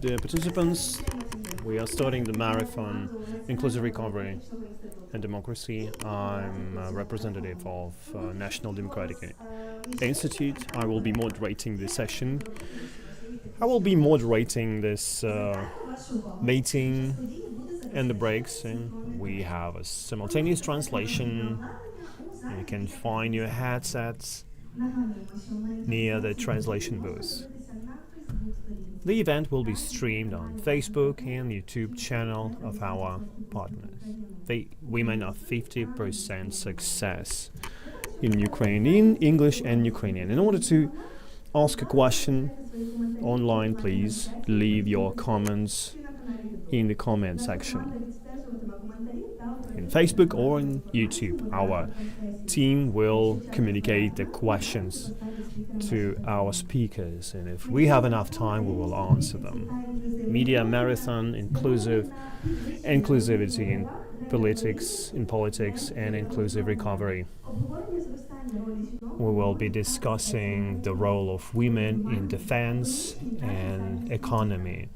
Dear participants, we are starting the marathon Inclusive Recovery and Democracy. I'm a representative of National Democratic Institute. I will be moderating this session. I will be moderating this meeting and the breaks. And we have a simultaneous translation. You can find your headsets near the translation booth. The event will be streamed on Facebook and YouTube channel of our partners. The Women are 50% success in Ukraine, in English and Ukrainian. In order to ask a question online, please leave your comments in the comment section. In Facebook or in YouTube, our team will communicate the questions to our speakers, and if we have enough time, we will answer them. Media marathon, inclusivity in politics, and inclusive recovery. We will be discussing the role of women in defense and economy,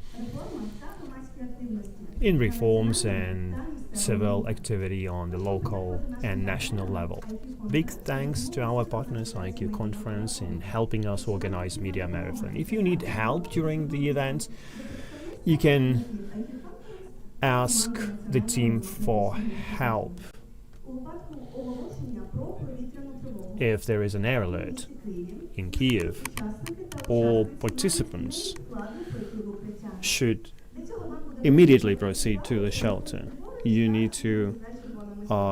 in reforms and civil activity on the local and national level. Big thanks to our partners like IQ Conference in helping us organize Media Marathon. If you need help during the event, you can ask the team for help. If there is an air alert in Kiev, all participants should immediately proceed to the shelter. You need to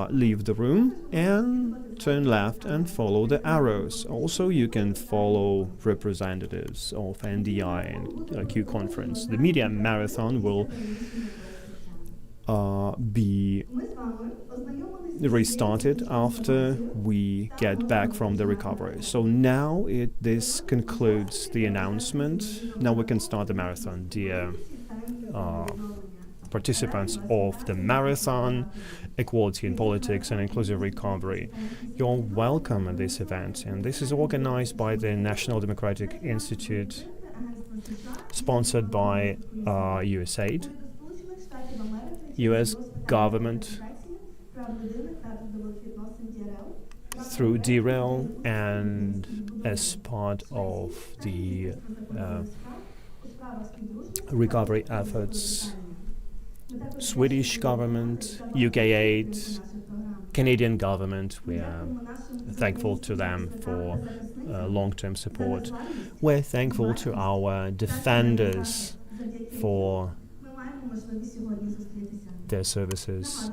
leave the room and turn left and follow the arrows. Also, you can follow representatives of NDI and Q Conference. The media marathon will be restarted after we get back from the recovery. So now this concludes the announcement. Now we can start the marathon. Dear participants of the marathon, Equality in Politics and Inclusive Recovery, you're welcome at this event, and this is organized by the National Democratic Institute, sponsored by USAID, US government, through DREL, and as part of the recovery efforts, Swedish government, UKAID, Canadian government. We are thankful to them for long-term support. We're thankful to our defenders for their services,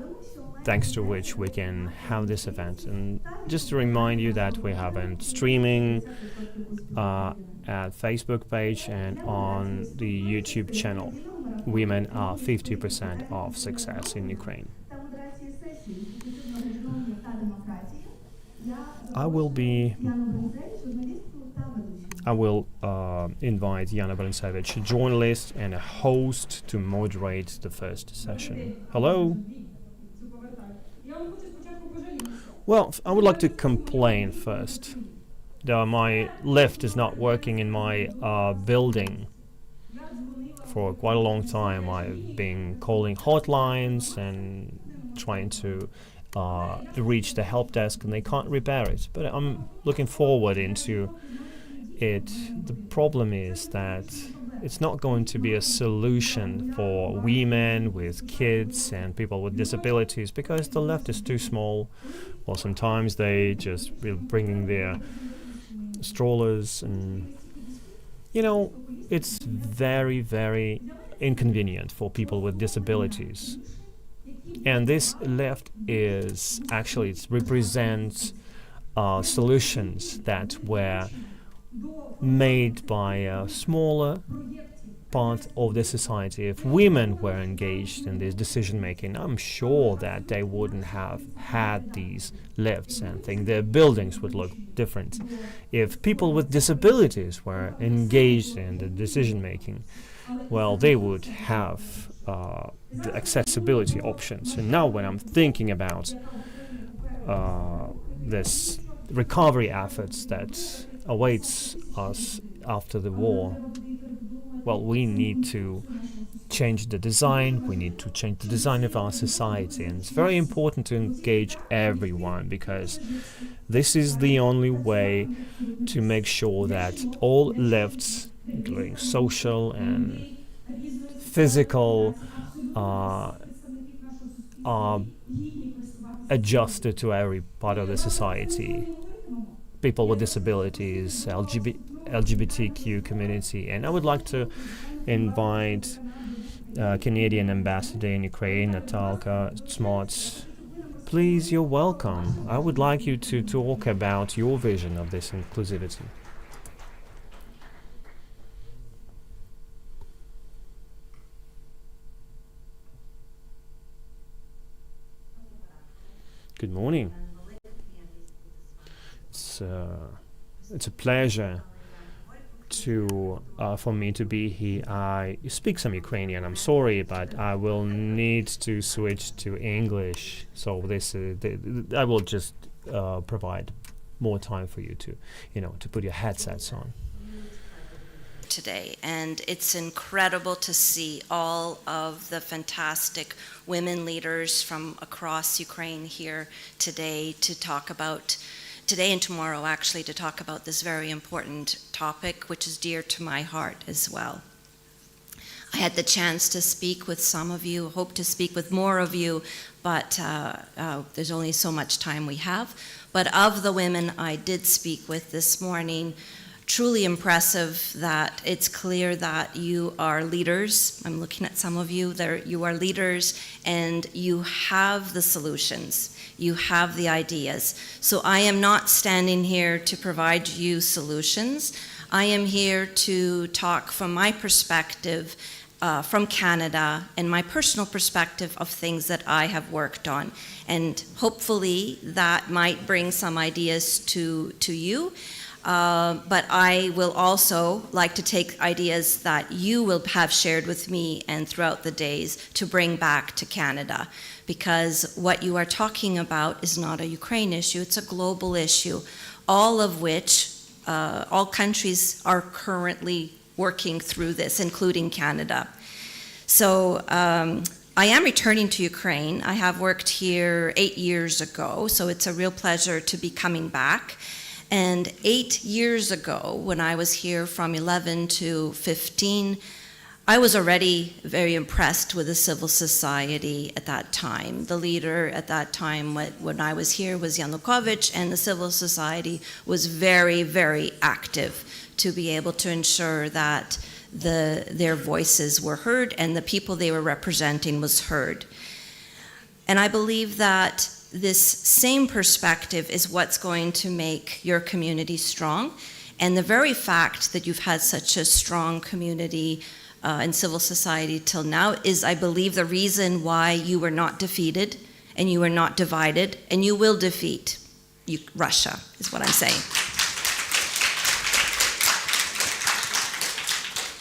thanks to which we can have this event. And just to remind you that we have a streaming at Facebook page and on the YouTube channel. Women are 50% of success in Ukraine. I will invite Yana Balinsevich, a journalist and a host, to moderate the first session. Hello. Well, I would like to complain first. My lift is not working in my building. For quite a long time, I've been calling hotlines and trying to reach the help desk, and they can't repair it. But I'm looking forward into it. The problem is that it's not going to be a solution for women with kids and people with disabilities, because the left is too small. Or sometimes they just be bringing their strollers, and it's very, very inconvenient for people with disabilities. And this left it represents solutions that were made by a smaller part of the society. If women were engaged in this decision making, I'm sure that they wouldn't have had these lifts, and think their buildings would look different. If people with disabilities were engaged in the decision making, well, they would have the accessibility options. And now when I'm thinking about this recovery efforts that awaits us after the war, well, we need to change the design, we need to change the design of our society, and it's very important to engage everyone, because this is the only way to make sure that all lifts, including social and physical, are adjusted to every part of the society. People with disabilities, LGBTQ community. And I would like to invite Canadian ambassador in Ukraine, Natalka Smots. Please, you're welcome. I would like you to talk about your vision of this inclusivity. Good morning. It's a pleasure for me to be here. I speak some Ukrainian. I'm sorry, but I will need to switch to English. So I will just provide more time for you to put your headsets on. Today, and it's incredible to see all of the fantastic women leaders from across Ukraine here today to talk about, today and tomorrow actually, to talk about this very important topic, which is dear to my heart as well. I had the chance to speak with some of you, hope to speak with more of you, but there's only so much time we have. But of the women I did speak with this morning, truly impressive that it's clear that you are leaders. I'm looking at some of you there. You are leaders and you have the solutions. You have the ideas. So I am not standing here to provide you solutions. I am here to talk from my perspective from Canada and my personal perspective of things that I have worked on. And hopefully that might bring some ideas to you. But I will also like to take ideas that you will have shared with me and throughout the days to bring back to Canada. Because what you are talking about is not a Ukraine issue, it's a global issue, all of which, all countries are currently working through this, including Canada. So I am returning to Ukraine. I have worked here 8 years ago, so it's a real pleasure to be coming back. And 8 years ago, when I was here from 11 to 15, I was already very impressed with the civil society at that time. The leader at that time when I was here was Yanukovych, and the civil society was very, very active to be able to ensure that their voices were heard and the people they were representing was heard. And I believe that this same perspective is what's going to make your community strong. And the very fact that you've had such a strong community in civil society till now is, I believe, the reason why you were not defeated and you were not divided, and you will defeat Russia, is what I'm saying.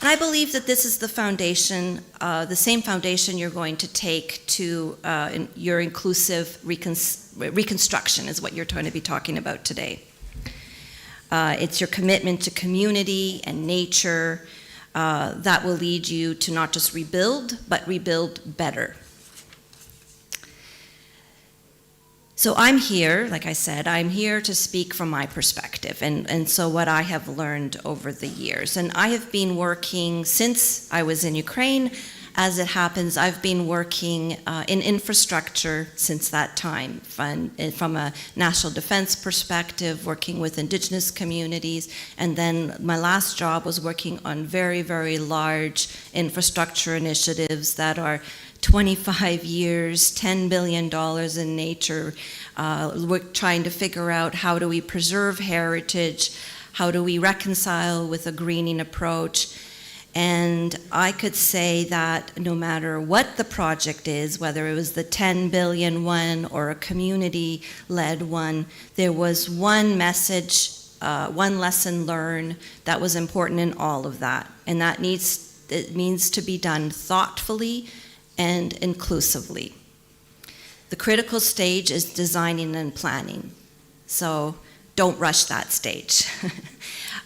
And I believe that this is the foundation, the same foundation you're going to take to your inclusive reconstruction is what you're going to be talking about today. It's your commitment to community and nature that will lead you to not just rebuild, but rebuild better. So I'm here, like I said, I'm here to speak from my perspective and so what I have learned over the years. And I have been working since I was in Ukraine. As it happens, I've been working in infrastructure since that time, from a national defense perspective, working with indigenous communities, and then my last job was working on very, very large infrastructure initiatives that are 25 years, $10 billion in nature. We're trying to figure out how do we preserve heritage, how do we reconcile with a greening approach. And I could say that no matter what the project is, whether it was the 10 billion one or a community-led one, there was one message, one lesson learned that was important in all of that. And that it means to be done thoughtfully and inclusively. The critical stage is designing and planning. So don't rush that stage.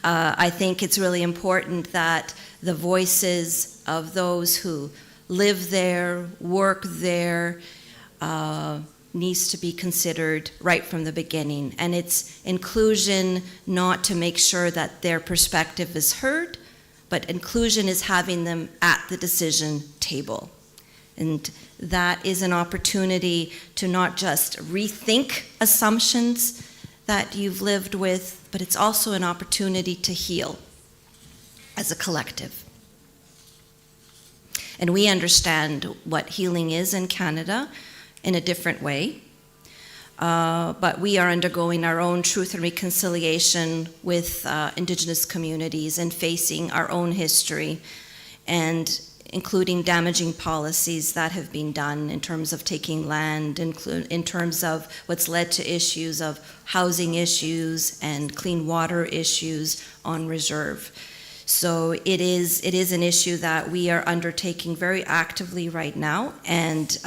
I think it's really important that the voices of those who live there, work there, needs to be considered right from the beginning. And it's inclusion not to make sure that their perspective is heard, but inclusion is having them at the decision table. And that is an opportunity to not just rethink assumptions that you've lived with, but it's also an opportunity to heal as a collective. And we understand what healing is in Canada in a different way. But we are undergoing our own truth and reconciliation with Indigenous communities and facing our own history, and including damaging policies that have been done in terms of taking land, in terms of what's led to issues of housing issues and clean water issues on reserve. So it is an issue that we are undertaking very actively right now, and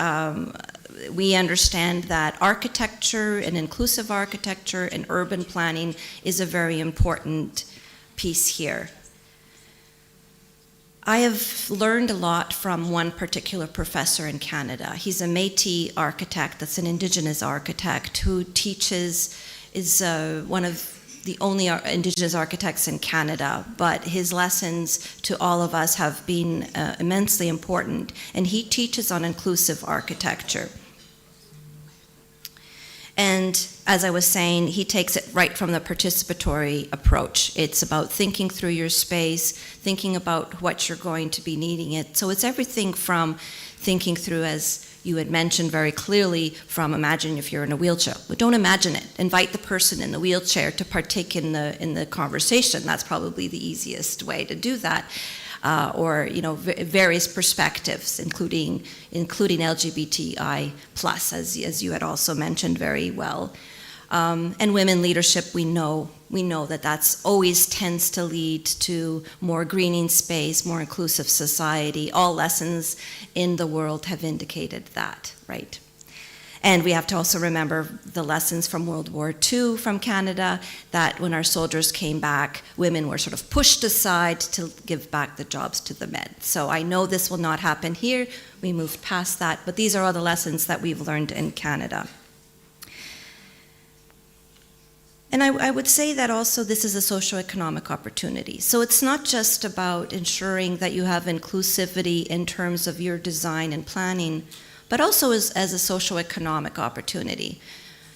we understand that architecture and inclusive architecture and urban planning is a very important piece here. I have learned a lot from one particular professor in Canada. He's a Métis architect, that's an Indigenous architect, who teaches, is one of the only Indigenous architects in Canada, but his lessons to all of us have been immensely important, and he teaches on inclusive architecture. And as I was saying, he takes it right from the participatory approach. It's about thinking through your space, thinking about what you're going to be needing it. So it's everything from thinking through, as you had mentioned very clearly, from imagine if you're in a wheelchair. But don't imagine it. Invite the person in the wheelchair to partake in the conversation. That's probably the easiest way to do that. Or various perspectives, including LGBTI plus, as you had also mentioned very well, and women leadership. We know that that's always tends to lead to more greening space, more inclusive society. All lessons in the world have indicated that, right? And we have to also remember the lessons from World War II from Canada, that when our soldiers came back, women were sort of pushed aside to give back the jobs to the men. So I know this will not happen here. We moved past that, but these are all the lessons that we've learned in Canada. And I would say that also this is a socioeconomic opportunity. So it's not just about ensuring that you have inclusivity in terms of your design and planning, but also as a socioeconomic opportunity.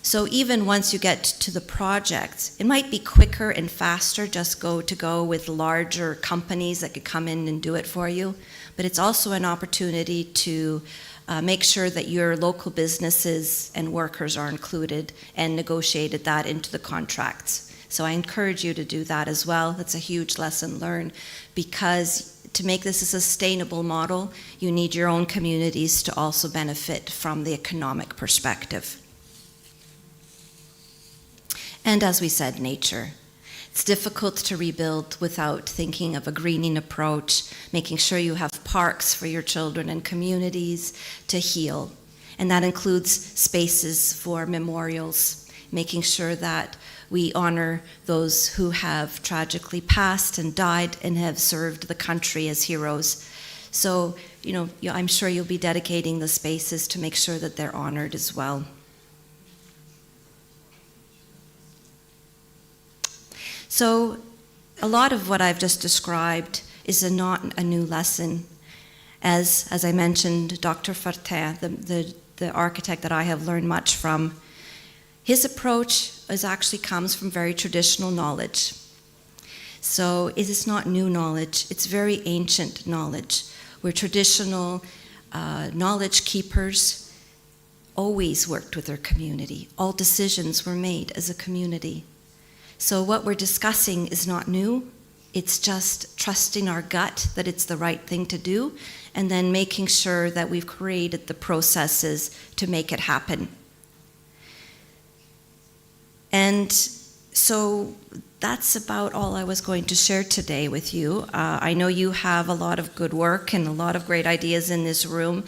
So even once you get to the projects, it might be quicker and faster just to go with larger companies that could come in and do it for you, but it's also an opportunity to make sure that your local businesses and workers are included and negotiated that into the contracts. So I encourage you to do that as well. That's a huge lesson learned, because to make this a sustainable model, you need your own communities to also benefit from the economic perspective. And as we said, nature. It's difficult to rebuild without thinking of a greening approach, making sure you have parks for your children and communities to heal. And that includes spaces for memorials, making sure that we honor those who have tragically passed and died and have served the country as heroes. So, I'm sure you'll be dedicating the spaces to make sure that they're honored as well. So, a lot of what I've just described is not a new lesson. As I mentioned, Dr. Fortin, the architect that I have learned much from, his approach actually comes from very traditional knowledge. So it is not new knowledge, it's very ancient knowledge, where traditional knowledge keepers always worked with their community. All decisions were made as a community. So what we're discussing is not new, it's just trusting our gut that it's the right thing to do, and then making sure that we've created the processes to make it happen. And so that's about all I was going to share today with you. I know you have a lot of good work and a lot of great ideas in this room,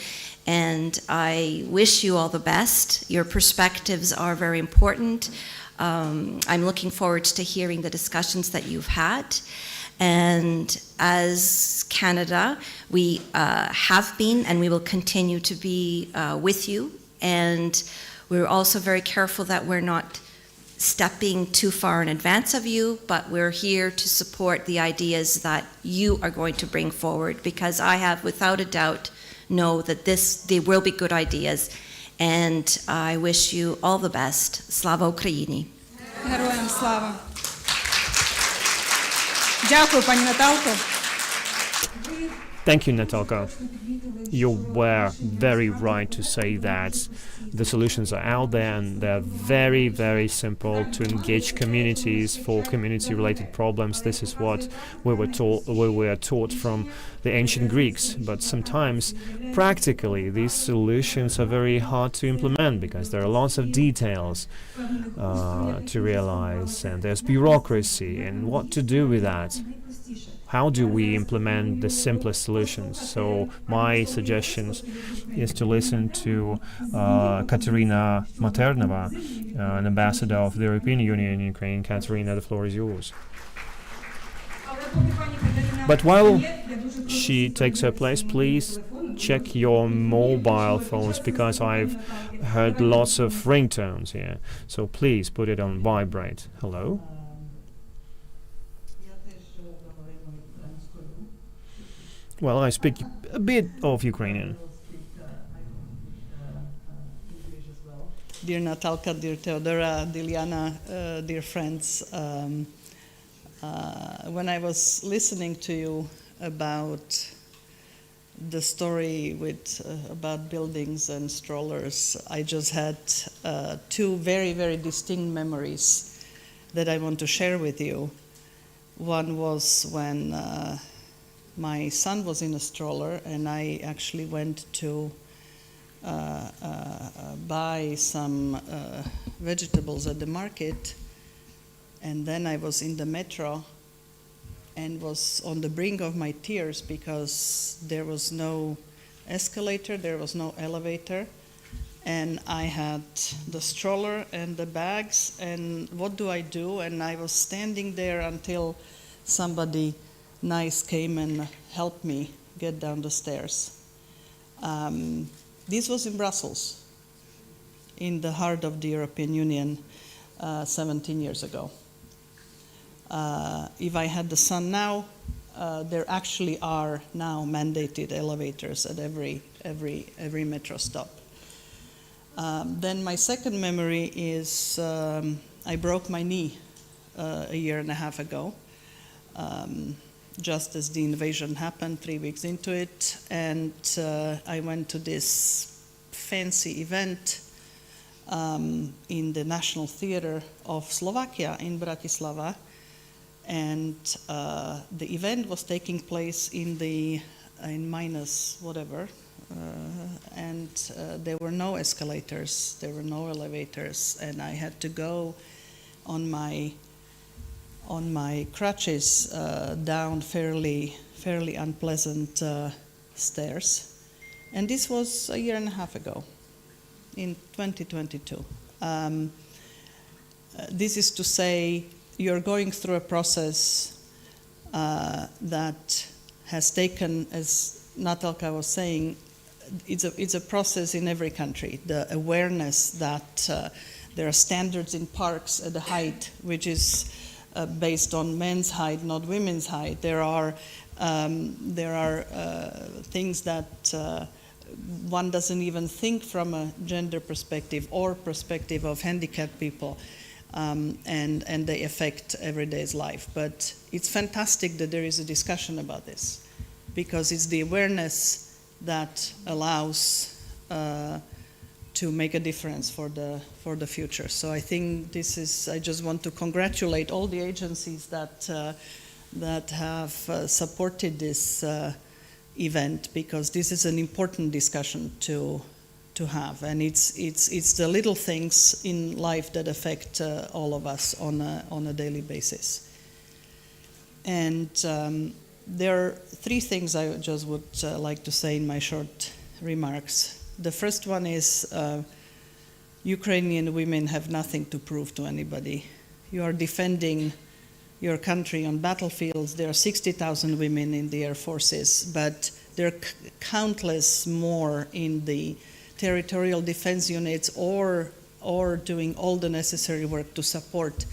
and I wish you all the best. Your perspectives are very important. I'm looking forward to hearing the discussions that you've had. And as Canada, we have been and we will continue to be with you. And we're also very careful that we're not stepping too far in advance of you, but we're here to support the ideas that you are going to bring forward, because I have, without a doubt, know that they will be good ideas. And I wish you all the best. Slava Україні! Героям слава! Дякую, пані Наталко. Thank you, Natalka. You were very right to say that the solutions are out there and they're very, very simple to engage communities for community-related problems. This is what we were taught from the ancient Greeks. But sometimes, practically, these solutions are very hard to implement because there are lots of details to realize, and there's bureaucracy, and what to do with that. How do we implement the simplest solutions? So my suggestions is to listen to Katerina Maternova, an ambassador of the European Union in Ukraine. Katerina, the floor is yours. But while she takes her place, please check your mobile phones, because I've heard lots of ringtones here. So please put it on vibrate. Hello? Well, I speak a bit of Ukrainian. Dear Natalka, dear Teodora, Diliana, dear friends, when I was listening to you about the story about buildings and strollers, I just had two very, very distinct memories that I want to share with you. One was when my son was in a stroller, and I actually went to buy some vegetables at the market, and then I was in the metro and was on the brink of my tears because there was no escalator, there was no elevator, and I had the stroller and the bags, and what do I do? And I was standing there until somebody nice came and helped me get down the stairs. This was in Brussels, in the heart of the European Union, 17 years ago. If I had the son now, there actually are now mandated elevators at every metro stop. Then my second memory is I broke my knee a year and a half ago. Just as the invasion happened, 3 weeks into it, and I went to this fancy event in the National Theatre of Slovakia in Bratislava, and the event was taking place in minus whatever, and there were no escalators, there were no elevators, and I had to go on my crutches down fairly unpleasant stairs. And this was a year and a half ago, in 2022. This is to say, you're going through a process that has taken, as Natalka was saying, it's a process in every country. The awareness that there are standards in parks at the height, which is based on men's height, not women's height. There are things that one doesn't even think from a gender perspective or perspective of handicapped people, and they affect everyday's life. But it's fantastic that there is a discussion about this, because it's the awareness that allows to make a difference for the future. So I think I just want to congratulate all the agencies that have supported this event, because this is an important discussion to have, and it's the little things in life that affect all of us on a daily basis. And there are three things I just would like to say in my short remarks. The first one is Ukrainian women have nothing to prove to anybody. You are defending your country on battlefields. There are 60,000 women in the air forces, but there are countless more in the territorial defense units or doing all the necessary work to support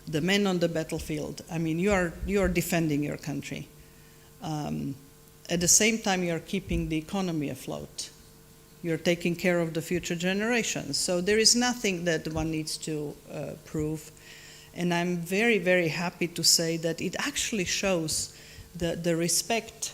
the men on the battlefield. I mean, you are defending your country. At the same time, you are keeping the economy afloat. You're taking care of the future generations. So there is nothing that one needs to prove. And I'm very, very happy to say that it actually shows the respect.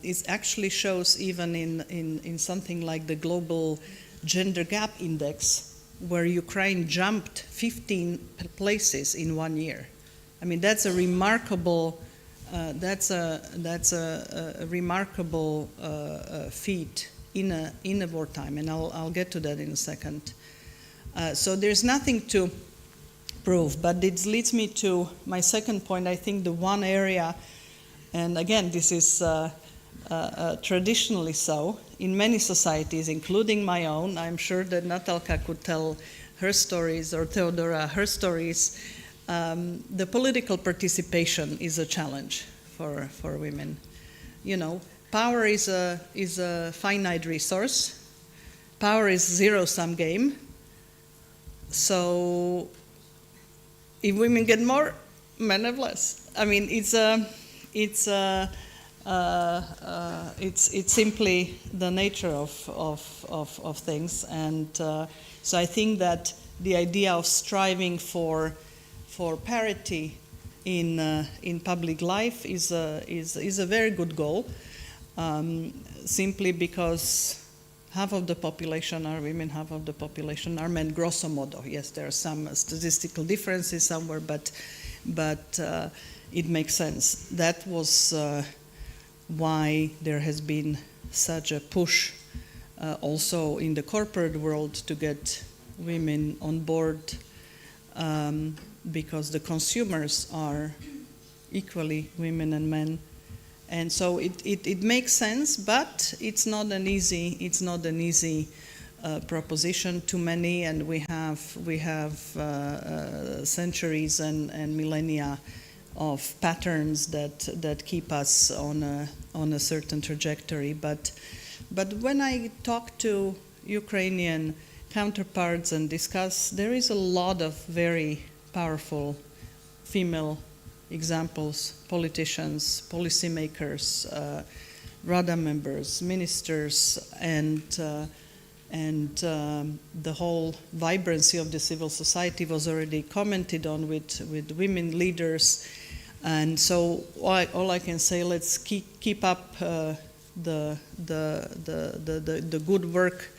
It actually shows even in something like the Global Gender Gap Index, where Ukraine jumped 15 places in 1 year. I mean, that's a remarkable remarkable feat in a wartime, and I'll get to that in a second. So there's nothing to prove, but it leads me to my second point. I think the one area, and again, this is traditionally so in many societies, including my own. I'm sure that Natalka could tell her stories, or Theodora her stories. The political participation is a challenge for women. You know, power is a finite resource. Power is zero-sum game. So if women get more, men have less. I mean, it's simply the nature of things, and so I think that the idea of striving for parity in public life is a very good goal, simply because half of the population are women, half of the population are men, grosso modo. Yes, there are some statistical differences somewhere, but it makes sense. That was why there has been such a push also in the corporate world to get women on board, because the consumers are equally women and men. And so it makes sense, but it's not an easy proposition to many, and we have centuries and millennia of patterns that keep us on a certain trajectory. But when I talk to Ukrainian counterparts and discuss, there is a lot of very powerful female examples: politicians, policymakers, Rada members, ministers, and the whole vibrancy of the civil society was already commented on with women leaders. And so all I can say, let's keep up the good work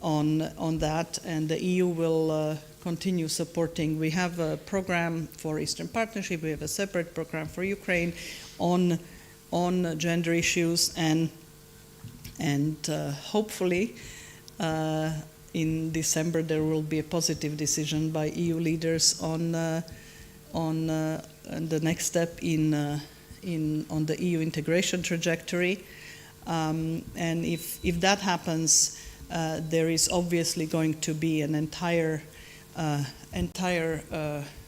on that, and the EU will continue supporting. We have a program for Eastern Partnership. We have a separate program for Ukraine on gender issues, and hopefully in December there will be a positive decision by EU leaders on the next step on the EU integration trajectory. And if that happens, there is obviously going to be an entire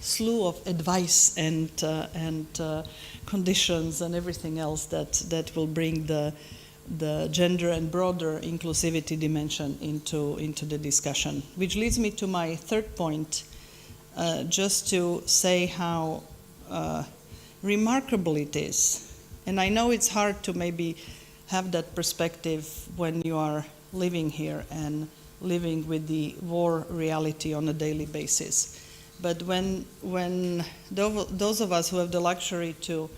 slew of advice and conditions and everything else that will bring the gender and broader inclusivity dimension into the discussion. Which leads me to my third point, just to say how remarkable it is. And I know it's hard to maybe have that perspective when you are living here and living with the war reality on a daily basis. But when those of us who have the luxury to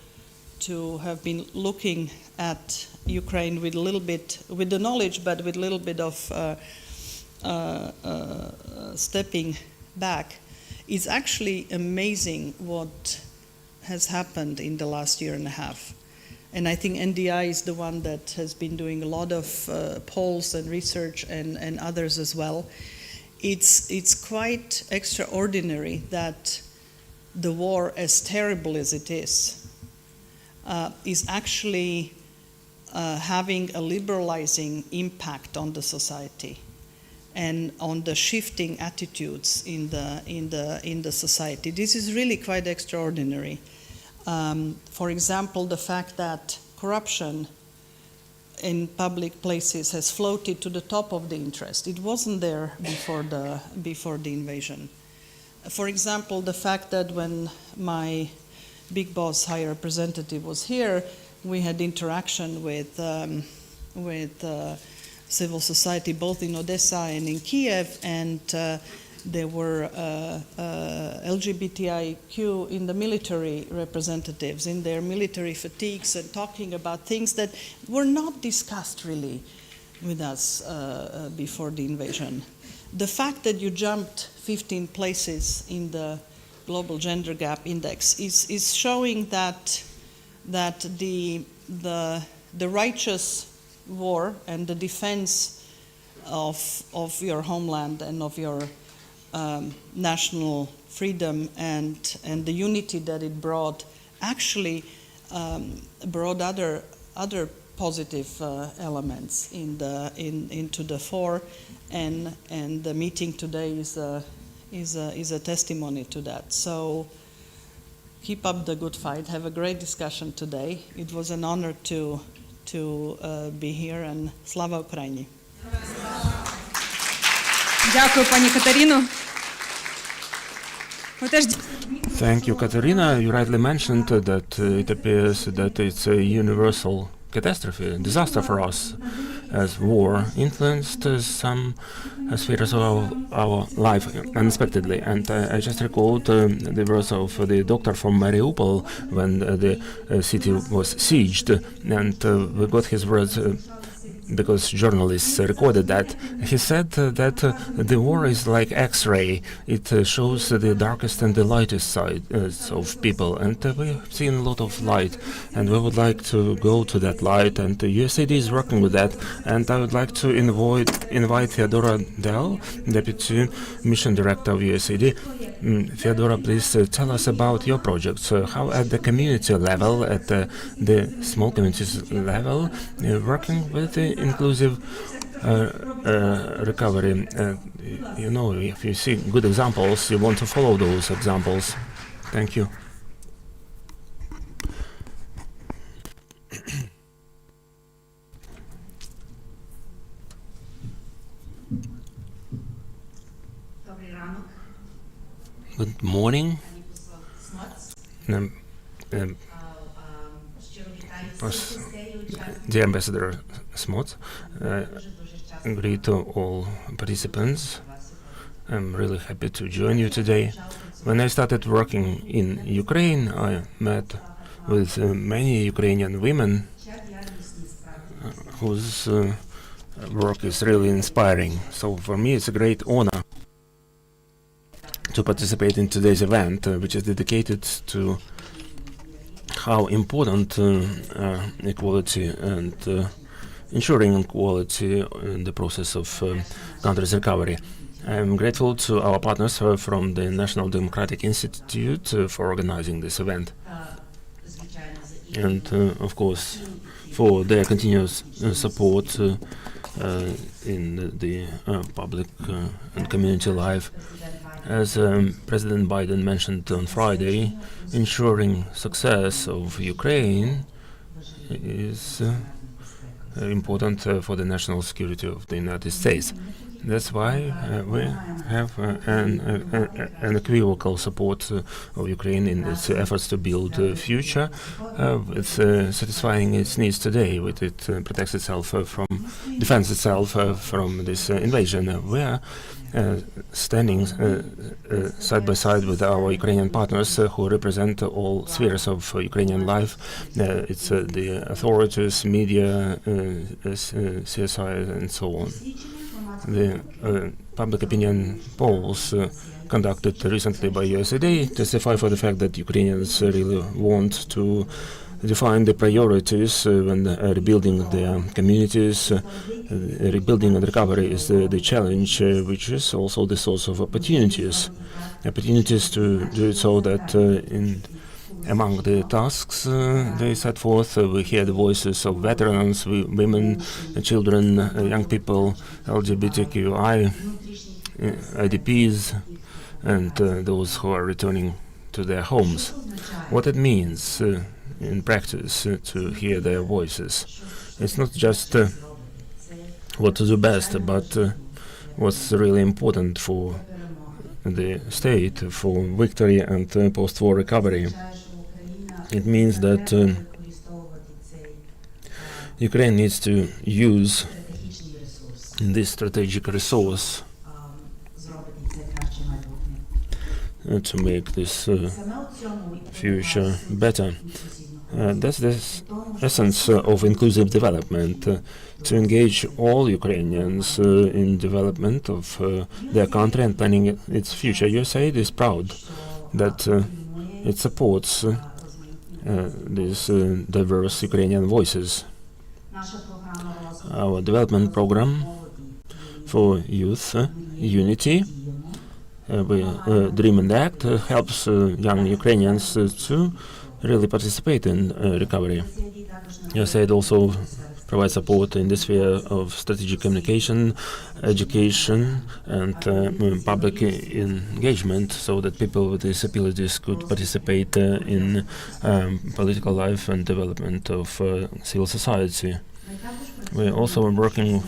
have been looking at Ukraine with the knowledge, but with a little bit of stepping back, it's actually amazing what has happened in the last year and a half. And I think NDI is the one that has been doing a lot of polls and research, and others as well. It's quite extraordinary that the war, as terrible as it is actually having a liberalizing impact on the society. and on the shifting attitudes in the society. This is really quite extraordinary. For example, the fact that corruption in public places has floated to the top of the interest. It wasn't there before the invasion. For example, the fact that when my big boss, High Representative, was here, we had interaction with civil society both in Odessa and in Kiev, and there were LGBTIQ in the military representatives in their military fatigues and talking about things that were not discussed really with us before the invasion. The fact that you jumped 15 places in the Global Gender Gap Index is showing that the righteous war and the defense of your homeland and of your national freedom and the unity that it brought actually brought other positive elements into the fore, and the meeting today is a testimony to that. So keep up the good fight. Have a great discussion today. It was an honor to be here, and Slava Ukraini. Дякую, пані Катерино. Thank you, Katerina. You rightly mentioned that it appears that it's a universal catastrophe, disaster for us, as war influenced some spheres of our life unexpectedly. And I just recalled the words of the doctor from Mariupol when the city was sieged, and we got his words because journalists recorded that. He said that the war is like X-ray. It shows the darkest and the lightest sides of people, and we've seen a lot of light, and we would like to go to that light, and the USAID is working with that. And I would like to invite Theodora Dell, Deputy Mission Director of USAID. Theodora, please tell us about your projects. How at the community level, at the small communities level, working with the inclusive recovery. You know, if you see good examples, you want to follow those examples. Thank you. Good morning. Dear Ambassador Smots, greet to all participants. I'm really happy to join you today. When I started working in Ukraine, I met with many Ukrainian women whose work is really inspiring. So for me, it's a great honor to participate in today's event, which is dedicated to how important equality and ensuring equality in the process of country's recovery. I'm grateful to our partners from the National Democratic Institute for organizing this event, and of course for their continuous support in the public and community life. As President Biden mentioned on Friday, ensuring success of Ukraine is important for the national security of the United States. That's why we have an unequivocal support of Ukraine in its efforts to build a future with satisfying its needs today, with it protects itself defends itself from this invasion. We are standing side by side with our Ukrainian partners who represent all spheres of Ukrainian life. It's the authorities, media, CSI, and so on. The public opinion polls conducted recently by USAID testify for the fact that Ukrainians really want to define the priorities when rebuilding their communities. Rebuilding and recovery is the challenge, which is also the source of opportunities. Opportunities to do it so that in Among the tasks they set forth, we hear the voices of veterans, women, children, young people, LGBTQI, IDPs, and those who are returning to their homes. What it means in practice to hear their voices. It's not just what to do best, but what's really important for the state, for victory and post-war recovery. It means that Ukraine needs to use this strategic resource to make this future better. That's the essence of inclusive development, to engage all Ukrainians in development of their country and planning its future. USAID is proud that it supports these diverse Ukrainian voices. Our development program for youth unity, we Dream and Act, helps young Ukrainians to really participate in recovery. USAID also provides support in the sphere of strategic communication, education, and public engagement, so that people with disabilities could participate in political life and development of civil society. We're also working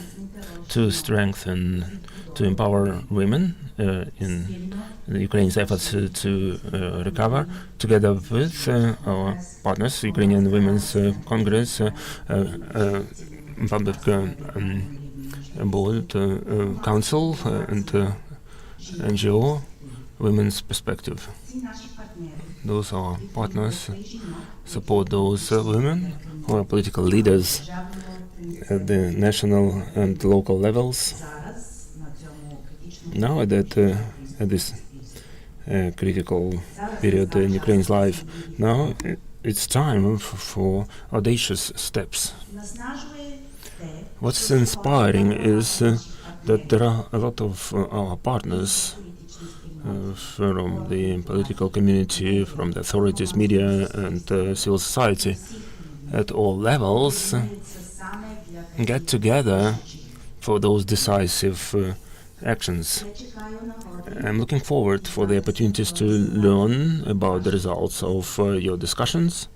to strengthen, to empower women in Ukraine's efforts to recover, together with our partners, Ukrainian Women's Congress, Public Board, Council, and NGO Women's Perspective. Those are our partners, support those women who are political leaders at the national and local levels. Now at this critical period in Ukraine's life, now it's time for audacious steps. What's inspiring is that there are a lot of our partners from the political community, from the authorities, media, and civil society at all levels get together for those decisive actions. I'm looking forward for the opportunities to learn about the results of your discussions.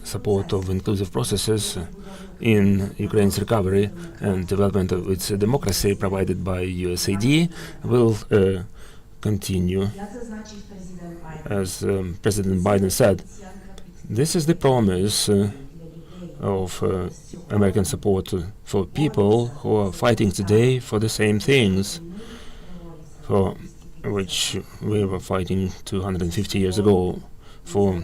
Support of inclusive processes in Ukraine's recovery and development of its democracy provided by USAID will continue. As President Biden said, this is the promise of American support for people who are fighting today for the same things for which we were fighting 250 years ago, for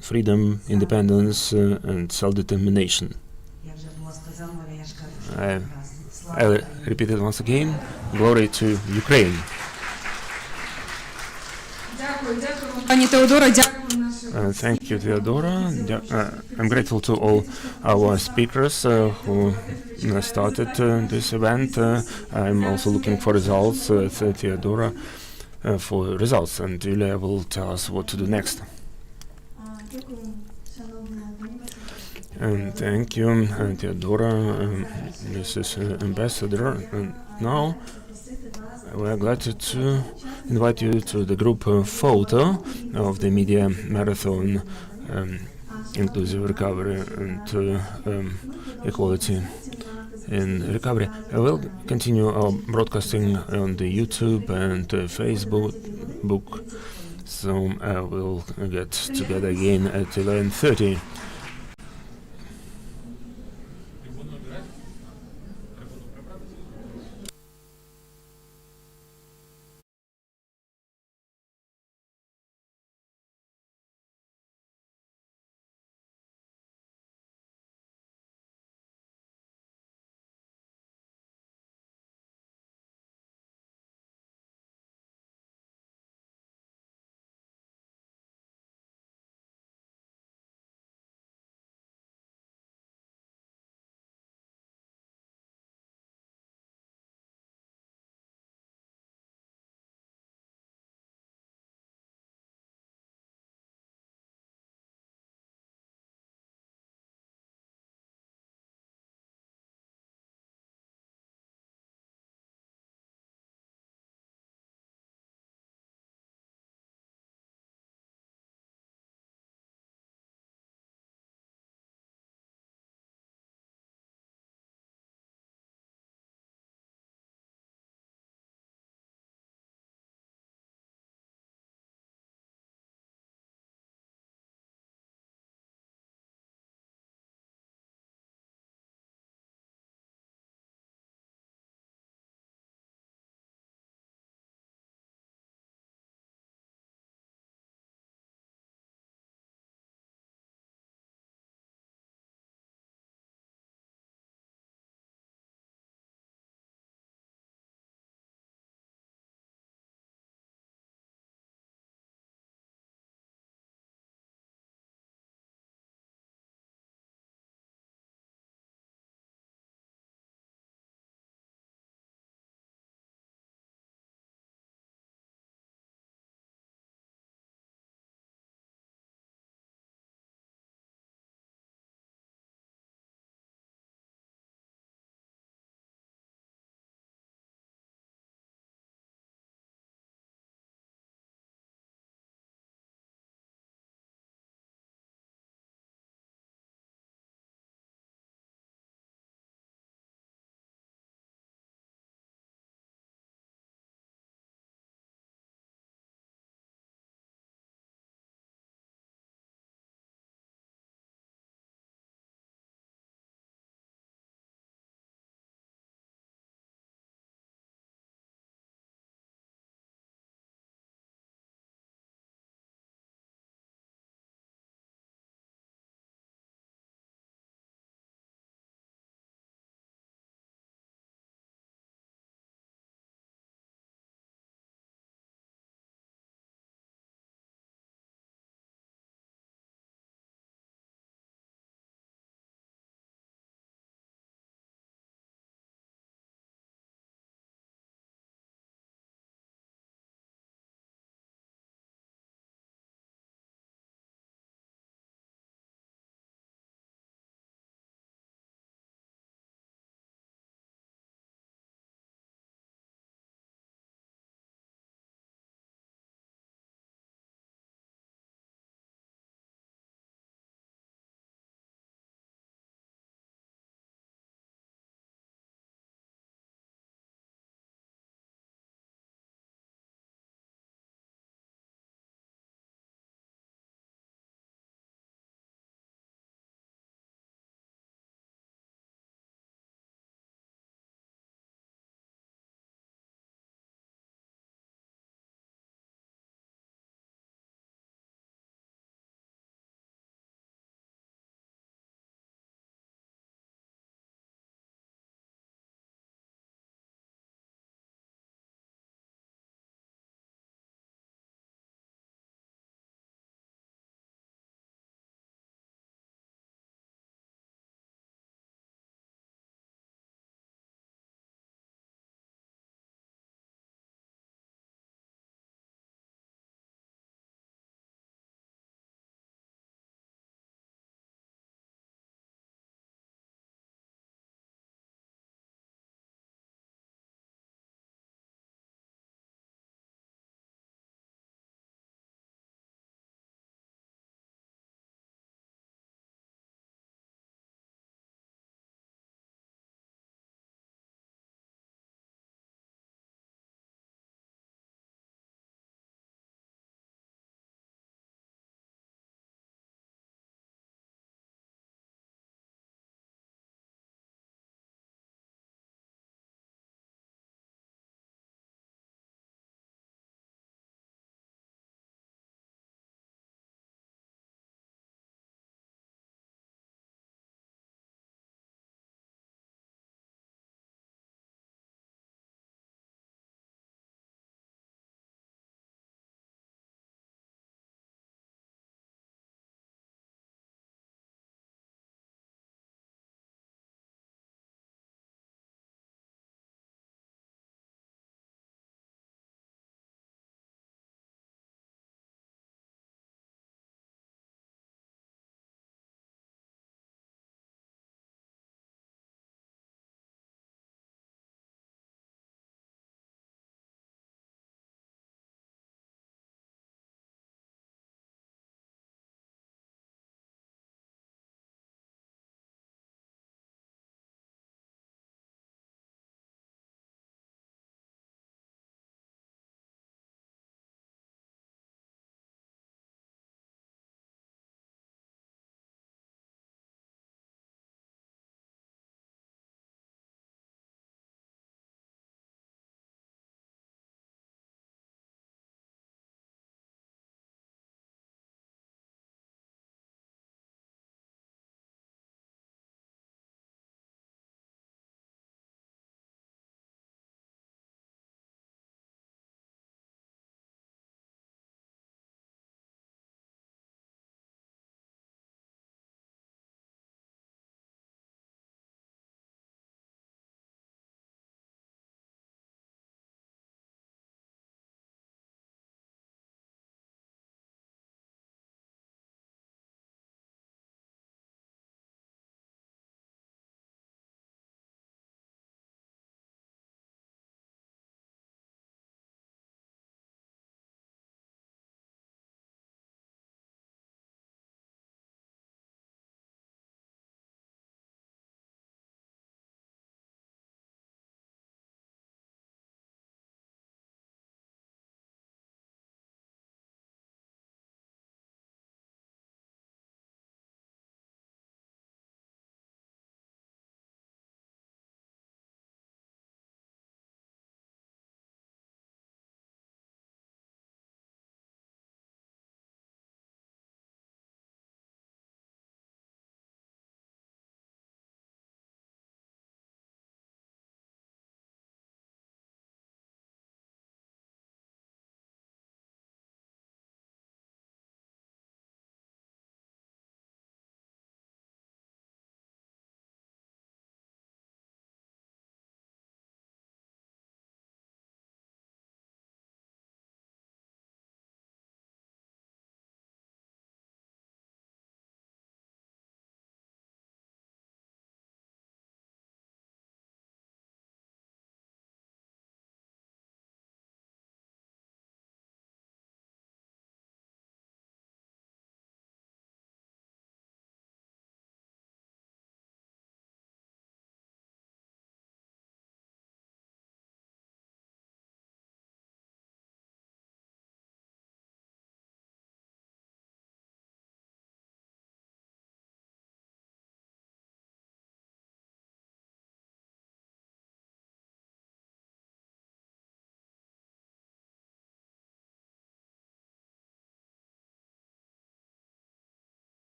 freedom, independence, and self-determination. I repeat it once again, glory to Ukraine. Thank you, Theodora. I'm grateful to all our speakers who started this event. I'm also looking for results, Theodora, for results, and Julia will tell us what to do next. And thank you, Theodora. This is Ambassador. And now we are glad to invite you to the group photo of the media marathon, inclusive recovery and equality in recovery. I will continue our broadcasting on the YouTube and Facebook. So we'll get together again at 11:30.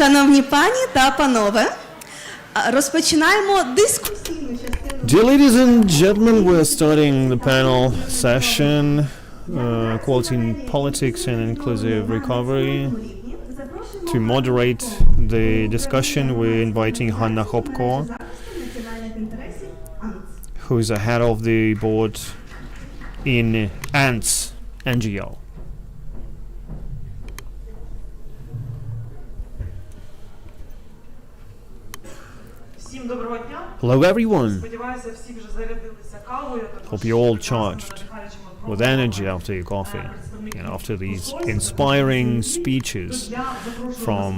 Шановні пані та панове, розпочинаємо дискусійну частину. Dear ladies and gentlemen, we're starting the panel session, Quality in Politics and Inclusive Recovery. To moderate the discussion, we're inviting Hanna Hopko, who is the head of the board in ANTS NGO. Всім доброго дня. Hello everyone. Сподіваюся, всі вже зарядилися кавою. Hope you're all charged with energy after your coffee and after these inspiring speeches from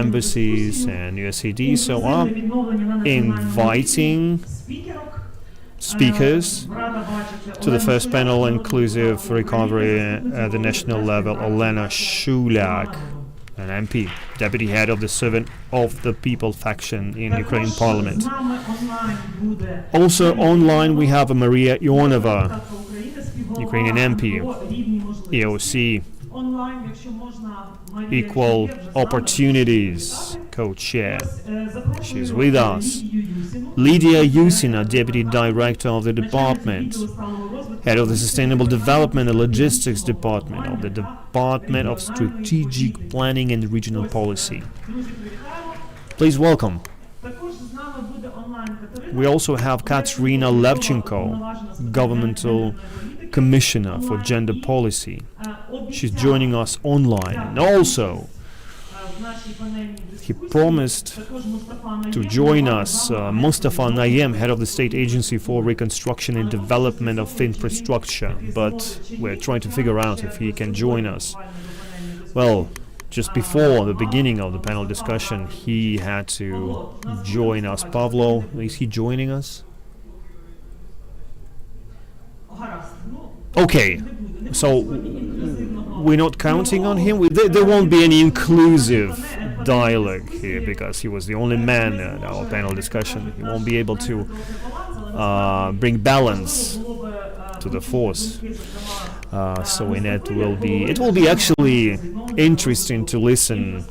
embassies and USAID. So I'm inviting speakers to the first panel, Inclusive Recovery at the national level, Olena Shulak, an MP, deputy head of the Servant of the People faction in Ukraine Parliament. Also online we have Maria Ionova, Ukrainian MP, EOC, Equal Opportunities co-chair. She's with us. Lydia Yusina, deputy director of the department, head of the Sustainable Development and Logistics Department of the Department of Strategic Planning and Regional Policy. Please welcome. We also have Katerina Levchenko, governmental commissioner for gender policy. She's joining us online. And also, he promised to join us Mustafa Nayem, head of the State Agency for Reconstruction and Development of Infrastructure, but we're trying to figure out if he can join us. Well, just before the beginning of the panel discussion, he had to join us. Pavlo, is he joining us? Okay, so we're not counting on him. There won't be any inclusive dialogue here because he was the only man in our panel discussion. He won't be able to bring balance to the force. So it will be actually interesting to listen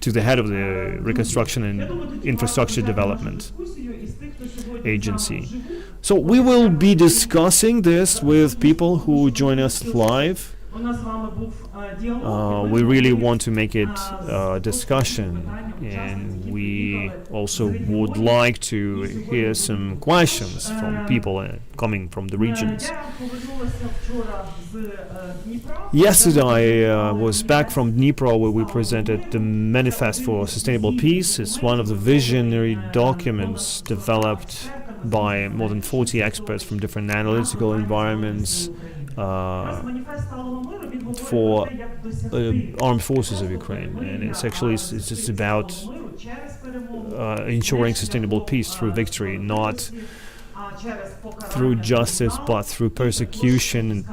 to the head of the Reconstruction and Infrastructure Development Agency. So we will be discussing this with people who join us live. We really want to make it a discussion, and we also would like to hear some questions from people coming from the regions. Yesterday I was back from Dnipro, where we presented the Manifest for Sustainable Peace. It's one of the visionary documents developed by more than 40 experts from different analytical environments for armed forces of Ukraine, and it's just about ensuring sustainable peace through victory, not through justice but through persecution,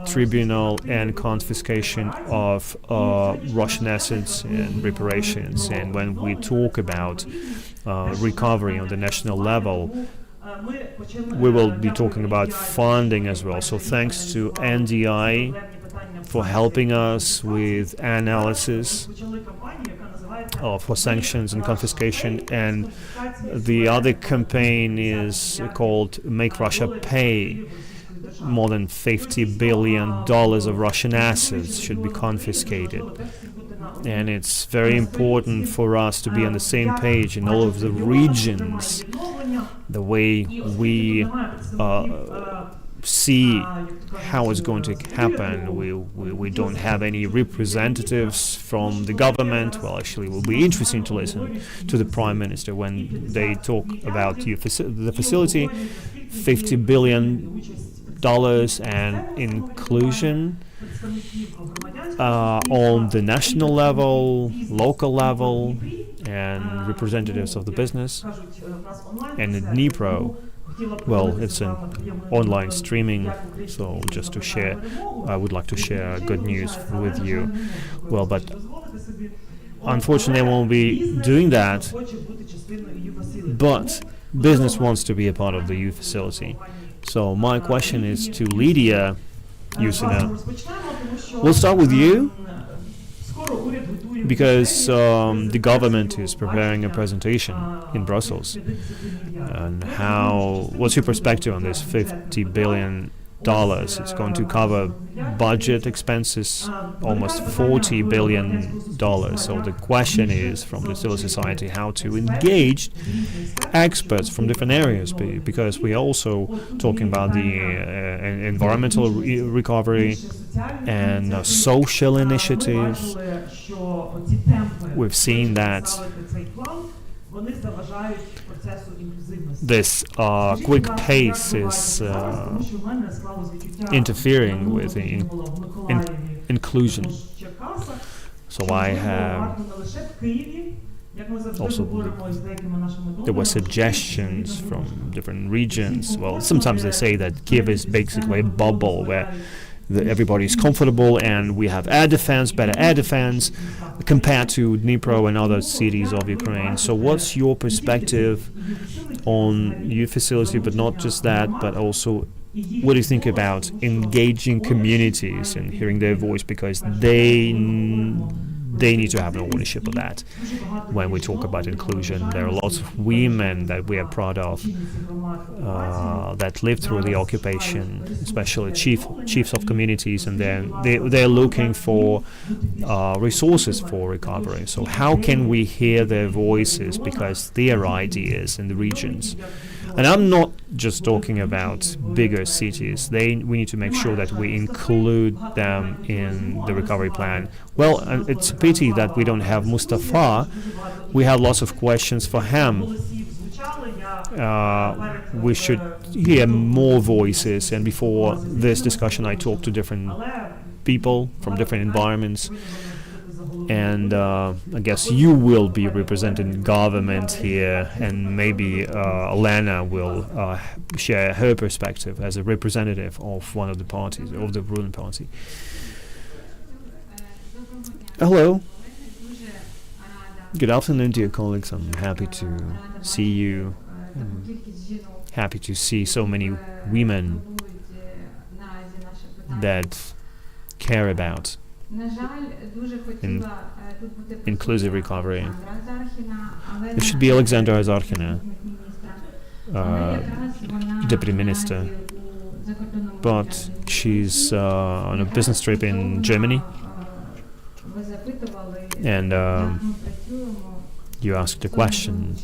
tribunal and confiscation of Russian assets and reparations. And when we talk about recovery on the national level, we will be talking about funding as well. So thanks to NDI for helping us with analysis for sanctions and confiscation, and the other campaign is called Make Russia Pay. More than $50 billion of Russian assets should be confiscated. And it's very important for us to be on the same page in all of the regions, the way we see how it's going to happen. We don't have any representatives from the government. Well, actually, it will be interesting to listen to the Prime Minister when they talk about the facility, $50 billion and inclusion on the national level, local level, and representatives of the business. And in Dnipro, well, it's an online streaming, so just to share, I would like to share good news with you. Well, but unfortunately I won't be doing that, but business wants to be a part of the youth facility. So my question is to Lydia Yusina. We'll start with you. because the government is preparing a presentation in Brussels. And what's your perspective on this $50 billion? It's going to cover budget expenses, almost $40 billion. So the question is, from the civil society, how to engage experts from different areas, because we're also talking about the environmental recovery and social initiatives. We've seen that this quick pace is interfering with inclusion. So I have also, there were suggestions from different regions. Well, sometimes they say that Kiev is basically a bubble where everybody is comfortable, and we have air defense, better air defense, compared to Dnipro and other cities of Ukraine. So what's your perspective on your facility, but not just that, but also what do you think about engaging communities and hearing their voice, because they need to have an ownership of that. When we talk about inclusion, there are lots of women that we are proud of that lived through the occupation, especially chiefs of communities, and then they're looking for resources for recovery. So how can we hear their voices, because their ideas in the regions? And I'm not just talking about bigger cities. We need to make sure that we include them in the recovery plan. Well, it's a pity that we don't have Mustafa. We have lots of questions for him. We should hear more voices. And before this discussion, I talked to different people from different environments. And I guess you will be representing government here, and maybe Elena will share her perspective as a representative of one of the parties, of the ruling party. Hello. Good afternoon, dear colleagues. I'm happy to see you. I'm happy to see so many women that care about inclusive recovery. It should be Alexandra Azarkhina, Deputy Minister, but she's on a business trip in Germany, and you asked a question,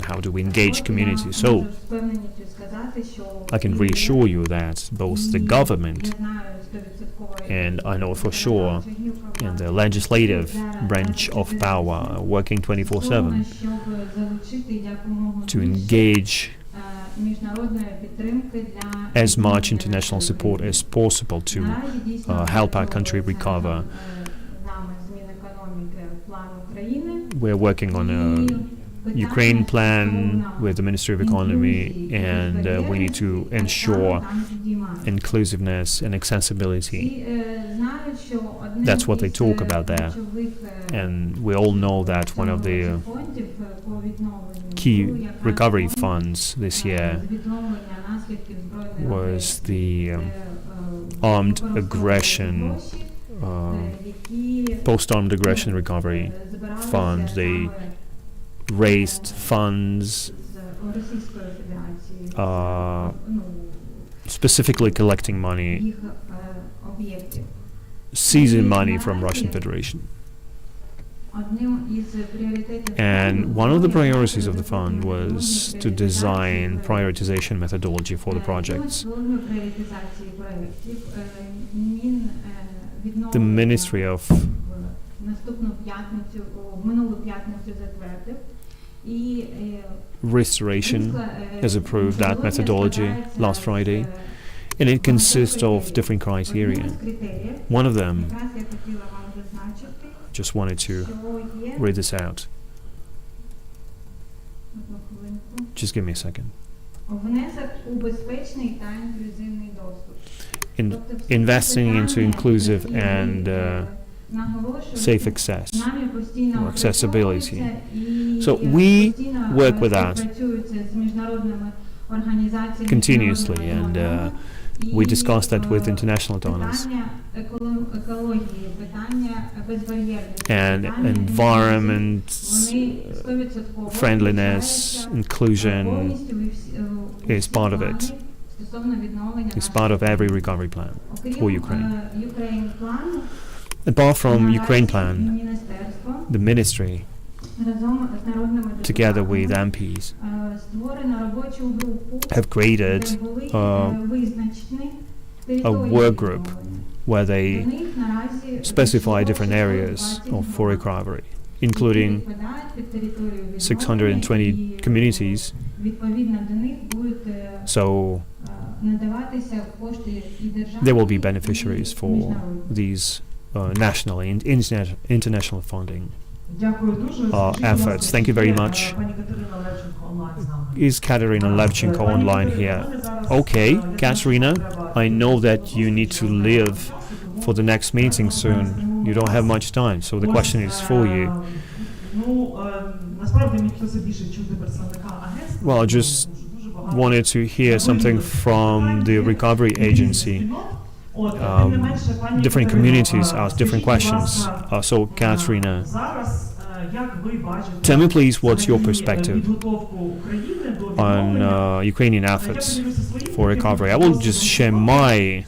how do we engage communities? So I can reassure you that both the government and I know for sure in the legislative branch of power are working 24/7 to engage as much international support as possible to help our country recover. We're working on a Ukraine plan with the Ministry of Economy, and we need to ensure inclusiveness and accessibility. That's what they talk about there. And we all know that one of the key recovery funds this year was the armed aggression, post-armed aggression recovery fund. They raised funds specifically collecting money, seizing money from Russian Federation. And one of the priorities of the fund was to design prioritization methodology for the projects. The Ministry of Restoration has approved that methodology last Friday, and it consists of different criteria. One of them, just wanted to read this out. Just give me a second. Investing into inclusive and safe access or accessibility. So we work with that continuously, and We discussed that with international donors. And environment, friendliness, inclusion is part of it. It's part of every recovery plan for Ukraine. Apart from Ukraine plan, the ministry, together with MPs, have created a work group where they specify different areas for recovery, including 620 communities. So they will be beneficiaries for these national and international funding efforts. Thank you very much. Is Katerina Levchenko online here? Okay, Katerina, I know that you need to leave for the next meeting soon. You don't have much time, so the question is for you. Well, I just wanted to hear something from the recovery agency. Different communities ask different questions. So, Katerina, tell me please what's your perspective on Ukrainian efforts for recovery. I will just share my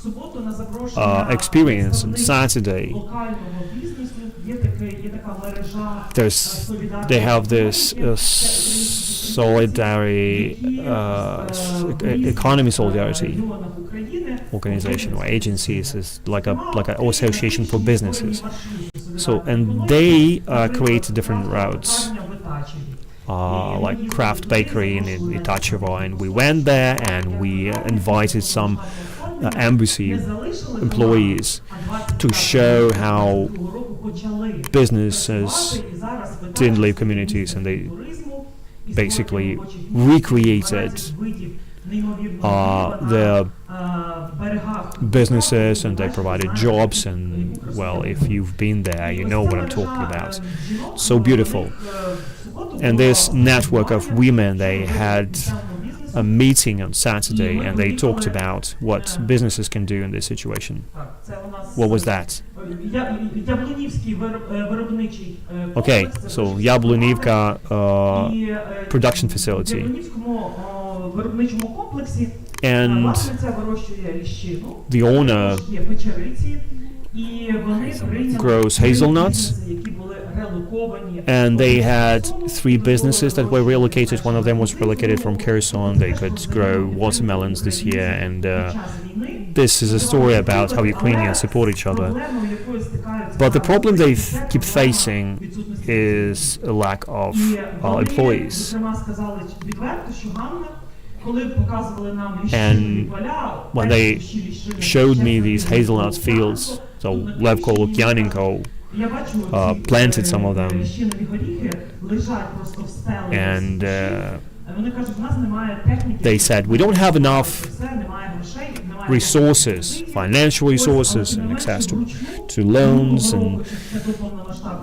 experience on Saturday. They have this economy solidarity organization or agencies, is like an association for businesses. So, and they create different routes, like craft bakery in Itachevo, and we went there and we invited some embassy employees to show how businesses didn't leave communities, and they basically recreated their businesses, and they provided jobs. And well, if you've been there, you know what I'm talking about. So beautiful. And this network of women, they had a meeting on Saturday, and they talked about what businesses can do in this situation. What was that? Okay, so Yablunivka production facility. And the owner grows hazelnuts, and they had 3 businesses that were relocated. One of them was relocated from Kherson. They could grow watermelons this year, and this is a story about how Ukrainians support each other. But the problem they keep facing is a lack of employees. And when they showed me these hazelnut fields, so Levko Lukyanenko planted some of them, and they said, we don't have enough resources, financial resources, and access to loans and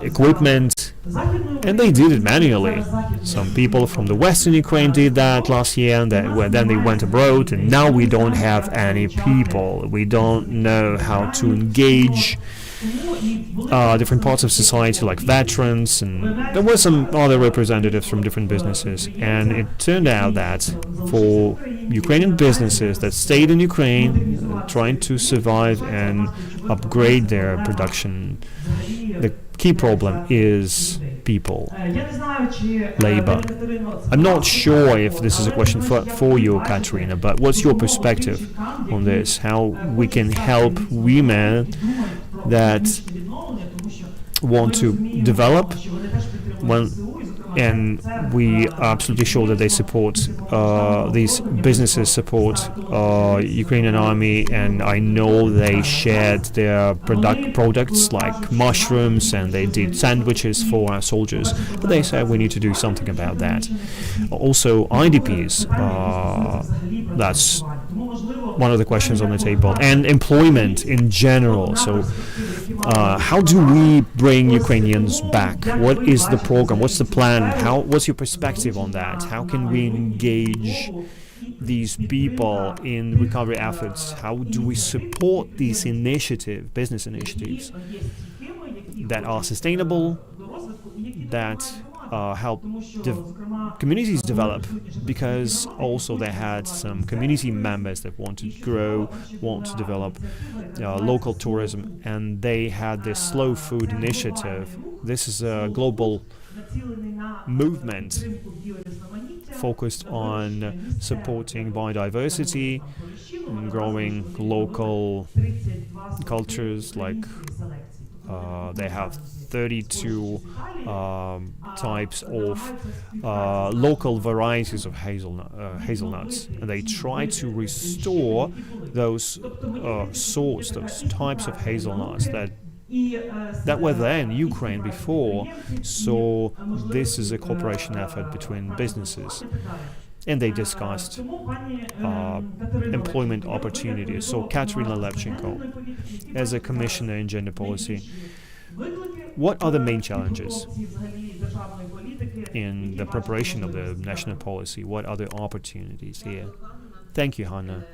equipment, and they did it manually. Some people from the Western Ukraine did that last year, and then they went abroad, and now we don't have any people. We don't know how to engage different parts of society, like veterans, and there were some other representatives from different businesses. And it turned out that for Ukrainian businesses that stayed in Ukraine, trying to survive and upgrade their production, the key problem is people, labor. I'm not sure if this is a question for you, Katerina, but what's your perspective on this? How we can help women that want to develop, and we are absolutely sure that they support, these businesses support Ukrainian army, and I know they shared their products like mushrooms, and they did sandwiches for our soldiers, but they said we need to do something about that. Also, IDPs, that's one of the questions on the table, and employment in general. So how do we bring Ukrainians back? What is the program? What's the plan? What's your perspective on that? How can we engage these people in recovery efforts? How do we support these business initiatives that are sustainable, that help communities develop? Because also they had some community members that want to grow, want to develop local tourism, and they had this slow food initiative. This is a global movement focused on supporting biodiversity, growing local cultures. Like they have 32 types of local varieties of hazelnuts, and they try to restore those those types of hazelnuts that were there in Ukraine before. So this is a cooperation effort between businesses, and they discussed employment opportunities. So Katerina Levchenko, as a commissioner in gender policy, what are the main challenges in the preparation of the national policy? What are the opportunities here? Thank you, Hanna.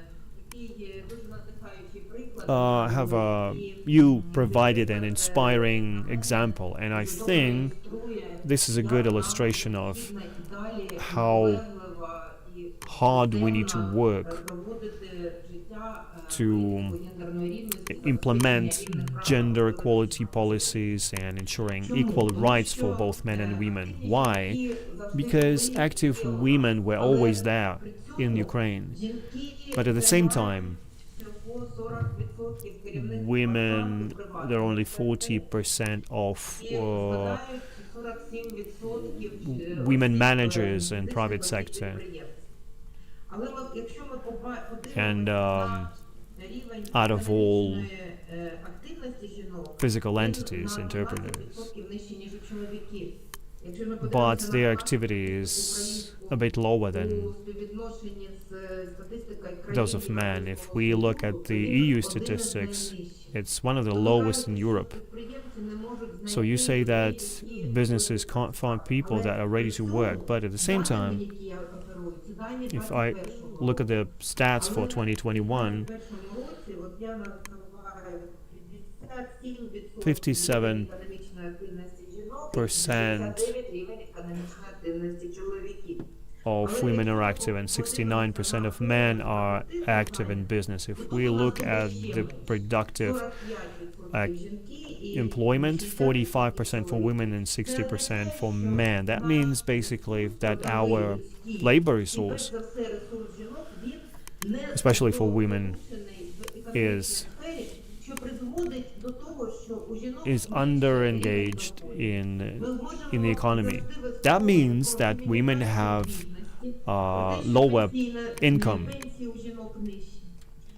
You provided an inspiring example, and I think this is a good illustration of how hard we need to work to implement gender equality policies and ensuring equal rights for both men and women. Why? Because active women were always there in Ukraine, but at the same time, women, they're only 40% of women managers in private sector. And out of all physical entities, entrepreneurs. But their activity is a bit lower than those of men. If we look at the EU statistics, it's one of the lowest in Europe. So you say that businesses can't find people that are ready to work, but at the same time, if I look at the stats for 2021, 57% of women are active and 69% of men are active in business. If we look at the productive employment, 45% for women and 60% for men. That means basically that our labor resource, especially for women, is under-engaged in the economy. That means that women have lower income.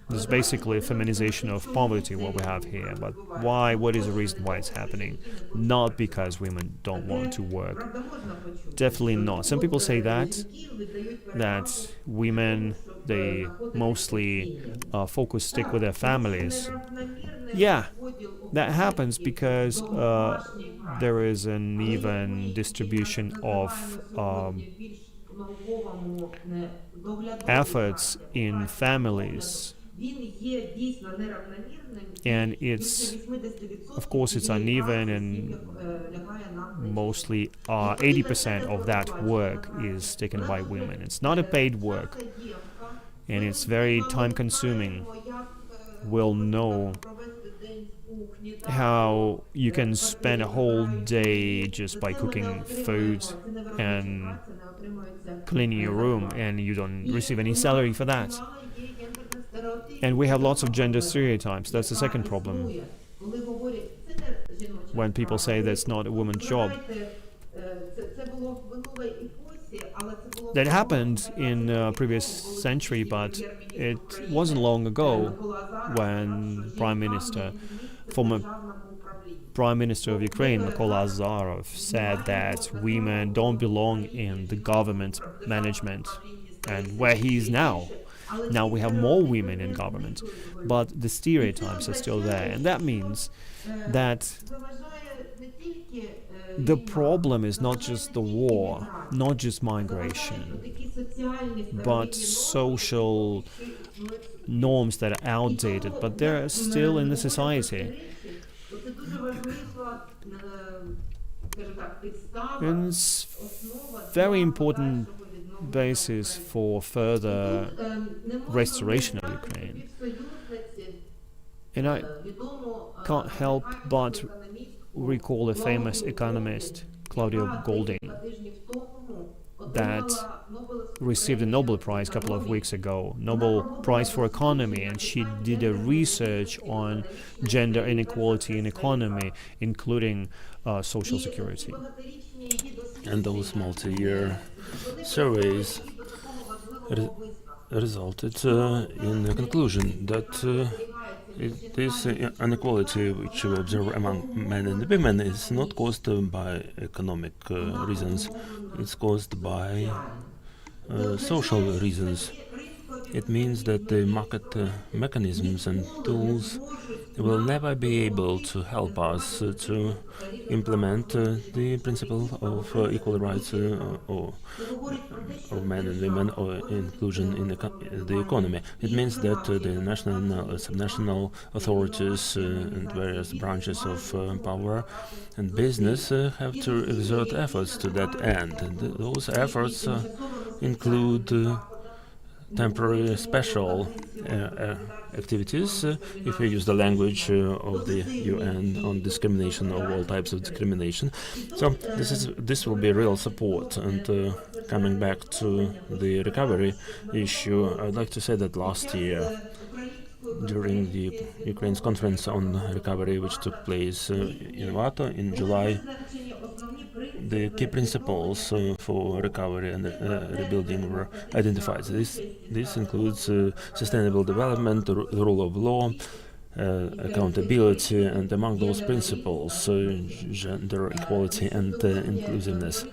This is basically a feminization of poverty, what we have here. But why? What is the reason why it's happening? Not because women don't want to work. Definitely not. Some people say that women, they mostly stick with their families. Yeah, that happens because there is an even distribution of efforts in families. And it's uneven, and mostly 80% of that work is taken by women. It's not a paid work, and it's very time-consuming. We'll know how you can spend a whole day just by cooking food and cleaning your room, and you don't receive any salary for that. And we have lots of gender stereotypes. That's the second problem. When people say that's not a woman's job. That happened in the previous century, but it wasn't long ago when former Prime Minister of Ukraine, Mykola Azarov, said that women don't belong in the government management. And where he is now, Now we have more women in government, but the stereotypes are still there, and that means that the problem is not just the war, not just migration, but social norms that are outdated, but they're still in the society. And it's very important basis for further restoration of Ukraine. And I can't help but recall a famous economist, Claudio Golding, that received a Nobel Prize a couple of weeks ago, Nobel Prize for Economy, and she did a research on gender inequality in economy, including social security. And those multi-year surveys resulted in the conclusion that this inequality which we observe among men and women is not caused by economic reasons, it's caused by social reasons. It means that the market mechanisms and tools will never be able to help us to implement the principle of equal rights or of men and women or inclusion in the economy. It means that the national and subnational authorities and various branches of power and business have to exert efforts to that end. And those efforts include temporary special activities, if we use the language of the UN on discrimination, of all types of discrimination. So this will be real support. And coming back to the recovery issue, I'd like to say that last year, during the Ukraine's conference on recovery, which took place in Vato in July, the key principles for recovery and rebuilding were identified. This includes sustainable development, the rule of law, accountability, and among those principles, gender equality and inclusiveness.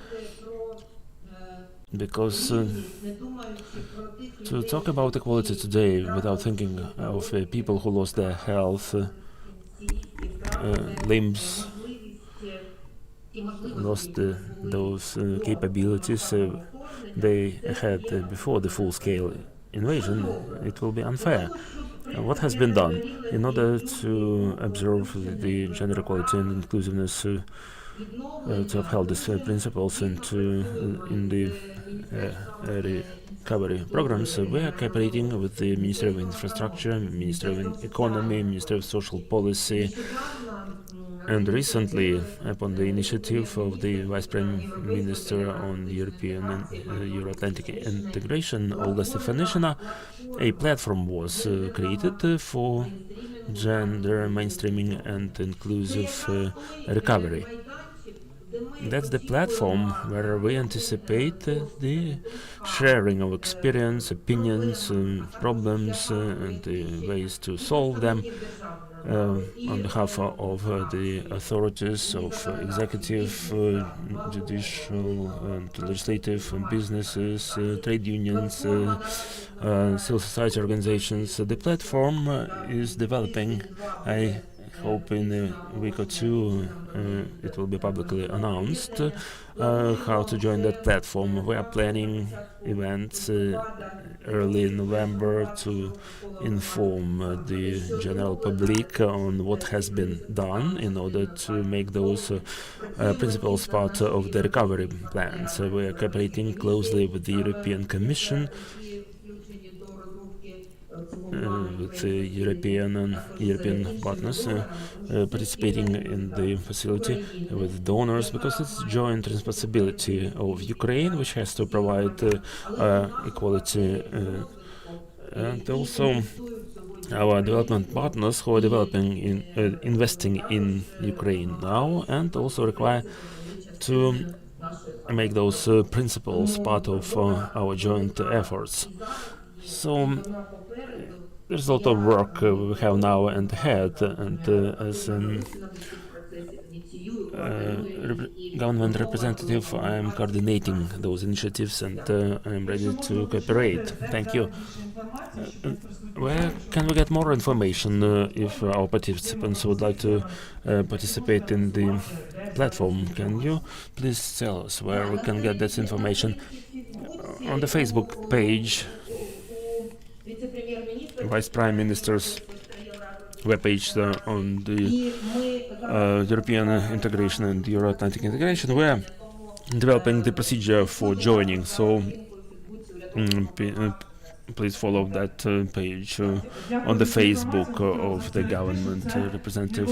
Because to talk about equality today without thinking of people who lost their health, limbs, lost those capabilities they had before the full-scale invasion, it will be unfair. What has been done in order to observe the gender equality and inclusiveness, to uphold these principles and in the recovery programs? We are cooperating with the Ministry of Infrastructure, Ministry of Economy, Ministry of Social Policy, and recently, upon the initiative of the Vice Prime Minister on European and Euro-Atlantic integration, Olga Stefanishina, a platform was created for gender mainstreaming and inclusive recovery. That's the platform where we anticipate the sharing of experience, opinions, problems, and the ways to solve them on behalf of the authorities of executive, judicial, and legislative, and businesses, trade unions, civil society organizations. The platform is developing. I hope in a week or two it will be publicly announced how to join that platform. We are planning events early in November to inform the general public on what has been done in order to make those principles part of the recovery plan. So we are cooperating closely with the European Commission, with the European partners participating in the facility with donors, because it's joint responsibility of Ukraine, which has to provide equality, and also our development partners who are investing in Ukraine now, and also require to make those principles part of our joint efforts. So there's a lot of work we have now and ahead, and as government representative, I am coordinating those initiatives and I am ready to cooperate. Thank you. Where can we get more information if our participants would like to participate in the platform? Can you please tell us where we can get this information? On the Facebook page, Vice Prime Minister's webpage on the European integration and Euro-Atlantic integration, we are developing the procedure for joining. So please follow that page on the Facebook of the government representative.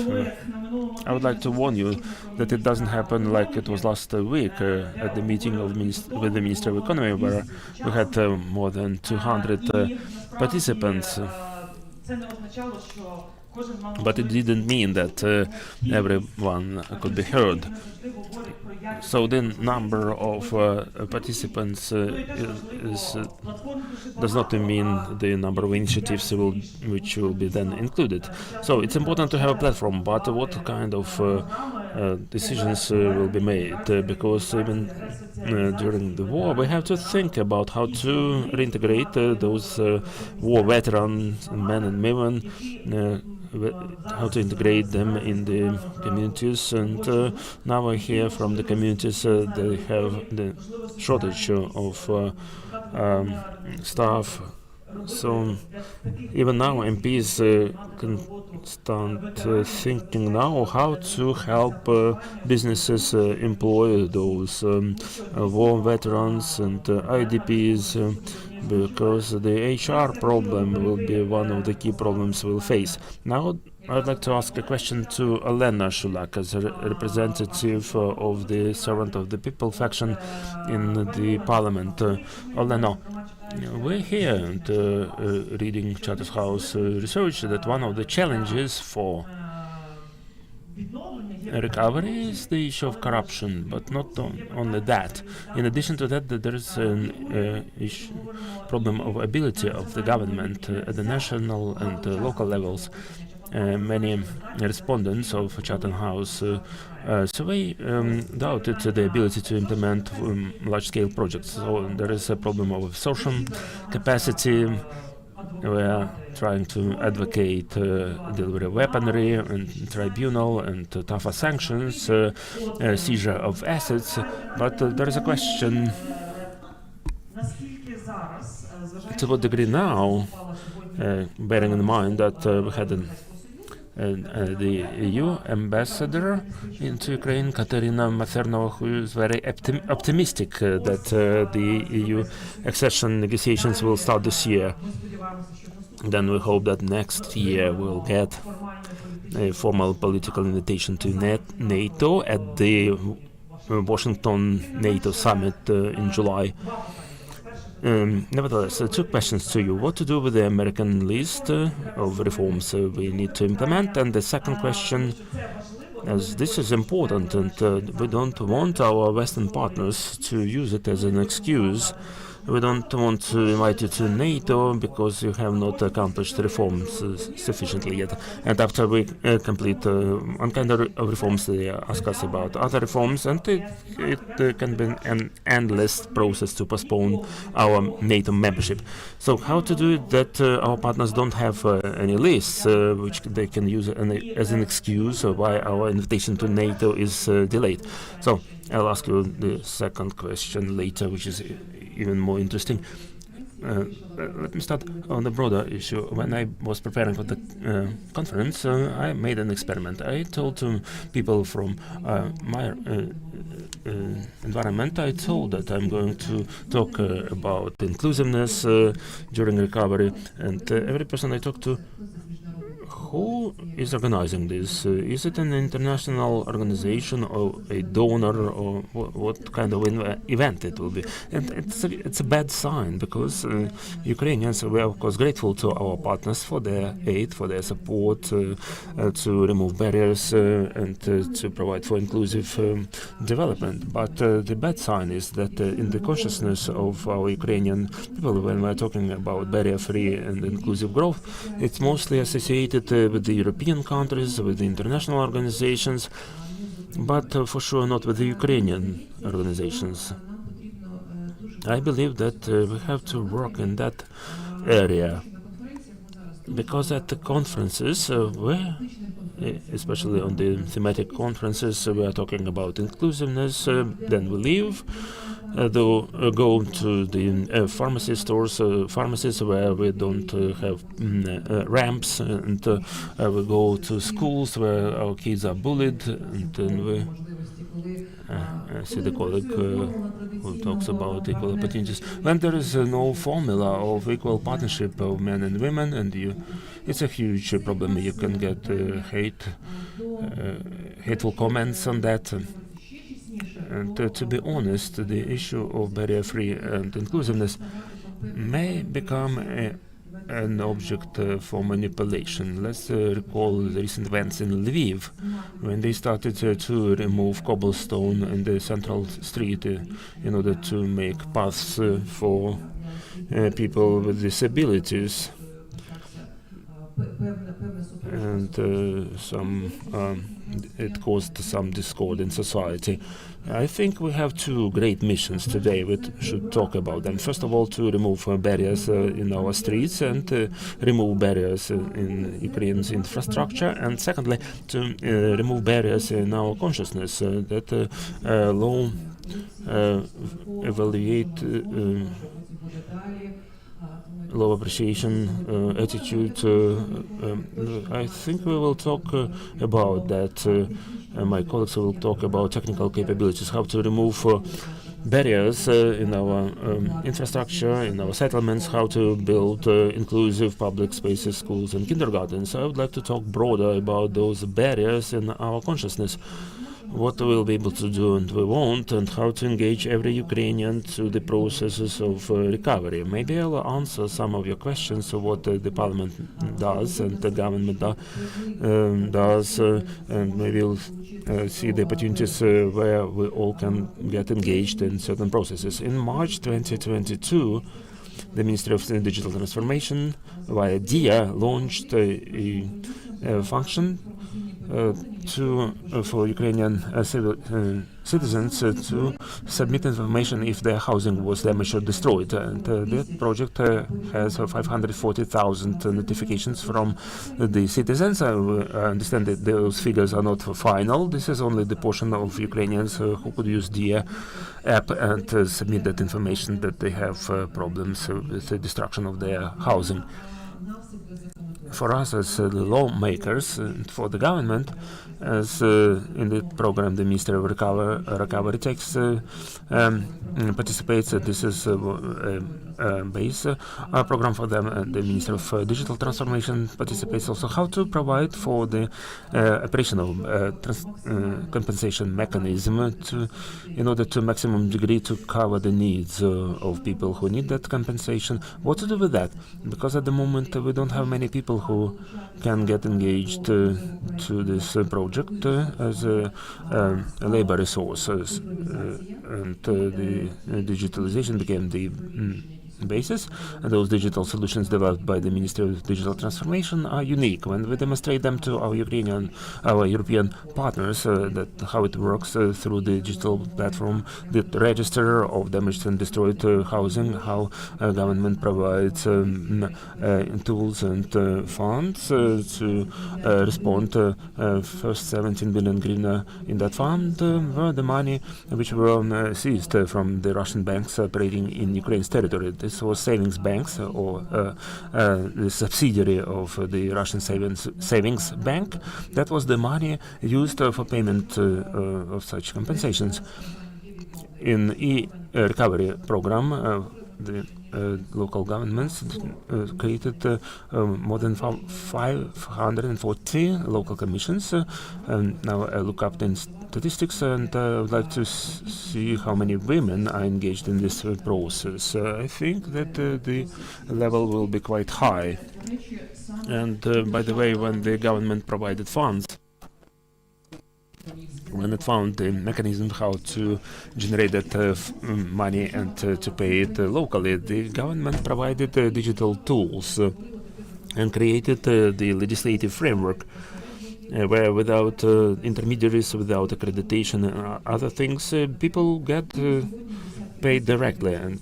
I would like to warn you that it doesn't happen like it was last week at the meeting with the Minister of Economy, where we had more than 200 participants. But it didn't mean that everyone could be heard. So the number of participants does not mean the number of initiatives which will be then included. So it's important to have a platform, but what kind of decisions will be made? Because even during the war, we have to think about how to reintegrate those war veterans, men and women, how to integrate them in the communities. And now I hear from the communities they have the shortage of staff. So even now MPs can start thinking now how to help businesses employ those war veterans and IDPs, because the HR problem will be one of the key problems we'll face. Now I'd like to ask a question to Elena Shulak as a representative of the Servant of the People faction in the parliament. Elena, we're here and reading Chatham House research that one of the challenges for recovery is the issue of corruption, but not only that. In addition to that, there is an problem of ability of the government at the national and local levels. Many respondents of Chatham House survey doubted the ability to implement large-scale projects. So there is a problem of social capacity. We are trying to advocate delivery of weaponry and tribunal and tougher sanctions, seizure of assets, but there is a question: to what degree now, bearing in mind that we had the EU ambassador into Ukraine, Katerina Maternova, who is very optimistic that the EU accession negotiations will start this year. Then we hope that next year we'll get a formal political invitation to NATO at the Washington NATO summit in July. Nevertheless, two questions to you. What to do with the American list of reforms we need to implement? And the second question, as this is important, and we don't want our Western partners to use it as an excuse. We don't want to invite you to NATO because you have not accomplished reforms sufficiently yet. And after we complete one kind of reforms, they ask us about other reforms, and it can be an endless process to postpone our NATO membership. So how to do it that our partners don't have any lists which they can use as an excuse why our invitation to NATO is delayed? So I'll ask you the second question later, which is even more interesting. Let me start on the broader issue. When I was preparing for the conference, I made an experiment. I told people from my environment, I told that I'm going to talk about inclusiveness during recovery, and every person I talked to, who is organizing this? Is it an international organization or a donor, or what kind of event it will be? And it's a bad sign, because Ukrainians, we are of course grateful to our partners for their aid, for their support to remove barriers and to provide for inclusive development. But the bad sign is that in the consciousness of our Ukrainian people, when we're talking about barrier-free and inclusive growth, it's mostly associated with the European countries, with the international organizations, but for sure not with the Ukrainian organizations. I believe that we have to work in that area, because at the conferences, especially on the thematic conferences, we are talking about inclusiveness, then we leave, go to the pharmacy stores, pharmacies where we don't have ramps, and we go to schools where our kids are bullied, and then we see the colleague who talks about equal opportunities. When there is no formula of equal partnership of men and women, and it's a huge problem. You can get hateful comments on that. And to be honest, the issue of barrier-free and inclusiveness may become an object for manipulation. Let's recall the recent events in Lviv, when they started to remove cobblestone in the central street in order to make paths for people with disabilities. And it caused some discord in society. I think we have two great missions today. We should talk about them. First of all, to remove barriers in our streets and remove barriers in Ukraine's infrastructure. And secondly, to remove barriers in our consciousness, that low evaluate low appreciation attitude. I think we will talk about that. My colleagues will talk about technical capabilities, how to remove barriers in our infrastructure, in our settlements, how to build inclusive public spaces, schools and kindergartens. I would like to talk broader about those barriers in our consciousness, what we'll be able to do and we won't, and how to engage every Ukrainian to the processes of recovery. Maybe I'll answer some of your questions of what the parliament does and the government does, and maybe we'll see the opportunities where we all can get engaged in certain processes. In March 2022, the Ministry of Digital Transformation, via DIA, launched a function for Ukrainian citizens to submit information if their housing was damaged or destroyed. And that project has 540,000 notifications from the citizens. I understand that those figures are not final. This is only the portion of Ukrainians who could use the app and submit that information that they have problems with the destruction of their housing. For us as the lawmakers, and for the government, as in the program the Ministry of Recovery takes participates. This is a base program for them, and the Ministry of Digital Transformation participates also. How to provide for the operational compensation mechanism in order to maximum degree to cover the needs of people who need that compensation. What to do with that? Because at the moment we don't have many people who can get engaged to this project as a labor resource, and the digitalization became the basis, and those digital solutions developed by the Ministry of Digital Transformation are unique. When we demonstrate them to our European partners, that how it works through the digital platform, the register of damaged and destroyed housing, how government provides tools and funds to respond. First 17 billion hryvnia in that fund were the money which were seized from the Russian banks operating in Ukraine's territory. This was savings banks, or the subsidiary of the Russian savings bank. That was the money used for payment of such compensations. In e-recovery program, the local governments created more than 540 local commissions. Now I look up the statistics, and I would like to see how many women are engaged in this process. I think that the level will be quite high. And by the way, when the government provided funds, when it found the mechanism how to generate that money and to pay it locally, the government provided digital tools and created the legislative framework where without intermediaries, without accreditation and other things, people get paid directly, and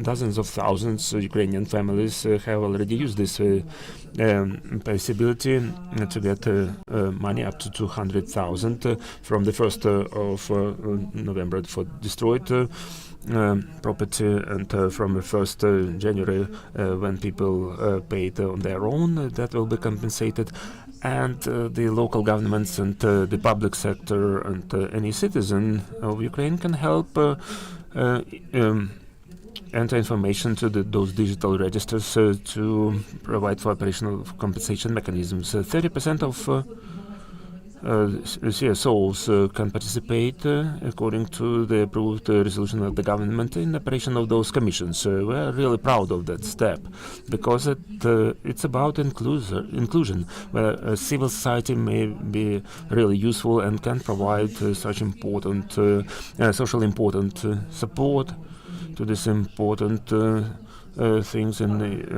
dozens of thousands of Ukrainian families have already used this possibility to get money up to 200,000 from the 1st of November for destroyed property, and from the 1st January when people paid on their own, that will be compensated. And the local governments and the public sector and any citizen of Ukraine can help enter information to those digital registers to provide for operational compensation mechanisms. 30% of CSOs can participate according to the approved resolution of the government in operation of those commissions. We're really proud of that step because it's about inclusion, where civil society may be really useful and can provide such important, socially important support to this important things in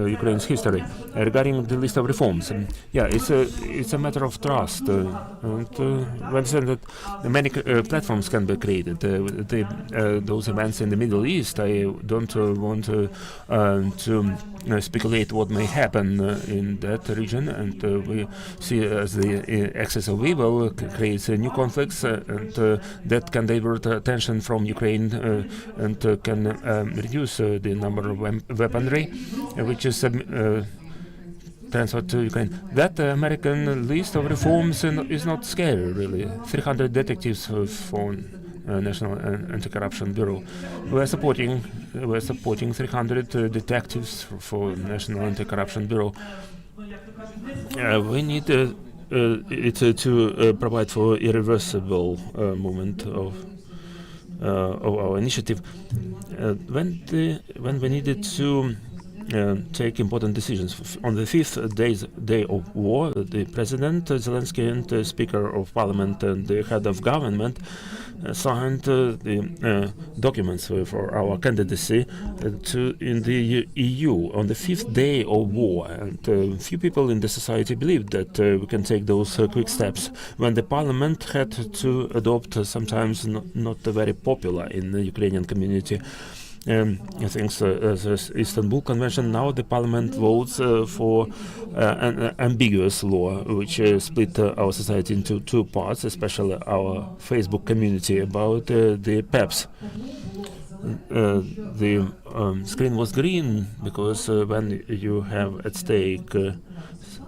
Ukraine's history. Regarding the list of reforms, it's a matter of trust, and we understand that many platforms can be created. Those events in the Middle East, I don't want to speculate what may happen in that region, and we see as the excess of evil creates new conflicts, and that can divert attention from Ukraine and can reduce the number of weaponry which is transferred to Ukraine. That American list of reforms is not scary, really. 300 detectives for National Anti-Corruption Bureau. We're supporting 300 detectives for National Anti-Corruption Bureau. We need it to provide for irreversible movement of our initiative. When we needed to take important decisions. On the 5th day of war, the President Zelensky and the Speaker of Parliament and the head of government signed the documents for our candidacy in the EU on the 5th day of war. And few people in the society believed that we can take those quick steps when the Parliament had to adopt sometimes not very popular in the Ukrainian community. I think the Istanbul Convention. Now the Parliament votes for an ambiguous law which split our society into two parts, especially our Facebook community, about the PEPs. The screen was green because when you have at stake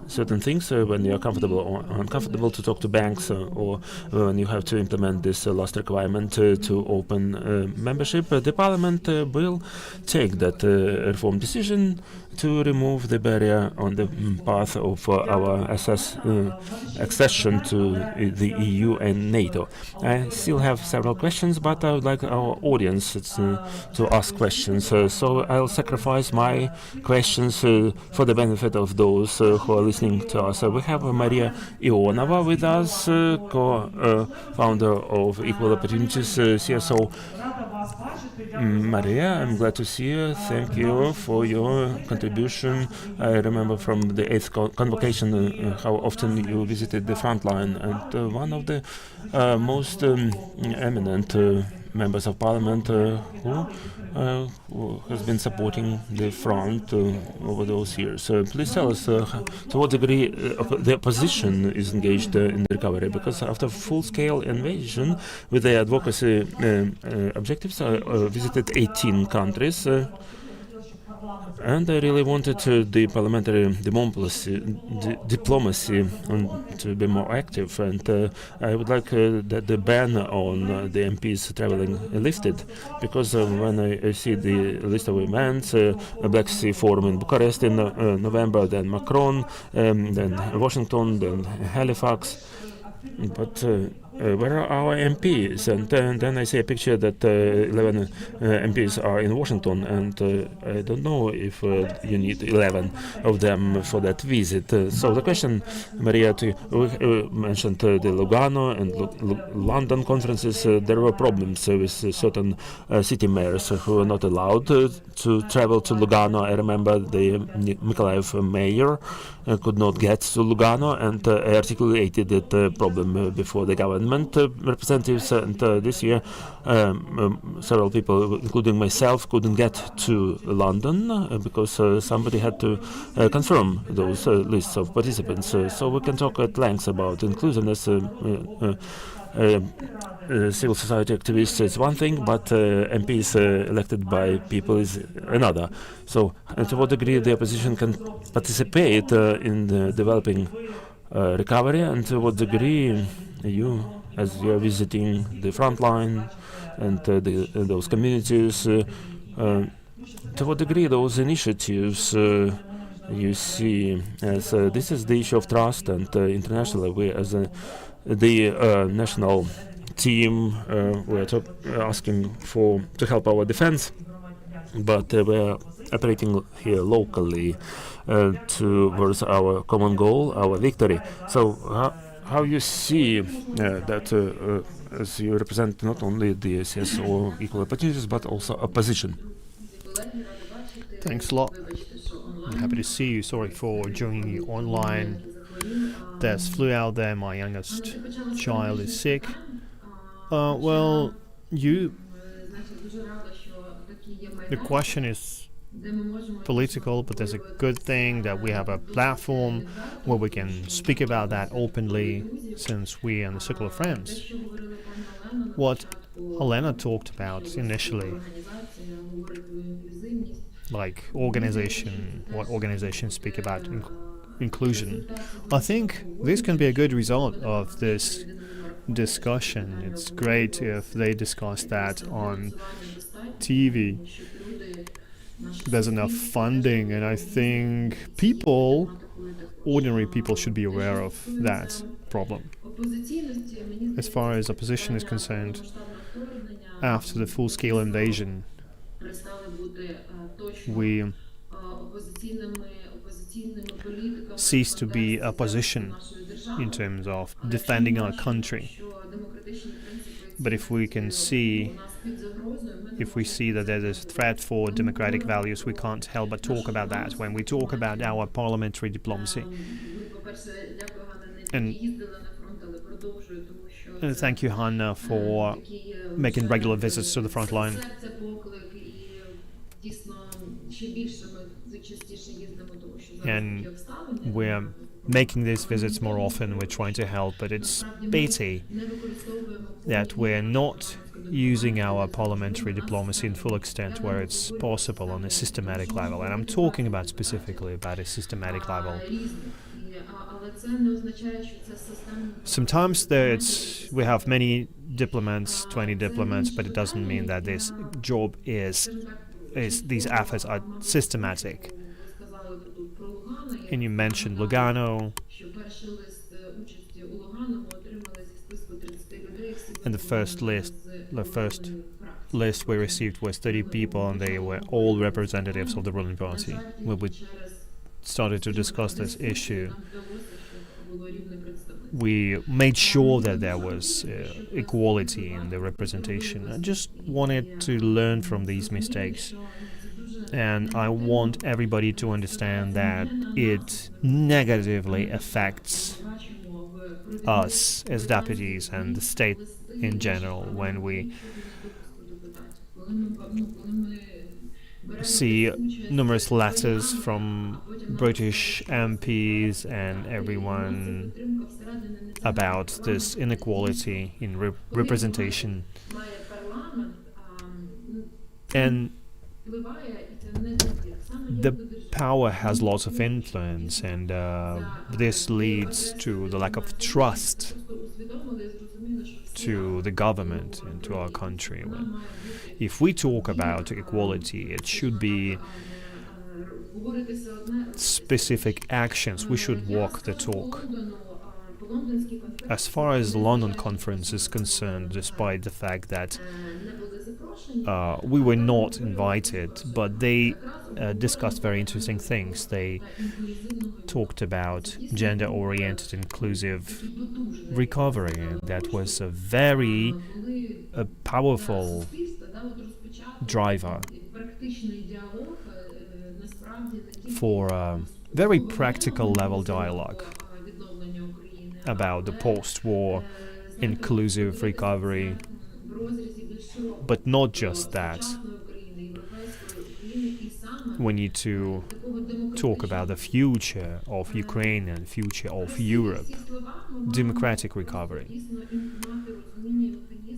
certain things, when you are comfortable or uncomfortable to talk to banks, or when you have to implement this last requirement to open membership, the Parliament will take that reform decision to remove the barrier on the path of our accession to the EU and NATO. I still have several questions, but I would like our audience to ask questions. So I'll sacrifice my questions for the benefit of those who are listening to us. We have Maria Ionova with us, co-founder of Equal Opportunities CSO. Maria, I'm glad to see you. Thank you for your contribution. I remember from the 8th convocation how often you visited the front line, and one of the most eminent members of parliament who has been supporting the front over those years. Please tell us to what degree the opposition is engaged in the recovery, because after full-scale invasion with the advocacy objectives, I visited 18 countries. And I really wanted the parliamentary diplomacy to be more active, and I would like that the ban on the MPs traveling lifted, because when I see the list of events, a Black Sea Forum in Bucharest in November, then Macron, then Washington, then Halifax, but where are our MPs? And then I see a picture that 11 MPs are in Washington, and I don't know if you need 11 of them for that visit. So the question, Maria, to you, we mentioned the Lugano and London conferences. There were problems with certain city mayors who were not allowed to travel to Lugano. I remember the Mykolaiv mayor could not get to Lugano, and I articulated that problem before the government representatives. And this year, several people, including myself, couldn't get to London because somebody had to confirm those lists of participants. So we can talk at length about inclusiveness. Civil society activists is one thing, but MPs elected by people is another. So, to what degree the opposition can participate in the developing recovery, and to what degree you, as you are visiting the front line and those communities, to what degree those initiatives you see as this is the issue of trust, and internationally we as the national team we're asking to help our defense, but we're operating here locally towards our common goal, our victory. So how you see that as you represent not only the CSO equal opportunities but also opposition? Thanks a lot. I'm happy to see you. Sorry for joining you online. There's flu out there. My youngest child is sick. The question is political, but there's a good thing that we have a platform where we can speak about that openly, since we are in the circle of friends. What Helena talked about initially, like what organizations speak about inclusion, I think this can be a good result of this discussion. It's great if they discuss that on TV. There's enough funding, and I think ordinary people should be aware of that problem. As far as opposition is concerned, after the full-scale invasion, we ceased to be opposition in terms of defending our country. But if we see that there is a threat for democratic values, we can't help but talk about that when we talk about our parliamentary diplomacy. And thank you, Hanna, for making regular visits to the front line. And we're making these visits more often. We're trying to help, but it's pity that we're not using our parliamentary diplomacy in full extent where it's possible on a systematic level. And I'm talking about specifically about a systematic level. Sometimes we have many diplomats, 20 diplomats, but it doesn't mean that this job these efforts are systematic. And you mentioned Lugano, and the first list we received was 30 people, and they were all representatives of the ruling party. When we started to discuss this issue, we made sure that there was equality in the representation. I just wanted to learn from these mistakes. And I want everybody to understand that it negatively affects us as deputies and the state in general when we see numerous letters from British MPs and everyone about this inequality in representation. And the power has lots of influence, and this leads to the lack of trust to the government and to our country. If we talk about equality, it should be specific actions. We should walk the talk. as far as the London conference is concerned, despite the fact that we were not invited, but they discussed very interesting things. They talked about gender-oriented inclusive recovery, and that was a very powerful driver for a very practical level dialogue about the post-war inclusive recovery. But not just that. We need to talk about the future of Ukraine and future of Europe, democratic recovery.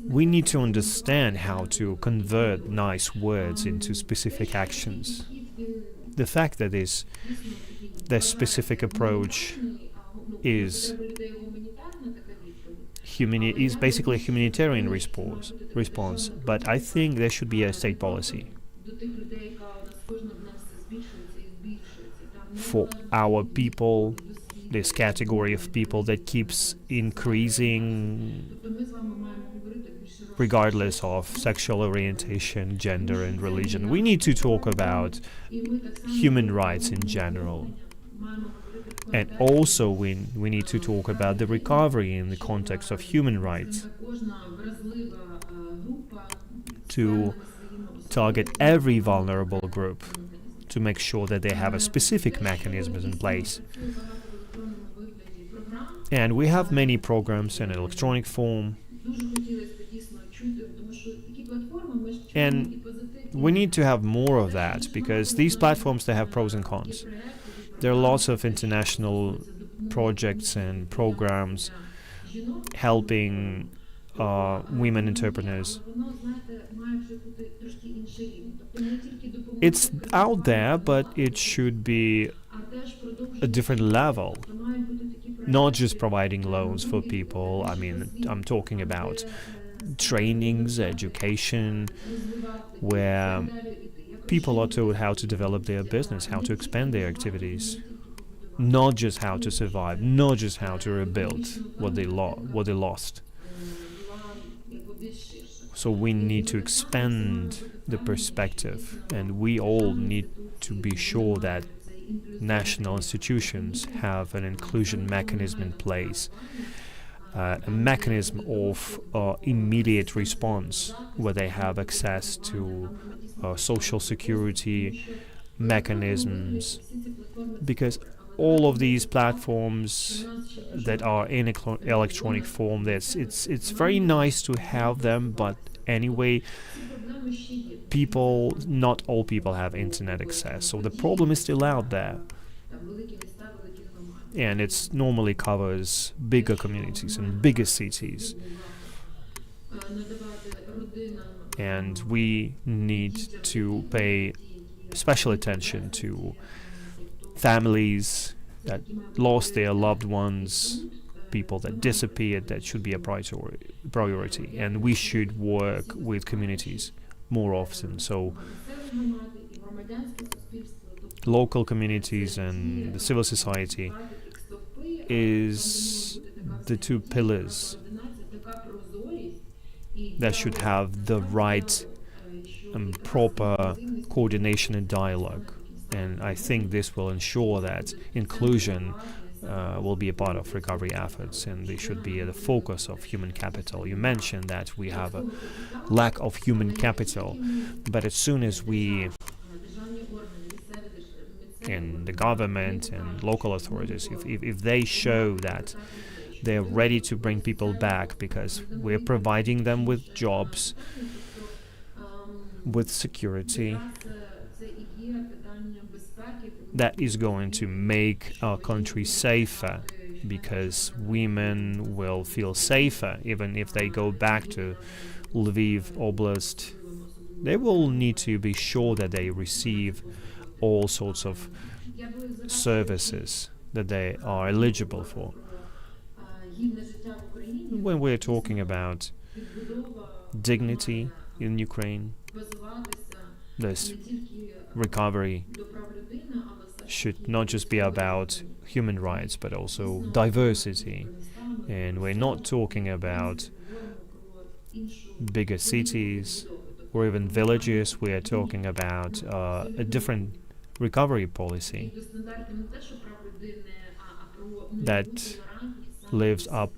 We need to understand how to convert nice words into specific actions. The fact that the specific approach is basically a humanitarian response, but I think there should be a state policy for our people, this category of people that keeps increasing regardless of sexual orientation, gender and religion. We need to talk about human rights in general. And also we need to talk about the recovery in the context of human rights, to target every vulnerable group, to make sure that they have a specific mechanisms in place. And we have many programs in electronic form, and we need to have more of that, because these platforms, they have pros and cons. There are lots of international projects and programs helping women entrepreneurs. It's out there, but it should be a different level, not just providing loans for people. I mean, I'm talking about trainings, education, where people are told how to develop their business, how to expand their activities, not just how to survive, not just how to rebuild what they lost. So we need to expand the perspective, and we all need to be sure that national institutions have an inclusion mechanism in place, a mechanism of immediate response, where they have access to social security mechanisms, because all of these platforms that are in electronic form, it's very nice to have them, but anyway, not all people have internet access, so the problem is still out there, and it normally covers bigger communities and bigger cities. And we need to pay special attention to families that lost their loved ones, people that disappeared. That should be a priority. And we should work with communities more often. So local communities and the civil society is the two pillars that should have the right and proper coordination and dialogue. And I think this will ensure that inclusion will be a part of recovery efforts, and they should be at the focus of human capital. You mentioned that we have a lack of human capital, but as soon as we, in the government and local authorities, if they show that they're ready to bring people back because we're providing them with jobs, with security, that is going to make our country safer, because women will feel safer even if they go back to Lviv Oblast. They will need to be sure that they receive all sorts of services that they are eligible for. When we're talking about dignity in Ukraine, this recovery should not just be about human rights, but also diversity And we're not talking about bigger cities or even villages. We are talking about a different recovery policy that lives up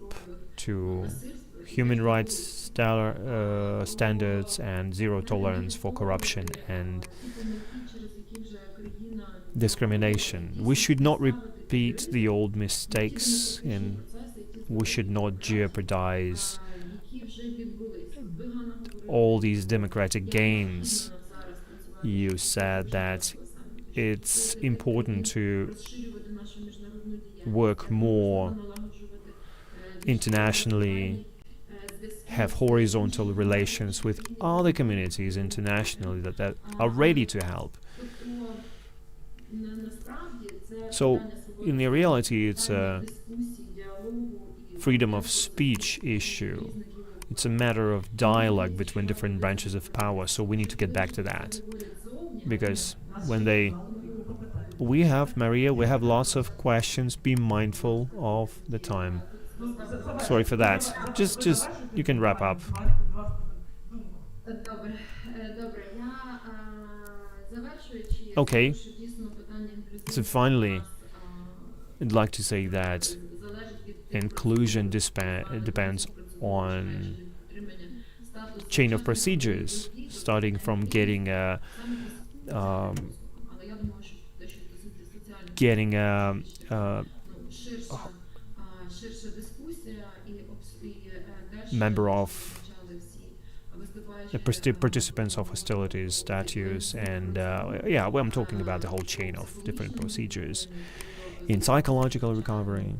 to human rights standards and zero tolerance for corruption and discrimination. We should not repeat the old mistakes, and we should not jeopardize all these democratic gains. You said that it's important to work more internationally, have horizontal relations with other communities internationally that are ready to help. So, in the reality, it's a freedom of speech issue. It's a matter of dialogue between different branches of power, so we need to get back to that. Because we have lots of questions. Be mindful of the time. Sorry for that. Just you can wrap up. Okay. So finally, I'd like to say that inclusion depends on chain of procedures, starting from getting a member of the participants of hostilities status, and I'm talking about the whole chain of different procedures in psychological recovery,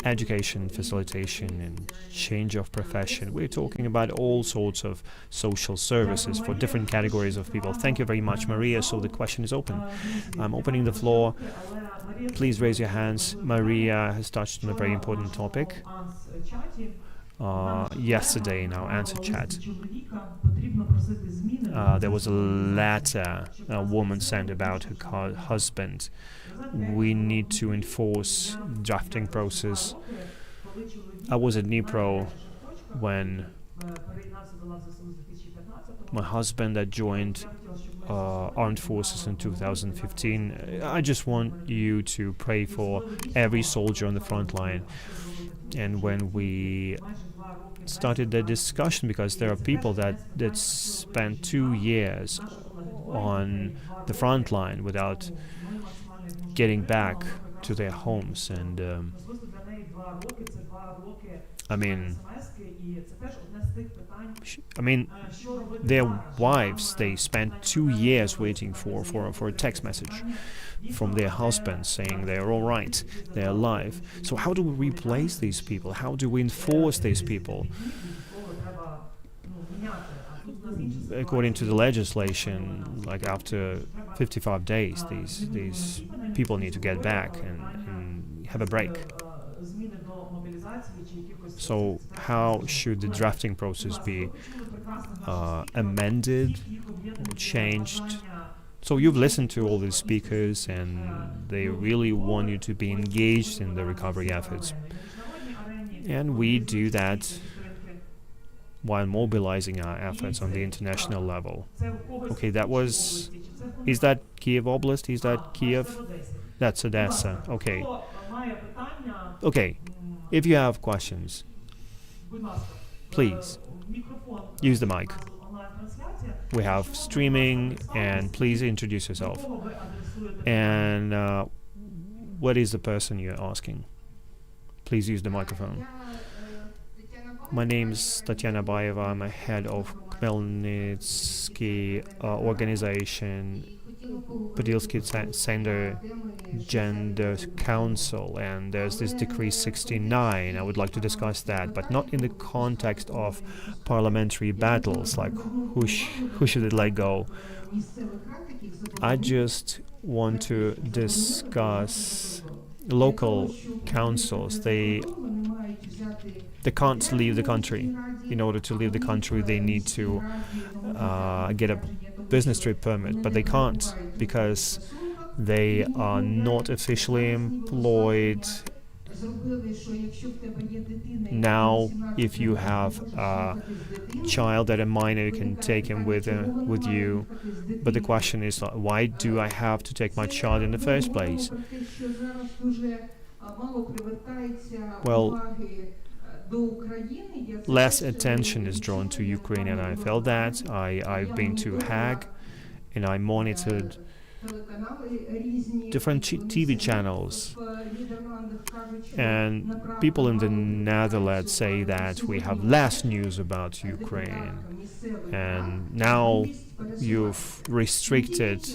education facilitation, and change of profession. We're talking about all sorts of social services for different categories of people. Thank you very much, Maria. So the question is open. I'm opening the floor. Please raise your hands. Maria has touched on a very important topic. Yesterday in our answer chat, there was a letter a woman sent about her husband. We need to enforce drafting process. I was at Dnipro when my husband had joined armed forces in 2015. I just want you to pray for every soldier on the front line. And when we started the discussion, because there are people that spent 2 years on the front line without getting back to their homes, and their wives, they spent 2 years waiting for a text message from their husbands saying they're all right, they're alive. So how do we replace these people? How do we enforce these people? According to the legislation, like after 55 days, these people need to get back and have a break. So how should the drafting process be amended, changed? So you've listened to all these speakers, and they really want you to be engaged in the recovery efforts. And we do that while mobilizing our efforts on the international level. Okay, is that Kiev Oblast? Is that Kiev? That's Odessa. Okay. Okay, if you have questions, please use the mic. We have streaming, and please introduce yourself. And what is the person you're asking? Please use the microphone. My name is Tatiana Baeva. I'm a head of Khmelnytsky organization, Podilsky Center Gender Council, and there's this Decree 69. I would like to discuss that, but not in the context of parliamentary battles, like who should it let go. I just want to discuss local councils. They can't leave the country. In order to leave the country, they need to get a business trip permit, but they can't because They are not officially employed. Now, if you have a child that a minor, you can take him with you. But the question is, why do I have to take my child in the first place? Well, less attention is drawn to Ukraine, and I felt that. I've been to Hague, and I monitored different TV channels, and people in the Netherlands say that we have less news about Ukraine, and now you've restricted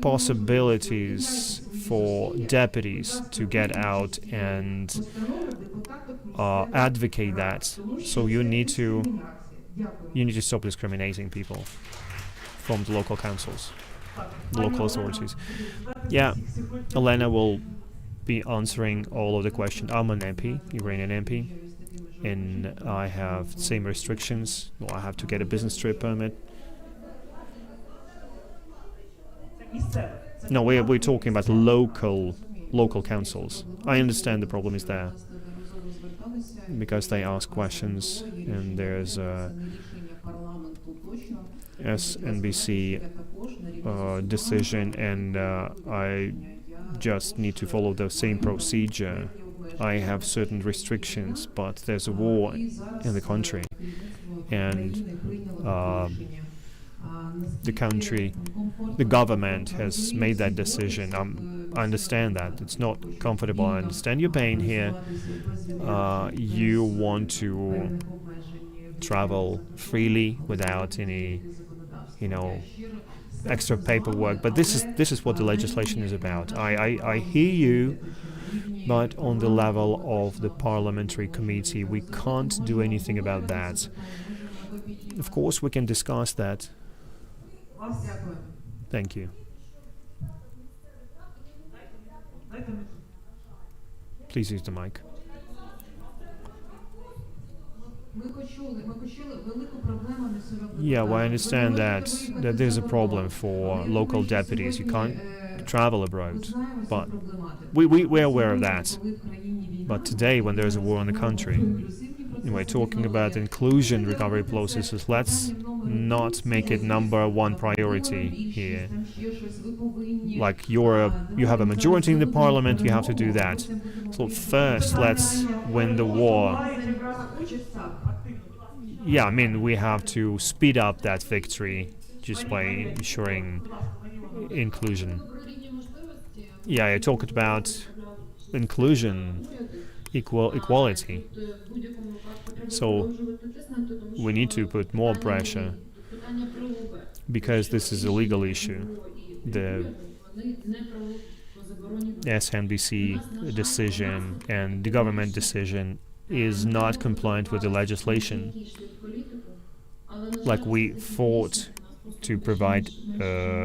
possibilities for deputies to get out and advocate that. So you need to stop discriminating people from the local councils, the local authorities. Yeah, Elena will be answering all of the questions. I'm an MP, Ukrainian MP, and I have same restrictions. Well, I have to get a business trip permit. No, we're talking about local councils. I understand the problem is there because they ask questions, and there's SNBC decision, and I just need to follow the same procedure. I have certain restrictions, but there's a war in the country, and the government has made that decision. I understand that. It's not comfortable. I understand your pain here. You want to travel freely without any, extra paperwork. But this is what the legislation is about. I hear you, but on the level of the parliamentary committee, we can't do anything about that. Of course, we can discuss that. Thank you. Please use the mic. Yeah, well, I understand that there's a problem for local deputies. You can't travel abroad, but we're aware of that. But today, when there's a war in the country, and we're talking about inclusion recovery processes, let's not make it number one priority here. Like you have a majority in the parliament, you have to do that. So first, let's win the war. Yeah, I mean, we have to speed up that victory just by ensuring inclusion. Yeah, I talked about inclusion, equality. So we need to put more pressure because this is a legal issue. The SNBC decision and the government decision is not compliant with the legislation. Like we fought to provide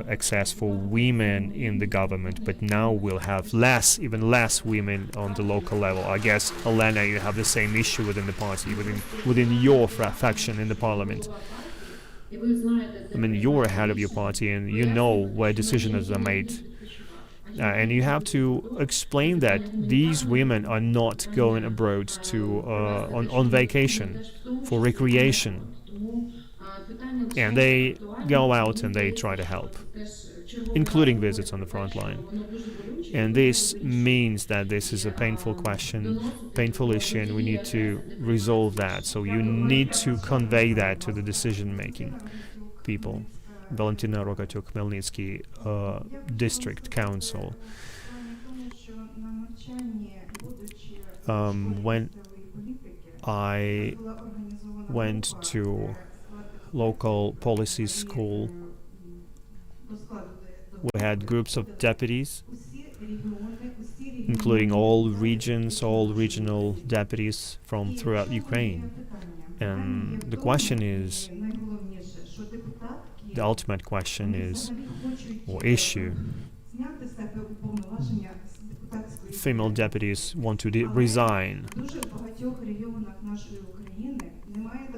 access for women in the government, but now we'll have even less women on the local level. I guess, Elena, you have the same issue within the party, within your faction in the parliament. I mean, you're ahead of your party, and you know where decisions are made. And you have to explain that these women are not going abroad to on vacation for recreation, and they go out and they try to help, including visits on the front line. And this means that this is a painful issue, and we need to resolve that. So you need to convey that to the decision-making people. Valentina Rogatyuk, Khmelnytsky District Council. When I went to local policy school, we had groups of deputies, including all regional deputies from throughout Ukraine. And the question is, the ultimate question is, or issue, female deputies want to resign.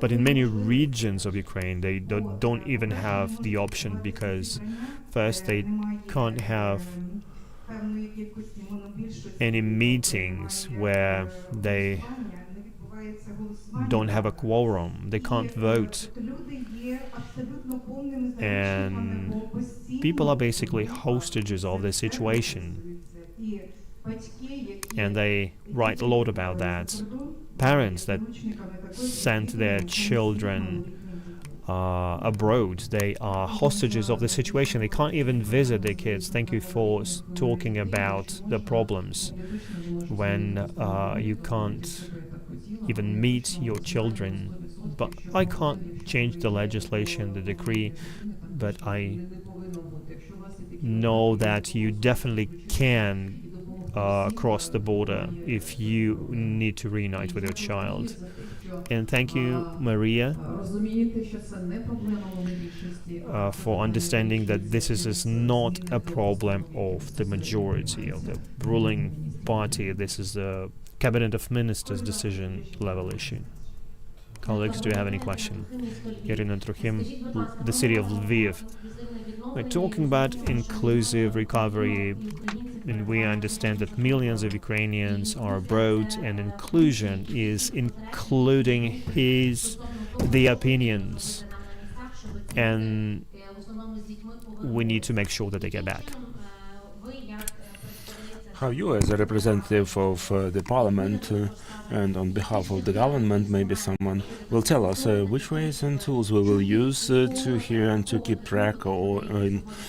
But in many regions of Ukraine, they don't even have the option, because first they can't have any meetings where they don't have a quorum. They can't vote. And people are basically hostages of the situation. And they write a lot about that. Parents that send their children abroad, they are hostages of the situation. They can't even visit their kids. Thank you for talking about the problems when you can't even meet your children. But I can't change the legislation, the decree, but I know that you definitely can cross the border if you need to reunite with your child. And thank you, Maria, for understanding that this is not a problem of the majority of the ruling party. This is a Cabinet of Ministers decision level issue. Colleagues, do you have any question? Irina Trukhim, the city of Lviv. We're talking about inclusive recovery, and we understand that millions of Ukrainians are abroad, and inclusion is including the opinions, and we need to make sure that they get back. How you, as a representative of the parliament and on behalf of the government, maybe someone will tell us which ways and tools we will use to hear and to keep track or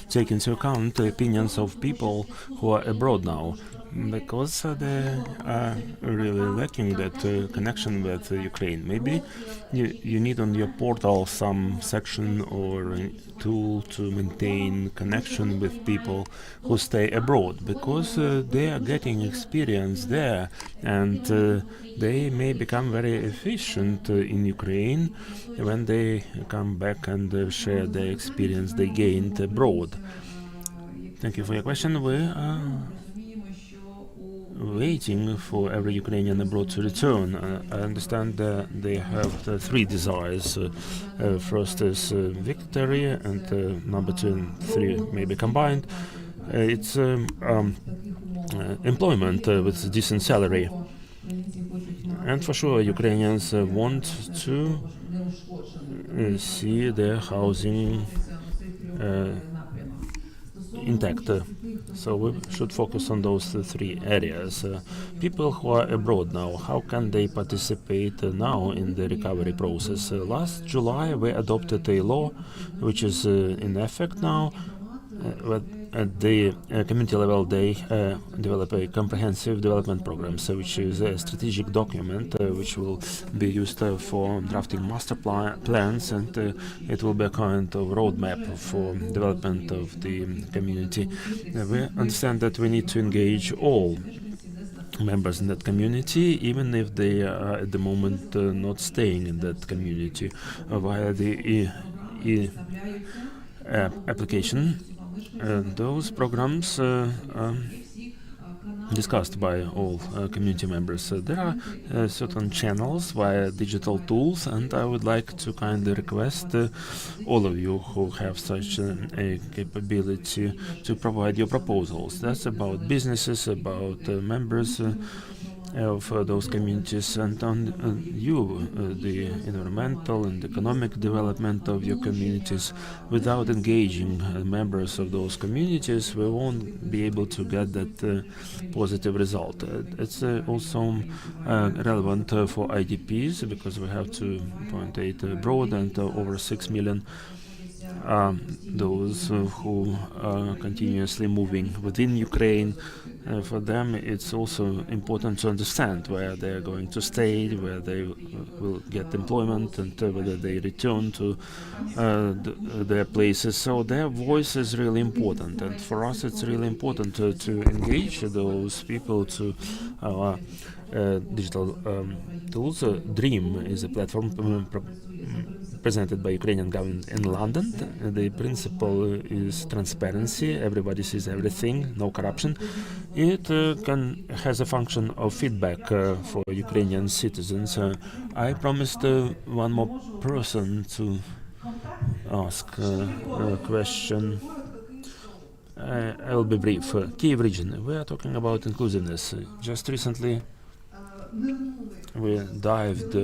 take into account the opinions of people who are abroad now, because they are really lacking that connection with Ukraine. Maybe you need on your portal some section or tool to maintain connection with people who stay abroad, because they are getting experience there, and they may become very efficient in Ukraine when they come back and share their experience they gained abroad. Thank you for your question. We are waiting for every Ukrainian abroad to return. I understand they have three desires. First is victory, and number 2 and 3 may be combined. It's employment with a decent salary. And for sure, Ukrainians want to see their housing intact. So we should focus on those three areas. People who are abroad now, how can they participate now in the recovery process? Last July we adopted a law which is in effect now. At the community level, they develop a comprehensive development program, which is a strategic document which will be used for drafting master plans, and it will be a kind of roadmap for development of the community. We understand that we need to engage all members in that community, even if they are at the moment not staying in that community, via the application. Those programs discussed by all community members. There are certain channels via digital tools, and I would like to kindly request all of you who have such a capability to provide your proposals. That's about businesses, about members of those communities, and on the environmental and economic development of your communities. Without engaging members of those communities, we won't be able to get that positive result. It's also relevant for IDPs, because we have 2.8 abroad and over 6 million those who are continuously moving within Ukraine. For them, it's also important to understand where they're going to stay, where they will get employment, and whether they return to their places. So their voice is really important, and for us it's really important to engage those people to our digital tools. Dream is a platform presented by Ukrainian government in London. The principle is transparency. Everybody sees everything, no corruption. It has a function of feedback for Ukrainian citizens. I promised one more person to ask a question. I will be brief. Kyiv region. We are talking about inclusiveness. Just recently, we dived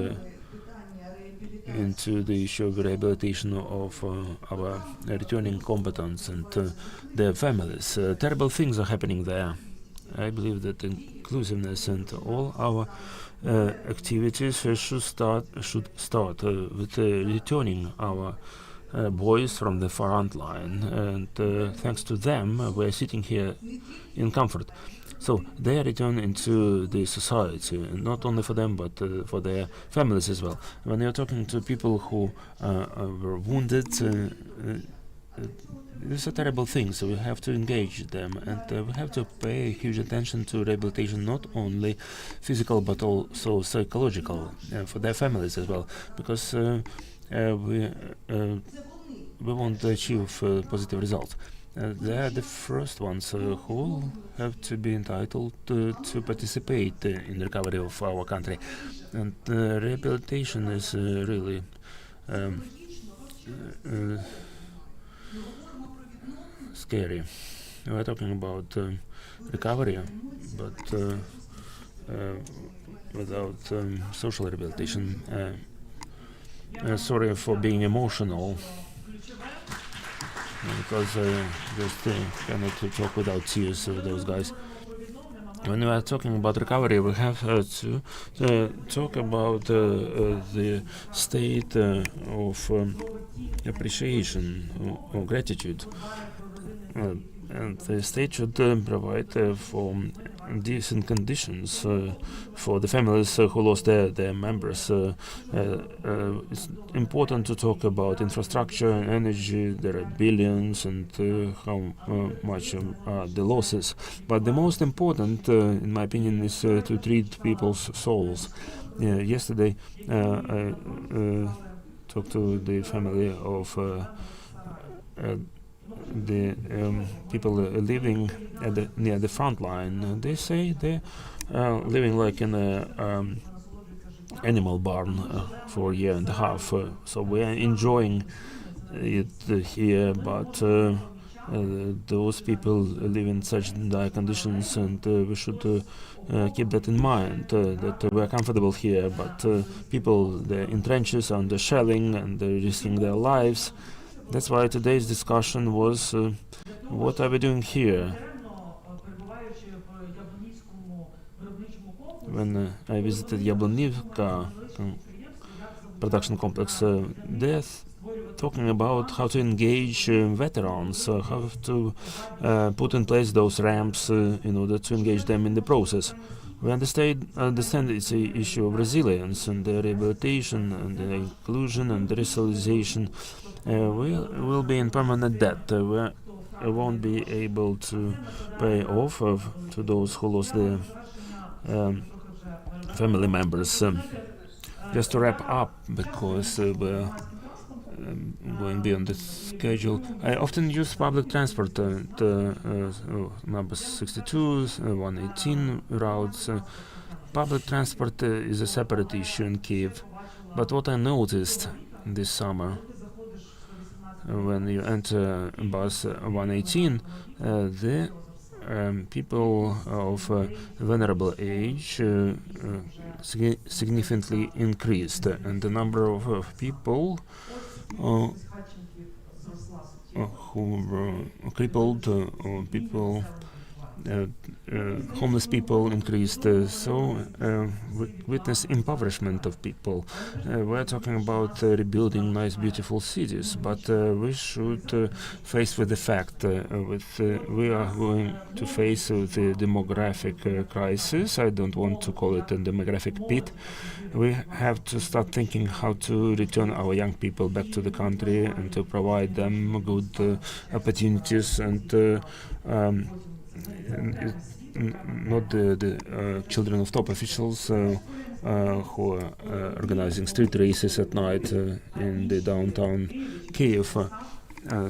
into the issue of rehabilitation of our returning combatants and their families. Terrible things are happening there. I believe that inclusiveness and all our activities should start with returning our boys from the front line, and thanks to them, we're sitting here in comfort. So they return into the society, not only for them, but for their families as well. When you're talking to people who were wounded, these are terrible things, so we have to engage them, and we have to pay huge attention to rehabilitation, not only physical, but also psychological, for their families as well, because we want to achieve positive results. They are the first ones who have to be entitled to participate in the recovery of our country. And rehabilitation is really scary. We're talking about recovery, but without social rehabilitation. Sorry for being emotional, because I just cannot talk without tears of those guys. When we are talking about recovery, we have to talk about the state of appreciation or gratitude. And the state should provide for decent conditions for the families who lost their members. It's important to talk about infrastructure, energy. There are billions, and how much are the losses. But the most important, in my opinion, is to treat people's souls. Yesterday, I talked to the family of the people living near the front line. They say they're living like in a animal barn for a year and a half. So we are enjoying it here, but those people live in such dire conditions, and we should keep that in mind, that we are comfortable here, but people, they're in trenches under shelling and they're risking their lives. That's why today's discussion was, what are we doing here? When I visited Yablonivka production complex, they're talking about how to engage veterans, how to put in place those ramps in order to engage them in the process. We understand it's an issue of resilience and the rehabilitation and the inclusion and the resocialization. We'll be in permanent debt. We won't be able to pay off to those who lost their family members. Just to wrap up, because we're going beyond the schedule, I often use public transport, number 62, 118 routes. Public transport is a separate issue in Kyiv. But what I noticed this summer, when you enter bus 118, the people of vulnerable age significantly increased, and the number of people who were crippled or people homeless people increased, so witness impoverishment of people. We're talking about rebuilding nice, beautiful cities, but we should face with the fact we are going to face the demographic crisis. I don't want to call it a demographic pit. We have to start thinking how to return our young people back to the country and to provide them good opportunities and not the children of top officials who are organizing street races at night in the downtown Kiev.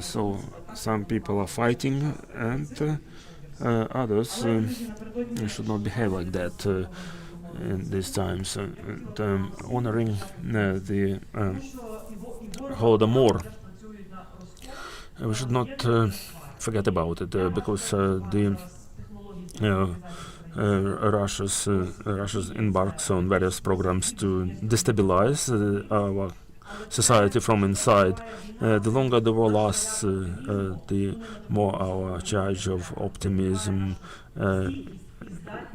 So some people are fighting, and others should not behave like that in these times. And honoring the Holodomor, we should not forget about it because the Russia's embarks on various programs to destabilize our society from inside. The longer the war lasts, the more our charge of optimism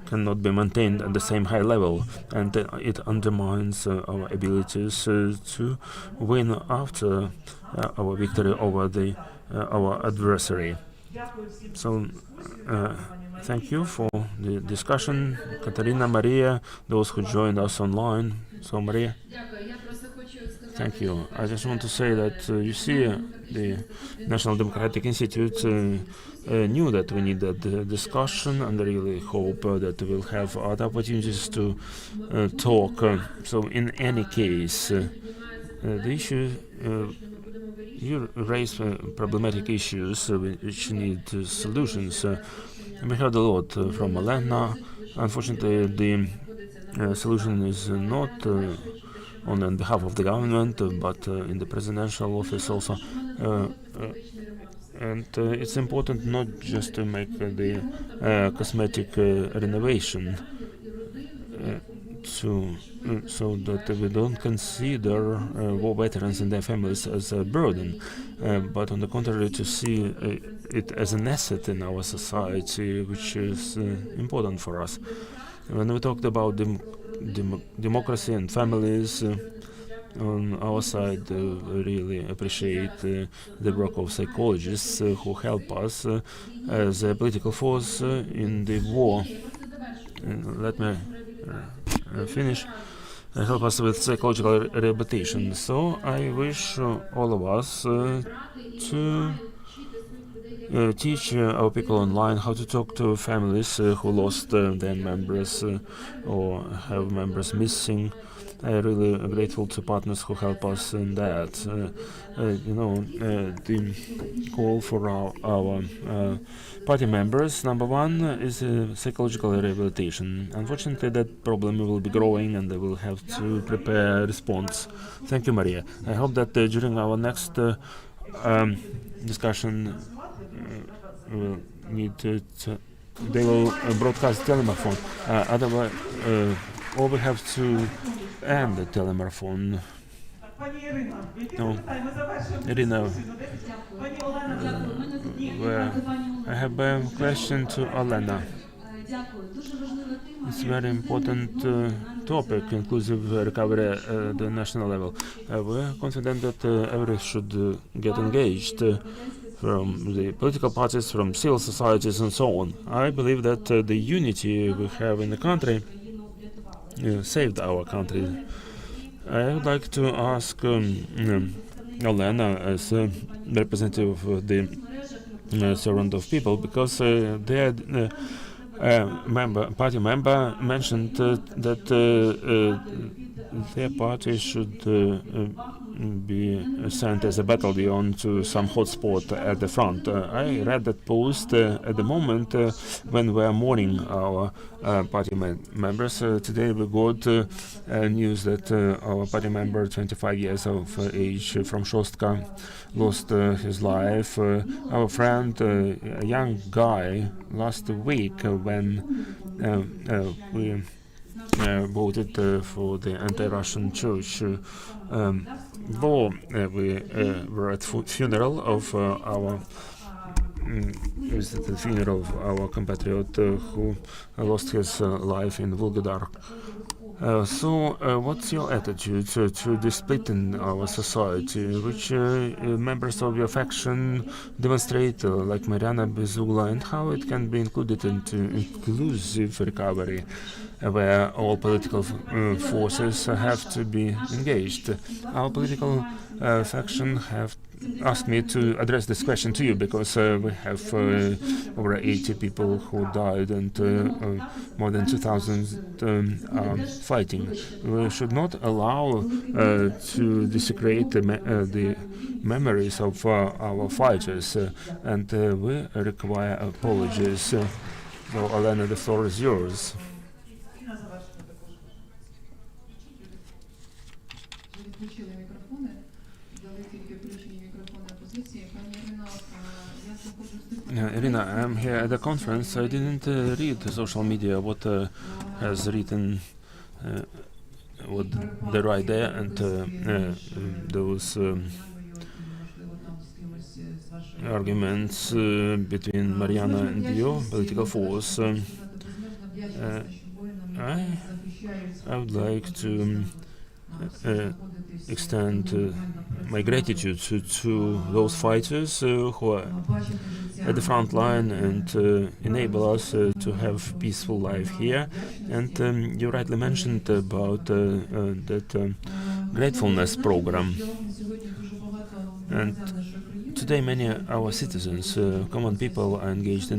cannot be maintained at the same high level, and it undermines our abilities to win after our victory over our adversary. So thank you for the discussion, Katarina, Maria, those who joined us online. So Maria. Thank you. I just want to say that you see, the National Democratic Institute knew that we needed discussion, and I really hope that we'll have other opportunities to talk. So in any case, the issue you raise problematic issues which need solutions. We heard a lot from Elena. Unfortunately, the solution is not on behalf of the government, but in the presidential office also. And it's important not just to make the cosmetic renovation so that we don't consider war veterans and their families as a burden, but on the contrary, to see it as an asset in our society, which is important for us. When we talked about democracy and families, on our side, we really appreciate the work of psychologists who help us as a political force in the war. Let me finish. Help us with psychological rehabilitation. So I wish all of us to teach our people online how to talk to families who lost their members or have members missing. I'm really grateful to partners who help us in that. The call for our party members, number one, is psychological rehabilitation. Unfortunately, that problem will be growing, and they will have to prepare a response. Thank you, Maria. I hope that during our next discussion, we'll need they will broadcast telephone. Otherwise, or we have to end the telephone. No, Irina, I have a question to Olena. It's a very important topic, inclusive recovery at the national level. We're confident that everyone should get engaged, from the political parties, from civil societies, and so on. I believe that the unity we have in the country saved our country. I would like to ask Olena, as a representative of the servant of people, because their party member mentioned that their party should be sent as a battalion to some hotspot at the front. I read that post at the moment when we are mourning our party members. Today we got news that our party member, 25 years of age, from Shostka, lost his life. Our friend, a young guy, last week when we voted for the anti-Russian church law, we were at funeral of our visited the funeral of our compatriot who lost his life in Volgodar. So what's your attitude to the split in our society, which members of your faction demonstrate, like Mariana Bezugla, and how it can be included into inclusive recovery, where all political forces have to be engaged? Our political faction have asked me to address this question to you because we have over 80 people who died and more than 2,000 fighting. We should not allow to desecrate the memories of our fighters, and we require apologies. So, Alena, the floor is yours. І на завершення також. Відключили мікрофони, дали тільки включені мікрофони опозиції. Пані Ірино, я знаходжусь тут. Irina, I'm here at the conference. I didn't read the social media what has written what they write there, and those arguments between Mariana and your political force. I would like to extend my gratitude to those fighters who are at the front line and enable us to have peaceful life here. And you rightly mentioned about that gratefulness program. And today many of our citizens, common people, are engaged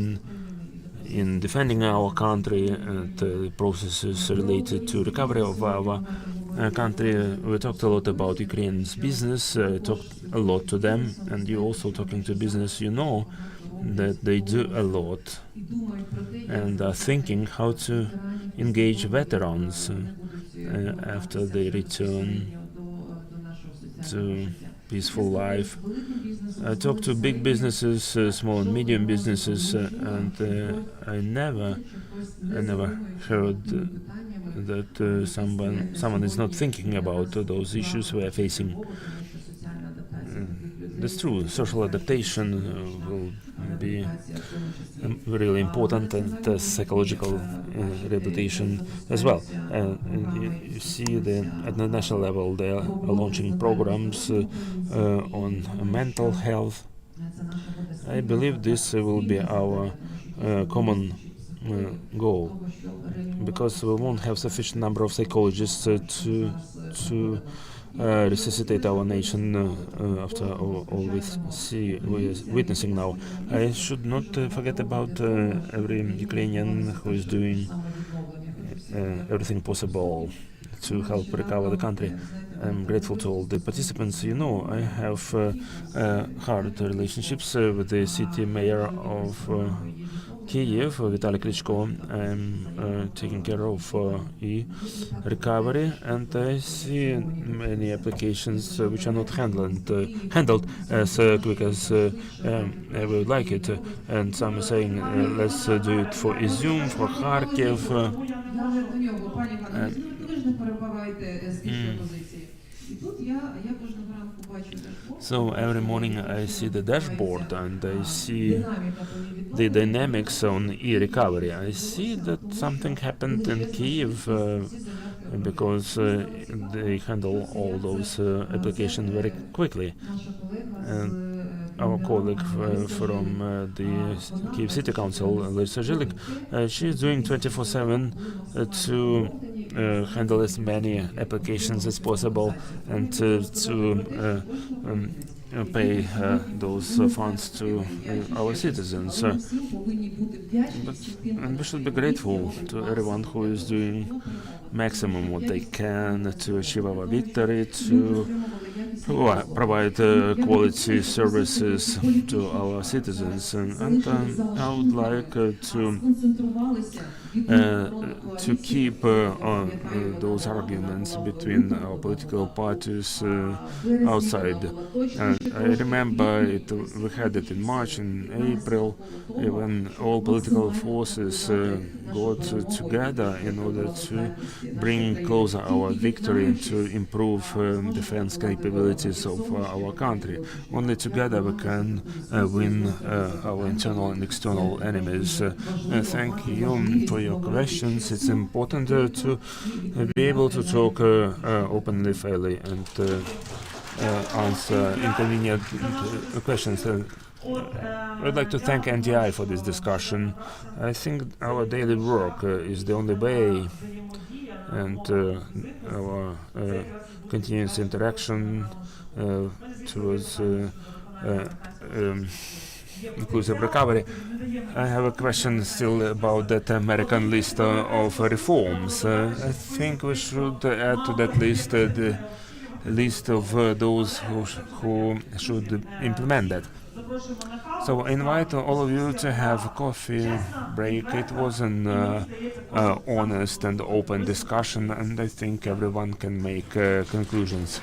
in defending our country and processes related to recovery of our country. We talked a lot about Ukraine's business, talked a lot to them, and you also talking to business, you know that they do a lot and are thinking how to engage veterans after they return to peaceful life. I talked to big businesses, small and medium businesses, and I never heard that someone is not thinking about those issues we are facing. That's true. Social adaptation will be really important, and psychological rehabilitation as well. You see, at the national level, they are launching programs on mental health. I believe this will be our common goal, because we won't have sufficient number of psychologists to resuscitate our nation after all we are witnessing now. I should not forget about every Ukrainian who is doing everything possible to help recover the country. I'm grateful to all the participants. You know, I have hard relationships with the city mayor of Kyiv, Vitaly Klitschko. I'm taking care of recovery, and I see many applications which are not handled as quick as I would like it. And some are saying, let's do it for Izium, for Kharkiv. So every morning I see the dashboard and I see the dynamics on e-recovery. I see that something happened in Kyiv because they handle all those applications very quickly. And our colleague from the Kyiv City Council, Larisa Zhilik, she's doing 24/7 to handle as many applications as possible and to pay those funds to our citizens. And we should be grateful to everyone who is doing maximum what they can to achieve our victory, to provide quality services to our citizens. And I would like to keep those arguments between our political parties outside. I remember we had it in March, in April, when all political forces got together in order to bring closer our victory and to improve defense capabilities of our country. Only together we can win our internal and external enemies. Thank you for your questions. It's important to be able to talk openly, fairly, and answer inconvenient questions. I'd like to thank NDI for this discussion. I think our daily work is the only way, and our continuous interaction towards inclusive recovery. I have a question still about that American list of reforms. I think we should add to that list the list of those who should implement that. So I invite all of you to have a coffee break. It was an honest and open discussion, and I think everyone can make conclusions.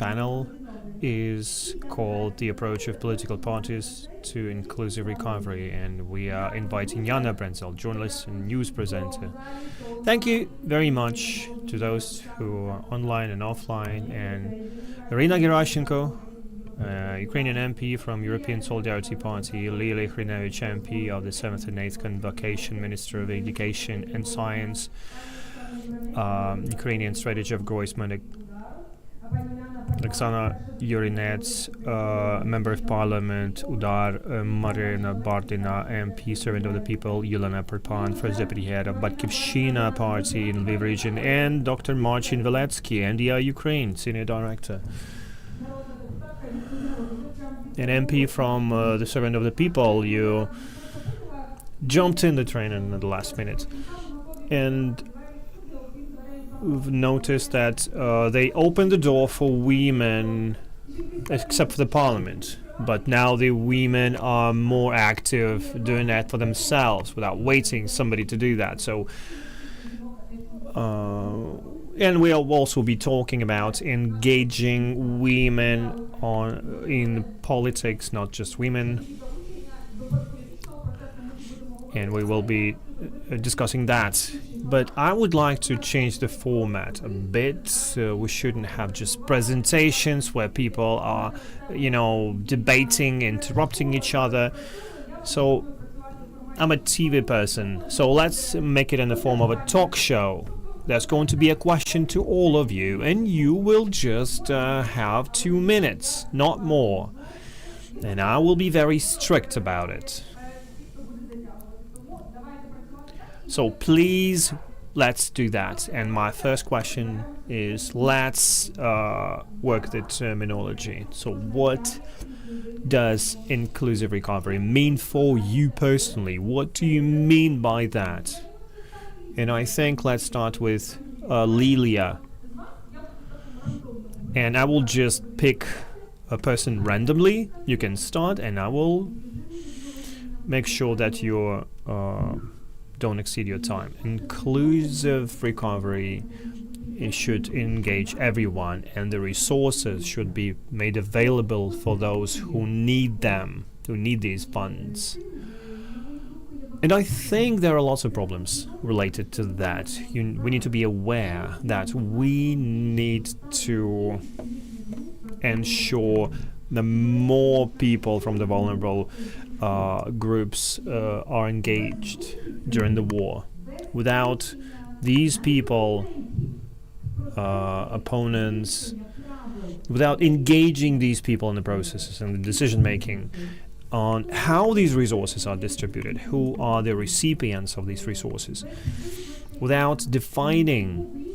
panel is called The Approach of Political Parties to Inclusive Recovery, and we are inviting Jana Brenzel, journalist and news presenter. Thank you very much to those who are online and offline, and Irina Gerashenko, Ukrainian MP from European Solidarity Party, Lily Hrinevich, MP of the 7th and 8th Convocation, Minister of Education and Science, Ukrainian Strategy of Groisman, Oksana Yurinets, Member of Parliament, Udar, Marina Bardina, MP, Servant of the People, Yelena Perpan, First Deputy Head of Batkivshchina Party in Lviv region, and Dr. Marcin Veletsky, NDI Ukraine, Senior Director. An MP from the Servant of the People, you jumped in the train in the last minute. And we've noticed that they opened the door for women, except for the parliament. But now the women are more active doing that for themselves without waiting somebody to do that. So, and we'll also be talking about engaging women in politics, not just women. And we will be discussing that. But I would like to change the format a bit. We shouldn't have just presentations where people are, debating, interrupting each other. So I'm a TV person, so let's make it in the form of a talk show. There's going to be a question to all of you, and you will just have 2 minutes, not more. And I will be very strict about it. So please, let's do that. And my first question is, let's work the terminology. So what does inclusive recovery mean for you personally? What do you mean by that? And I think let's start with Lilia. And I will just pick a person randomly. You can start, and I will make sure that you don't exceed your time. Inclusive recovery, it should engage everyone, and the resources should be made available for those who need them, who need these funds. And I think there are lots of problems related to that. We need to be aware that we need to ensure the more people from the vulnerable groups are engaged during the war. Without these people, opponents, without engaging these people in the processes and the decision making on how these resources are distributed, who are the recipients of these resources, without defining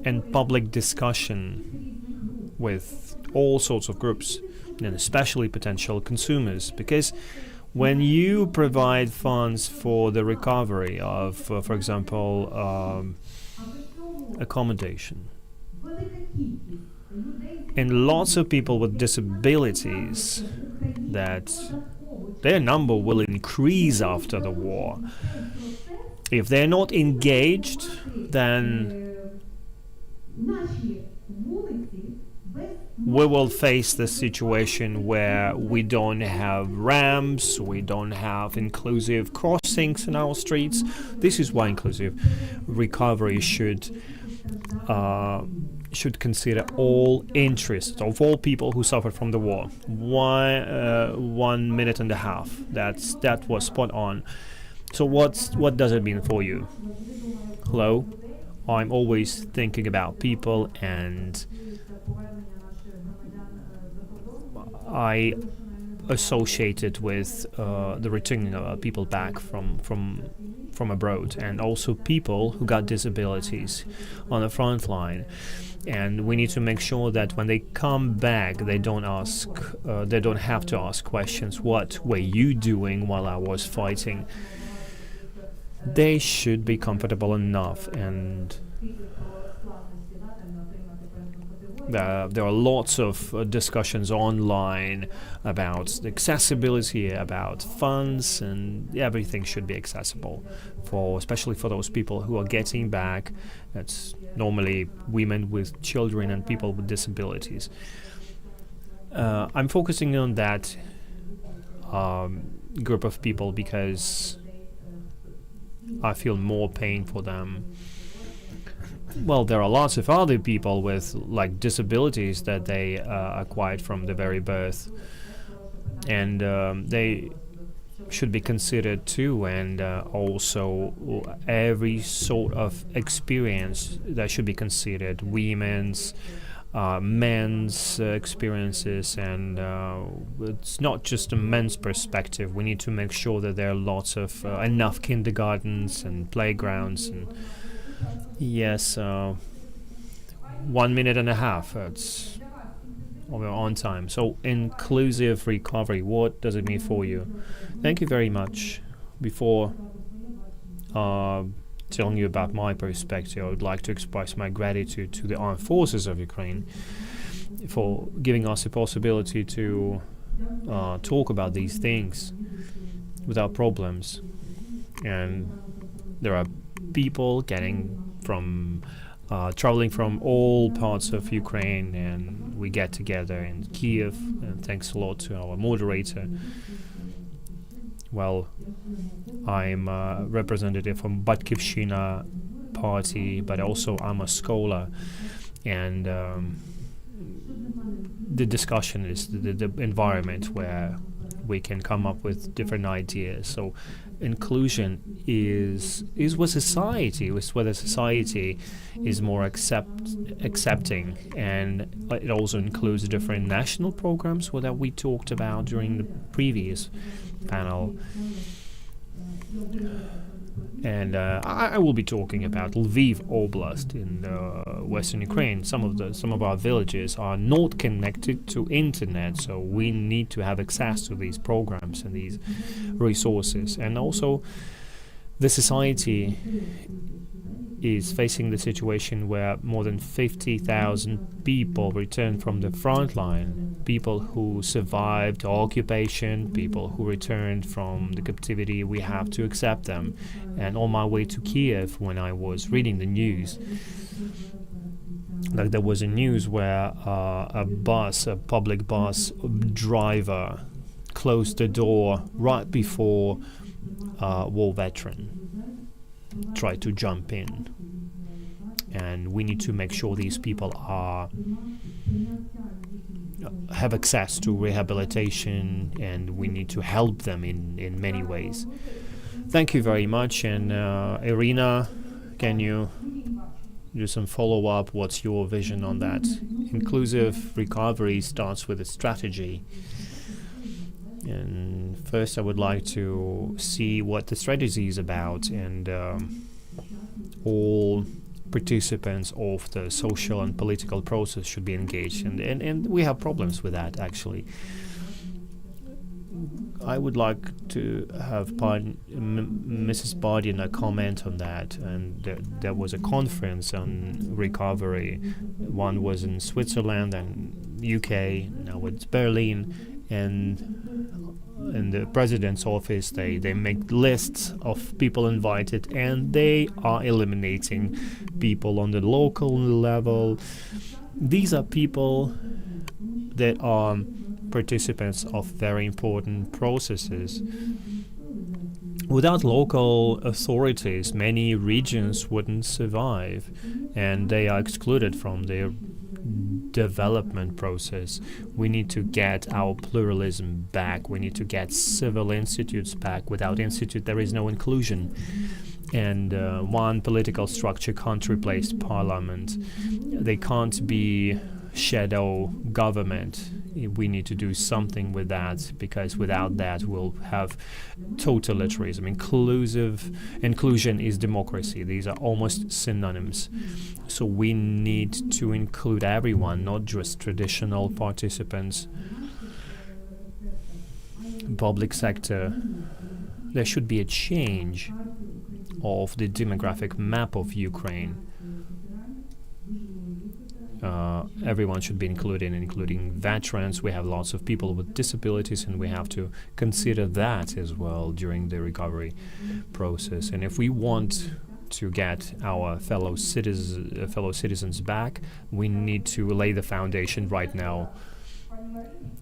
and public discussion with all sorts of groups, and especially potential consumers, because when you provide funds for the recovery of, for example, accommodation, and lots of people with disabilities, that their number will increase after the war. If they're not engaged, then we will face the situation where we don't have ramps, we don't have inclusive crossings in our streets. This is why inclusive recovery should consider all interests of all people who suffered from the war. 1 minute and a half. That was spot on. So what does it mean for you? Hello? I'm always thinking about people, and I associate it with the returning of people back from abroad, and also people who got disabilities on the front line. And we need to make sure that when they come back, they don't have to ask questions. What were you doing while I was fighting? They should be comfortable enough, and There are lots of discussions online about the accessibility, about funds, and everything should be accessible, especially for those people who are getting back. That's normally women with children and people with disabilities. I'm focusing on that group of people because I feel more pain for them. Well, there are lots of other people with disabilities that they acquired from the very birth, and they should be considered too, and also every sort of experience that should be considered, women's, men's experiences, and it's not just a men's perspective. We need to make sure that there are lots of enough kindergartens and playgrounds. And yes, 1 minute and a half. We're on time. So inclusive recovery, what does it mean for you? Thank you very much. Before telling you about my perspective, I would like to express my gratitude to the armed forces of Ukraine for giving us the possibility to talk about these things without problems. And there are people traveling from all parts of Ukraine, and we get together in Kiev, and thanks a lot to our moderator. Well, I'm a representative from Batkivshina party, but also I'm a scholar, and the discussion is the environment where we can come up with different ideas. So inclusion is what society is, whether society is more accepting, and it also includes different national programs that we talked about during the previous panel. And I will be talking about Lviv Oblast in western Ukraine. Some of our villages are not connected to internet, so we need to have access to these programs and these resources. And also, the society is facing the situation where more than 50,000 people returned from the front line, people who survived occupation, people who returned from the captivity. We have to accept them. And on my way to Kiev, when I was reading the news, there was a news where a public bus driver closed the door right before a war veteran tried to jump in. And we need to make sure these people have access to rehabilitation, and we need to help them in many ways. Thank you very much. And Irina, can you do some follow-up? What's your vision on that? Inclusive recovery starts with a strategy. And first I would like to see what the strategy is about, and all participants of the social and political process should be engaged, and we have problems with that, actually. I would like to have Mrs. Bardina comment on that. And there was a conference on recovery. One was in Switzerland and UK, now it's Berlin. And in the president's office, they make lists of people invited, and they are eliminating people on the local level. These are people that are participants of very important processes. Without local authorities, many regions wouldn't survive, and they are excluded from their development process. We need to get our pluralism back. We need to get civil institutes back. Without institute, there is no inclusion. And one political structure can't replace parliament. They can't be shadow government. We need to do something with that, because without that we'll have totalitarianism. Inclusion is democracy. These are almost synonyms. So we need to include everyone, not just traditional participants. Public sector. There should be a change of the demographic map of Ukraine. everyone should be included, including veterans. We have lots of people with disabilities, and we have to consider that as well during the recovery process. And if we want to get our fellow citizens back, we need to lay the foundation right now.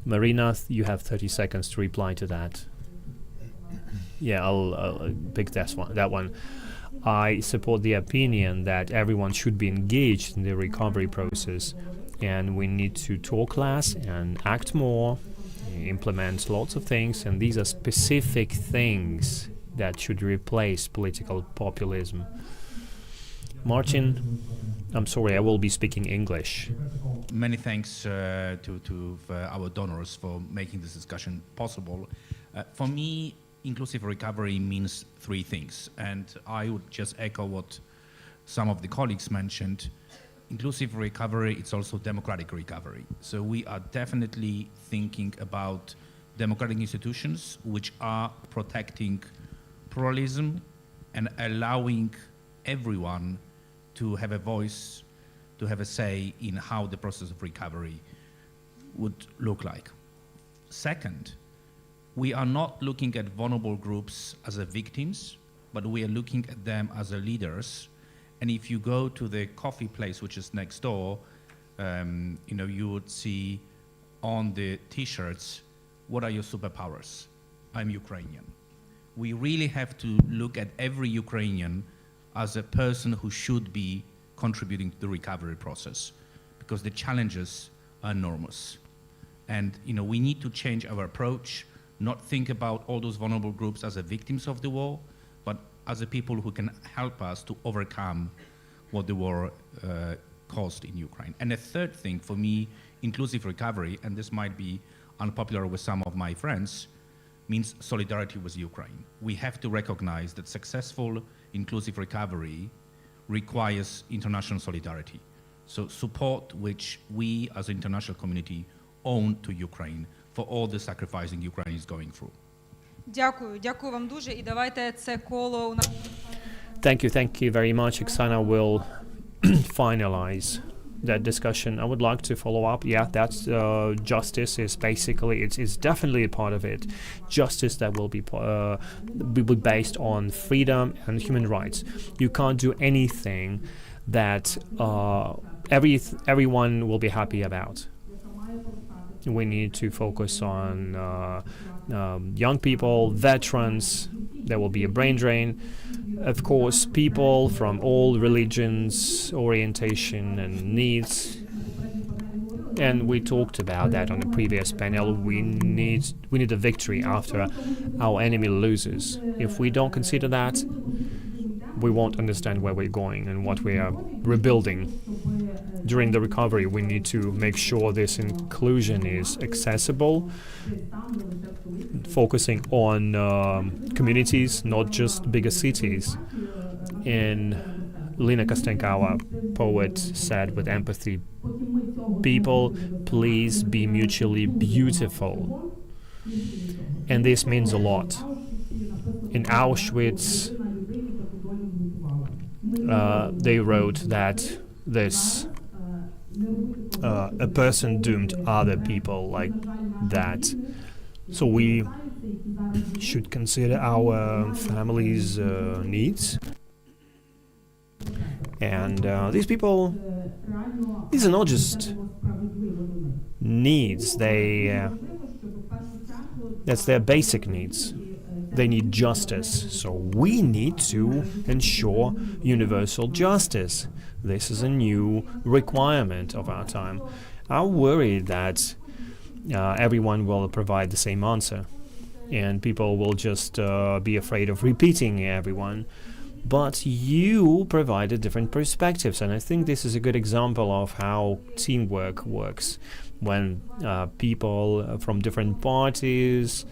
Marina, you have 30 seconds to reply to that. Yeah, I'll pick that one. I support the opinion that everyone should be engaged in the recovery process, and we need to talk less and act more, implement lots of things, and these are specific things that should replace political populism. Martin, I'm sorry, I will be speaking English. Many thanks to our donors for making this discussion possible. For me, inclusive recovery means three things, and I would just echo what some of the colleagues mentioned. Inclusive recovery, it's also democratic recovery. So we are definitely thinking about democratic institutions which are protecting pluralism and allowing everyone to have a voice, to have a say in how the process of recovery would look like. Second, we are not looking at vulnerable groups as victims, but we are looking at them as leaders. And if you go to the coffee place, which is next door, you would see on the t-shirts, what are your superpowers? I'm Ukrainian. We really have to look at every Ukrainian as a person who should be contributing to the recovery process, because the challenges are enormous. And we need to change our approach, not think about all those vulnerable groups as victims of the war, but as people who can help us to overcome what the war caused in Ukraine. And the third thing for me, inclusive recovery, and this might be unpopular with some of my friends, means solidarity with Ukraine. We have to recognize that successful inclusive recovery requires international solidarity. So support which we as an international community owe to Ukraine for all the sacrificing Ukraine is going through. Дякую вам дуже, і давайте це коло у нас. Thank you very much. Oksana will finalize that discussion. I would like to follow up. Yeah, that's justice is basically, it's definitely a part of it. Justice that will be based on freedom and human rights. You can't do anything that everyone will be happy about. We need to focus on young people, veterans. There will be a brain drain. Of course, people from all religions, orientation and needs. And we talked about that on the previous panel. We need a victory after our enemy loses. If we don't consider that, we won't understand where we're going and what we are rebuilding. During the recovery, we need to make sure this inclusion is accessible, focusing on communities, not just bigger cities. And Lina Kostenko, our poet, said with empathy, people, please be mutually beautiful. And this means a lot. In Auschwitz, they wrote that a person doomed other people like that. So we should consider our families' needs. And these people, these are not just needs. That's their basic needs. They need justice. So we need to ensure universal justice. This is a new requirement of our time. I worry that everyone will provide the same answer, and people will just be afraid of repeating everyone. But you provided different perspectives, and I think this is a good example of how teamwork works. When people from different parties,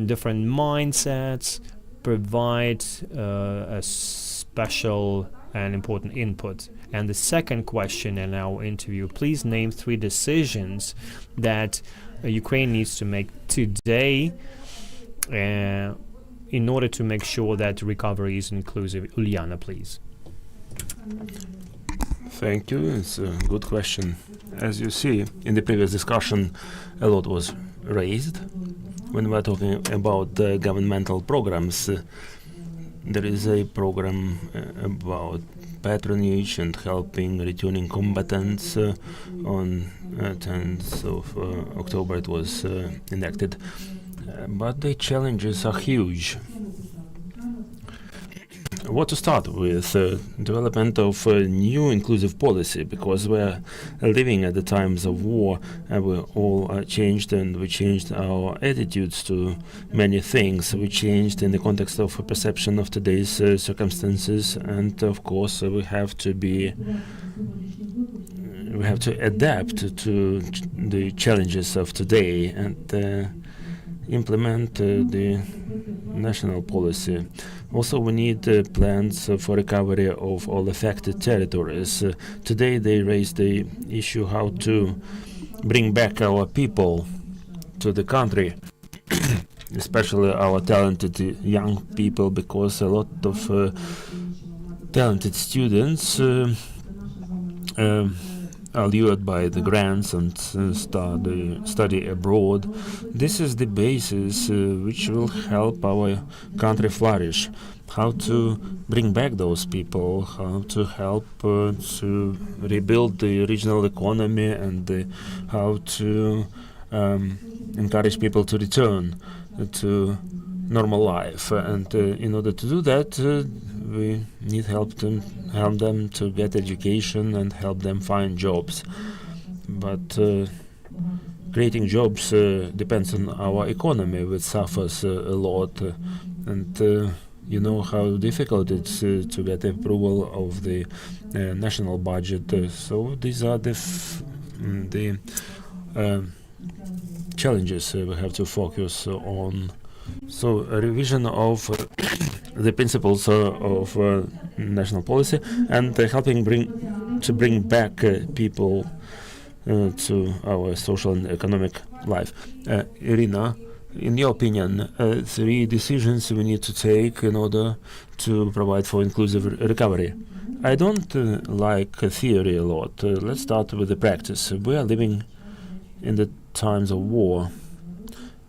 different mindsets provide a special and important input. And the second question in our interview, please name 3 decisions that Ukraine needs to make today in order to make sure that recovery is inclusive. Uliana, please. Thank you. It's a good question. As you see, in the previous discussion, a lot was raised. When we're talking about governmental programs, there is a program about patronage and helping returning combatants. On 10th of October it was enacted. But the challenges are huge. What to start with? Development of a new inclusive policy, because we're living at the times of war and we all changed, and we changed our attitudes to many things. We changed in the context of a perception of today's circumstances, and of course we have to adapt to the challenges of today and implement the national policy. Also, we need plans for recovery of all affected territories. Today they raised the issue how to bring back our people to the country, especially our talented young people, because a lot of talented students are lured by the grants and study abroad. This is the basis which will help our country flourish. How to bring back those people, how to help to rebuild the regional economy, and how to encourage people to return to normal life. And in order to do that, we need help them to get education and help them find jobs. But creating jobs depends on our economy, which suffers a lot. And you know how difficult it's to get approval of the national budget. So these are the challenges we have to focus on. So a revision of the principles of national policy, and helping bring back people to our social and economic life. Irina, in your opinion, 3 decisions we need to take in order to provide for inclusive recovery. I don't like theory a lot. Let's start with the practice. We are living in the times of war.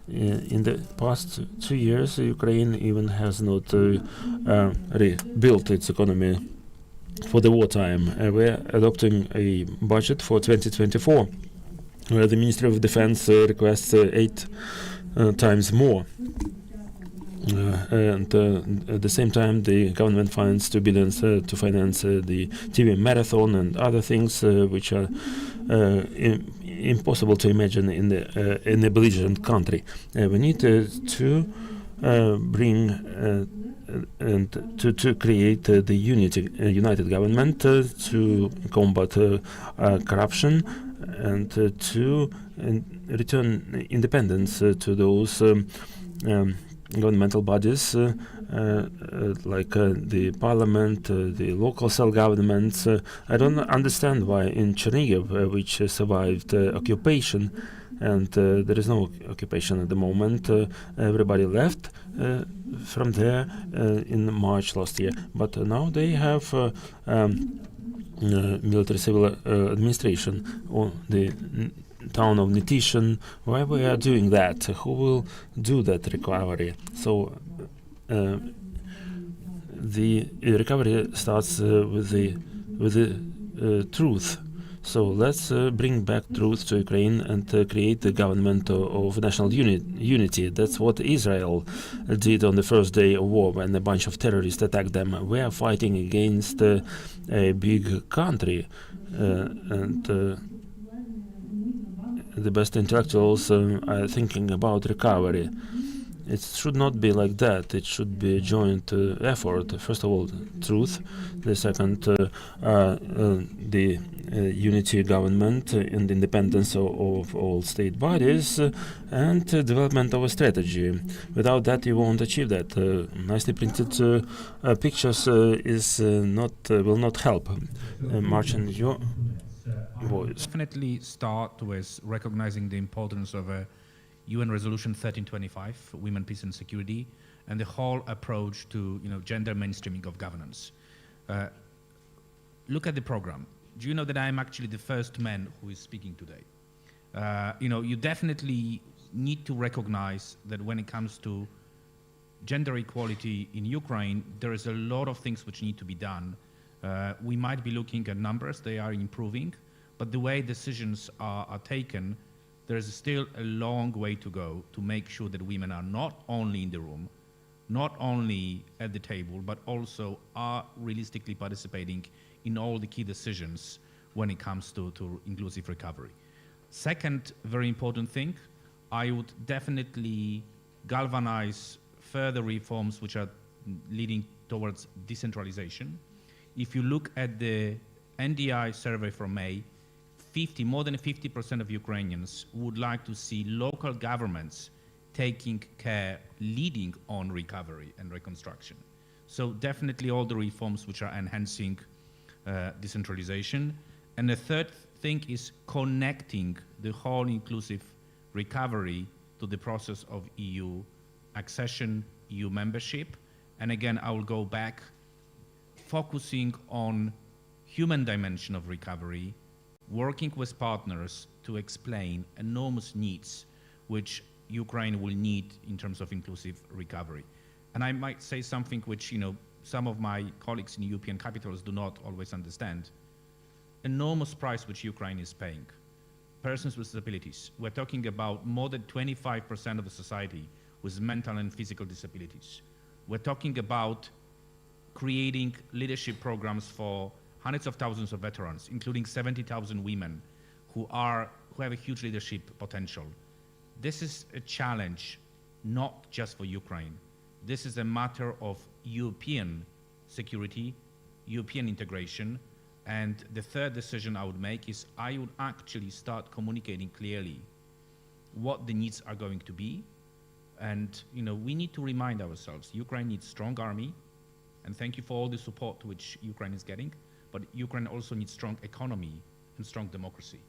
In the past 2 years, Ukraine even has not rebuilt its economy for the wartime. We're adopting a budget for 2024, where the Ministry of Defense requests 8 times more. And at the same time, the government finds 2 billion to finance the TV marathon and other things which are impossible to imagine in a belligerent country. We need to bring and to create the united government to combat corruption and to return independence to those governmental bodies like the parliament, the local self-governments. I don't understand why in Chernihiv, which survived occupation, and there is no occupation at the moment, everybody left from there in March last year. But now they have military civil administration on the town of Nitishin. Why we are doing that? Who will do that recovery? So the recovery starts with the truth. So let's bring back truth to Ukraine and create the government of national unity. That's what Israel did on the first day of war when a bunch of terrorists attacked them. We are fighting against a big country, and the best intellectuals are thinking about recovery. It should not be like that. It should be a joint effort. First of all, truth. The second, the unity government and independence of all state bodies, and development of a strategy. Without that, you won't achieve that. Nicely printed pictures will not help. Marcin, your voice. Definitely start with recognizing the importance of a UN Resolution 1325, Women, Peace and Security, and the whole approach to gender mainstreaming of governance. Look at the program. do you know that I'm actually the first man who is speaking today? You definitely need to recognize that when it comes to gender equality in Ukraine, there is a lot of things which need to be done. We might be looking at numbers, they are improving, but the way decisions are taken, there is still a long way to go to make sure that women are not only in the room, not only at the table, but also are realistically participating in all the key decisions when it comes to inclusive recovery. Second very important thing, I would definitely galvanize further reforms which are leading towards decentralization. If you look at the NDI survey from May, more than 50% of Ukrainians would like to see local governments taking care, leading on recovery and reconstruction. So definitely all the reforms which are enhancing decentralization. And the third thing is connecting the whole inclusive recovery to the process of EU accession, EU membership. And again, I will go back, focusing on human dimension of recovery, working with partners to explain enormous needs which Ukraine will need in terms of inclusive recovery. And I might say something which, some of my colleagues in European capitals do not always understand. Enormous price which Ukraine is paying. Persons with disabilities. We're talking about more than 25% of the society with mental and physical disabilities. We're talking about creating leadership programs for hundreds of thousands of veterans, including 70,000 women who have a huge leadership potential. This is a challenge not just for Ukraine. This is a matter of European security, European integration, and the third decision I would make is I would actually start communicating clearly what the needs are going to be. And we need to remind ourselves, Ukraine needs strong army, and thank you for all the support which Ukraine is getting, but Ukraine also needs strong economy and strong democracy.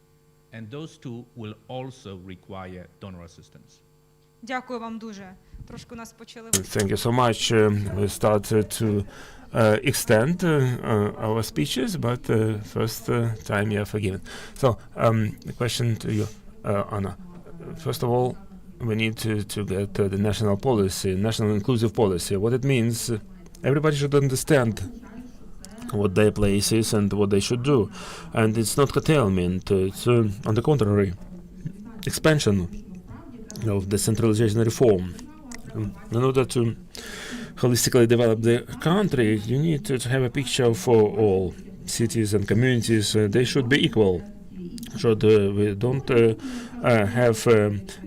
And those two will also require donor assistance. Дякую вам дуже. Трошки нас почали. Thank you so much. We started to extend our speeches, but first time you are forgiven. So, the question to you, Anna. First of all, we need to get the national policy, national inclusive policy. What it means, everybody should understand what their place is and what they should do. And it's not curtailment, it's on the contrary, expansion of decentralization reform. In order to holistically develop the country, you need to have a picture for all cities and communities. They should be equal. We don't have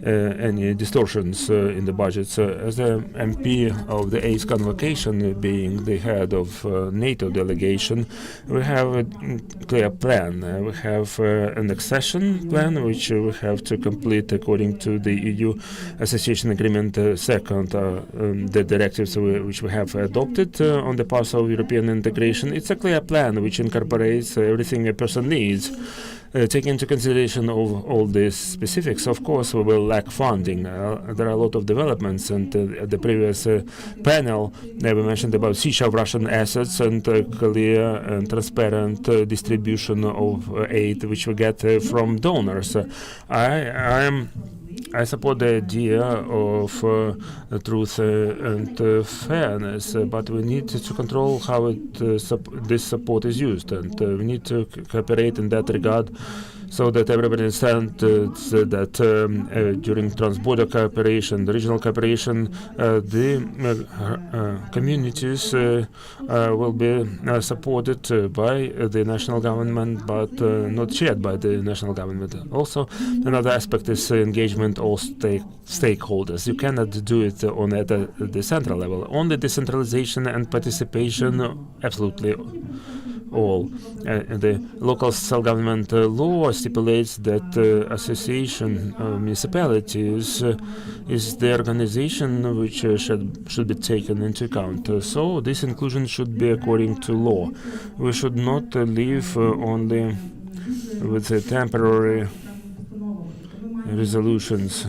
any distortions in the budgets. As an MP of the 8th convocation, being the head of NATO delegation, we have a clear plan. We have an accession plan, which we have to complete according to the EU Association Agreement. Second, the directives which we have adopted on the path of European integration. It's a clear plan which incorporates everything a person needs. Taking into consideration of all these specifics, of course, we will lack funding. There are a lot of developments, and at the previous panel, we mentioned about siege of Russian assets and clear and transparent distribution of aid which we get from donors. I support the idea of truth and fairness, but we need to control how this support is used, and we need to cooperate in that regard so that everybody understands that during trans-border cooperation, the regional cooperation, the communities will be supported by the national government, but not shared by the national government. Also, another aspect is engagement of stakeholders. You cannot do it at the central level. Only decentralization and participation, absolutely all. The local self-government law stipulates that association of municipalities is the organization which should be taken into account. So this inclusion should be according to law. We should not live only with temporary resolutions.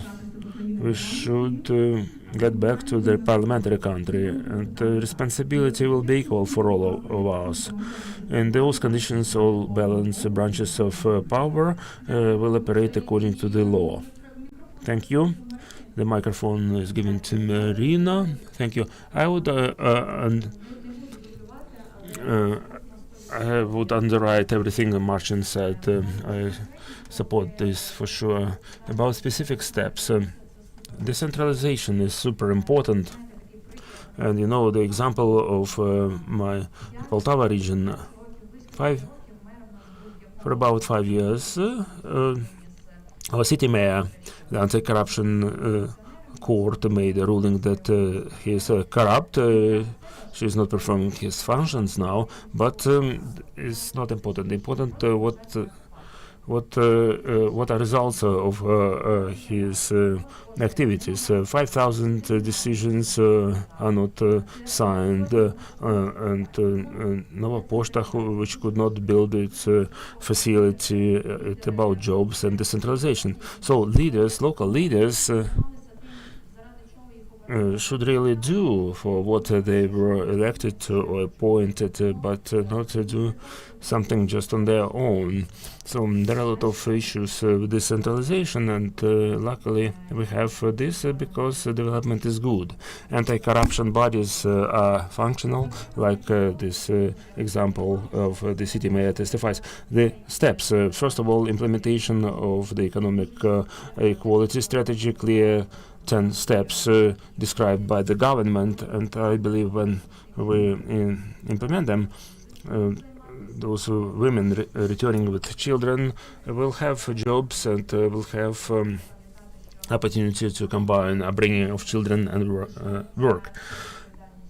we should get back to the parliamentary country, and the responsibility will be equal for all of us. In those conditions, all balanced branches of power will operate according to the law. Thank you. The microphone is given to Marina. Thank you. I would underwrite everything Martin said. I support this for sure. About specific steps, decentralization is super important. And you know, the example of my Poltava region, for about 5 years, our city mayor, the anti-corruption court, made a ruling that he is corrupt. She is not performing his functions now, but it's not important. Important what are results of his activities. 5,000 decisions are not signed, and Nova Pošta, which could not build its facility, it's about jobs and decentralization. So leaders, local leaders, should really do for what they were elected to or appointed, but not to do something just on their own. So there are a lot of issues with decentralization, and luckily we have this because development is good. Anti-corruption bodies are functional, like this example of the city mayor testifies. The steps, first of all, implementation of the economic equality strategy, clear 10 steps described by the government, and I believe when we implement them, those women returning with children will have jobs and will have opportunity to combine upbringing of children and work.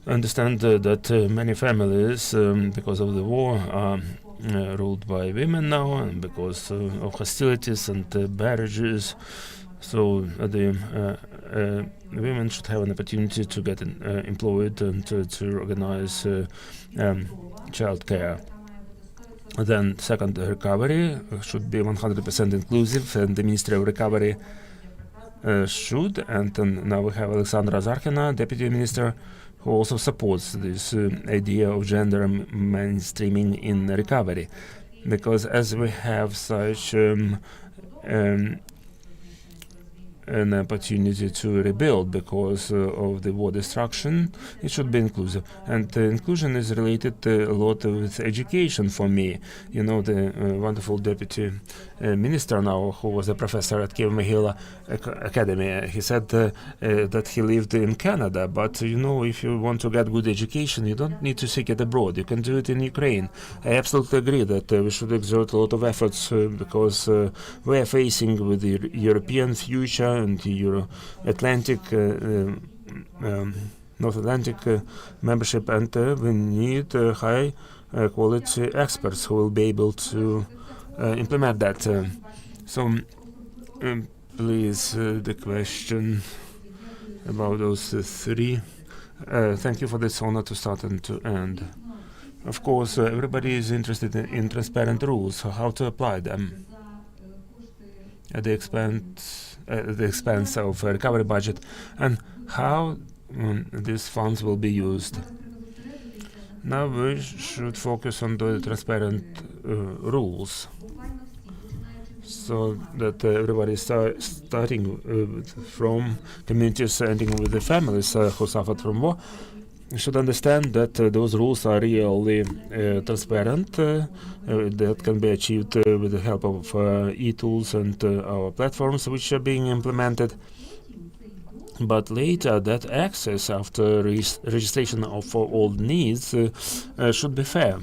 Understand that many families, because of the war, are ruled by women now, and because of hostilities and barrages. So the women should have an opportunity to get employed and to organize child care. Then second, recovery should be 100% inclusive, and the Ministry of Recovery should. And now we have Alexandra Zarkina, Deputy Minister, who also supports this idea of gender mainstreaming in recovery. Because as we have such an opportunity to rebuild because of the war destruction, it should be inclusive. And inclusion is related a lot with education for me. You know, the wonderful deputy minister now, who was a professor at Kiev-Mohyla Academy, he said that he lived in Canada, but you know, if you want to get good education, you don't need to seek it abroad. You can do it in Ukraine. I absolutely agree that we should exert a lot of efforts because we are facing with the European future and the Euro-Atlantic, North Atlantic membership, and we need high quality experts who will be able to implement that. So please, the question about those three. Thank you for this honor to start and to end. Of course, everybody is interested in transparent rules, how to apply them at the expense of a recovery budget, and how these funds will be used. Now we should focus on the transparent rules, so that everybody starting from communities, ending with the families who suffered from war, should understand that those rules are really transparent, that can be achieved with the help of e-tools and our platforms which are being implemented. But later, that access after registration of all needs should be fair.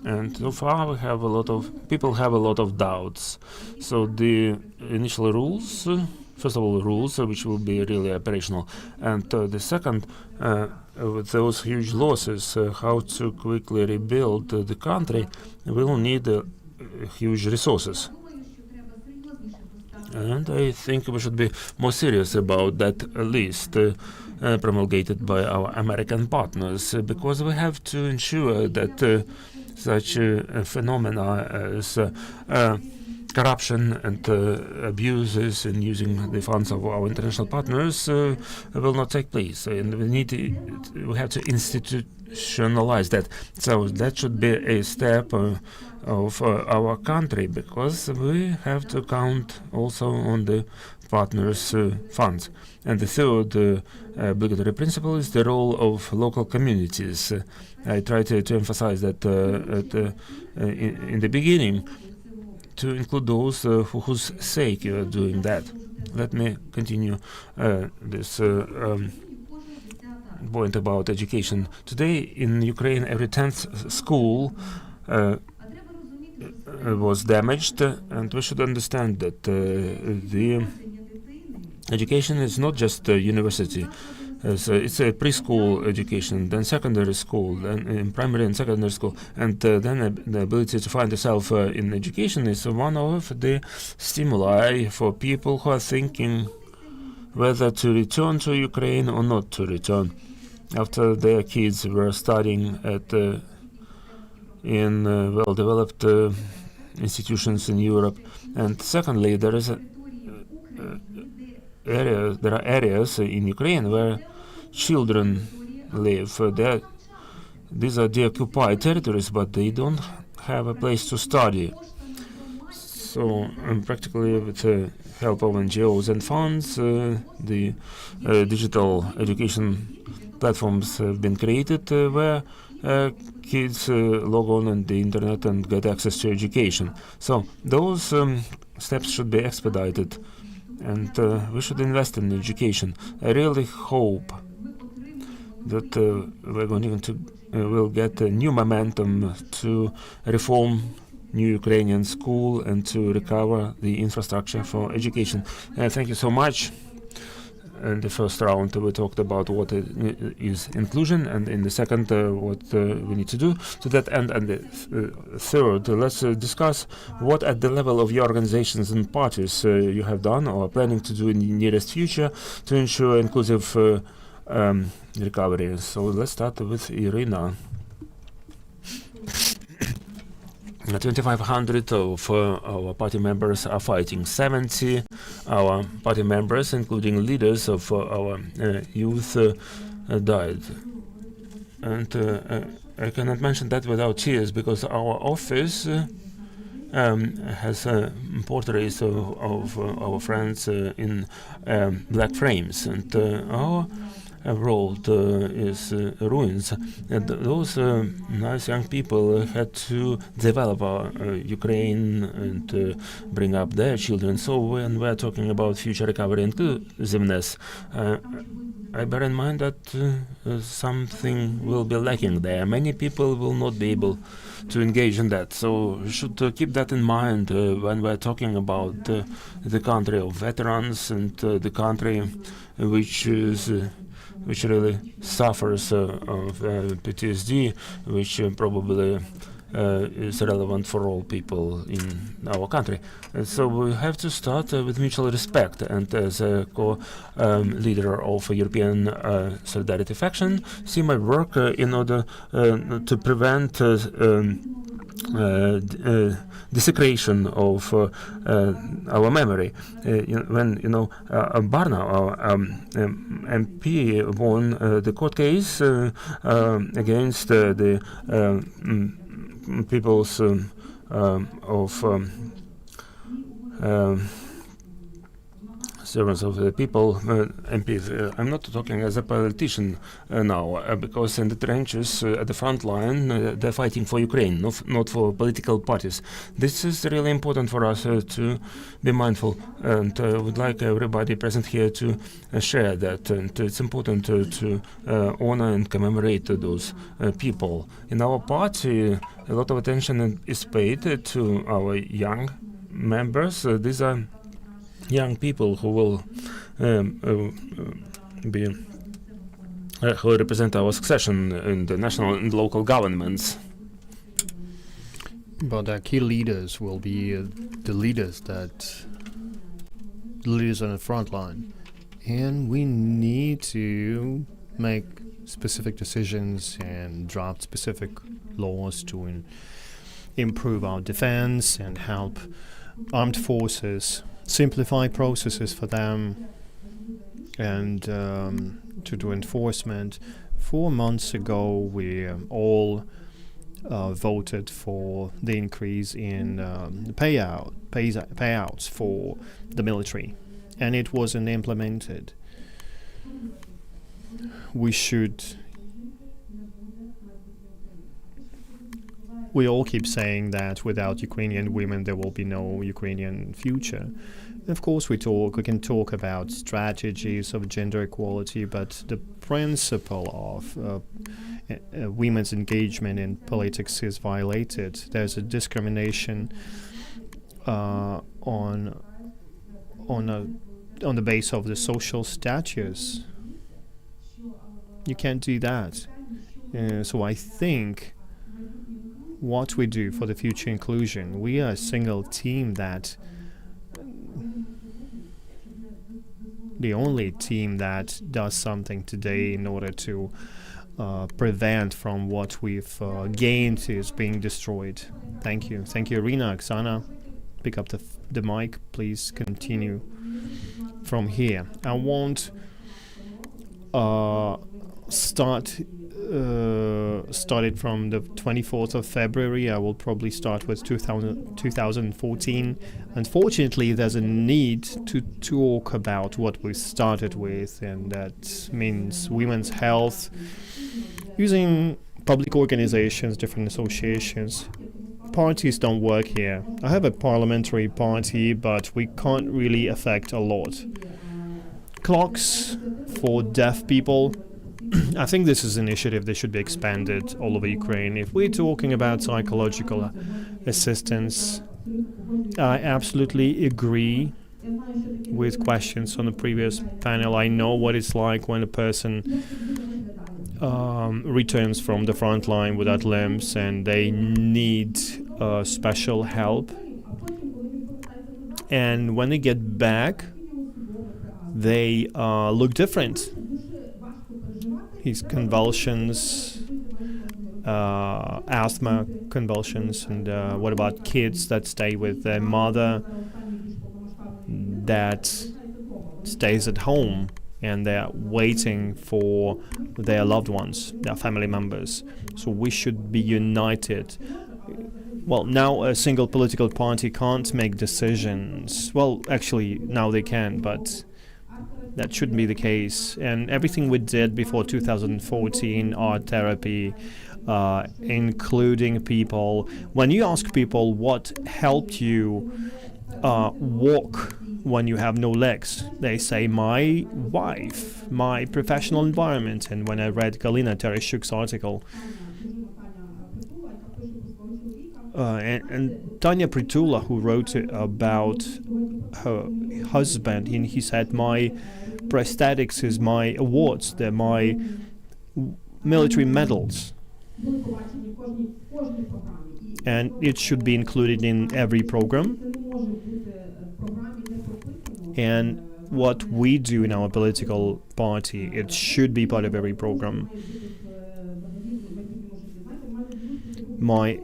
And so far, we have people have a lot of doubts. So the initial rules, first of all, rules which will be really operational, and the second, with those huge losses, how to quickly rebuild the country, will need huge resources. And I think we should be more serious about that list promulgated by our American partners, because we have to ensure that such phenomena as corruption and abuses in using the funds of our international partners will not take place. And we have to institutionalize that. So that should be a step of our country, because we have to count also on the partners' funds. And the third obligatory principle is the role of local communities. I try to emphasize that in the beginning, to include those for whose sake you are doing that. Let me continue this point about education. Today in Ukraine, every 10th school was damaged, and we should understand that the education is not just a university. It's a preschool education, then secondary school, then in primary and secondary school, and then the ability to find yourself in education is one of the stimuli for people who are thinking whether to return to Ukraine or not to return after their kids were studying at in well-developed institutions in Europe. And secondly, there are areas in Ukraine where children live. These are deoccupied territories, but they don't have a place to study. So practically with the help of NGOs and funds, the digital education platforms have been created where kids log on in the internet and get access to education. So those steps should be expedited, and we should invest in education. I really hope that we're going to will get a new momentum to reform new Ukrainian school and to recover the infrastructure for education. Thank you so much. In the first round, we talked about what is inclusion, and in the second, what we need to do to that end. And the third, let's discuss what at the level of your organizations and parties you have done or are planning to do in the nearest future to ensure inclusive recovery. So let's start with Irina. 2,500 of our party members are fighting. 70 our party members, including leaders of our youth, died. And I cannot mention that without tears, because our office has portraits of our friends in black frames, and our world is ruins. And those nice young people had to develop Ukraine and bring up their children. So when we're talking about future recovery and inclusiveness, I bear in mind that something will be lacking there. Many people will not be able to engage in that. So we should keep that in mind when we're talking about the country of veterans and the country which really suffers of PTSD, which probably is relevant for all people in our country. So we have to start with mutual respect. And as a co-leader of European Solidarity Faction, see my work in order to prevent desecration of our memory. When Barna, our MP, won the court case against the peoples of servants of the people, MPs. I'm not talking as a politician now, because in the trenches, at the front line, they're fighting for Ukraine, not for political parties. This is really important for us to be mindful, and I would like everybody present here to share that. And it's important to honor and commemorate those people. In our party, a lot of attention is paid to our young members. These are young people who will who represent our succession in the national and local governments. But our key leaders will be the leaders on the front line, and we need to make specific decisions and draft specific laws to improve our defense and help armed forces, simplify processes for them, and to do enforcement. 4 months ago, we all voted for the increase in payouts for the military, and it wasn't implemented. We all keep saying that without Ukrainian women there will be no Ukrainian future. Of course, we can talk about strategies of gender equality, but the principle of women's engagement in politics is violated. There's a discrimination on the base of the social status. You can't do that. So I think what we do for the future inclusion, we are a single team the only team that does something today in order to prevent from what we've gained is being destroyed. Thank you. Thank you, Irina. Oksana, pick up the mic. Please continue from here. I won't started from the 24th of February. I will probably start with 2014. Unfortunately, there's a need to talk about what we started with, and that means women's health, using public organizations, different associations. Parties don't work here. I have a parliamentary party, but we can't really affect a lot. Clocks for deaf people. I think this is an initiative that should be expanded all over Ukraine. If we're talking about psychological assistance, I absolutely agree with questions on the previous panel. I know what it's like when a person returns from the front line without limbs and they need special help. And when they get back, they look different. His convulsions, asthma convulsions, and what about kids that stay with their mother, that stays at home and they're waiting for their loved ones, their family members. So we should be united. Well, now a single political party can't make decisions. Well, actually, now they can, but that shouldn't be the case. And everything we did before 2014, art therapy, including people. When you ask people what helped you walk when you have no legs, they say, my wife, my professional environment. And when I read Galina Tereshchuk's article, and Tanya Pritula, who wrote about her husband, he said, my prosthetics is my awards, they're my military medals, and it should be included in every program. And what we do in our political party, it should be part of every program. My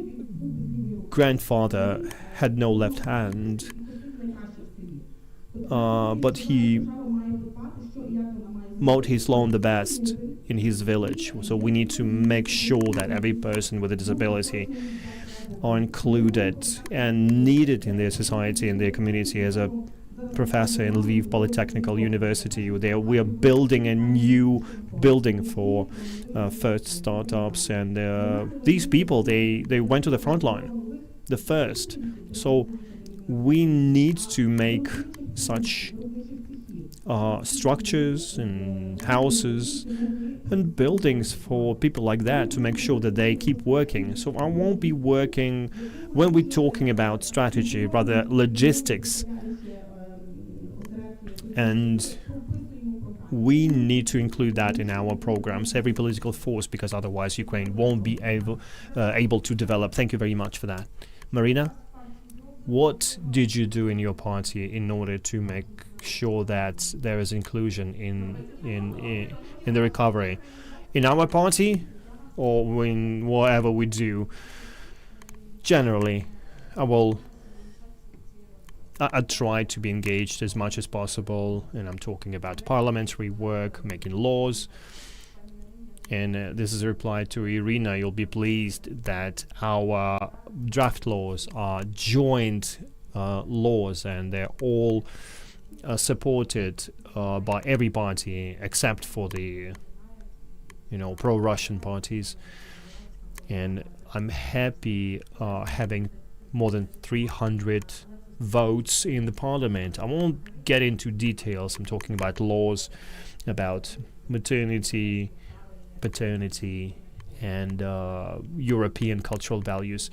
grandfather had no left hand, but he mowed his lawn the best in his village. So we need to make sure that every person with a disability are included and needed in their society, in their community. As a professor in Lviv Polytechnical University, we are building a new building for first startups, and these people, they went to the front line, the first. So we need to make such structures and houses and buildings for people like that to make sure that they keep working. So I won't be working when we're talking about strategy, rather logistics. And we need to include that in our programs, every political force, because otherwise Ukraine won't be able to develop. Thank you very much for that. Marina, what did you do in your party in order to make sure that there is inclusion in the recovery? In our party, or in whatever we do, generally, I will I try to be engaged as much as possible, and I'm talking about parliamentary work, making laws. And this is a reply to Irina. You'll be pleased that our draft laws are joint laws, and they're all supported by every party except for the, pro-Russian parties. And I'm happy having more than 300 votes in the parliament. I won't get into details. I'm talking about laws about maternity, paternity, and European cultural values.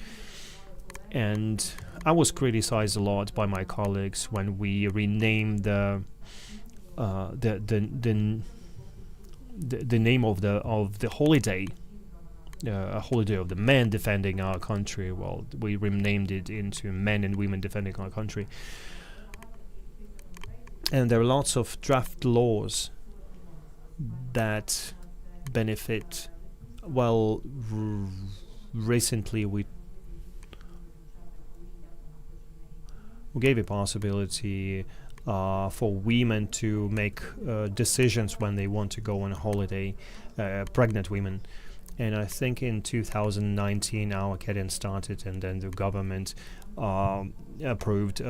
And I was criticized a lot by my colleagues when we renamed the name of the holiday, a holiday of the men defending our country. Well, we renamed it into men and women defending our country. And there are lots of draft laws that benefit. Well, recently we gave a possibility for women to make decisions when they want to go on a holiday, pregnant women. And I think in 2019 our cadence started, and then the government approved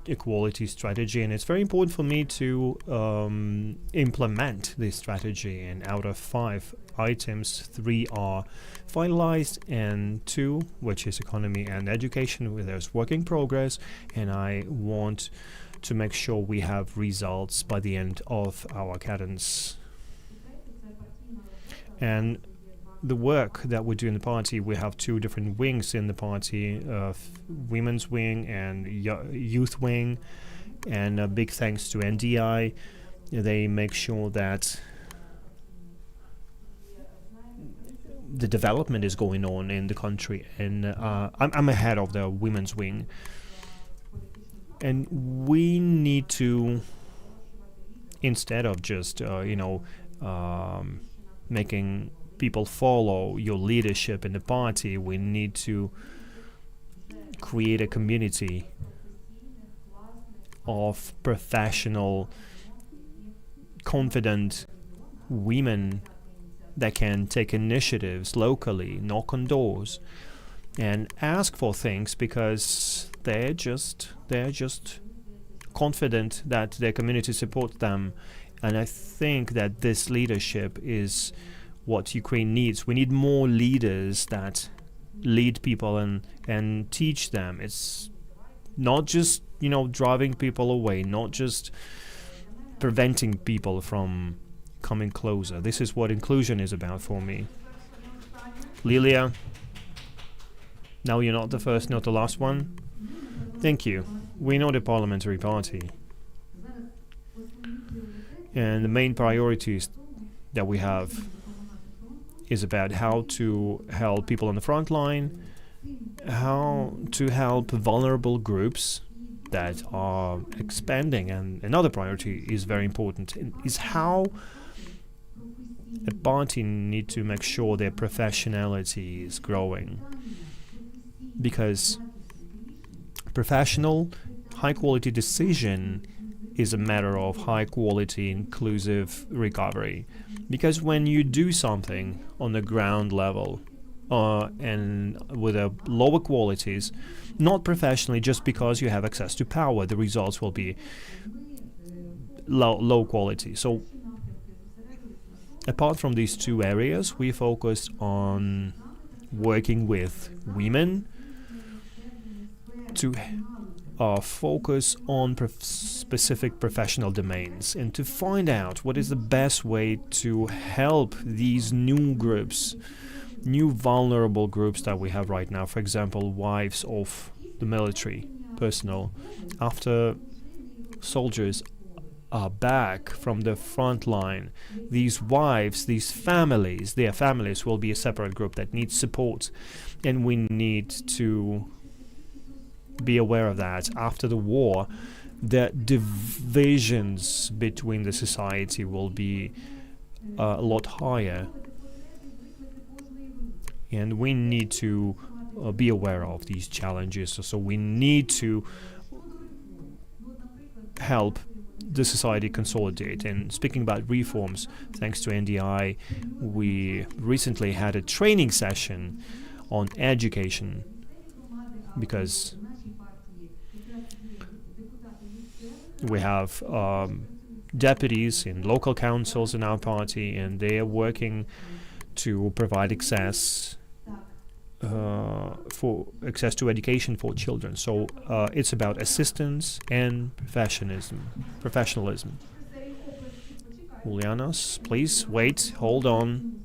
equality strategy, and it's very important for me to implement this strategy. And out of 5 items, 3 are finalized, and 2, which is economy and education, where there's work in progress, and I want to make sure we have results by the end of our cadence. And the work that we do in the party, we have 2 different wings in the party, women's wing and youth wing, and a big thanks to NDI. They make sure that the development is going on in the country, and I'm ahead of the women's wing. And we need to, instead of just making people follow your leadership in the party, we need to create a community of professional, confident women that can take initiatives locally, knock on doors, and ask for things because they're just confident that their community supports them. And I think that this leadership is what Ukraine needs. We need more leaders that lead people and teach them. It's not just, driving people away, not just preventing people from coming closer. This is what inclusion is about for me. Lilia, now you're not the first, not the last one. Thank you. We're not a parliamentary party. And the main priorities that we have is about how to help people on the front line, how to help vulnerable groups that are expanding, and another priority is very important, is how a party need to make sure their professionality is growing, because professional, high-quality decision is a matter of high-quality, inclusive recovery. Because when you do something on the ground level and with a lower qualities, not professionally, just because you have access to power, the results will be low quality. So apart from these 2 areas, we focused on working with women to focus on specific professional domains, and to find out what is the best way to help these new groups, new vulnerable groups that we have right now. For example, wives of the military personnel. After soldiers are back from the front line, these wives, these families, their families will be a separate group that needs support, and we need to be aware of that. After the war, the divisions between the society will be a lot higher, and we need to be aware of these challenges. So we need to help the society consolidate. And speaking about reforms, thanks to NDI, we recently had a training session on education, because we have deputies in local councils in our party, and they are working to provide access to education for children. So it's about assistance and professionalism. Ulianos, please wait, hold on.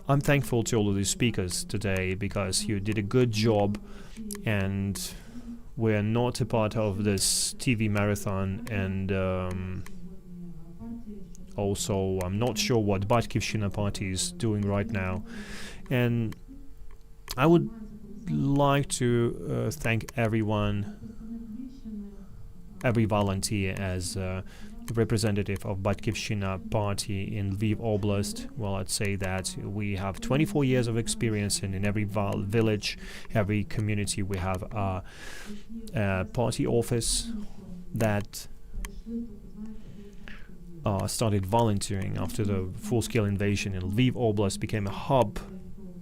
I'm thankful to all of these speakers today because you did a good job, and we're not a part of this TV marathon, and also I'm not sure what Batkivshina party is doing right now. And I would like to thank everyone, every volunteer as representative of Batkivshina party in Lviv Oblast. Well, I'd say that we have 24 years of experience, and in every village, every community, we have a party office that started volunteering after the full-scale invasion, and Lviv Oblast became a hub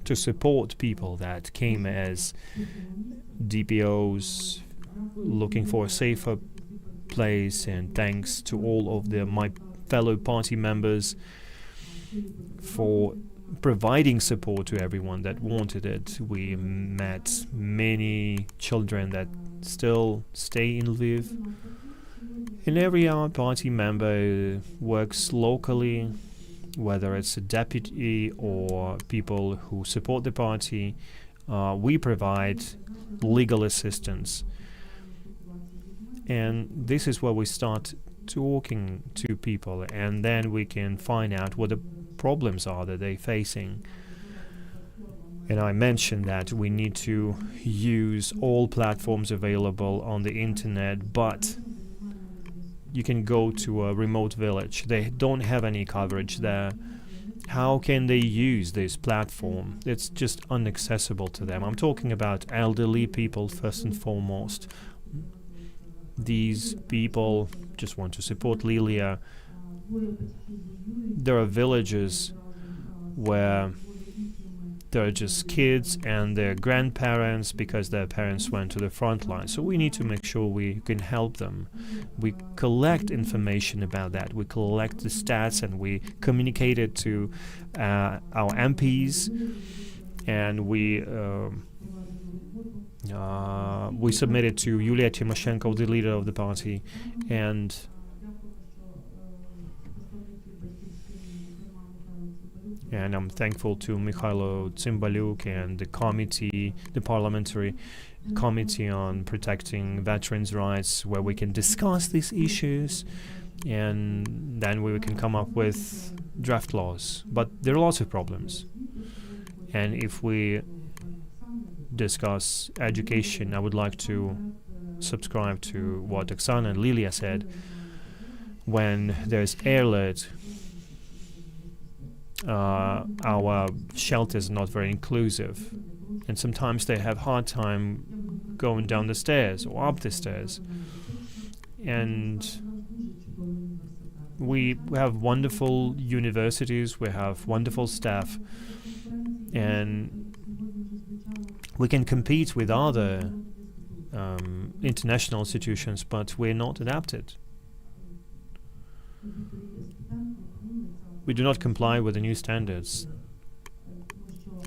to support people that came as DPOs looking for a safer place. And thanks to all of my fellow party members for providing support to everyone that wanted it. We met many children that still stay in Lviv, and every party member works locally, whether it's a deputy or people who support the party. We provide legal assistance. And this is where we start talking to people, and then we can find out what the problems are that they're facing. And I mentioned that we need to use all platforms available on the internet, but you can go to a remote village. They don't have any coverage there. How can they use this platform? It's just inaccessible to them. I'm talking about elderly people first and foremost. These people just want to support Lilia. There are villages where there are just kids and their grandparents because their parents went to the front line. So we need to make sure we can help them. We collect information about that. We collect the stats and we communicate it to our MPs, and we submit it to Yulia Tymoshenko, the leader of the party, and I'm thankful to Mikhailo Tsimbalyuk and the committee, the parliamentary committee on protecting veterans' rights, where we can discuss these issues, and then we can come up with draft laws. But there are lots of problems, and if we discuss education, I would like to subscribe to what Oksana and Lilia said. When there's airlift, our shelters are not very inclusive, and sometimes they have hard time going down the stairs or up the stairs. And we have wonderful universities, we have wonderful staff, and we can compete with other international institutions, but we're not adapted. We do not comply with the new standards.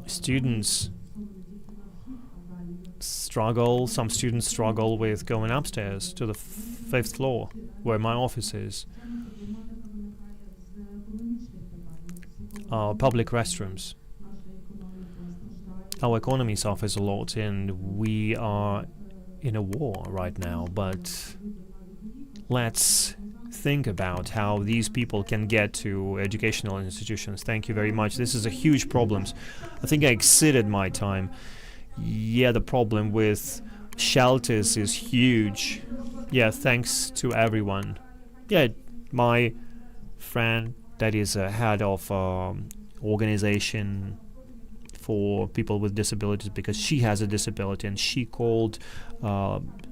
Students struggle, some students struggle with going upstairs to the 5th floor, where my office is. Public restrooms. Our economy suffers a lot, and we are in a war right now, but let's think about how these people can get to educational institutions. Thank you very much. This is a huge problem. I think I exceeded my time. Yeah, the problem with shelters is huge. Yeah, thanks to everyone. Yeah, my friend that is a head of organization for people with disabilities because she has a disability, and she called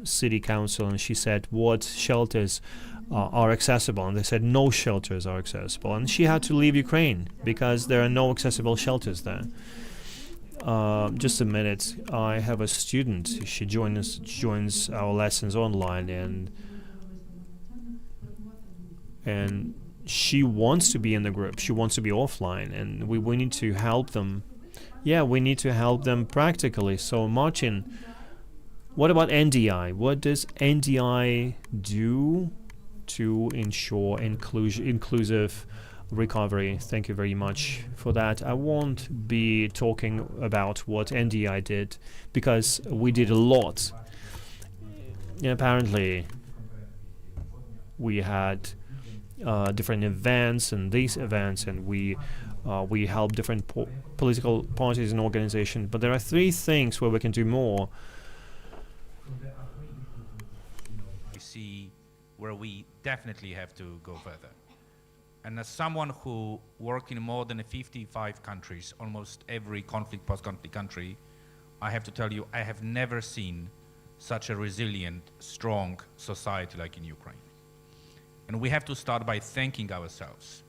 city council and she said what shelters are accessible, and they said no shelters are accessible, and she had to leave Ukraine because there are no accessible shelters there. Just a minute, I have a student. She joins our lessons online, and she wants to be in the group. She wants to be offline, and we need to help them. Yeah, we need to help them practically. So Martin, what about NDI? What does NDI do to ensure inclusive recovery? Thank you very much for that. I won't be talking about what NDI did because we did a lot. Apparently, we had different events, and these events, and we help different political parties and organizations. But there are three things where we can do more. I see where we definitely have to go further. And as someone who worked in more than 55 countries, almost every conflict, post-conflict country, I have to tell you, I have never seen such a resilient, strong society like in Ukraine. And we have to start by thanking ourselves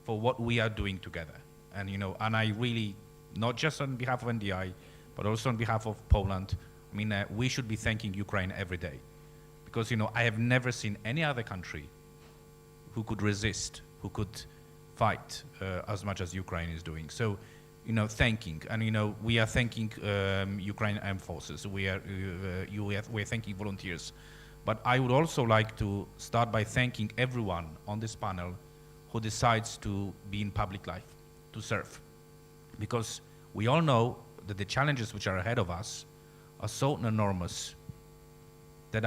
for what we are doing together. And and I really, not just on behalf of NDI, but also on behalf of Poland, we should be thanking Ukraine every day. Because, I have never seen any other country who could resist, who could fight as much as Ukraine is doing. So, thanking. And, we are thanking Ukraine Armed Forces. We're thanking volunteers. But I would also like to start by thanking everyone on this panel who decides to be in public life, to serve. Because we all know that the challenges which are ahead of us are so enormous that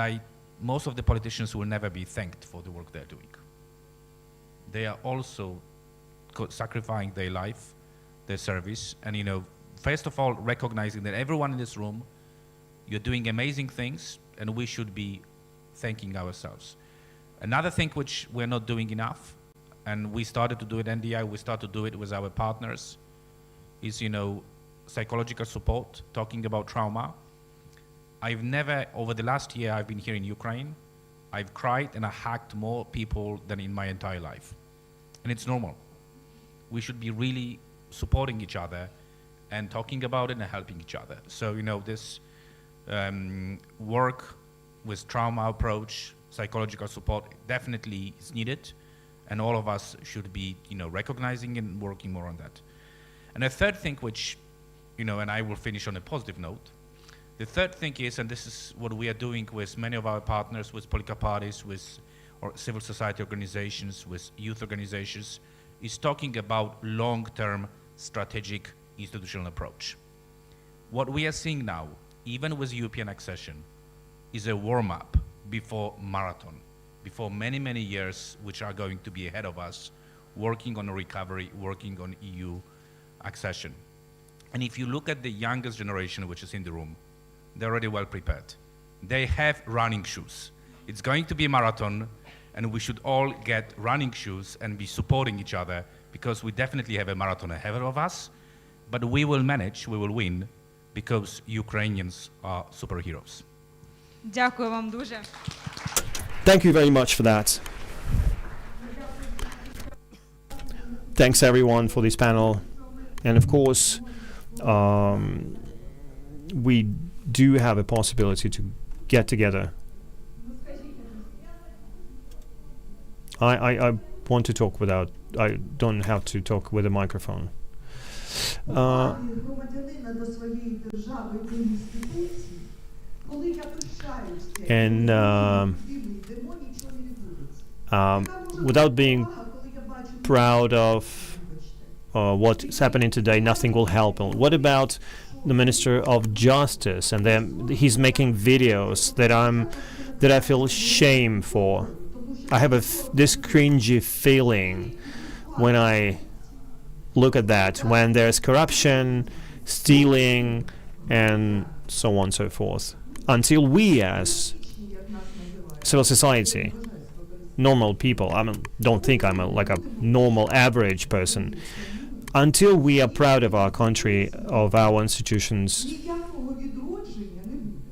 most of the politicians will never be thanked for the work they're doing. They are also sacrificing their life, their service, and first of all, recognizing that everyone in this room, you're doing amazing things, and we should be thanking ourselves. Another thing which we're not doing enough, and we started to do it at NDI, we started to do it with our partners, is psychological support, talking about trauma. I've never, over the last year I've been here in Ukraine, I've cried and I hugged more people than in my entire life. And it's normal. We should be really supporting each other and talking about it and helping each other. So, this work with trauma approach, psychological support definitely is needed, and all of us should be, recognizing and working more on that. And a third thing which, and I will finish on a positive note, the third thing is, and this is what we are doing with many of our partners, with political parties, with civil society organizations, with youth organizations, is talking about long-term strategic institutional approach. What we are seeing now, even with European accession, is a warm-up before marathon, before many, many years which are going to be ahead of us, working on a recovery, working on EU accession. And if you look at the youngest generation which is in the room, they're already well prepared. They have running shoes. It's going to be a marathon, and we should all get running shoes and be supporting each other, because we definitely have a marathon ahead of us, but we will manage, we will win, because Ukrainians are superheroes. Дякую вам дуже. Thank you very much for that. Thanks everyone for this panel. And of course, we do have a possibility to get together. I want to talk without, I don't have to talk with a microphone. And without being proud of what's happening today, nothing will help. What about the Minister of Justice? And then he's making videos that I feel shame for. I have this cringy feeling when I look at that, when there's corruption, stealing, and so on and so forth. Until we as civil society, normal people, don't think I'm like a normal average person, until we are proud of our country, of our institutions,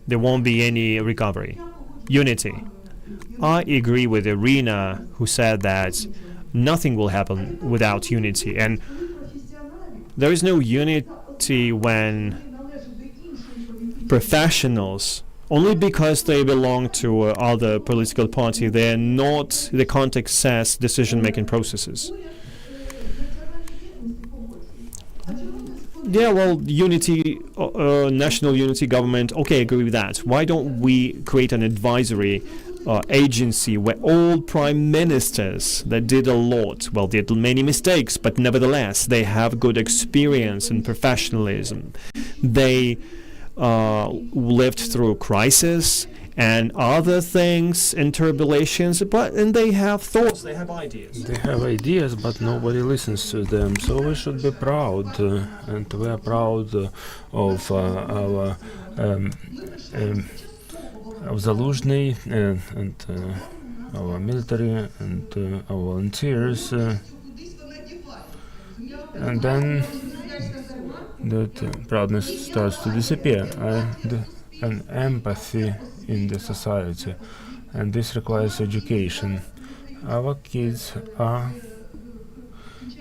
there won't be any recovery. Unity. I agree with Irina, who said that nothing will happen without unity, and there is no unity when professionals, only because they belong to other political party, they can't access decision-making processes. Yeah, well, unity, national unity government, okay, I agree with that. Why don't we create an advisory agency where all prime ministers that did a lot, well, did many mistakes, but nevertheless, they have good experience and professionalism. They lived through crisis and other things and turbulences, and they have thoughts, they have ideas. They have ideas, but nobody listens to them. So we should be proud, and we are proud of our Zaluzhny and our military and our volunteers. And then that proudness starts to disappear, and empathy in the society, and this requires education. Our kids are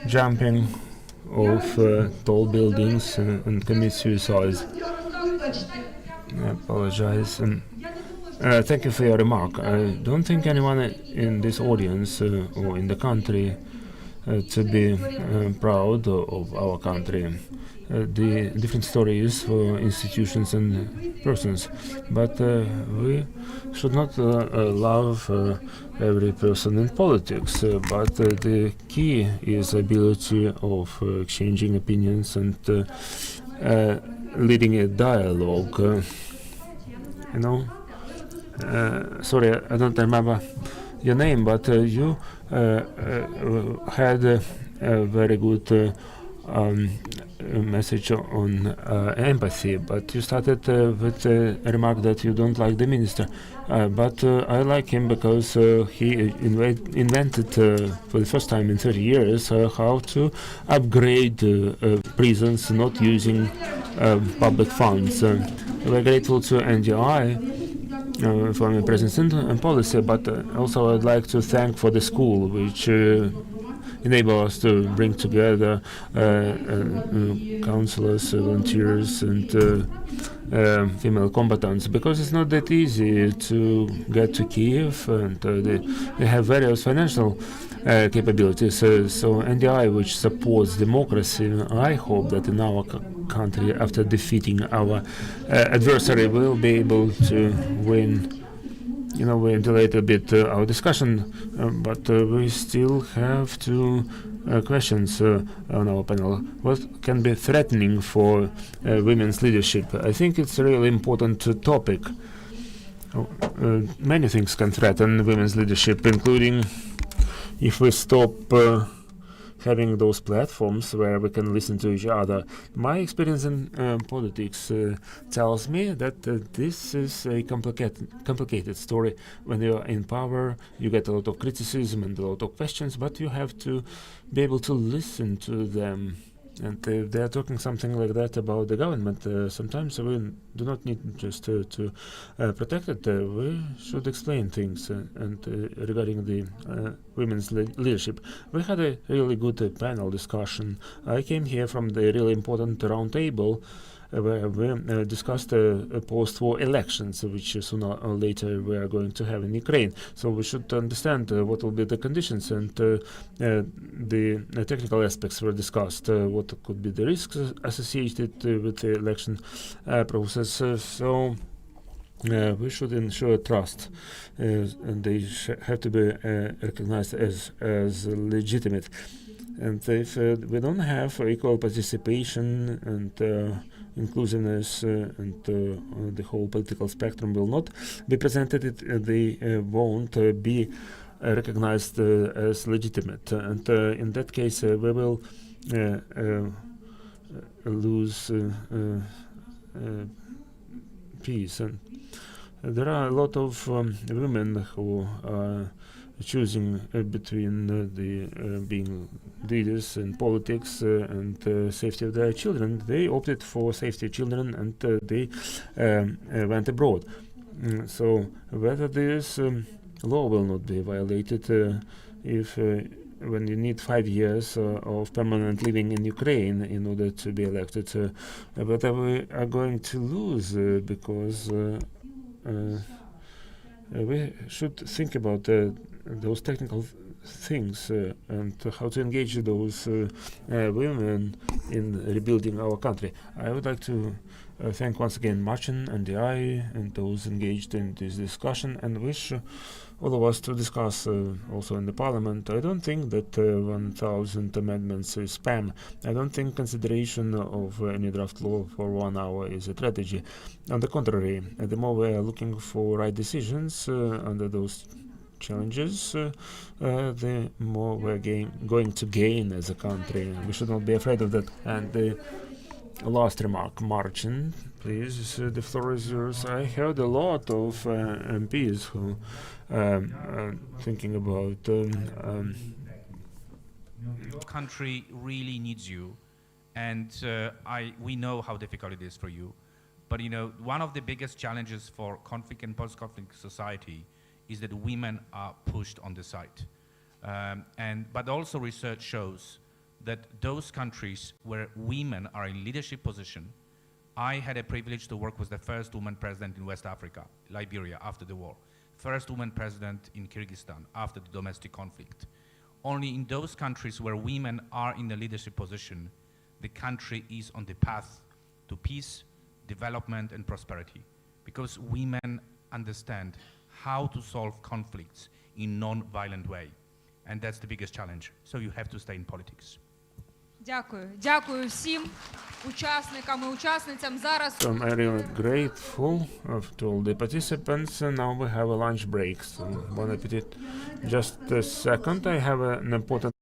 jumping off tall buildings and commit suicides. I apologize. Thank you for your remark. I don't think anyone in this audience or in the country to be proud of our country. The different stories for institutions and persons, but we should not love every person in politics, but the key is ability of exchanging opinions and leading a dialogue. Sorry, I don't remember your name, but you had a very good message on empathy, but you started with a remark that you don't like the minister. But I like him because he invented for the first time in 30 years how to upgrade prisons not using public funds. We're grateful to NDI for the presence and policy, but also I'd like to thank for the school, which enable us to bring together counselors, volunteers, and female combatants, because it's not that easy to get to Kiev, and they have various financial capabilities. So NDI, which supports democracy, I hope that in our country, after defeating our adversary, we'll be able to win. We delayed a bit our discussion, but we still have two questions on our panel. What can be threatening for women's leadership? I think it's a really important topic. Many things can threaten women's leadership, including if we stop having those platforms where we can listen to each other. My experience in politics tells me that this is a complicated story. When you're in power, you get a lot of criticism and a lot of questions, but you have to be able to listen to them. And if they're talking something like that about the government, sometimes we do not need just to protect it. We should explain things. And regarding the women's leadership, we had a really good panel discussion. I came here from the really important round table where we discussed post-war elections, which sooner or later we are going to have in Ukraine. So we should understand what will be the conditions, and the technical aspects were discussed, what could be the risks associated with the election process. So we should ensure trust, and they have to be recognized as legitimate. And if we don't have equal participation and inclusiveness, and the whole political spectrum will not be presented, they won't be recognized as legitimate. And in that case, we will lose peace. And there are a lot of women who are choosing between the being leaders in politics and safety of their children. They opted for safety of children, and they went abroad. So whether this law will not be violated if when you need 5 years of permanent living in Ukraine in order to be elected, whether we are going to lose because we should think about those technical things and how to engage those women in rebuilding our country. I would like to thank once again Martin, NDI, and those engaged in this discussion, and wish all of us to discuss also in the Parliament. I don't think that 1,000 amendments is spam. I don't think consideration of any draft law for 1 hour is a strategy. On the contrary, the more we are looking for right decisions under those challenges, the more we're going to gain as a country. We should not be afraid of that. And the last remark, Martin, please, the floor is yours. I heard a lot of MPs who thinking about your country really needs you, and we know how difficult it is for you. But one of the biggest challenges for conflict and post-conflict society is that women are pushed on the side. But also research shows that those countries where women are in leadership position, I had a privilege to work with the first woman president in West Africa, Liberia, after the war. First woman president in Kyrgyzstan after the domestic conflict. Only in those countries where women are in a leadership position, the country is on the path to peace, development, and prosperity. Because women understand how to solve conflicts in non-violent way. And that's the biggest challenge. So you have to stay in politics. Дякую. Дякую всім учасникам і учасницям. Зараз I'm really grateful to all the participants. Now we have a lunch break, so bon appetit. Just a second, I have an important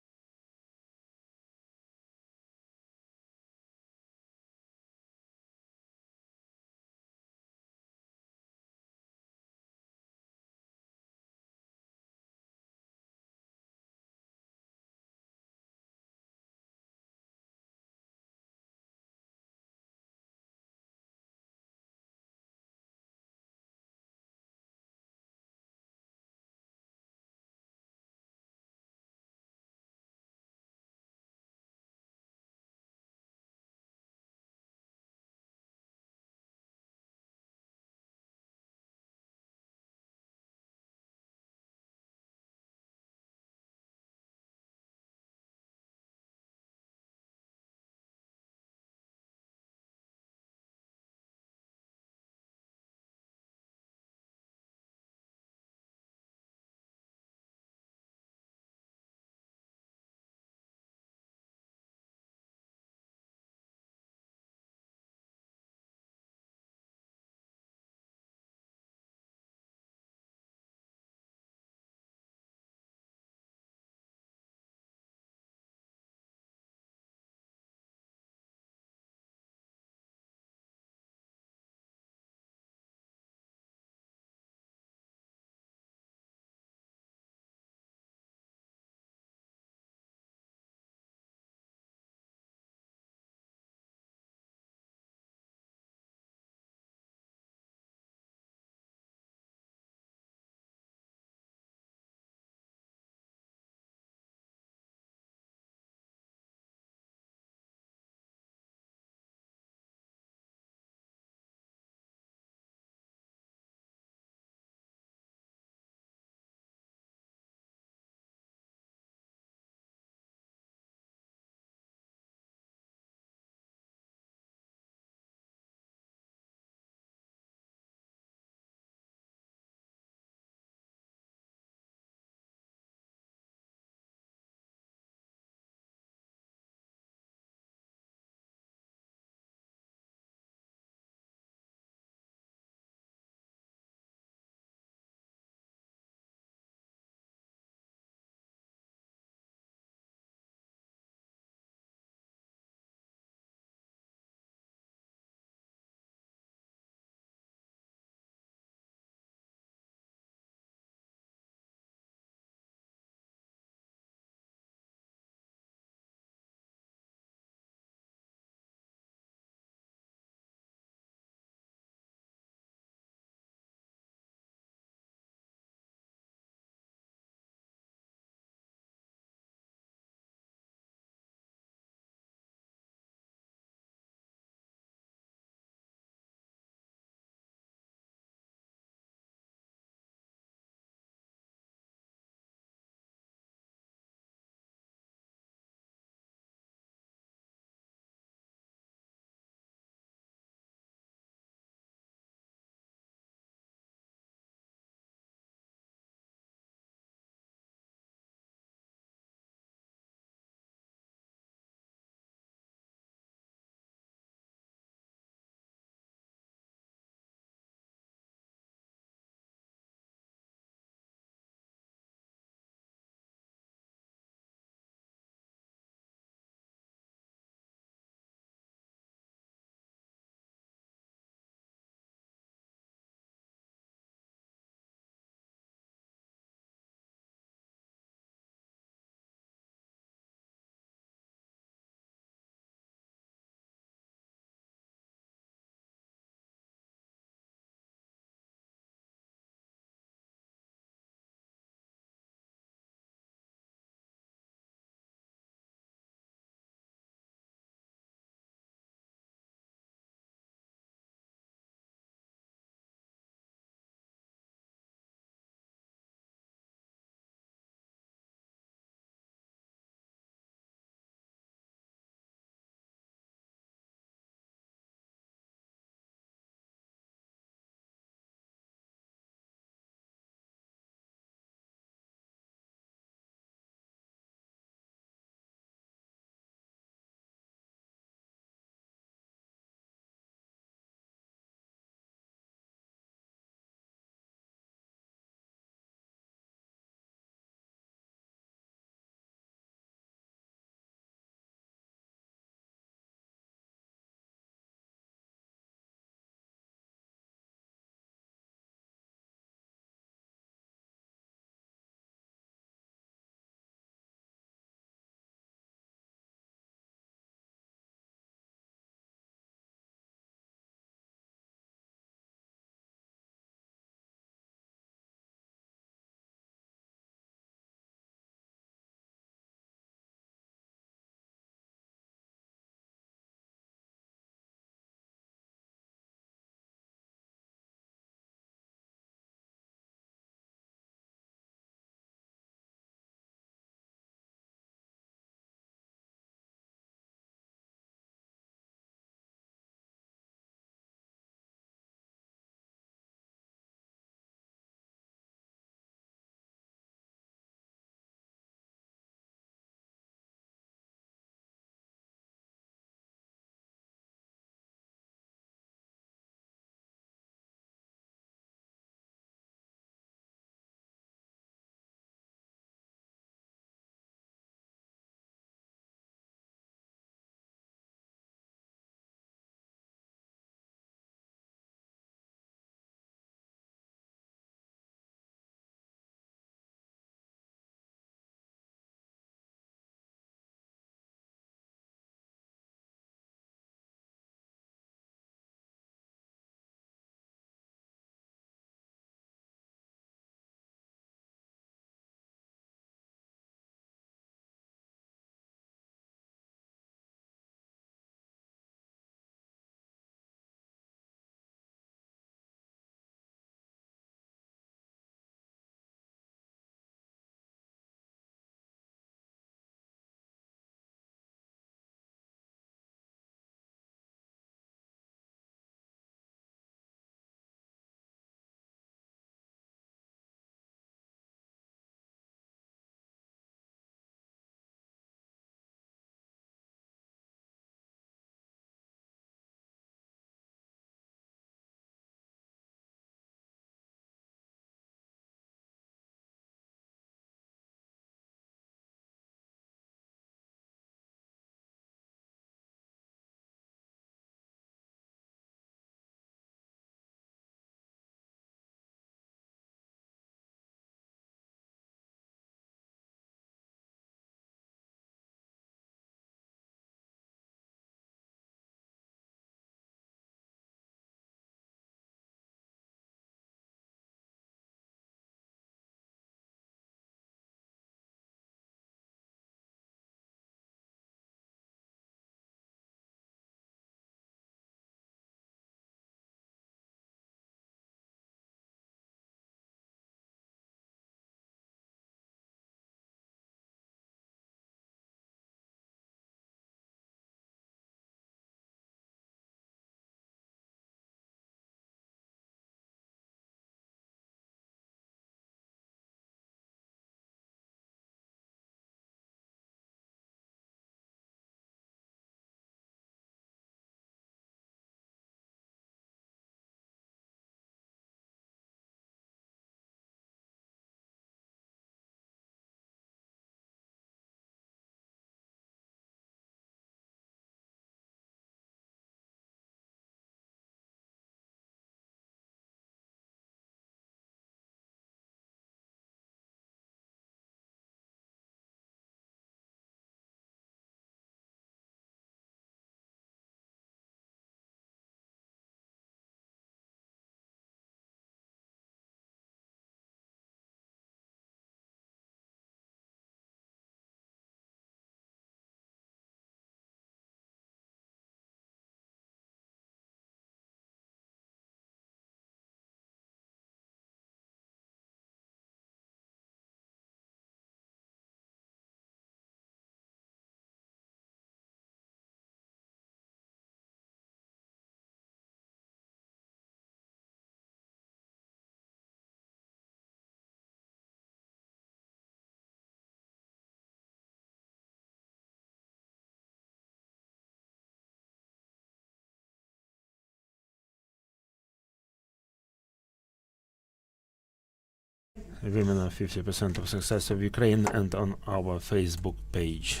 women are 50% of success of Ukraine, and on our Facebook page.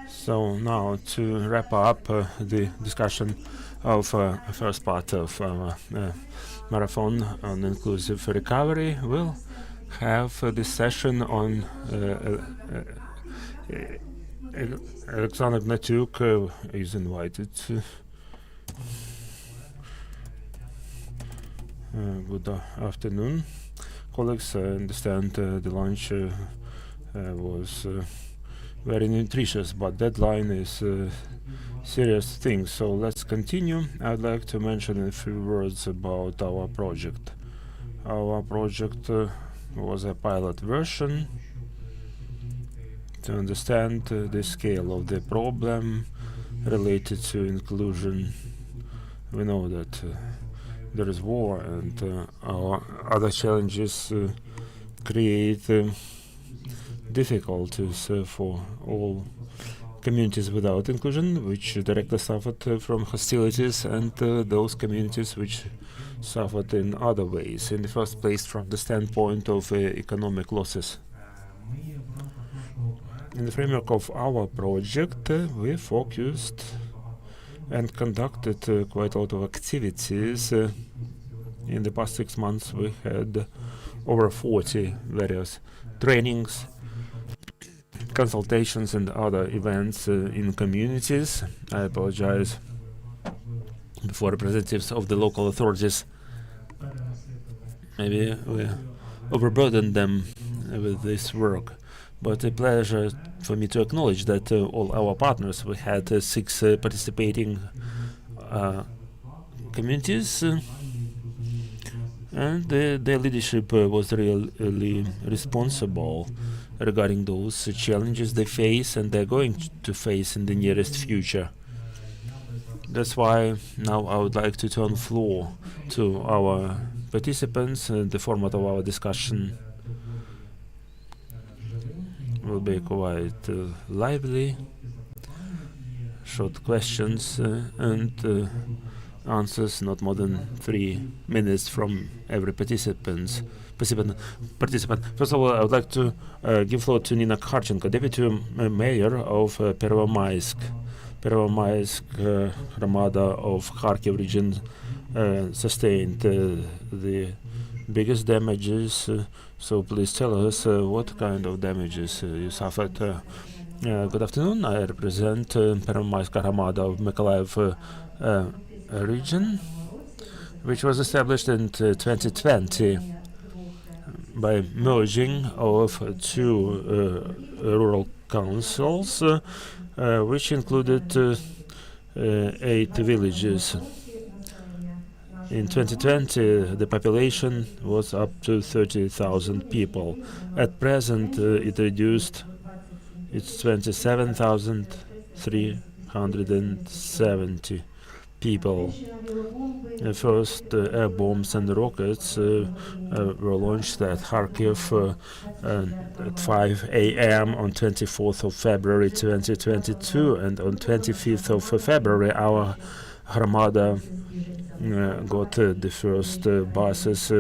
So now to wrap up the discussion of first part of our marathon on inclusive recovery, we'll have this session on Alexander Gnatyuk is invited. Good afternoon, colleagues. I understand the lunch was very nutritious, but deadline is a serious thing. So let's continue. I'd like to mention a few words about our project. Our project was a pilot version to understand the scale of the problem related to inclusion. We know that there is war, and our other challenges create difficulties for all communities without inclusion, which directly suffered from hostilities, and those communities which suffered in other ways. In the first place, from the standpoint of economic losses. In the framework of our project, we focused and conducted quite a lot of activities. In the past 6 months, we had over 40 various trainings, consultations, and other events in communities. I apologize before representatives of the local authorities. Maybe we overburdened them with this work. But a pleasure for me to acknowledge that all our partners, we had 6 participating communities, and their leadership was really responsible regarding those challenges they face and they're going to face in the nearest future. That's why now I would like to turn the floor to our participants. The format of our discussion will be quite lively, short questions and answers, not more than 3 minutes from every participant. First of all, I would like to give floor to Nina Kharchenko, Deputy Mayor of Pervomaisk. Pervomaisk Gramada of Kharkiv region sustained the biggest damages. So please tell us what kind of damages you suffered. Good afternoon. I represent Pervomaisk Gramada of Mykolaiv region, which was established in 2020 by merging of 2 rural councils, which included 8 villages. In 2020, the population was up to 30,000 people. At present, it reduced. It's 27,370 people. First, air bombs and rockets were launched at Kharkiv at 5 a.m. on 24th of February 2022, and on 25th of February, our Gramada got the first buses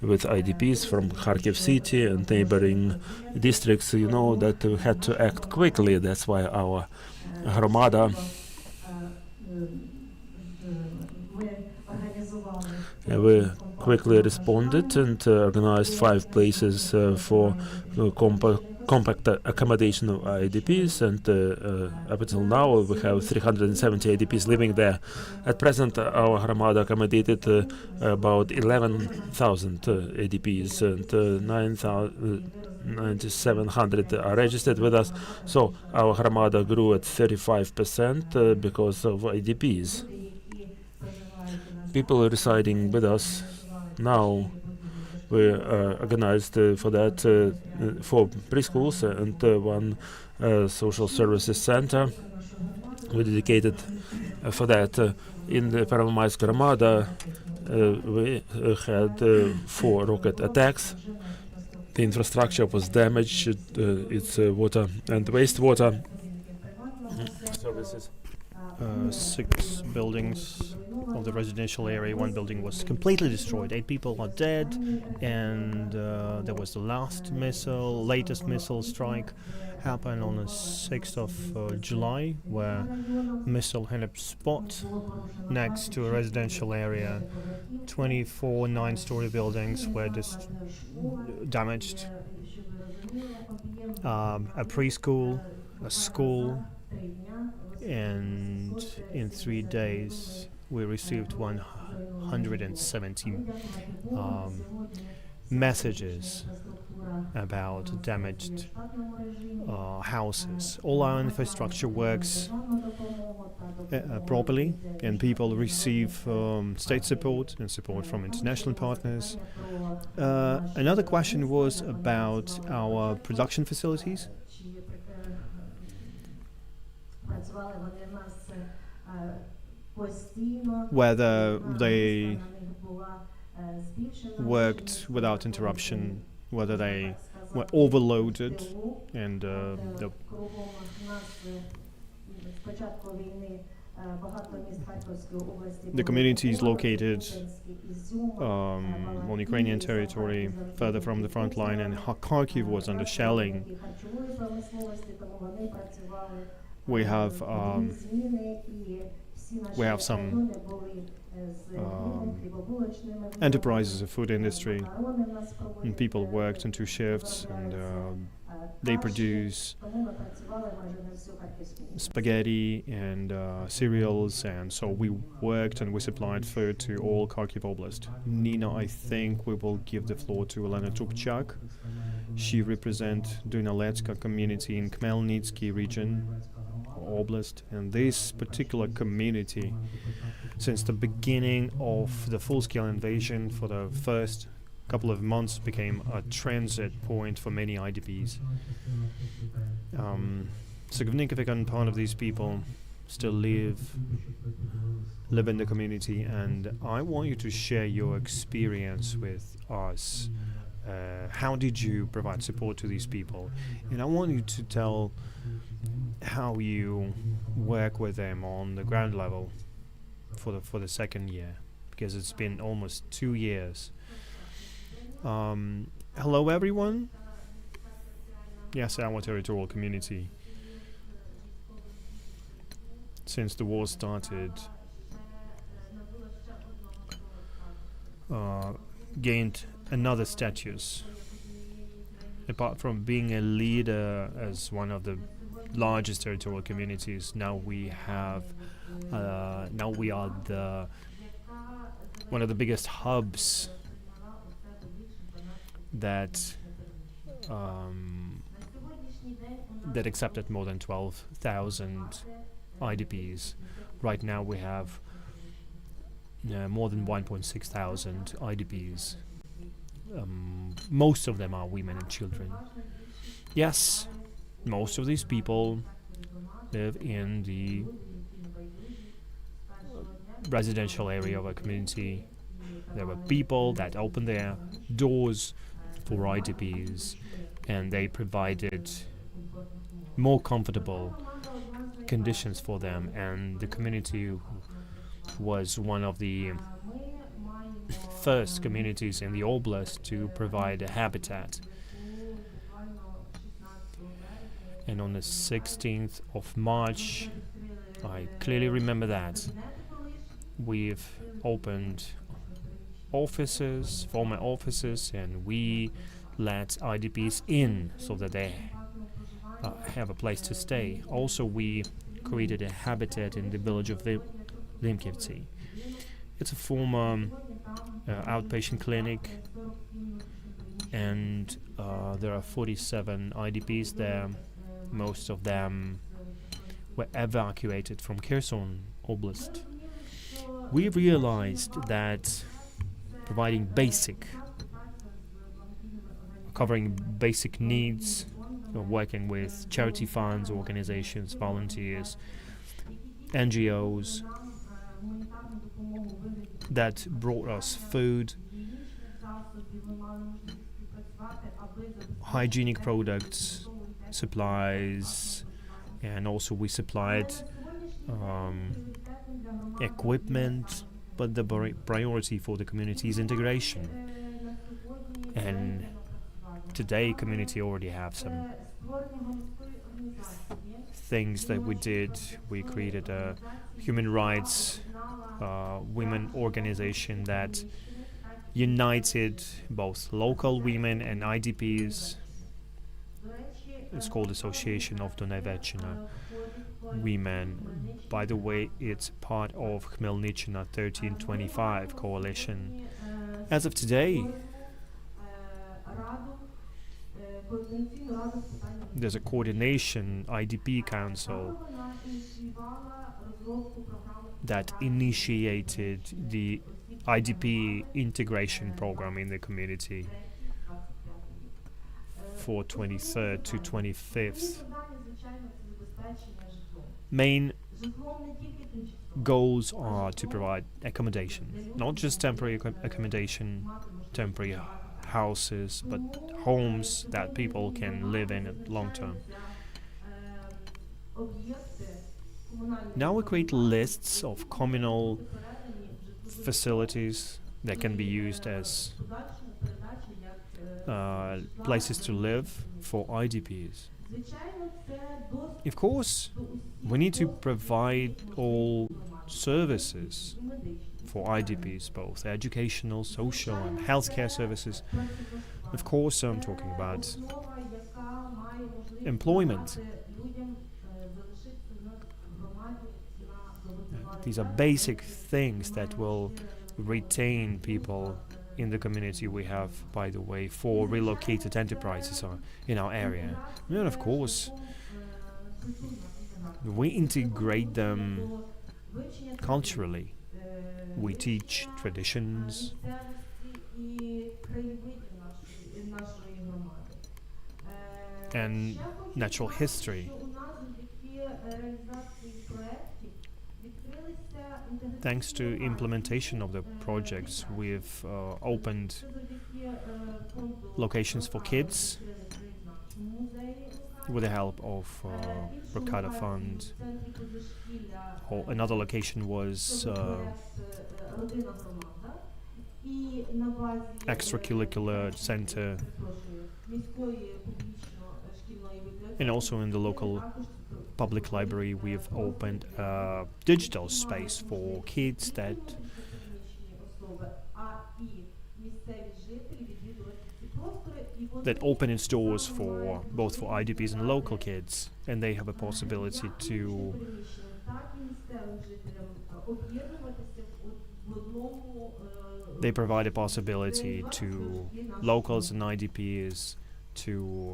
with IDPs from Kharkiv city and neighboring districts. You know that we had to act quickly. That's why our Gramada we quickly responded and organized 5 places for compact accommodation of IDPs, and up until now we have 370 IDPs living there. At present, our Gramada accommodated about 11,000 IDPs, and 9,700 are registered with us. So our Gramada grew at 35% because of IDPs. People residing with us now. We organized for that 4 preschools and 1 social services center. We dedicated for that. In the Pervomaisk Gramada, we had 4 rocket attacks. The infrastructure was damaged. Its water and wastewater services 6 buildings of the residential area. One building was completely destroyed. 8 people are dead, and there was the latest missile strike happened on the 6th of July, where missile hit a spot next to a residential area. 24 9-story buildings were damaged. A preschool, a school, and in 3 days we received 170 messages about damaged houses. All our infrastructure works properly, and people receive state support and support from international partners. Another question was about our production facilities. Whether they worked without interruption, whether they were overloaded, and the community is located on Ukrainian territory, further from the front line, and Kharkiv was under shelling. We have some enterprises of food industry, and people worked in 2 shifts, and they produce spaghetti and cereals, and so we worked and we supplied food to all Kharkiv Oblast. Nina, I think we will give the floor to Elena Tupchak. She represents Dunaletska community in Khmelnytsky region, Oblast, and this particular community, since the beginning of the full-scale invasion, for the first couple of months became a transit point for many IDPs. Significant part of these people still live in the community, and I want you to share your experience with us. How did you provide support to these people? And I want you to tell how you work with them on the ground level for the second year, because it's been almost 2 years. Hello everyone. Yes, our territorial community, since the war started, gained another status. Apart from being a leader as one of the largest territorial communities, now we are one of the biggest hubs that accepted more than 12,000 IDPs. Right now we have more than 1,600 IDPs. Most of them are women and children. Yes, most of these people live in the residential area of a community. There were people that opened their doors for IDPs, and they provided more comfortable conditions for them, and the community was one of the first communities in the oblast to provide a habitat. And on the 16th of March, I clearly remember that, we've opened offices, former offices, and we let IDPs in so that they have a place to stay. Also, we created a habitat in the village of Limkivtsi. It's a former outpatient clinic, and there are 47 IDPs there. Most of them were evacuated from Kherson Oblast. We realized that covering basic needs, working with charity funds, organizations, volunteers, NGOs that brought us food, hygienic products, supplies, and also we supplied equipment, but the priority for the community is integration. And today, community already have some things that we did. We created a human rights women organization that united both local women and IDPs. It's called Association of Donevechina Women. By the way, it's part of Khmelnytskina 1325 coalition. As of today, there's a coordination IDP council that initiated the IDP integration program in the community for 23rd to 25th. Main goals are to provide accommodation, not just temporary accommodation, temporary houses, but homes that people can live in at long term. Now we create lists of communal facilities that can be used as places to live for IDPs. Of course, we need to provide all services for IDPs, both educational, social, and healthcare services. Of course, I'm talking about employment. These are basic things that will retain people in the community. We have, by the way, 4 relocated enterprises in our area. And of course, we integrate them culturally. We teach traditions and natural history. Thanks to implementation of the projects, we've opened locations for kids with the help of Rokada Fund. Another location was extracurricular center, and also in the local public library we've opened a digital space for kids that open its doors for both for IDPs and local kids, and they have a possibility to they provide a possibility to locals and IDPs to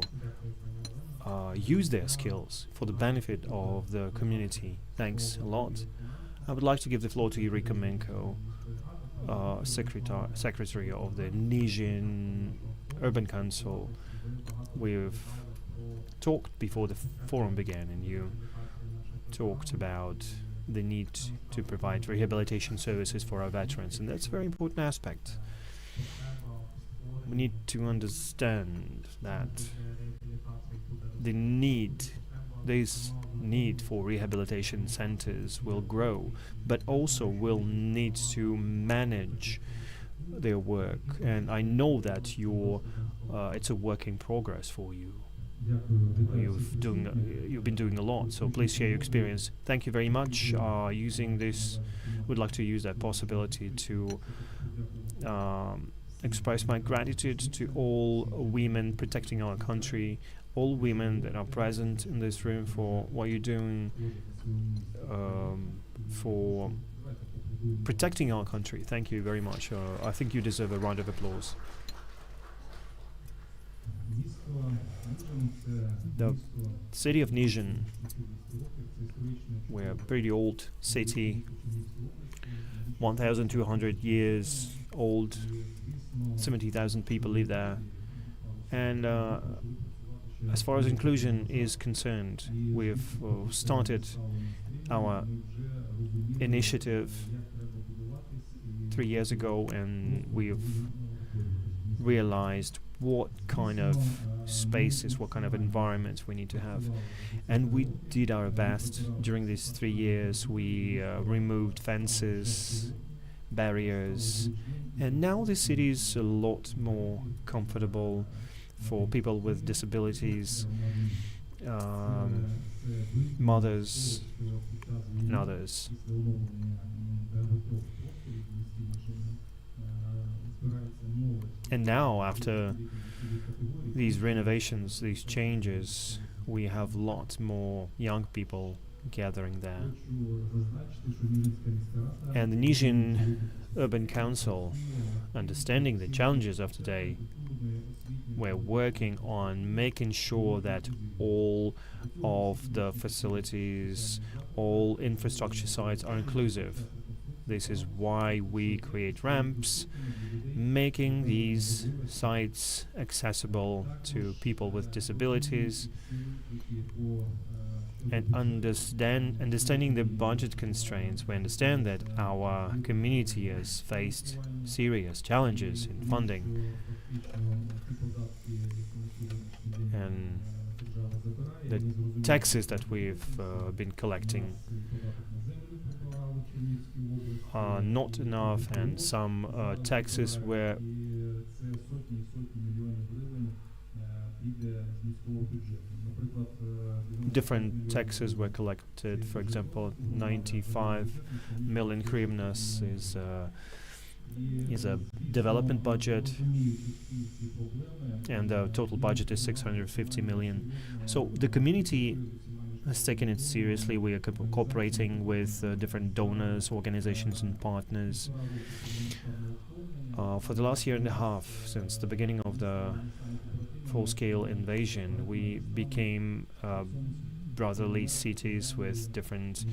use their skills for the benefit of the community. Thanks a lot. I would like to give the floor to Eureka Menko, Secretary of the Nizhyn Urban Council. We've talked before the forum began, and you talked about the need to provide rehabilitation services for our veterans, and that's a very important aspect. We need to understand that this need for rehabilitation centers will grow, but also will need to manage their work. And I know that it's a work in progress for you. You've been doing a lot, so please share your experience. Thank you very much. Would like to use that possibility to express my gratitude to all women protecting our country, all women that are present in this room, for what you're doing for protecting our country. Thank you very much. I think you deserve a round of applause. The city of Nizhyn, we're a pretty old city, 1,200 years old, 70,000 people live there. And as far as inclusion is concerned, we've started our initiative 3 years ago, and we've realized what kind of spaces, what kind of environments we need to have. And we did our best. During these 3 years, we removed fences, barriers, and now the city is a lot more comfortable for people with disabilities, mothers, and others. And now, after these renovations, these changes, we have lots more young people gathering there. And the Nizhyn Urban Council, understanding the challenges of today, we're working on making sure that all of the facilities, all infrastructure sites are inclusive. This is why we create ramps, making these sites accessible to people with disabilities, and understanding the budget constraints. We understand that our community has faced serious challenges in funding, and the taxes that we've been collecting are not enough, and some taxes were different taxes were collected. For example, 95 million hryvnias is a development budget, and the total budget is 650 million. So the community has taken it seriously. We are cooperating with different donors, organizations, and partners. For the last year and a half, since the beginning of the full-scale invasion, we became brotherly cities with different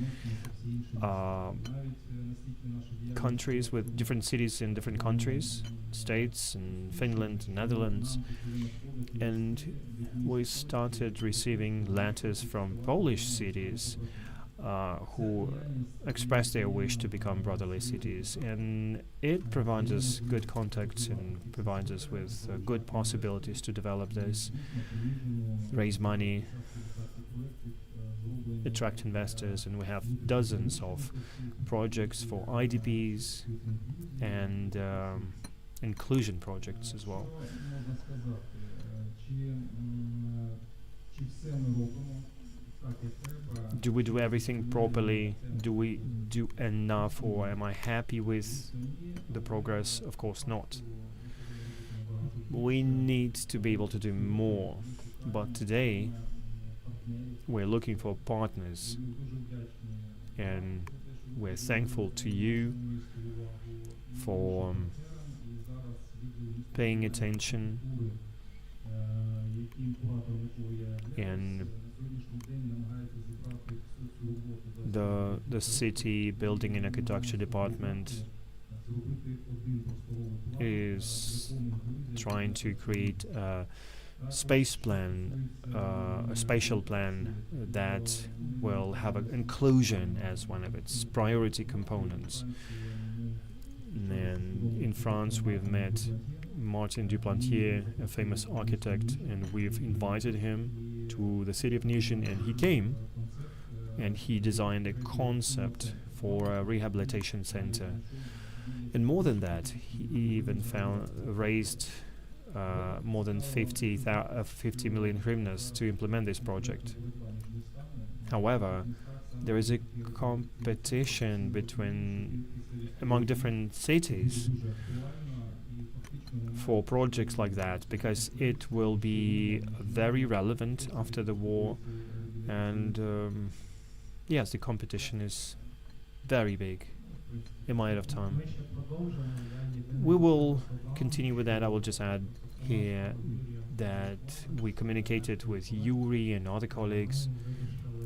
countries, with different cities in different countries, states, and Finland, and Netherlands. And we started receiving letters from Polish cities who expressed their wish to become brotherly cities, and it provides us good contacts and provides us with good possibilities to develop this, raise money, attract investors, and we have dozens of projects for IDPs and inclusion projects as well. Do we do everything properly? Do we do enough, or am I happy with the progress? Of course not. We need to be able to do more, but today we're looking for partners, and we're thankful to you for paying attention and the city building and architecture department is trying to create a space plan, a spatial plan that will have inclusion as one of its priority components. And in France, we've met Martin Duplantier, a famous architect, and we've invited him to the city of Nizhyn, and he came and he designed a concept for a rehabilitation center. And more than that, he even raised more than 50 million hryvnias to implement this project. However, there is a competition among different cities for projects like that, because it will be very relevant after the war, and yes, the competition is very big in my of time. We will continue with that. I will just add here that we communicated with Yuri and other colleagues,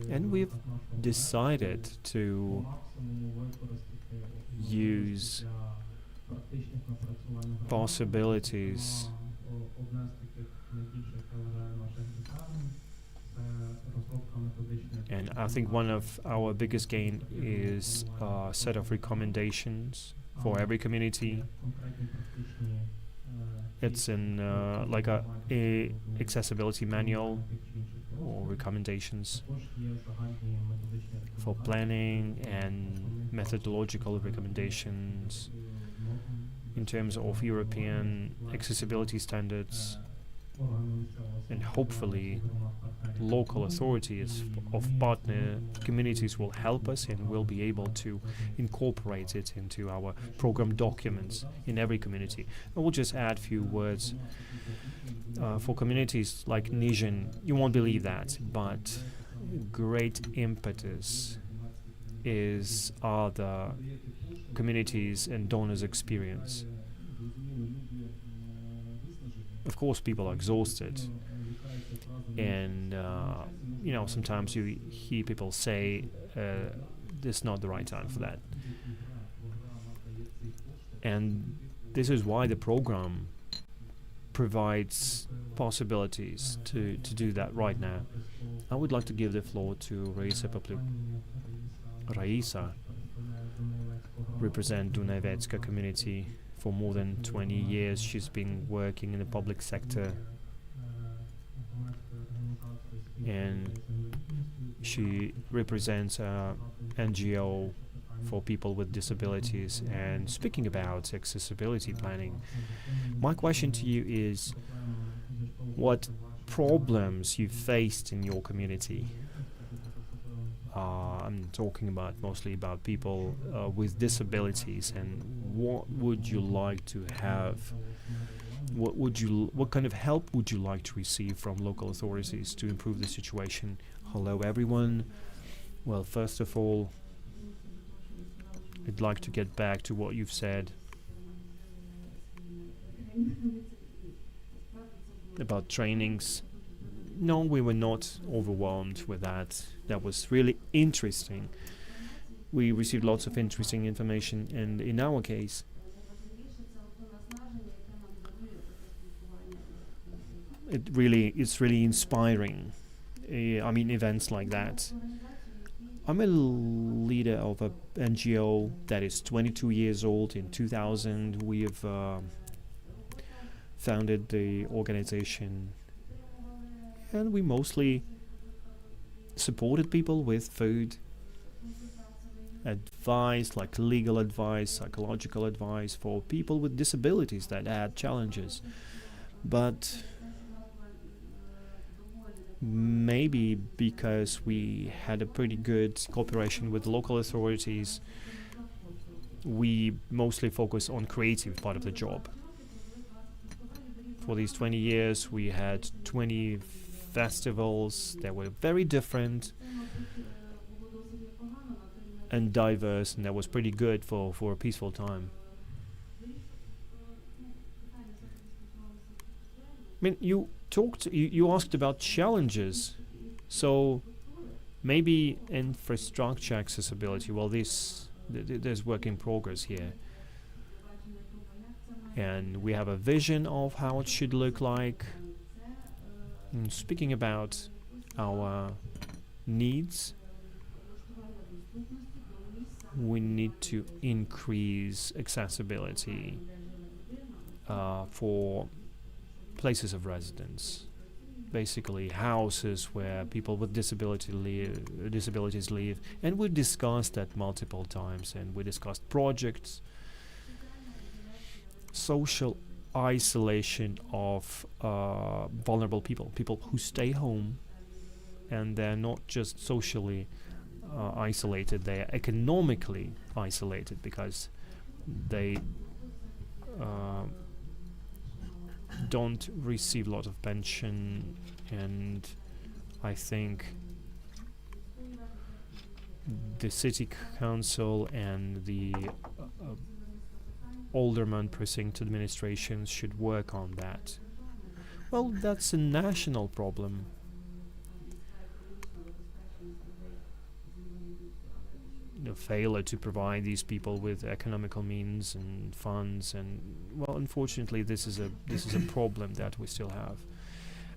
and we've decided to use possibilities. And I think one of our biggest gain is a set of recommendations for every community. it's in like a accessibility manual or recommendations for planning and methodological recommendations in terms of European accessibility standards, and hopefully local authorities of partner communities will help us and will be able to incorporate it into our program documents in every community. I will just add a few words. For communities like Nizhyn, you won't believe that, but great impetus are the communities and donors' experience. Of course, people are exhausted, and sometimes you hear people say this is not the right time for that. And this is why the program provides possibilities to do that right now. I would like to give the floor to Raisa Papluk. Raisa represents Dunayvetska community. For more than 20 years she's been working in the public sector, and she represents a NGO for people with disabilities. And speaking about accessibility planning, my question to you is, what problems you faced in your community? I'm talking about mostly about people with disabilities, and what would you like to have? What kind of help would you like to receive from local authorities to improve the situation? Hello, everyone. Well, first of all, I'd like to get back to what you've said about trainings. No, we were not overwhelmed with that. That was really interesting. We received lots of interesting information, and in our case, it's really inspiring. Events like that. I'm a leader of a NGO that is 22 years old. In 2000, we have founded the organization, and we mostly supported people with food, advice, like legal advice, psychological advice for people with disabilities that had challenges. But maybe because we had a pretty good cooperation with local authorities, we mostly focus on creative part of the job. For these 20 years, we had 20 festivals that were very different and diverse, and that was pretty good for a peaceful time. You asked about challenges, so maybe infrastructure accessibility. Well, there's work in progress here, and we have a vision of how it should look like. And speaking about our needs, we need to increase accessibility for places of residence, basically houses where people with disabilities live. And we discussed that multiple times, and we discussed projects, social isolation of vulnerable people who stay home, and they're not just socially isolated, they're economically isolated because they don't receive a lot of pension. And I think the city council and the alderman precinct administrations should work on that. Well, that's a national problem. The failure to provide these people with economical means and funds, and well, unfortunately, this is a problem that we still have.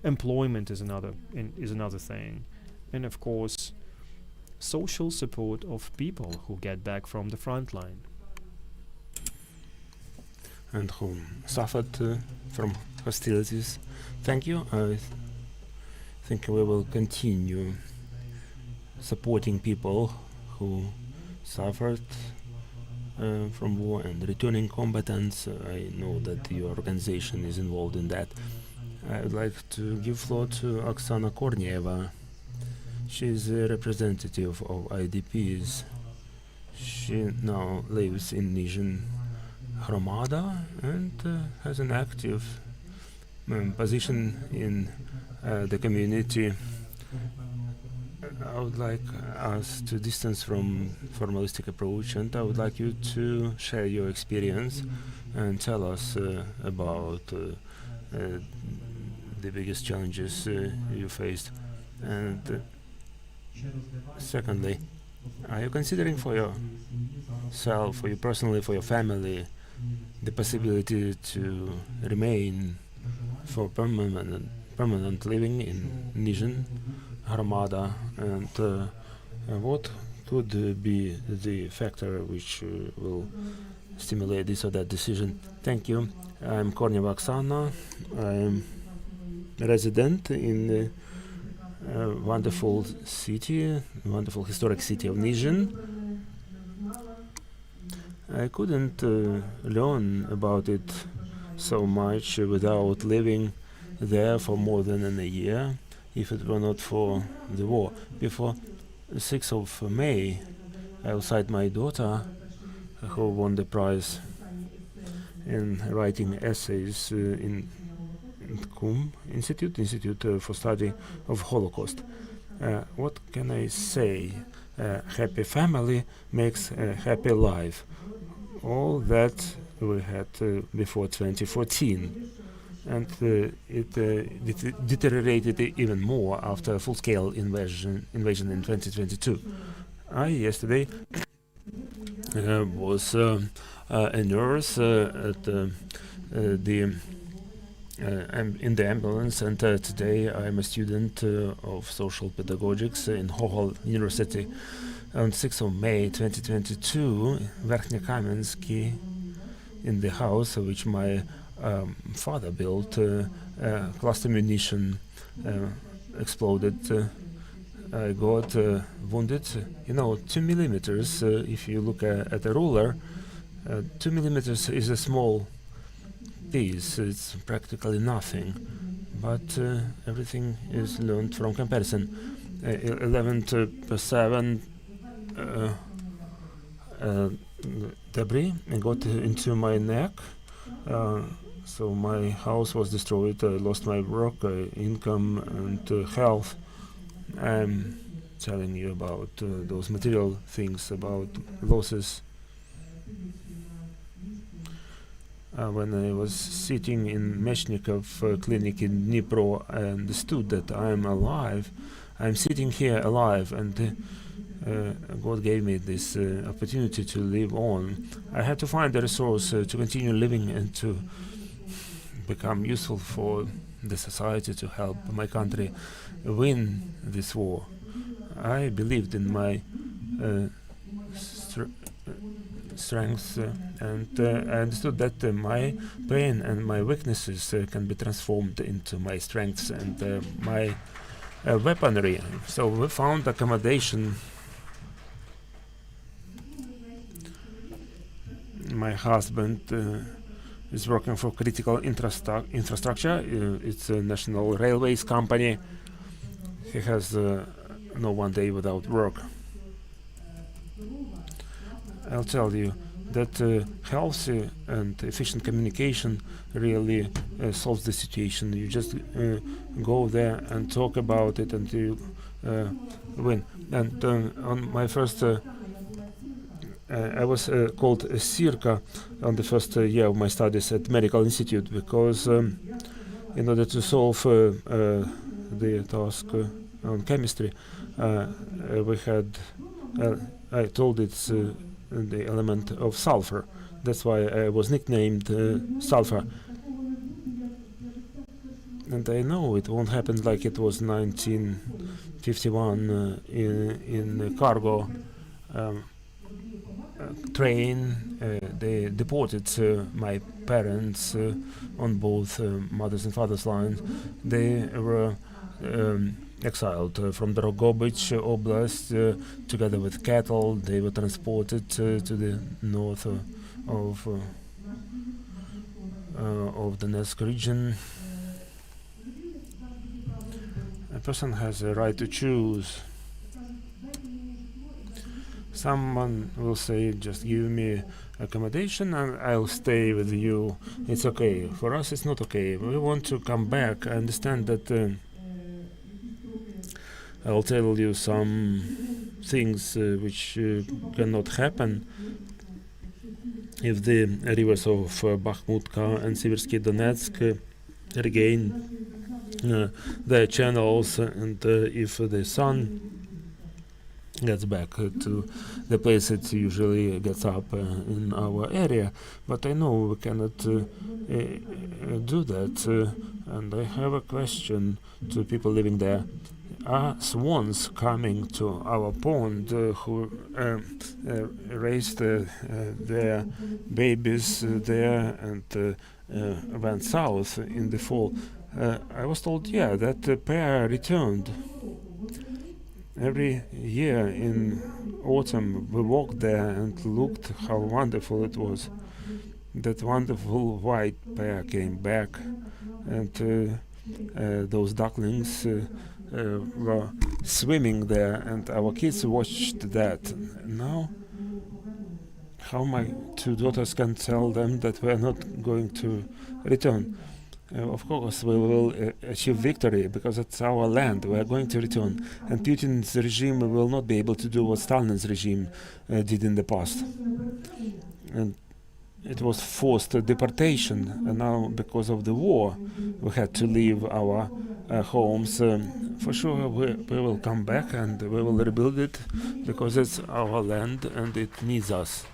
Employment is another thing, and of course, social support of people who get back from the front line. and who suffered from hostilities. Thank you. I think we will continue supporting people who suffered from war and returning combatants. I know that your organization is involved in that. I would like to give floor to Oksana Kornieva. She is a representative of IDPs. She now lives in Nizhyn Hromada and has an active position in the community. I would like us to distance from formalistic approach, and I would like you to share your experience and tell us about the biggest challenges you faced. And secondly, are you considering for yourself, for you personally, for your family, the possibility to remain for permanent living in Nizhyn Hromada, and what could be the factor which will stimulate this or that decision? Thank you. I'm Kornieva Oksana. I'm a resident in a wonderful city, wonderful historic city of Nizhyn. I couldn't learn about it so much without living there for more than a year, if it were not for the war. Before 6th of May, outside my daughter, who won the prize in writing essays in KUM Institute for Study of Holocaust. What can I say? Happy family makes a happy life. All that we had before 2014. And it deteriorated even more after a full-scale invasion in 2022. I yesterday was a nurse in the ambulance, and today I'm a student of social pedagogics in Hohol University. On 6th of May 2022, Verkhny-Kamensky, in the house which my father built, cluster munition exploded. I got wounded. 2 millimeters, if you look at a ruler, 2 millimeters is a small piece. It's practically nothing. But everything is learned from comparison. 11/7 debris got into my neck. So my house was destroyed. I lost my work, income, and health. I'm telling you about those material things, about losses. When I was sitting in Meshnikov clinic in Dnipro, I understood that I'm alive. I'm sitting here alive, and God gave me this opportunity to live on. I had to find a resource to continue living and to become useful for the society, to help my country win this war. I believed in my strengths, and I understood that my pain and my weaknesses can be transformed into my strengths and my weaponry. So we found accommodation. My husband is working for critical infrastructure. It's a national railways company. He has no one day without work. I'll tell you that healthy and efficient communication really solves the situation. You just go there and talk about it, and you win. And on my first I was called a Sirka on the first year of my studies at Medical Institute, because in order to solve the task on chemistry, we had, I told it's the element of sulfur. That's why I was nicknamed Sulfur. And I know it won't happen like it was 1951 in cargo. train. They deported my parents on both mothers and fathers lines. They were exiled from Drogobych Oblast together with cattle. They were transported to the north of Donetsk region. A person has a right to choose. Someone will say, just give me accommodation and I'll stay with you. It's okay. For us, it's not okay. We want to come back. I understand that I'll tell you some things which cannot happen if the rivers of Bakhmutka and Siversky Donetsk regain their channels, and if the sun gets back to the place it usually gets up in our area. But I know we cannot do that, and I have a question to people living there. Are swans coming to our pond who raised their babies there and went south in the fall? I was told, yeah, that pair returned. Every year in autumn we walked there and looked how wonderful it was. That wonderful white pair came back, and those ducklings were swimming there, and our kids watched that. Now, how my two daughters can tell them that we are not going to return? Of course, we will achieve victory because it's our land. We are going to return, and Putin's regime will not be able to do what Stalin's regime did in the past. And it was forced deportation, and now because of the war, we had to leave our homes. For sure, we will come back and we will rebuild it because it's our land and it needs us.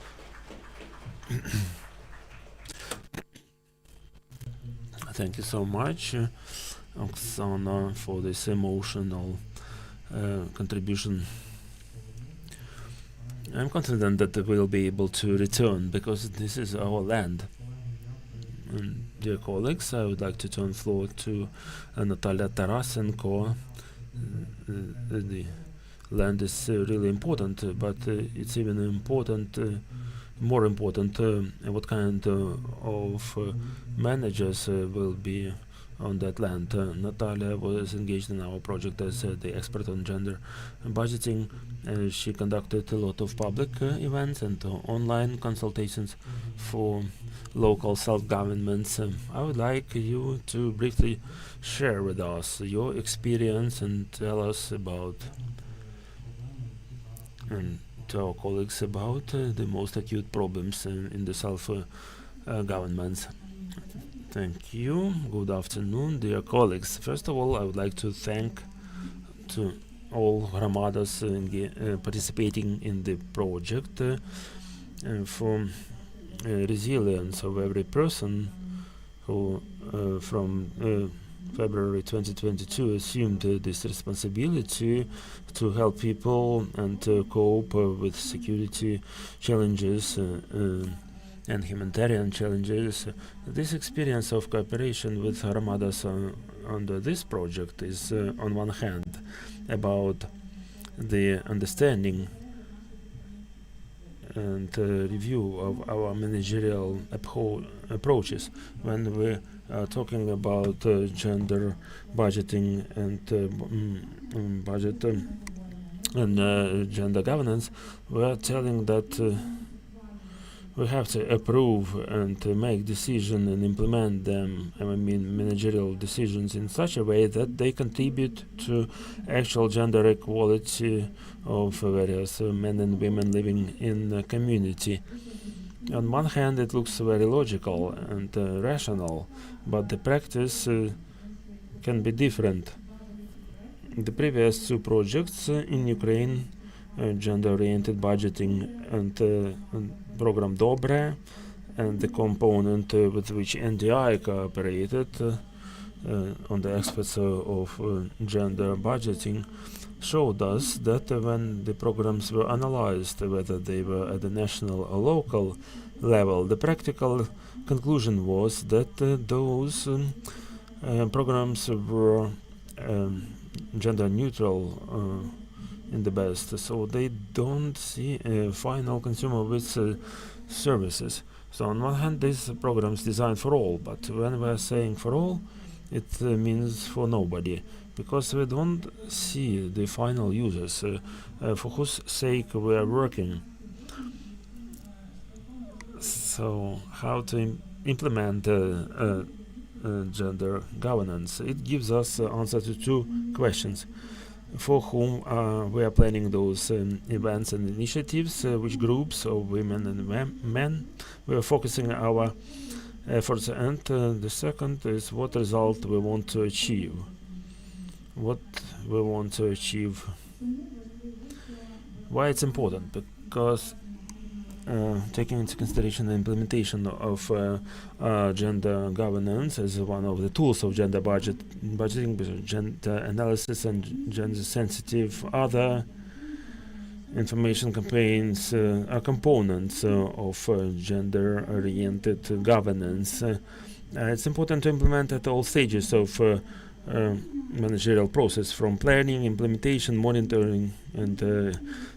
Thank you so much, Oksana, for this emotional contribution. I'm confident that we'll be able to return because this is our land. And dear colleagues, I would like to turn the floor to Natalia Tarasenko. The land is really important, but it's even more important what kind of managers will be on that land. Natalia was engaged in our project as the expert on gender budgeting. She conducted a lot of public events and online consultations for local self-governments. I would like you to briefly share with us your experience and tell us about, and to our colleagues about the most acute problems in the self-governments. Thank you. Good afternoon, dear colleagues. First of all, I would like to thank to all Hramadas participating in the project for resilience of every person who from February 2022 assumed this responsibility to help people and to cope with security challenges and humanitarian challenges. This experience of cooperation with Hramadas under this project is on one hand about the understanding and review of our managerial approaches when we are talking about gender budgeting and budget and gender governance. We are telling that we have to approve and to make decisions and implement them, I mean managerial decisions, in such a way that they contribute to actual gender equality of various men and women living in the community. On one hand, it looks very logical and rational, but the practice can be different. The previous two projects in Ukraine, gender-oriented budgeting and program Dobre, and the component with which NDI cooperated on the aspects of gender budgeting, showed us that when the programs were analyzed, whether they were at the national or local level, the practical conclusion was that those programs were gender neutral in the best, so they don't see a final consumer with services. So on one hand, this program is designed for all, but when we're saying for all, it means for nobody, because we don't see the final users for whose sake we are working. So how to implement gender governance? It gives us answer to two questions. For whom we are planning those events and initiatives, which groups of women and men we are focusing our efforts, and the second is what result we want to achieve. What we want to achieve. Why it's important? Because taking into consideration the implementation of gender governance as one of the tools of gender budgeting, gender analysis, and gender-sensitive other information campaigns are components of gender-oriented governance. It's important to implement at all stages of managerial process, from planning, implementation, monitoring, and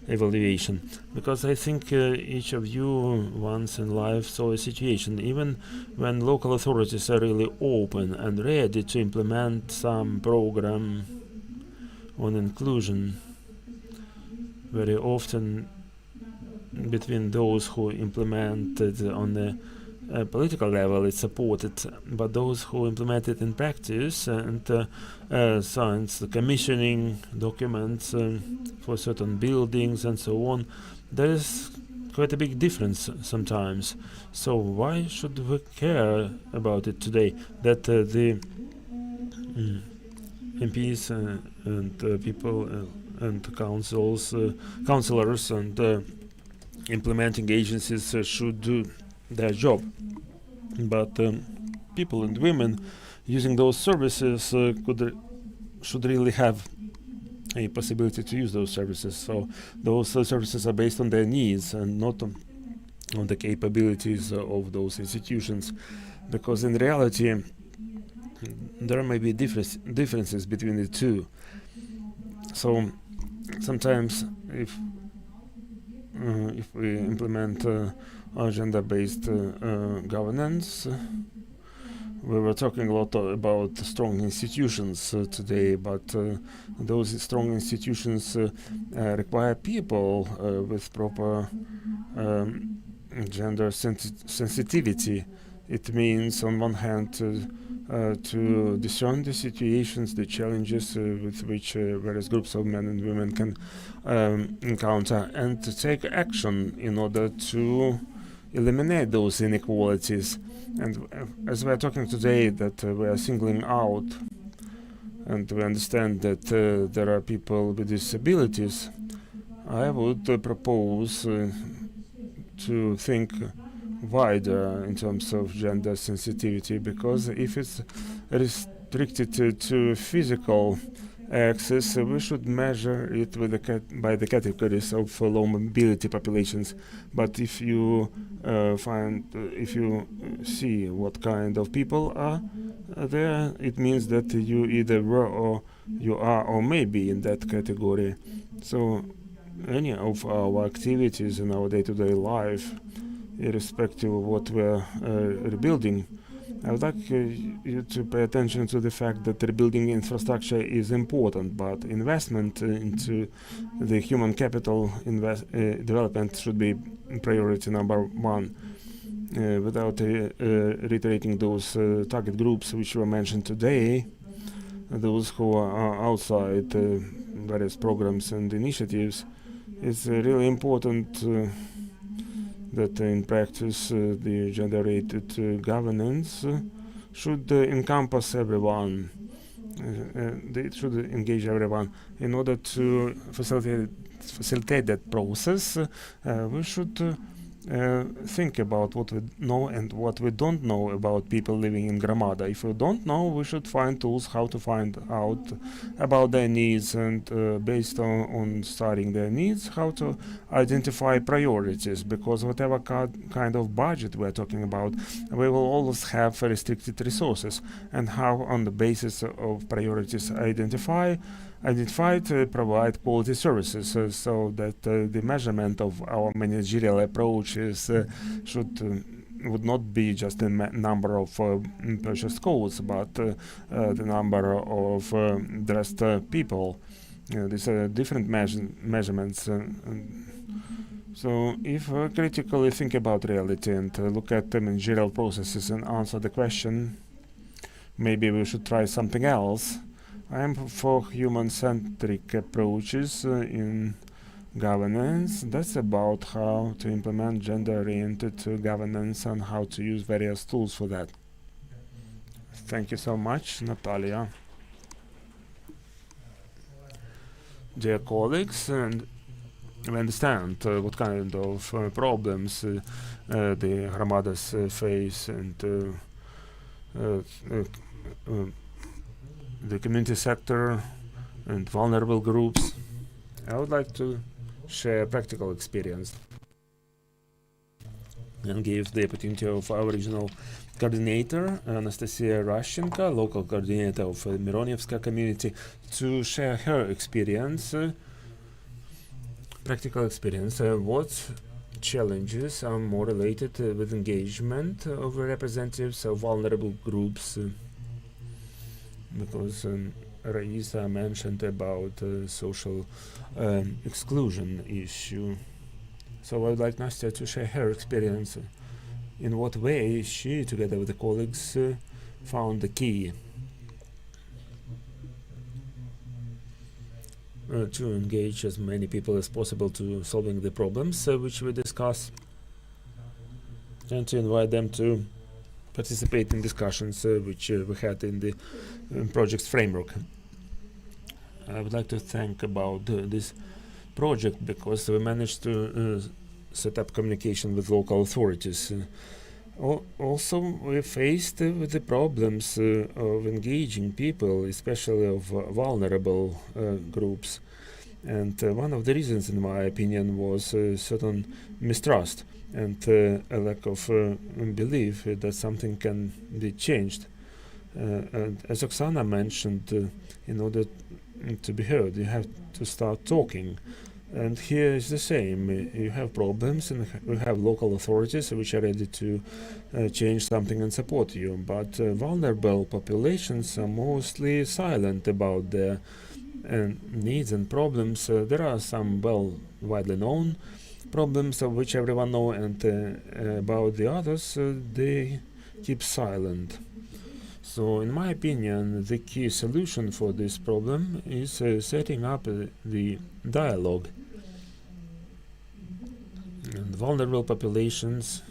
evaluation. Because I think each of you once in life saw a situation, even when local authorities are really open and ready to implement some program on inclusion, very often between those who implement it on the political level, it's supported, but those who implement it in practice and signs the commissioning documents for certain buildings and so on, there is quite a big difference sometimes. So why should we care about it today? That the MPs and people and councillors and implementing agencies should do their job, but people and women using those services should really have a possibility to use those services. So those services are based on their needs and not on the capabilities of those institutions, because in reality there may be differences between the two. So sometimes if we implement gender-based governance, we were talking a lot about strong institutions today, but those strong institutions require people with proper gender sensitivity. It means, on one hand, to discern the situations, the challenges with which various groups of men and women can encounter, and to take action in order to eliminate those inequalities. And as we are talking today, that we are singling out, and we understand that there are people with disabilities, I would propose to think wider in terms of gender sensitivity, because if it's restricted to physical access, we should measure it with by the categories of low mobility populations. But if you if you see what kind of people are there, it means that you either were or you are or may be in that category. So any of our activities in our day-to-day life, irrespective of what we're rebuilding, I would like you to pay attention to the fact that rebuilding infrastructure is important, but investment into the human capital development should be priority number one. Without reiterating those target groups which were mentioned today, those who are outside various programs and initiatives, it's really important that in practice the gender-related governance should encompass everyone. It should engage everyone. In order to facilitate that process, we should think about what we know and what we don't know about people living in Gramada. If we don't know, we should find tools how to find out about their needs, and based on studying their needs, how to identify priorities, because whatever kind of budget we're talking about, we will always have restricted resources, and how on the basis of priorities identified provide quality services, so that the measurement of our managerial approach is would not be just the number of purchased codes, but the number of dressed people. These are different measurements. So if we critically think about reality and look at the managerial processes and answer the question, maybe we should try something else. I am for human-centric approaches in governance. That's about how to implement gender-oriented governance and how to use various tools for that. Thank you so much, Natalia. Dear colleagues, and we understand what kind of problems the Gramadas face, and the community sector and vulnerable groups. I would like to share practical experience and give the opportunity of our regional coordinator, Anastasia Rashchenko, local coordinator of the Mironevska community, to share her experience, practical experience. What challenges are more related with engagement of representatives of vulnerable groups? Because Raisa mentioned about social exclusion issue. So I would like Nastya to share her experience. In what way she, together with the colleagues, found the key to engage as many people as possible to solving the problems which we discuss, and to invite them to participate in discussions which we had in the project's framework. I would like to thank about this project because we managed to set up communication with local authorities. Also, we faced with the problems of engaging people, especially of vulnerable groups. And one of the reasons, in my opinion, was certain mistrust and a lack of belief that something can be changed. And as Oksana mentioned, in order to be heard, you have to start talking. And here is the same. You have problems, and we have local authorities which are ready to change something and support you. But vulnerable populations are mostly silent about their needs and problems. There are some widely known problems of which everyone knows, and about the others they keep silent. So, in my opinion, the key solution for this problem is setting up the dialogue. And vulnerable populations,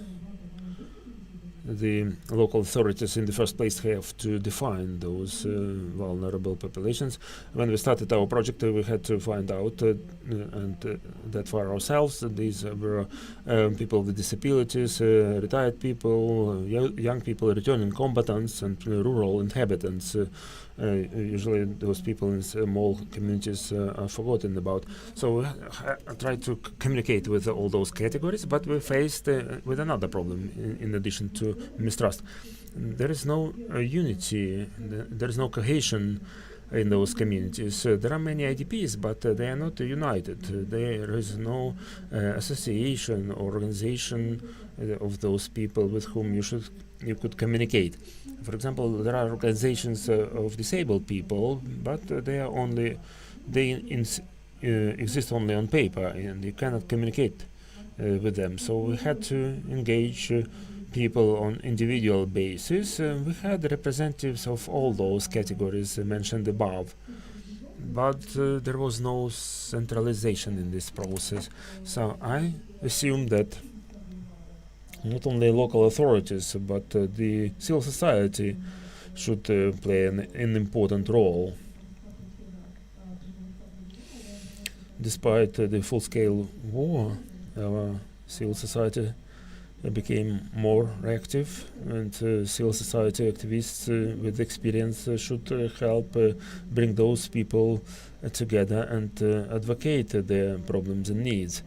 the local authorities in the first place have to define those vulnerable populations. When we started our project, we had to find out that for ourselves, these were people with disabilities, retired people, young people, returning combatants, and rural inhabitants. Usually those people in small communities are forgotten about. So we tried to communicate with all those categories, but we faced with another problem in addition to mistrust. There is no unity, there is no cohesion in those communities. There are many IDPs, but they are not united. There is no association or organization of those people with whom you could communicate. For example, there are organizations of disabled people, but they exist only on paper, and you cannot communicate with them. So we had to engage people on individual basis. We had representatives of all those categories mentioned above, but there was no centralization in this process. So I assume that not only local authorities, but the civil society should play an important role. Despite the full-scale war, our civil society became more reactive, and civil society activists with experience should help bring those people together and advocate their problems and needs.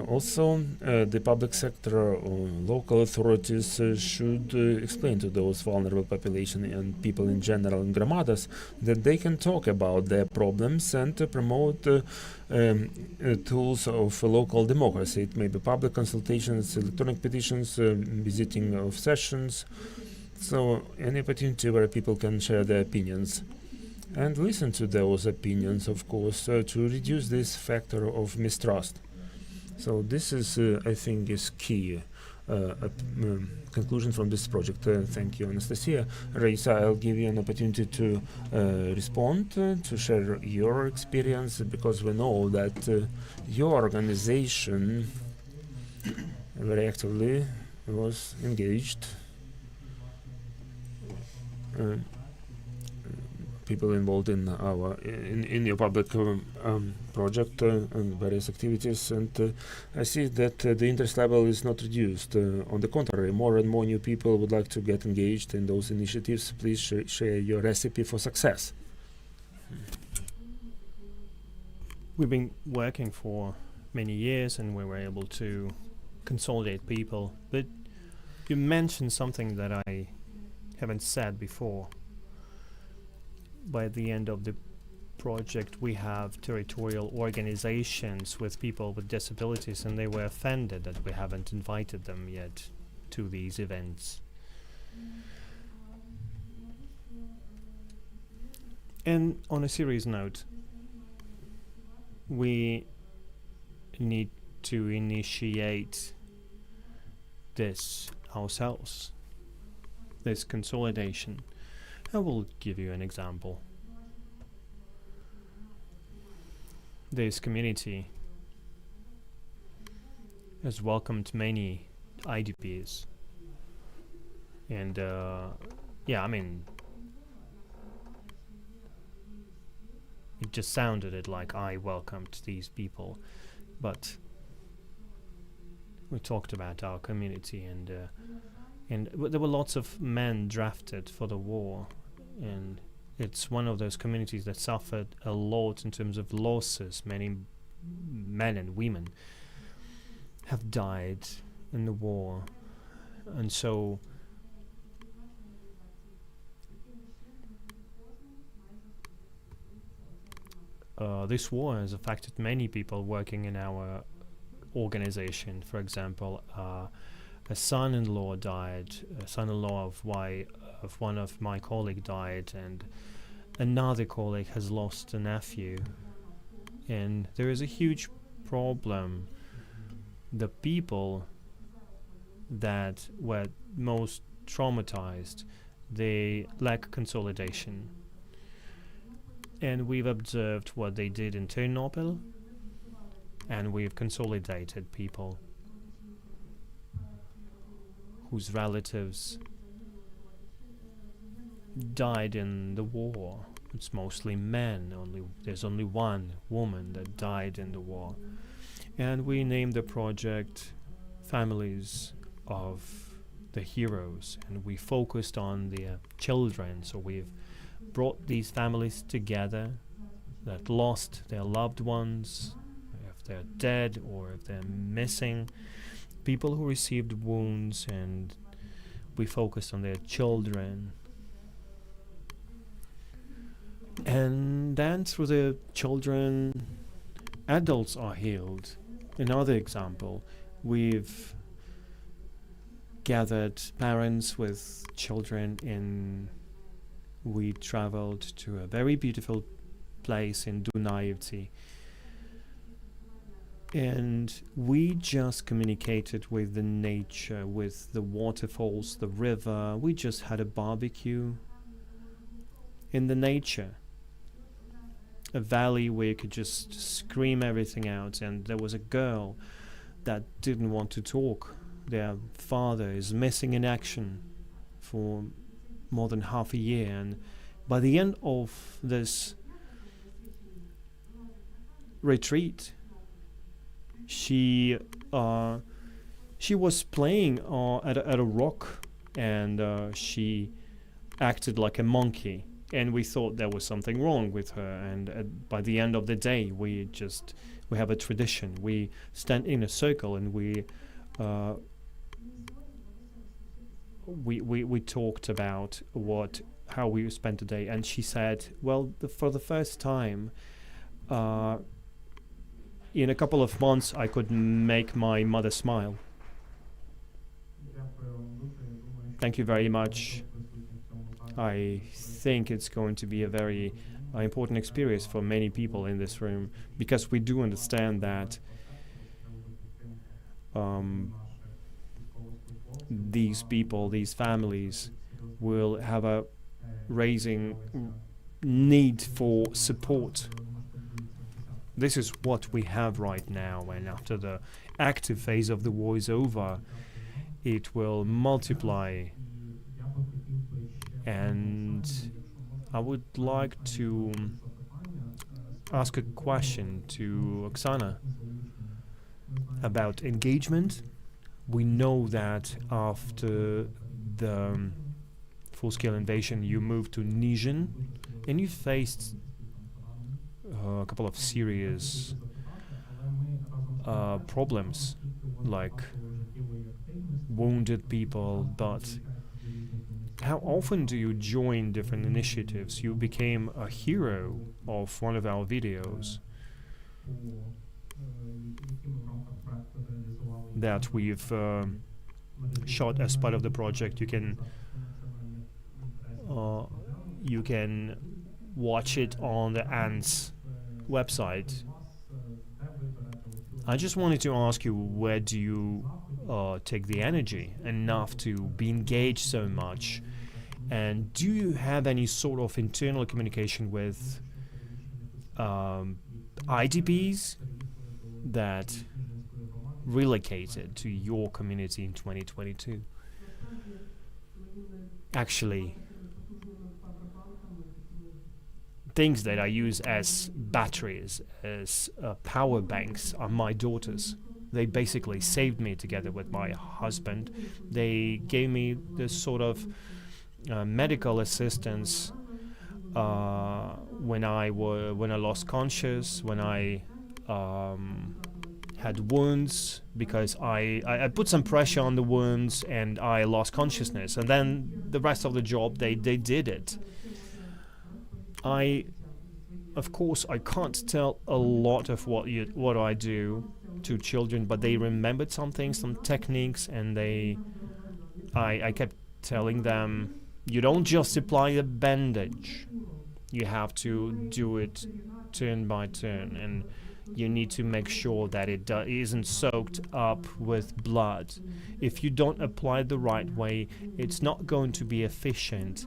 Also, the public sector or local authorities should explain to those vulnerable population and people in general in Gramadas that they can talk about their problems and promote tools of local democracy. It may be public consultations, electronic petitions, visiting of sessions, so any opportunity where people can share their opinions. And listen to those opinions, of course, to reduce this factor of mistrust. So this is, I think, is key conclusion from this project. Thank you, Anastasia. Raisa, I'll give you an opportunity to respond, to share your experience, because we know that your organization very actively was engaged. People involved in our in your public project and various activities, and I see that the interest level is not reduced. On the contrary, more and more new people would like to get engaged in those initiatives. Please share your recipe for success. We've been working for many years, and we were able to consolidate people. But you mentioned something that I haven't said before. By the end of the project, we have territorial organizations with people with disabilities, and they were offended that we haven't invited them yet to these events. And on a serious note, we need to initiate this ourselves, this consolidation. I will give you an example. This community has welcomed many IDPs, and yeah, I mean, it just sounded like I welcomed these people, but we talked about our community, and there were lots of men drafted for the war. And it's one of those communities that suffered a lot in terms of losses. Many men and women have died in the war. And so this war has affected many people working in our organization. For example, a son-in-law died, a son-in-law of one of my colleagues died, and another colleague has lost a nephew. And there is a huge problem. The people that were most traumatized, they lack consolidation. And we've observed what they did in Ternopil, and we've consolidated people whose relatives died in the war. It's mostly men. There's only one woman that died in the war. And we named the project Families of the Heroes, and we focused on their children. So we've brought these families together that lost their loved ones, if they're dead or if they're missing, people who received wounds, and we focused on their children. And then through the children, adults are healed. Another example, we've gathered parents with children we traveled to a very beautiful place in Dunajevci. And we just communicated with the nature, with the waterfalls, the river. We just had a barbecue in the nature. A valley where you could just scream everything out. And there was a girl that didn't want to talk. Their father is missing in action for more than half a year. And by the end of this retreat, she She was playing at a rock, and she acted like a monkey, and we thought there was something wrong with her. And by the end of the day, we have a tradition. We stand in a circle and we talked about how we spent the day. And she said, well, for the first time in a couple of months, I could make my mother smile. Thank you very much. I think it's going to be a very important experience for many people in this room, because we do understand that these people, these families, will have a raising need for support. This is what we have right now, and after the active phase of the war is over, it will multiply. And I would like to ask a question to Oksana about engagement. We know that after the full-scale invasion, you moved to Nizhyn, and you faced a couple of serious problems, like wounded people. But how often do you join different initiatives? You became a hero of one of our videos that we've shot as part of the project. You can watch it on the ANTS website. I just wanted to ask you, where do you take the energy enough to be engaged so much? And do you have any sort of internal communication with IDPs that relocated to your community in 2022? Actually, things that I use as batteries, as power banks, are my daughters. They basically saved me together with my husband. They gave me this sort of medical assistance when I lost conscious, when I had wounds, because I put some pressure on the wounds and I lost consciousness, and then the rest of the job they did it. Of course, I can't tell a lot of what I do to children, but they remembered some things, some techniques, and I kept telling them, you don't just apply a bandage, you have to do it turn by turn, and you need to make sure that it isn't soaked up with blood. If you don't apply it the right way, it's not going to be efficient.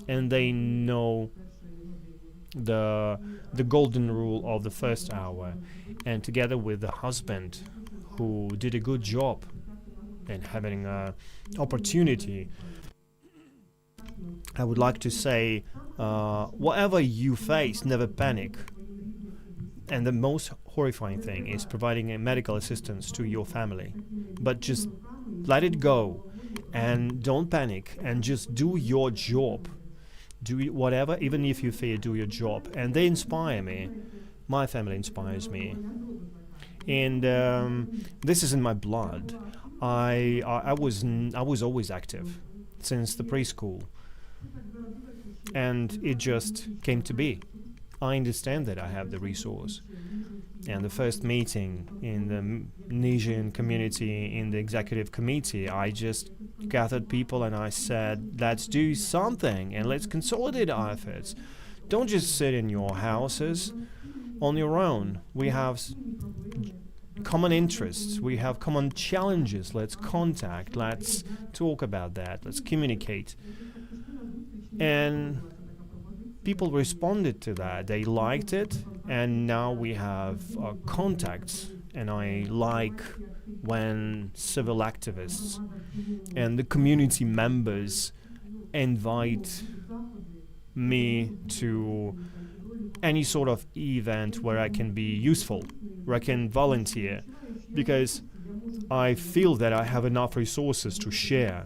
And they know the golden rule of the first hour. And together with the husband, who did a good job and having an opportunity, I would like to say, whatever you face, never panic. And the most horrifying thing is providing a medical assistance to your family. But just let it go and don't panic and just do your job. Do whatever, even if you fail, do your job. And they inspire me. My family inspires me. And this is in my blood. I was always active since the preschool. And it just came to be. I understand that I have the resource. And the first meeting in the Nizhyn community, in the executive committee, I just gathered people and I said, let's do something and let's consolidate our efforts. Don't just sit in your houses on your own. We have common interests, we have common challenges. Let's contact, let's talk about that, let's communicate. And people responded to that. They liked it, and now we have contacts. And I like when civil activists and the community members invite me to any sort of event where I can be useful, where I can volunteer. Because I feel that I have enough resources to share.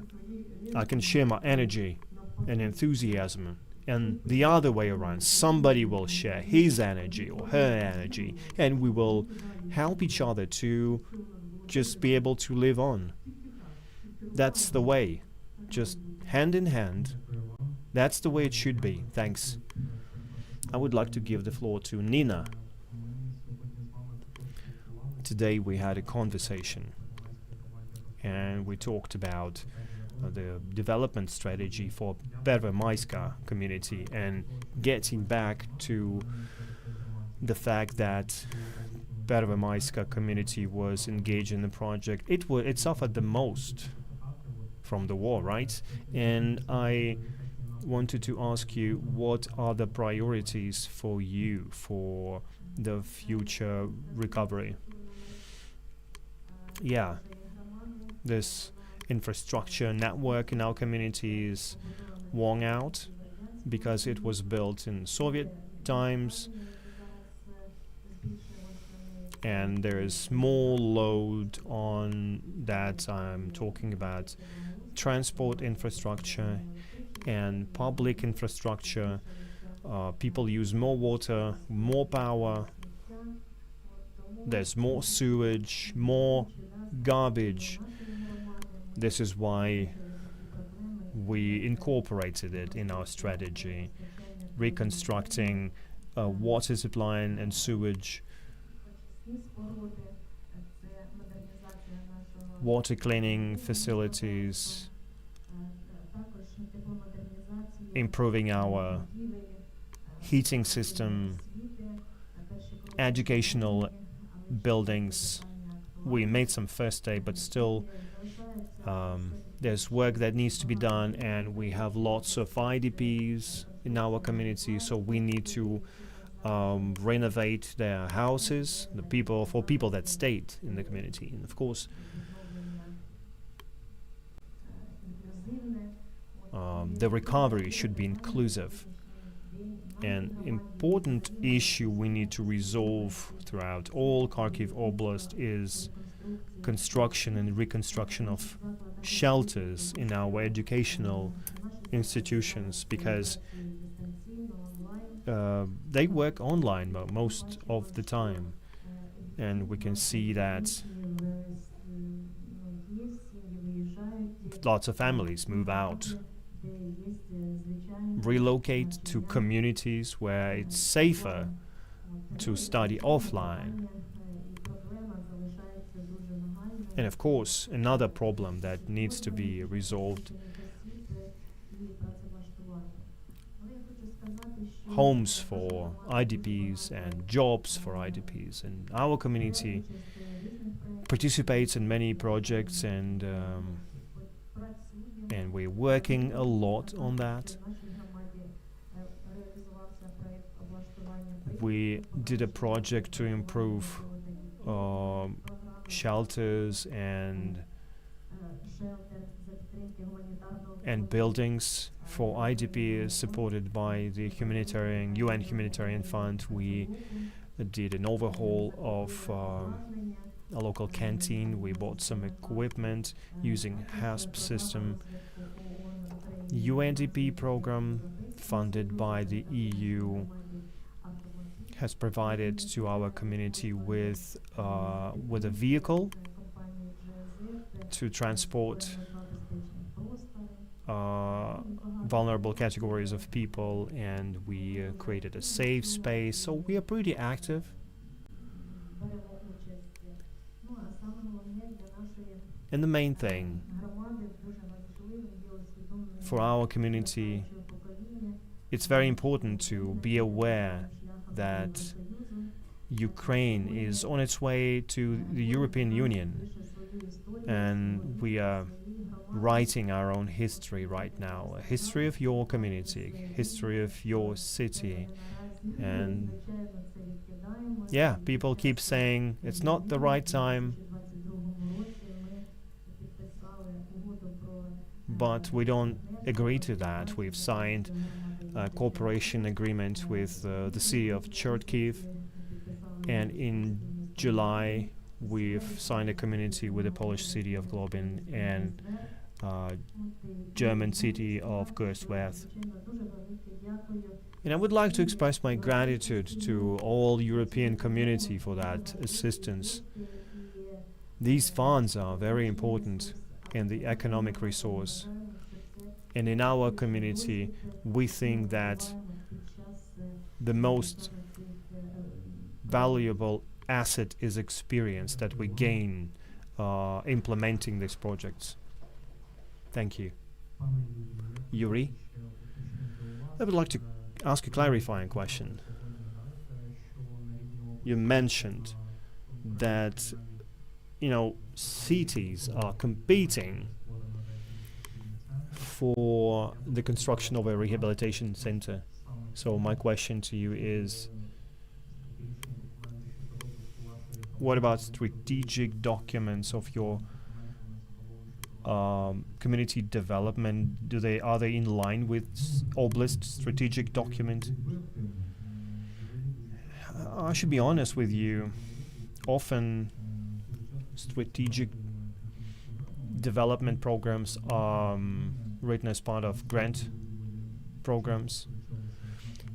I can share my energy and enthusiasm. And the other way around, somebody will share his energy or her energy, and we will help each other to just be able to live on. That's the way, just hand in hand. That's the way it should be. Thanks. I would like to give the floor to Nina. Today we had a conversation and we talked about the development strategy for Pervomaiska community and getting back to the fact that Pervomaiska community was engaged in the project. It suffered the most from the war, right? And I wanted to ask you, what are the priorities for you for the future recovery? Yeah, this infrastructure network in our community is worn out because it was built in Soviet times, and there is more load on that. I'm talking about transport infrastructure and public infrastructure. People use more water, more power, there's more sewage, more garbage. This is why we incorporated it in our strategy, reconstructing water supply and sewage, water cleaning facilities, improving our heating system, educational buildings. We made some first aid, but still there's work that needs to be done, and we have lots of IDPs in our community, so we need to renovate their houses, for people that stayed in the community. And of course, the recovery should be inclusive. An important issue we need to resolve throughout all Kharkiv Oblast is construction and reconstruction of shelters in our educational institutions, because they work online most of the time, and we can see that lots of families move out, relocate to communities where it's safer to study offline. And of course, another problem that needs to be resolved: homes for IDPs and jobs for IDPs. And our community participates in many projects, and we're working a lot on that. We did a project to improve shelters and buildings for IDPs supported by the UN Humanitarian Fund. We did an overhaul of a local canteen. We bought some equipment using HASP system. UNDP program funded by the EU has provided to our community with a vehicle to transport vulnerable categories of people, and we created a safe space. So we are pretty active. And the main thing for our community, it's very important to be aware that Ukraine is on its way to the European Union, and we are writing our own history right now, a history of your community, history of your city. And yeah, people keep saying it's not the right time, but we don't agree to that. We've signed a cooperation agreement with the city of Cherkiv, and in July we've signed a community with the Polish city of Globin and German city of Kurswerth. And I would like to express my gratitude to all European community for that assistance. These funds are very important in the economic resource. And in our community, we think that the most valuable asset is experience that we gain implementing these projects. Thank you. Yuri, I would like to ask a clarifying question. You mentioned that, cities are competing for the construction of a rehabilitation center. So my question to you is, what about strategic documents of your community development? Are they in line with Oblast strategic document? I should be honest with you. Often, strategic development programs are written as part of grant programs,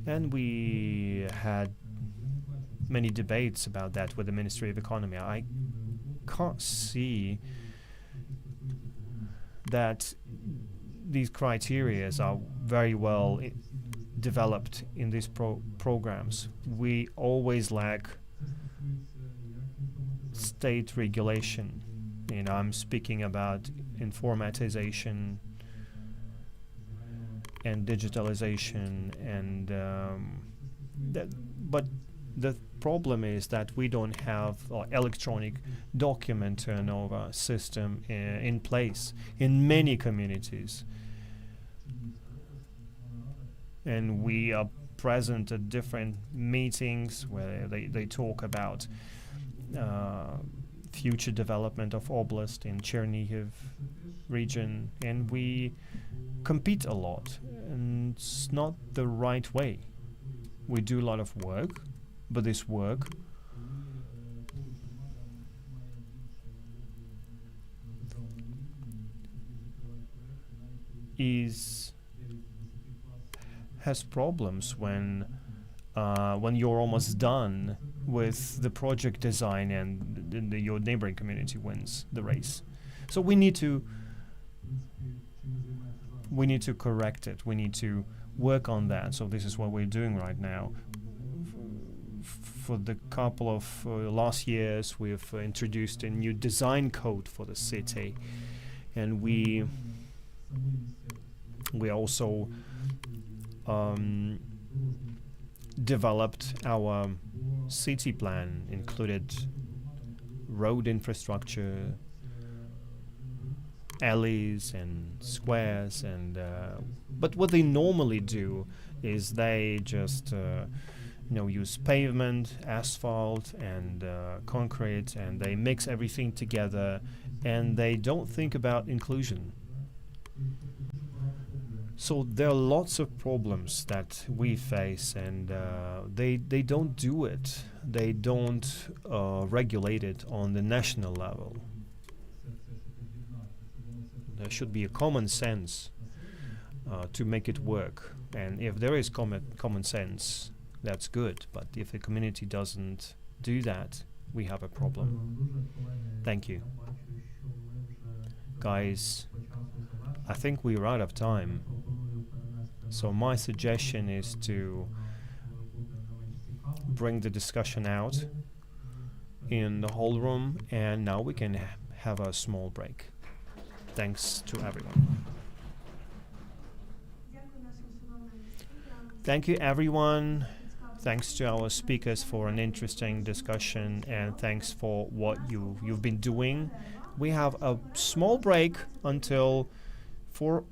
and we had many debates about that with the Ministry of Economy. I can't see that these criteria are very well developed in these programs. We always lack state regulation. I'm speaking about informatization and digitalization, and but the problem is that we don't have electronic document turnover system in place in many communities. And we are present at different meetings where they talk about future development of Oblast in Chernihiv region, and we compete a lot, and it's not the right way. We do a lot of work, but this work has problems when you're almost done with the project design and your neighboring community wins the race. So we need to correct it. We need to work on that. So this is what we're doing right now. For the couple of last years, we've introduced a new design code for the city, and we also developed our city plan, included road infrastructure, alleys and squares, and but what they normally do is they just use pavement, asphalt, and concrete, and they mix everything together, and they don't think about inclusion. So there are lots of problems that we face, and they don't do it. They don't regulate it on the national level. There should be a common sense to make it work. And if there is common sense, that's good. But if the community doesn't do that, we have a problem. Thank you. Guys, I think we're out of time. So my suggestion is to bring the discussion out in the whole room, and now we can have a small break. Thanks to everyone. Thank you, everyone. Thanks to our speakers for an interesting discussion, and thanks for what you've been doing. We have a small break until 4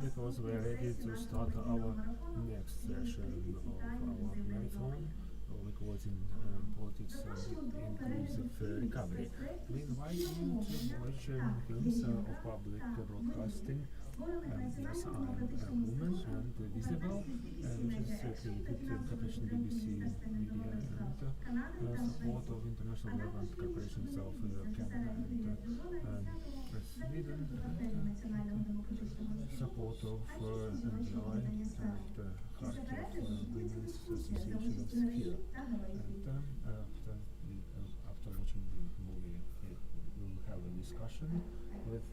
because we are ready to start our next session of our marathon. We call it in politics inclusive recovery. We invite you to watch films of public broadcasting. Yes, I am a woman and visible, which is created in cooperation with BBC Media and support of international relevant corporations of Canada and Sweden, and support of NDI and Heart of Women's Association of Sphere. And after watching the movie, we will have a discussion with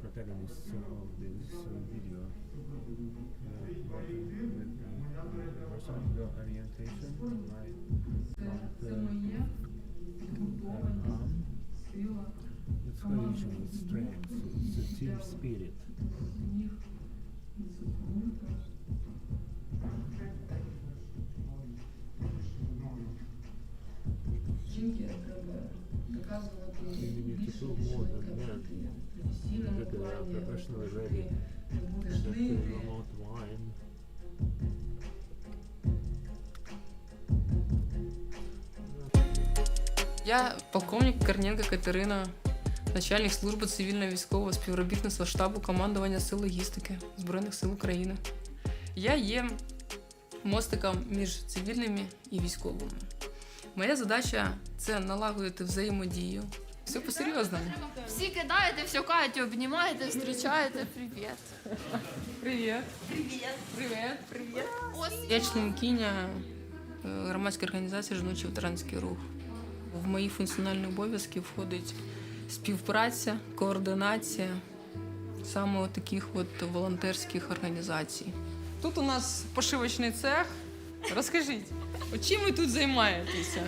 protagonists of this video, working with personal orientation, my arm. It's cohesion, it's strength, it's a team spirit. We need to prove more than men that they are professionally ready, that they will not whine. Я полковник Корнієнко Катерина, начальник служби цивільно-військового співробітництва штабу командування сил логістики Збройних сил України. Я є мостиком між цивільними і військовими. Моя задача – це налагодити взаємодію. Все по-серйозному. Всі кидаєте, все кажете, обнімаєте, зустрічаєте. Привіт. Привіт. Привіт. Привіт. Привіт. Я членкиня громадської організації «Жіночий ветеранський рух». В мої функціональні обов'язки входить співпраця, координація саме таких волонтерських організацій. Тут у нас пошивочний цех. Розкажіть, чим ви тут займаєтеся?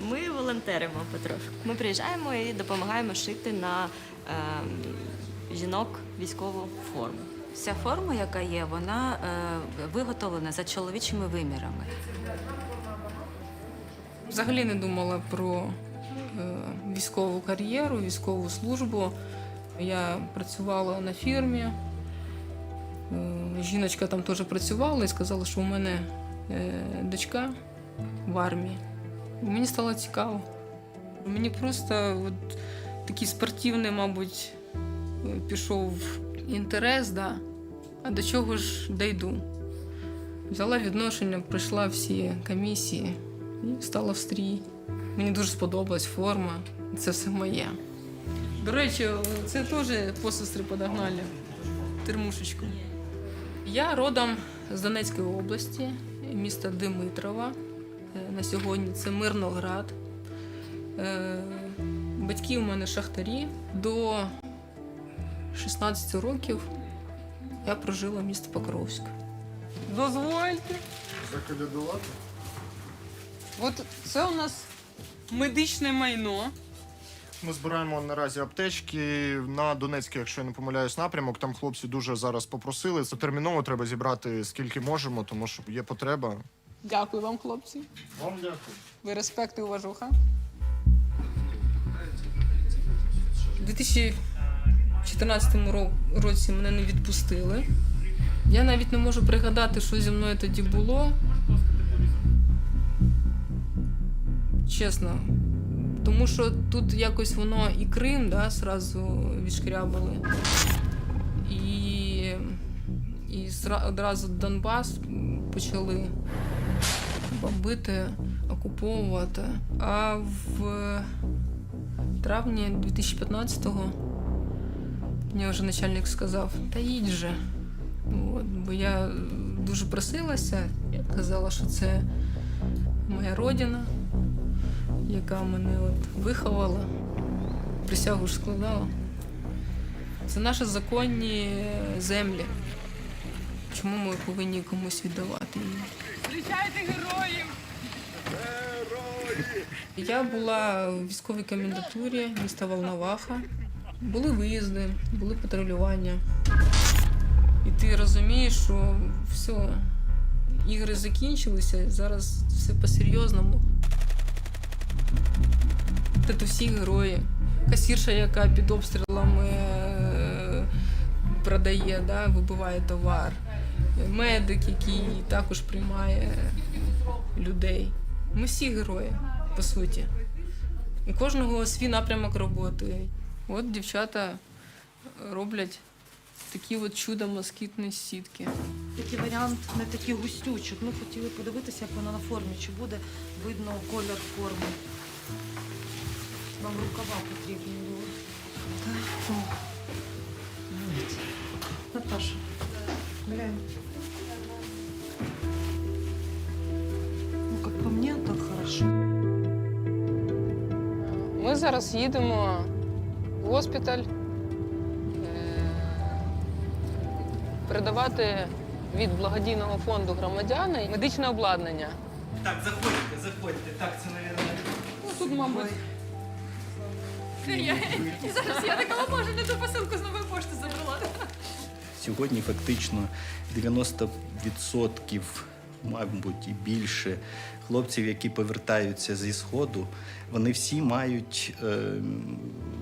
Ми волонтеримо потрошку. Ми приїжджаємо і допомагаємо шити на жінок військову форму. Вся форма, яка є, вона виготовлена за чоловічими вимірами. Взагалі не думала про військову кар'єру, військову службу. Я працювала на фірмі, жіночка там теж працювала і сказала, що у мене дочка в армії. Мені стало цікаво. Мені просто такий спортивний, мабуть, пішов інтерес, да. А до чого ж дійду. Взяла відношення, пройшла всі комісії і стала в стрій. Мені дуже сподобалась форма, це все моє. До речі, це теж посестри подогнали термушечку. Я родом з Донецької області, міста Димитрова. На сьогодні це Мирноград. Батьки у мене шахтарі. До 16 років я прожила місто Покровськ. Дозвольте. Заколядувати? От це у нас медичне майно. Ми збираємо наразі аптечки на Донецький, якщо я не помиляюсь, напрямок. Там хлопці дуже зараз попросили. Це терміново треба зібрати скільки можемо, тому що є потреба. Дякую вам, хлопці. Вам дякую. Ви респект і уважуха. У 2014 році мене не відпустили. Я навіть не можу пригадати, що зі мною тоді було. Чесно. Тому що тут якось воно і Крим, да, зразу відшкрябали. І одразу Донбас почали бомбити, окуповувати. А в травні 2015-го мені вже начальник сказав, та їдь же. От, бо я дуже просилася, я казала, що це моя родина, яка мене виховала, присягу ж складала. Це наші законні землі. Чому ми повинні комусь віддавати її? Зустрічайте героїв! Герої! Я була в військовій комендатурі міста Волноваха. Були виїзди, були патрулювання. І ти розумієш, що все, ігри закінчилися, зараз все по-серйозному. Тут всі герої. Касірша, яка під обстрілами продає, да, вибиває товар, медик, який також приймає людей. Ми всі герої, по суті. У кожного свій напрямок роботи. От дівчата роблять такі от чудо москітні сітки. Такий варіант не такий густючий. Ми хотіли подивитися, як вона на формі, чи буде видно колір форми. Нам рукава потрібні були. Так. Наташа, глянь. Ну, як по мені, так хорошо. Ми зараз їдемо в госпіталь передавати від благодійного фонду громадяни медичне обладнання. Так, заходьте. Так, це, мабуть... Ну, тут, мабуть. Зараз я така, може, не ту посилку з нової пошти забрала. Сьогодні фактично 90%, мабуть, і більше хлопців, які повертаються зі Сходу, вони всі мають,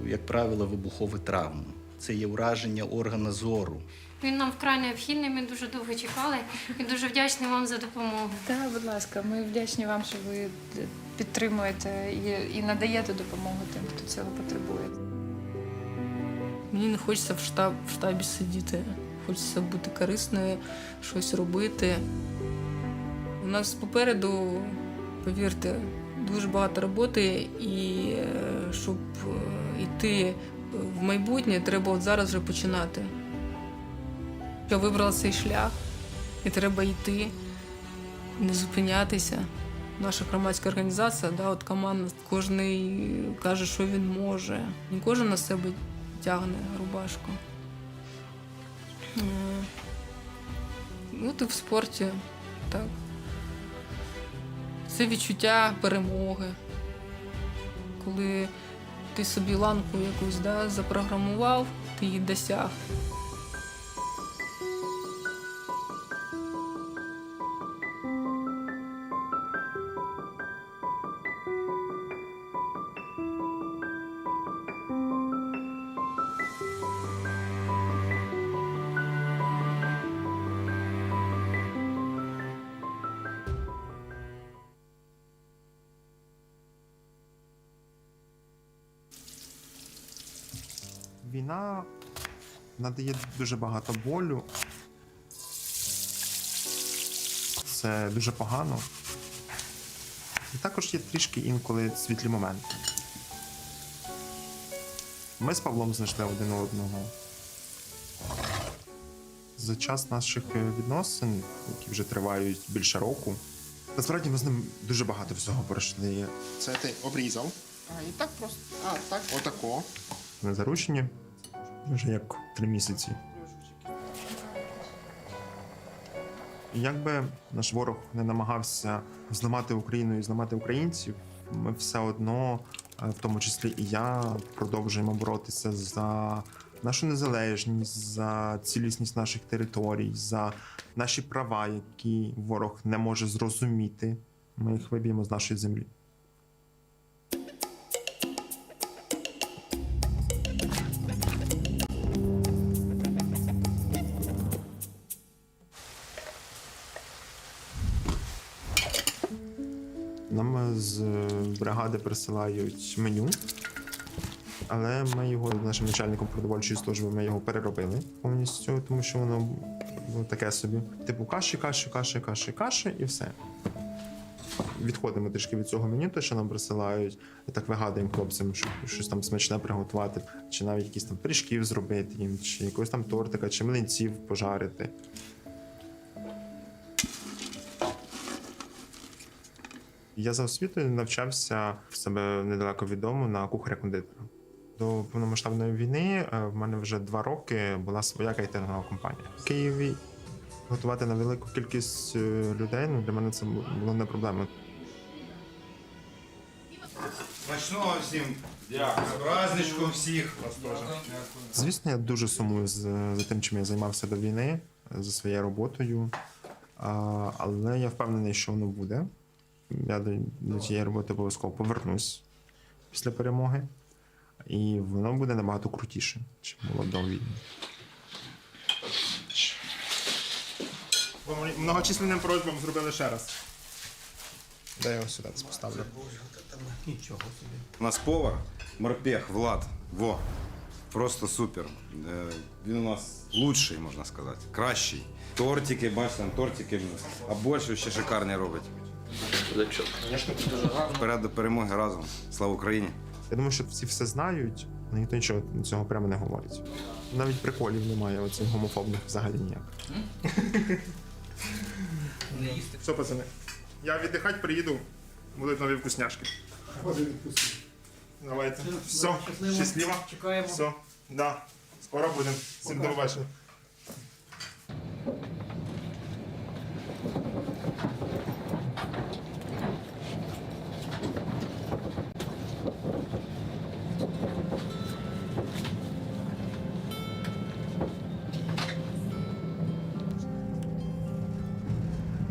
як правило, вибухову травму. Це є ураження органа зору. Він нам вкрай необхідний, ми дуже довго чекали і дуже вдячні вам за допомогу. Так, будь ласка, ми вдячні вам, що ви підтримуєте і надаєте допомогу тим, хто цього потребує. Мені не хочеться в штабі сидіти, хочеться бути корисною, щось робити. У нас попереду, повірте, дуже багато роботи, і щоб йти в майбутнє, треба от зараз вже починати. Я вибрала цей шлях, і треба йти, не зупинятися. Наша громадська організація, да, от команда, кожен каже, що він може. Не кожен на себе тягне рубашку. От і в спорті, так. Це відчуття перемоги, коли ти собі ланку якусь, да, запрограмував, ти її досяг. Війна надає дуже багато болю. Це дуже погано. І також є трішки інколи світлі моменти. Ми з Павлом знайшли один одного. За час наших відносин, які вже тривають більше року, насправді ми з ним дуже багато всього пройшли. Це ти обрізав. І так просто. Так, отако. Ми заручені вже як 3 місяці. Як би наш ворог не намагався зламати Україну і зламати українців, ми все одно, в тому числі і я, продовжуємо боротися за нашу незалежність, за цілісність наших територій, за наші права, які ворог не може зрозуміти. Ми їх виб'ємо з нашої землі. Нам з бригади присилають меню, але ми його нашим начальником продовольчої служби ми його переробили повністю, тому що воно було таке собі. Типу каші і все. Відходимо трішки від цього меню, те, що нам присилають, і так вигадуємо хлопцям, щоб щось там смачне приготувати, чи навіть якісь там пиріжків зробити їм, чи якогось там тортика, чи млинців пожарити. Я за освітою навчався в себе недалеко від дому на кухаря-кондитера. До повномасштабної війни в мене вже 2 роки була своя кейтерингова компанія. В Києві готувати на велику кількість людей, для мене це було не проблема. Смачного всім. Дякую. З праздничком всіх. Звісно, я дуже сумую за тим, чим я займався до війни, за своєю роботою. Але я впевнений, що воно буде. Я до цієї роботи обов'язково повернусь після перемоги. І воно буде набагато крутіше, ніж було до війни. По многочисленним просьбам зробили ще раз. Де я його сюди поставлю? Нічого собі. У нас повар, морпех, Влад. Во. Просто супер. Він у нас лучший, можна сказати. Кращий. Тортики, бачите, там тортики, а більше ще шикарні робить. Вперед до перемоги разом. Слава Україні! Я думаю, що всі все знають, але ніхто нічого цього прямо не говорить. Навіть приколів немає, оцих гомофобних взагалі ніяк. Все, пацани, я віддихати приїду, будуть нові вкусняшки. Давайте. Все, щасливо. Чекаємо. Все, да. Скоро будемо. Всім до побачення.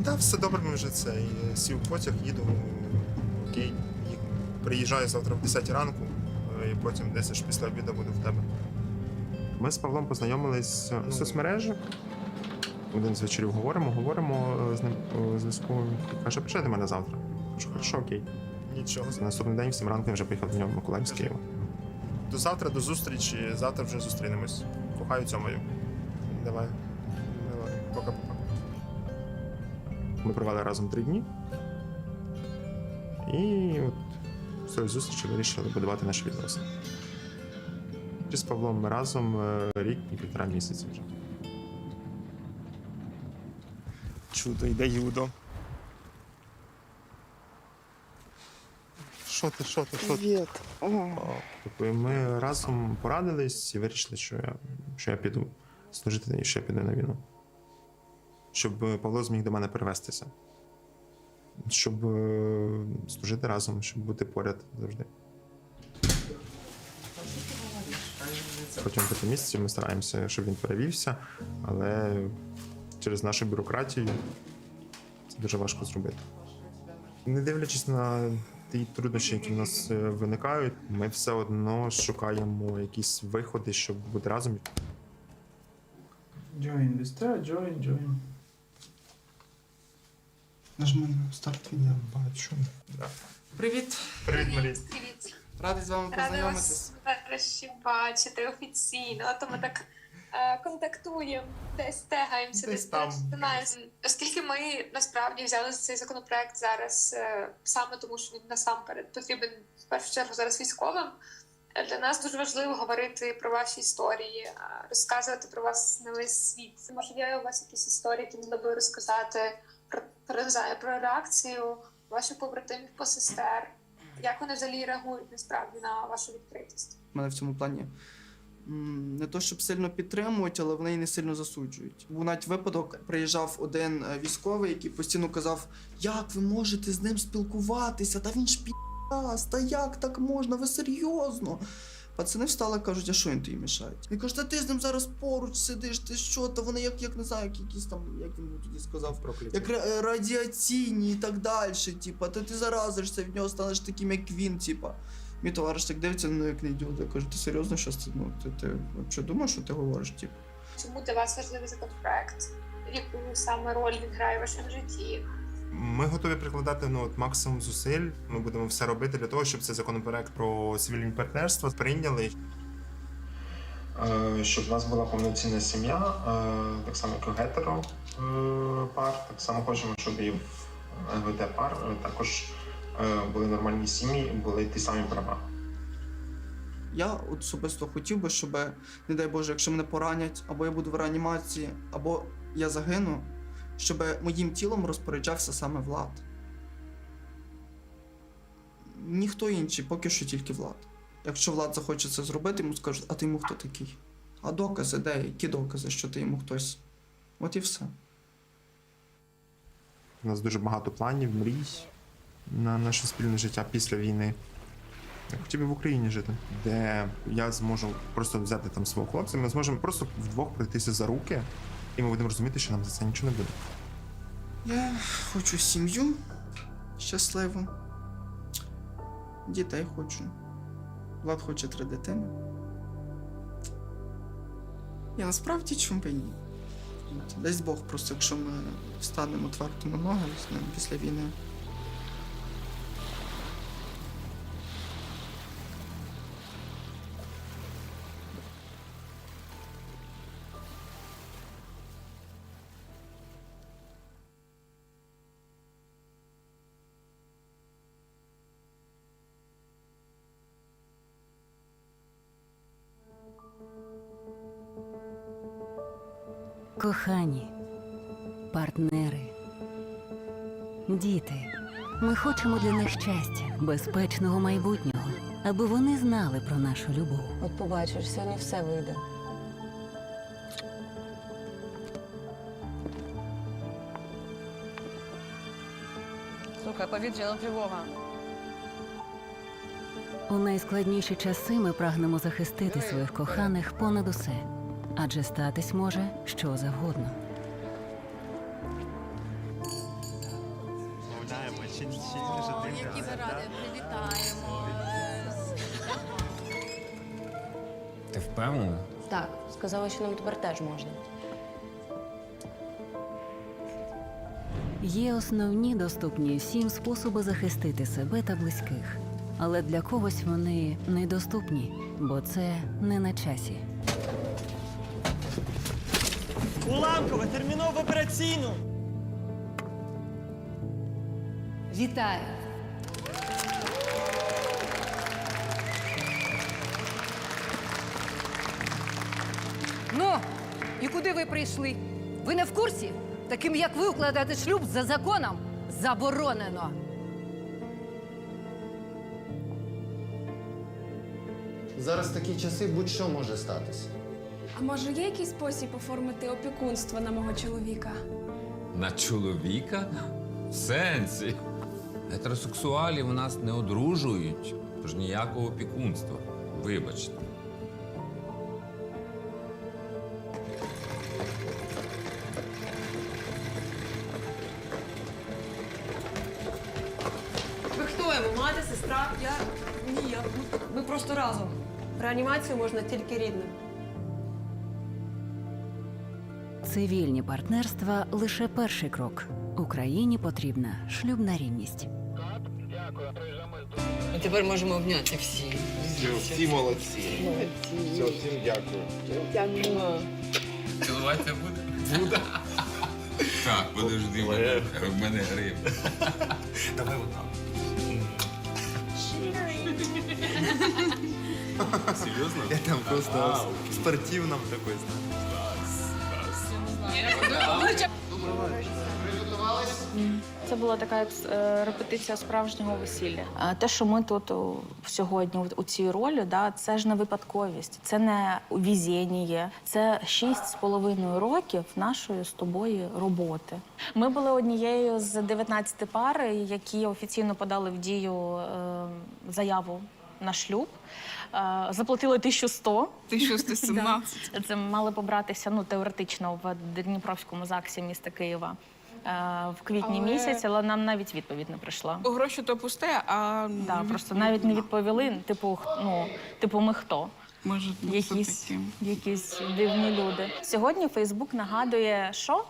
Так, все добре, ми вже це. Сів в потяг, їду. Окей. Приїжджаю завтра в 10 ранку, і потім десь аж після обіду буду в тебе. Ми з Павлом познайомились в соцмережі. Один з вечорів говоримо з ним по зв'язку. Каже, приїжджай до мене завтра. Кажу, хорошо, окей. Нічого. На наступний день, в 7 ранку, я вже поїхав до нього в Миколаїв з Києва. До завтра, до зустрічі. Завтра вже зустрінемось. Кохаю цьомою. Давай. Пока-пока. Ми провели разом 3 дні. І от з цієї зустрічі вирішили будувати наші відносини. З Павлом ми разом рік і 1,5 місяці вже. Чудо, йде Юдо. Що ти? Привіт. Ми разом порадились і вирішили, що я піду служити і що я піду на війну. Щоб Павло зміг до мене перевестися. Щоб служити разом, щоб бути поряд завжди. Протягом 5 місяців ми стараємося, щоб він перевівся, але через нашу бюрократію це дуже важко зробити. Не дивлячись на ті труднощі, які в нас виникають, ми все одно шукаємо якісь виходи, щоб бути разом. Join this join. Нажми на старт відео. Бачу. Да. Привіт. Привіт, Марій. Привіт. Радий з вами Рада познайомитись. вас нарешті бачити офіційно, а то ми так контактуємо, десь тегаємося, Десь там. починаємося. Оскільки ми насправді взяли цей законопроект зараз саме тому, що він насамперед потрібен в першу чергу зараз військовим. Для нас дуже важливо говорити про ваші історії, розказувати про вас на весь світ. Може, є у вас якісь історії, які могли би розказати про реакцію ваших побратимів, посестер? Як вони взагалі реагують насправді на вашу відкритість? Мене в цьому плані не то, щоб сильно підтримують, але вони і не сильно засуджують. Був навіть випадок, приїжджав один військовий, який постійно казав, як ви можете з ним спілкуватися, та він ж пі***ас, та як так можна, ви серйозно? Пацани встали, кажуть, а що він тобі мішає? Він каже, та ти з ним зараз поруч сидиш, ти що, та вони як не знаю, якісь там, як він тоді сказав, як радіаційні і так далі, типа, та ти заразишся, від нього станеш таким, як він, типа. Мій товариш так дивиться, ну як не ідіот, я кажу, ти серйозно щось, ну, ти взагалі думаєш, що ти говориш, типу? Чому для вас важливий законопроект? Яку саме роль він грає в вашому житті? Ми готові прикладати максимум зусиль. Ми будемо все робити для того, щоб цей законопроект про цивільні партнерства прийняли. Щоб в нас була повноцінна сім'я, так само як у гетеро пар, так само хочемо, щоб і в ЛГБТ пар також були нормальні сім'ї, були ті самі права. Я особисто хотів би, щоб, не дай Боже, якщо мене поранять, або я буду в реанімації, або я загину, щоб моїм тілом розпоряджався саме Влад. Ніхто інший, поки що тільки Влад. Якщо Влад захоче це зробити, йому скажуть, а ти йому хто такий? А докази де? Які докази, що ти йому хтось? От і все. У нас дуже багато планів, мрій на наше спільне життя після війни. Я хотів би в Україні жити, де я зможу просто взяти там свого хлопця, ми зможемо просто вдвох пройтися за руки, і ми будемо розуміти, що нам за це нічого не буде. Я хочу сім'ю щасливу. Дітей хочу. Влад хоче 3 дитини. Я насправді чому б і ні. Дасть Бог просто, якщо ми встанемо твердо на ноги з ним після війни. Кохані, партнери, діти, ми хочемо для них щастя, безпечного майбутнього, аби вони знали про нашу любов. От побачиш, сьогодні все вийде. Слухай, повітряна тривога. У найскладніші часи ми прагнемо захистити своїх коханих понад усе, адже статись може що завгодно. Які ви раді, привітаємо. Ти впевнена? Так, сказали, що нам тепер теж можна. Є основні доступні всім способи захистити себе та близьких. Але для когось вони недоступні, бо це не на часі. Уламкове, терміново в операційну! Вітаю! Ну, і куди ви прийшли? Ви не в курсі? Таким, як ви, укладати шлюб за законом заборонено. Зараз такі часи будь-що може статися. А може є якийсь спосіб оформити опікунство на мого чоловіка? На чоловіка? В сенсі. Гетеросексуалів у нас не одружують, тож ніякого опікунства. Вибачте. Ви хто йому? Мати, сестра? Ні, ми просто разом. Реанімацію можна тільки рідним. Цивільні партнерства – лише перший крок. Україні потрібна шлюбна рівність. А тепер можемо обняти всі. Всі молодці. Все, всім дякую. Цілуватися буде? Буде. Так, подожди, в мене гриб. Давай отак. Серйозно? Я там просто спортивном такой. Це була така репетиція справжнього весілля. Те, що ми тут сьогодні у цій ролі, це ж не випадковість, це не везіння, це 6,5 років нашої з тобою роботи. Ми були однією з 19 пар, які офіційно подали в дію заяву на шлюб. Заплатили 1100. 1117. Це мали побратися, теоретично, в Дніпровському ЗАГСі міста Києва в квітні місяці, але нам навіть відповідь не прийшла. Гроші то пусте, а... Просто навіть не відповіли, типу, ми хто? Може, Якісь дивні люди. Сьогодні Фейсбук нагадує, що?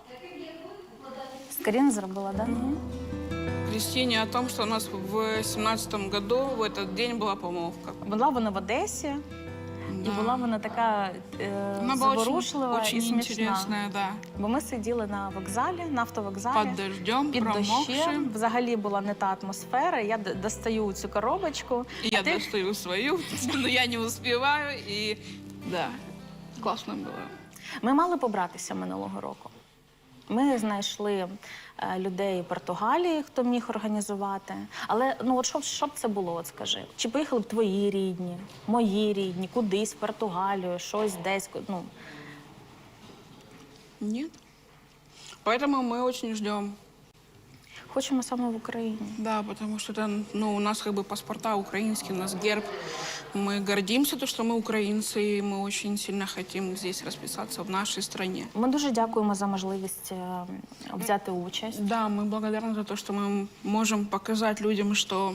Скрін зробила, так? Кристине о том, что у нас в 17-м году в этот день была помолвка. Була вона в Одесі, і була вона така зворушлива і смішна. Да. Бо ми сиділи на вокзалі, на автовокзалі. Під дождем, під промокши. дощем. Взагалі була не та атмосфера. Я достаю цю коробочку. Я достаю свою, но я не успеваю. И да, класно було. Ми мали побратися минулого року. Ми знайшли людей в Португалії, хто міг організувати. Але що б це було, от скажи? Чи поїхали б твої рідні, мої рідні, кудись в Португалію, щось десь? Нет. Поэтому мы очень ждем. Хочемо саме в Україні. Да, потому что это, у нас паспорта украинские, у нас герб. Мы гордимся, что мы украинцы, и мы очень сильно хотим здесь расписаться, в нашей стране. Ми дуже дякуємо за можливість взяти участь. Да, мы благодарны за то, что мы можем показать людям, что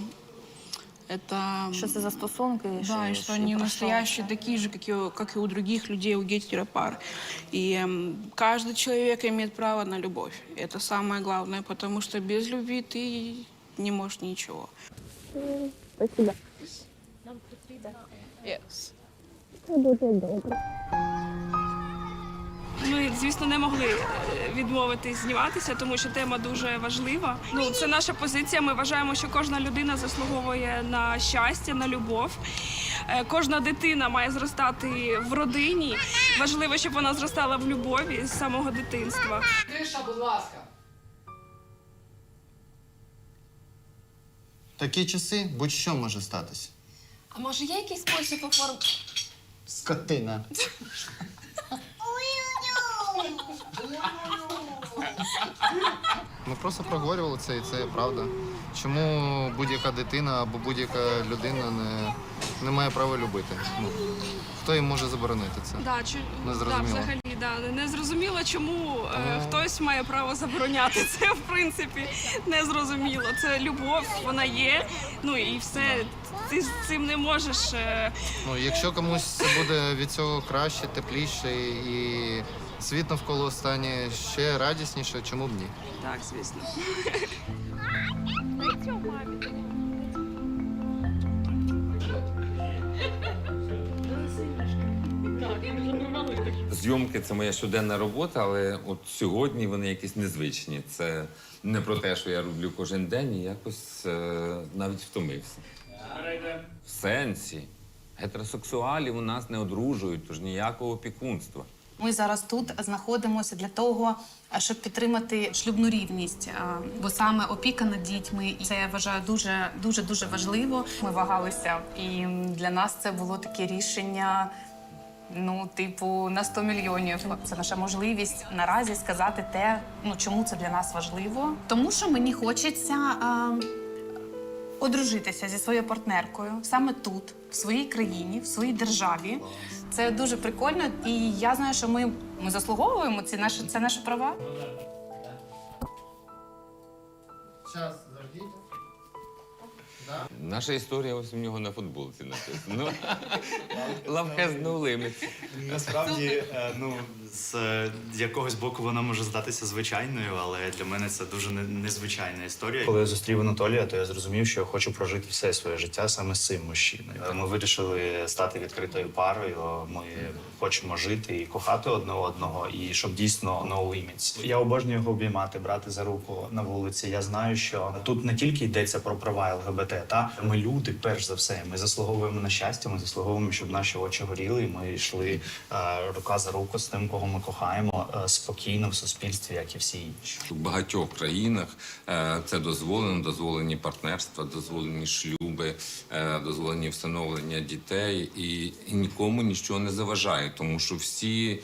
Это... Що це за стосунки? Да, и что они настоящие, такие же, как и у других людей, у гетеропар. И каждый человек имеет право на любовь. Это самое главное, потому что без любви ты не можешь ничего. Спасибо. Yes. Це буде добре. Ми, звісно, не могли відмовитись зніматися, тому що тема дуже важлива. Це наша позиція. Ми вважаємо, що кожна людина заслуговує на щастя, на любов. Кожна дитина має зростати в родині. Важливо, щоб вона зростала в любові з самого дитинства. Тиша, будь ласка. Такі часи будь-що може статися. А може є якийсь спосіб оформити? Скотина. Ми просто проговорювали це, і це правда. Чому будь-яка дитина або будь-яка людина не має права любити? Хто їм може заборонити це? Незрозуміло. Не зрозуміло, чому хтось має право забороняти це, в принципі, незрозуміло. Це любов, вона є, і все. Ти з цим не можеш. Якщо комусь це буде від цього краще, тепліше і світ навколо стане ще радісніше, чому б ні? Так, звісно. Зйомки – це моя щоденна робота, але от сьогодні вони якісь незвичні. Це не про те, що я роблю кожен день, і якось навіть втомився. В сенсі. Гетеросексуалів у нас не одружують, тож ніякого опікунства. Ми зараз тут знаходимося для того, щоб підтримати шлюбну рівність, бо саме опіка над дітьми, це, я вважаю, дуже важливо. Ми вагалися, і для нас це було таке рішення, на 100 мільйонів. Це наша можливість наразі сказати те, чому це для нас важливо. Тому що мені хочеться одружитися зі своєю партнеркою саме тут, в своїй країні, в своїй державі. Це дуже прикольно, і я знаю, що ми заслуговуємо, це наші права. Час, заждіть. Наша історія ось у нього на футболці написано. Love has no limits. Насправді, з якогось боку вона може здатися звичайною, але для мене це дуже незвичайна історія. Коли я зустрів Анатолія, то я зрозумів, що я хочу прожити все своє життя саме з цим мужчиною. Ми вирішили стати відкритою парою, ми хочемо жити і кохати одне одного, і щоб дійсно no limits. Я обожнюю його обіймати, брати за руку на вулиці. Я знаю, що тут не тільки йдеться про права ЛГБТ, ми люди, перш за все. Ми заслуговуємо на щастя, ми заслуговуємо, щоб наші очі горіли, і ми йшли рука за руку з тим, кого ми кохаємо, спокійно в суспільстві, як і всі інші. У багатьох країнах це дозволені партнерства, дозволені шлюби, дозволені встановлення дітей, і нікому нічого не заважає, тому що всі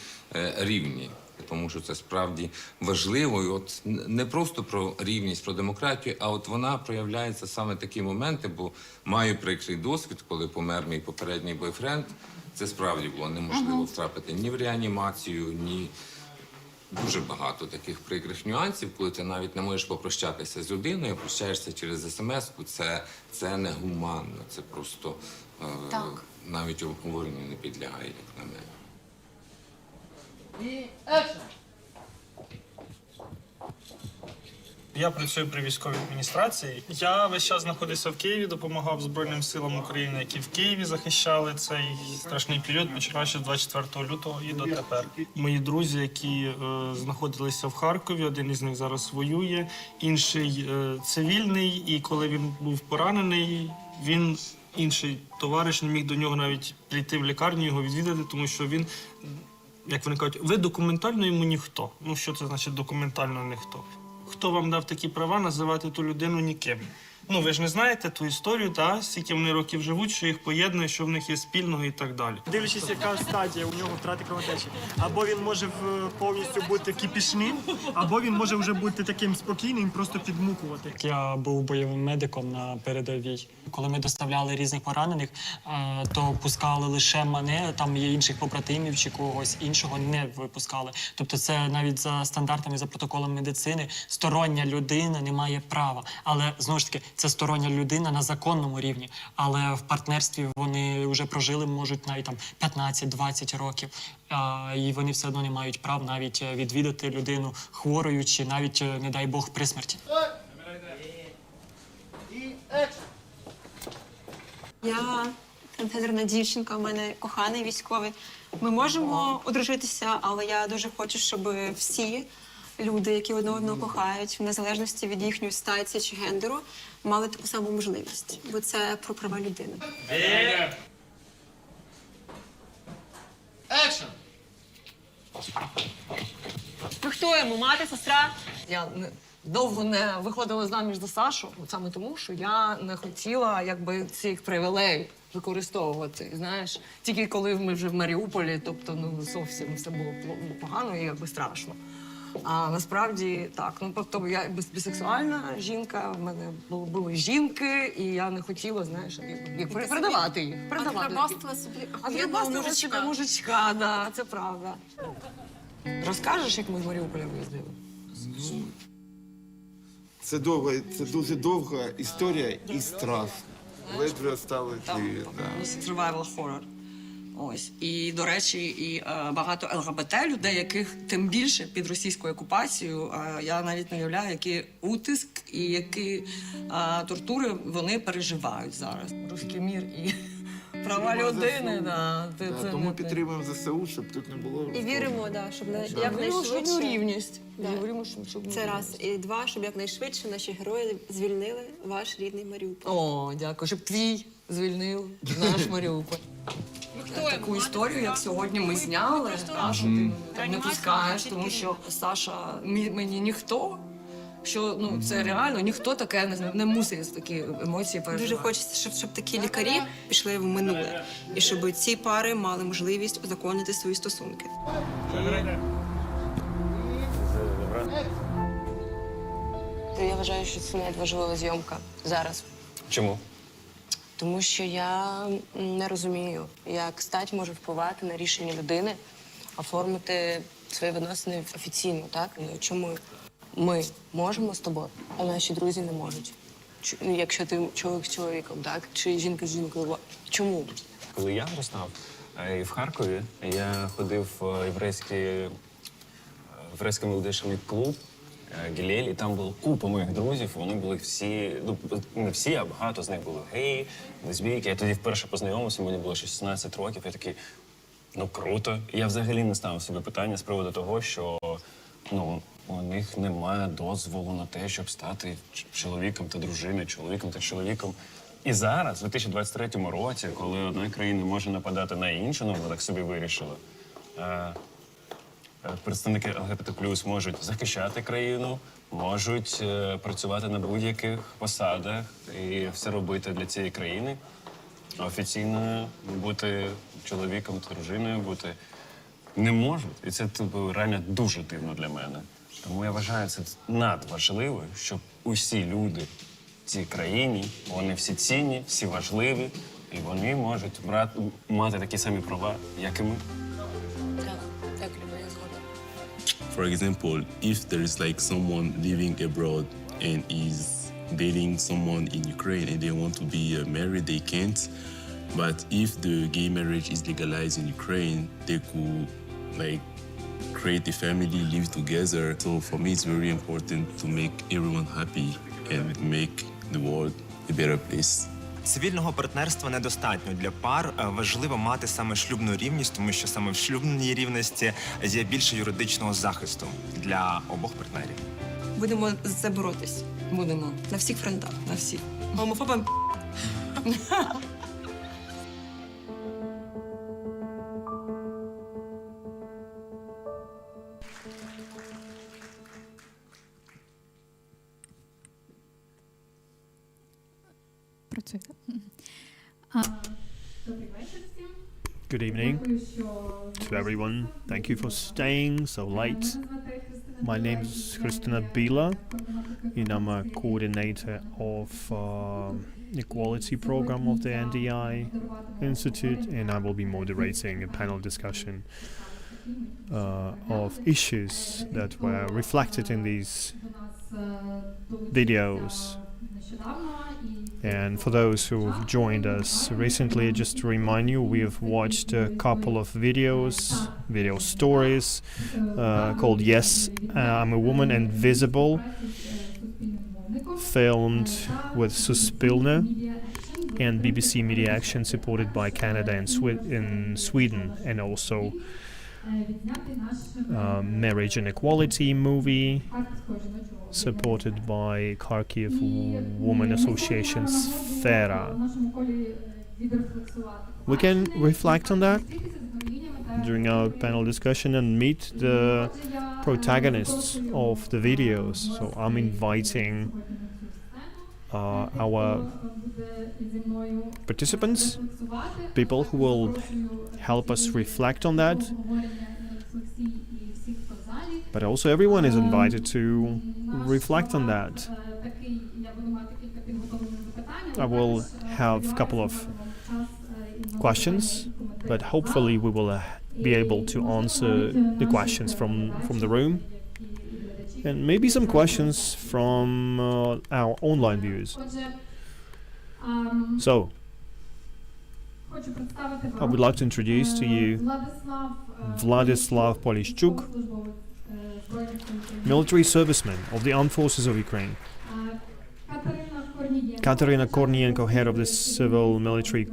рівні. Тому що це справді важливо. І от не просто про рівність, про демократію, а от вона проявляється саме такі моменти, бо маю прикрий досвід, коли помер мій попередній бойфренд. Це справді було неможливо втрапити ні в реанімацію, ні... Дуже багато таких прикрих нюансів, коли ти навіть не можеш попрощатися з людиною, прощаєшся через смс-ку, це негуманно, це просто навіть обговоренню не підлягає, як на мене. Я працюю при військовій адміністрації. Я весь час знаходився в Києві, допомагав Збройним силам України, які в Києві захищали цей страшний період, починаючи з 24 лютого і дотепер. Мої друзі, які знаходилися в Харкові, один із них зараз воює, інший цивільний, і коли він був поранений, інший товариш не міг до нього навіть прийти в лікарню, його відвідати, тому що він, як вони кажуть, ви документально йому ніхто. Що це значить документально ніхто? Хто вам дав такі права називати ту людину ніким? Ви ж не знаєте ту історію, скільки вони років живуть, що їх поєднує, що в них є спільного і так далі. Дивлячись, яка стадія у нього втрати кровотечі. Або він може повністю бути кипішним, або він може вже бути таким спокійним, просто підмукувати. Я був бойовим медиком на передовій. Коли ми доставляли різних поранених, то пускали лише мене, там є інших побратимів чи когось іншого не випускали. Тобто це навіть за стандартами, за протоколом медицини, стороння людина не має права. Але, знову ж таки, це стороння людина на законному рівні, але в партнерстві вони вже прожили, можуть навіть там 15-20 років, і вони все одно не мають прав навіть відвідати людину хворою чи навіть, не дай Бог, при смерті. Я трансгендерна дівчинка, у мене коханий військовий. Ми можемо одружитися, але я дуже хочу, щоб всі люди, які одне одного кохають, в незалежності від їхньої статі чи гендеру, мали таку саму можливість. Бо це про права людини. Ви хто йому, мати, сестра? Я довго не виходила заміж за Сашу, саме тому, що я не хотіла якби цих привілеїв використовувати. Знаєш, тільки коли ми вже в Маріуполі, тобто ну зовсім все було погано і якби страшно. А насправді так, ну тобто я бісексуальна жінка, в мене були жінки, і я не хотіла, знаєш, передавати їх. Агребастила собі мужичка, да, це правда. Розкажеш, як ми з Маріуполя виїздили? Це дуже довга історія і страх. Ледве стали ці. Survival horror. Ось. І, до речі, і багато ЛГБТ людей, яких тим більше під російською окупацією, я навіть не уявляю, який утиск і які тортури вони переживають зараз. Руський мір і права людини. Тому підтримуємо ЗСУ, щоб тут не було. І віримо, щоб якнайшвидше рівність. Це раз. І два, щоб якнайшвидше наші герої звільнили ваш рідний Маріуполь. О, дякую. Щоб твій звільнив наш Маріуполь. Таку історію, як сьогодні ми зняли, що ти не пускаєш, тому що Саша мені ніхто, що ну це реально ніхто таке не мусить такі емоції переживати. Дуже хочеться, щоб такі лікарі пішли в минуле, і щоб ці пари мали можливість узаконити свої стосунки. Я вважаю, що це надважлива зйомка зараз. Чому? Тому що я не розумію, як стать може впливати на рішення людини оформити свої відносини офіційно, так? Чому ми можемо з тобою, а наші друзі не можуть? Якщо ти чоловік з чоловіком, так? Чи жінка з жінкою. Чому? Коли я виростав і в Харкові, я ходив в єврейський молодіжний клуб Гілель, і там була купа моїх друзів, вони були всі, ну не всі, а багато з них були геї, лесбійки. Я тоді вперше познайомився, мені було 16 років, я такий, ну круто. І я взагалі не ставив собі питання з приводу того, що ну, у них немає дозволу на те, щоб стати чоловіком та дружиною, чоловіком та чоловіком. І зараз, у 2023 році, коли одна країна може нападати на іншу, ну вона так собі вирішила, представники ЛГБТ+ можуть захищати країну, можуть працювати на будь-яких посадах і все робити для цієї країни. Офіційно бути чоловіком та дружиною бути не можуть. І це реально дуже дивно для мене. Тому я вважаю, це надважливо, щоб усі люди в цій країні, вони всі цінні, всі важливі, і вони можуть мати такі самі права, як і ми. For example, if there is like someone living abroad and is dating someone in Ukraine and they want to be married, they can't. But if the gay marriage is legalized in Ukraine, they could like create a family, live together. So for me, it's very important to make everyone happy and make the world a better place. Цивільного партнерства недостатньо для пар. Важливо мати саме шлюбну рівність, тому що саме в шлюбній рівності є більше юридичного захисту для обох партнерів. Будемо за це боротись. Будемо. На всіх фронтах. На всіх. Гомофобам Good evening to everyone. Thank you for staying so late. My name is Christina Bila, and I'm a coordinator of equality program of the NDI Institute, and I will be moderating a panel discussion of issues that were reflected in these videos. And for those who've joined us recently, just to remind you, we've watched a couple of video stories called Yes, I'm a Woman and Visible, filmed with Suspilne and BBC Media Action, supported by Canada and Sweden, and also Marriage and Equality movie, supported by Kharkiv Women Association Sfera. We can reflect on that during our panel discussion and meet the protagonists of the videos. So I'm inviting our participants, people who will help us reflect on that. But also everyone is invited to reflect on that. I will have a couple of questions, but hopefully we will be able to answer the questions from the room, and maybe some questions from our online viewers. So, I would like to introduce to you Vladislav Polishchuk, military serviceman of the Armed Forces of Ukraine. Katerina Kornienko, head of the Civil Military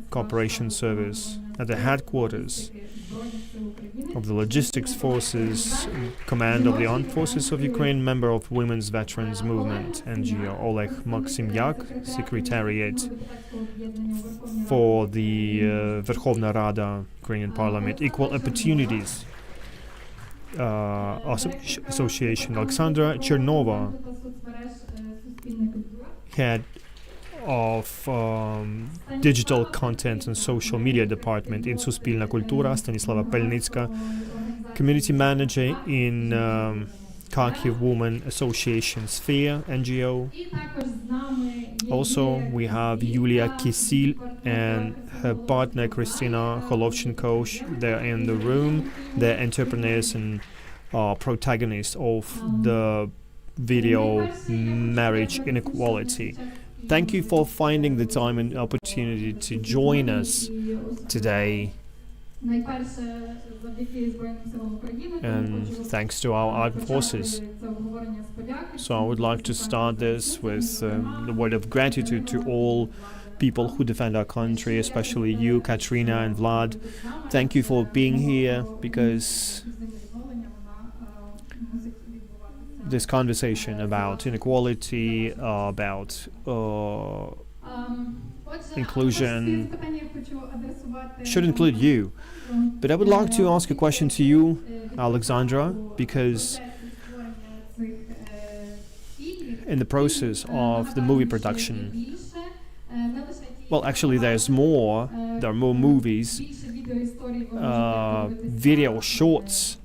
Cooperation Service at the headquarters of the Logistics Forces Command of the Armed Forces of Ukraine, member of Women's Veterans Movement, NGO, Oleg Maksimyak, Secretariat for the Verkhovna Rada, Ukrainian Parliament, Equal Opportunities Association, Alexandra Chernova, head of digital content and social media department in Suspilna Kultura, Stanislava Pelnitska, community manager in Kharkiv Women Association Sphere, NGO. Also, we have Yulia Kisil and her partner Kristina Holovchenko. They're in the room. They're entrepreneurs and protagonists of the video Marriage Inequality. Thank you for finding the time and opportunity to join us today. And thanks to our armed forces. So I would like to start this with the word of gratitude to all people who defend our country, especially you, Katrina and Vlad. Thank you for being here, because this conversation about inequality, about inclusion, should include you. But I would like to ask a question to you, Alexandra, because in the process of the movie production, well, actually there are more movies, video shorts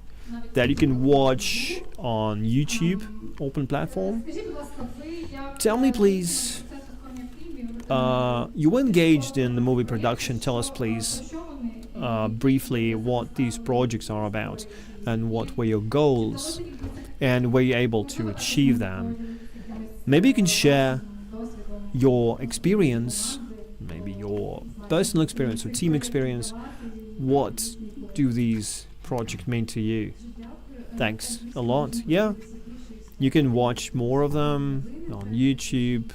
that you can watch on YouTube, open platform. Tell me, please, you were engaged in the movie production. Tell us, please, briefly what these projects are about and what were your goals and were you able to achieve them. Maybe you can share your experience, maybe your personal experience or team experience. What do these projects mean to you? Thanks a lot. Yeah, you can watch more of them on YouTube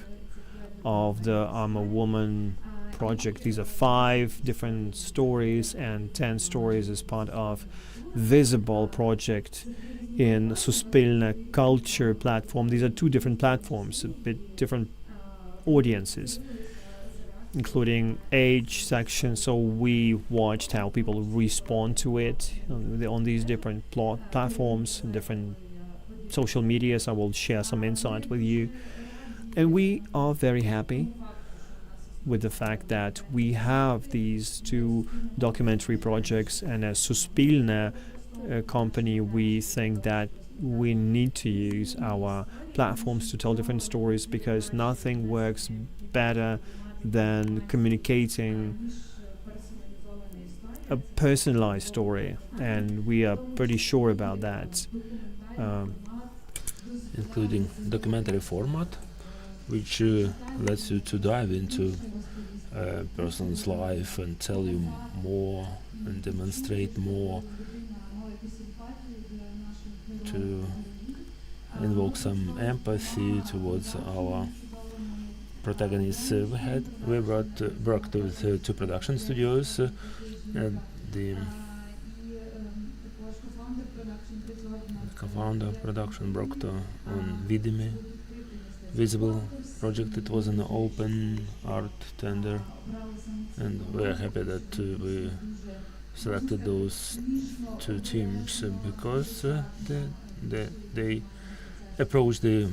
of the I'm a Woman project. These are 5 different stories and 10 stories as part of Visible project in Suspilna Culture platform. These are 2 different platforms, a bit different audiences, including age section. So we watched how people respond to it on these different platforms and different social medias. I will share some insight with you. And we are very happy with the fact that we have these 2 documentary projects, and as Suspilna company, we think that we need to use our platforms to tell different stories, because nothing works better than communicating a personalized story, and we are pretty sure about that. Including documentary format, which lets you to dive into a person's life and tell you more and demonstrate more, to invoke some empathy towards our protagonists. We worked with two production studios. The co-founder production worked on Vidime, Visible project. It was an open art tender, and we're happy that we selected those two teams because they approached the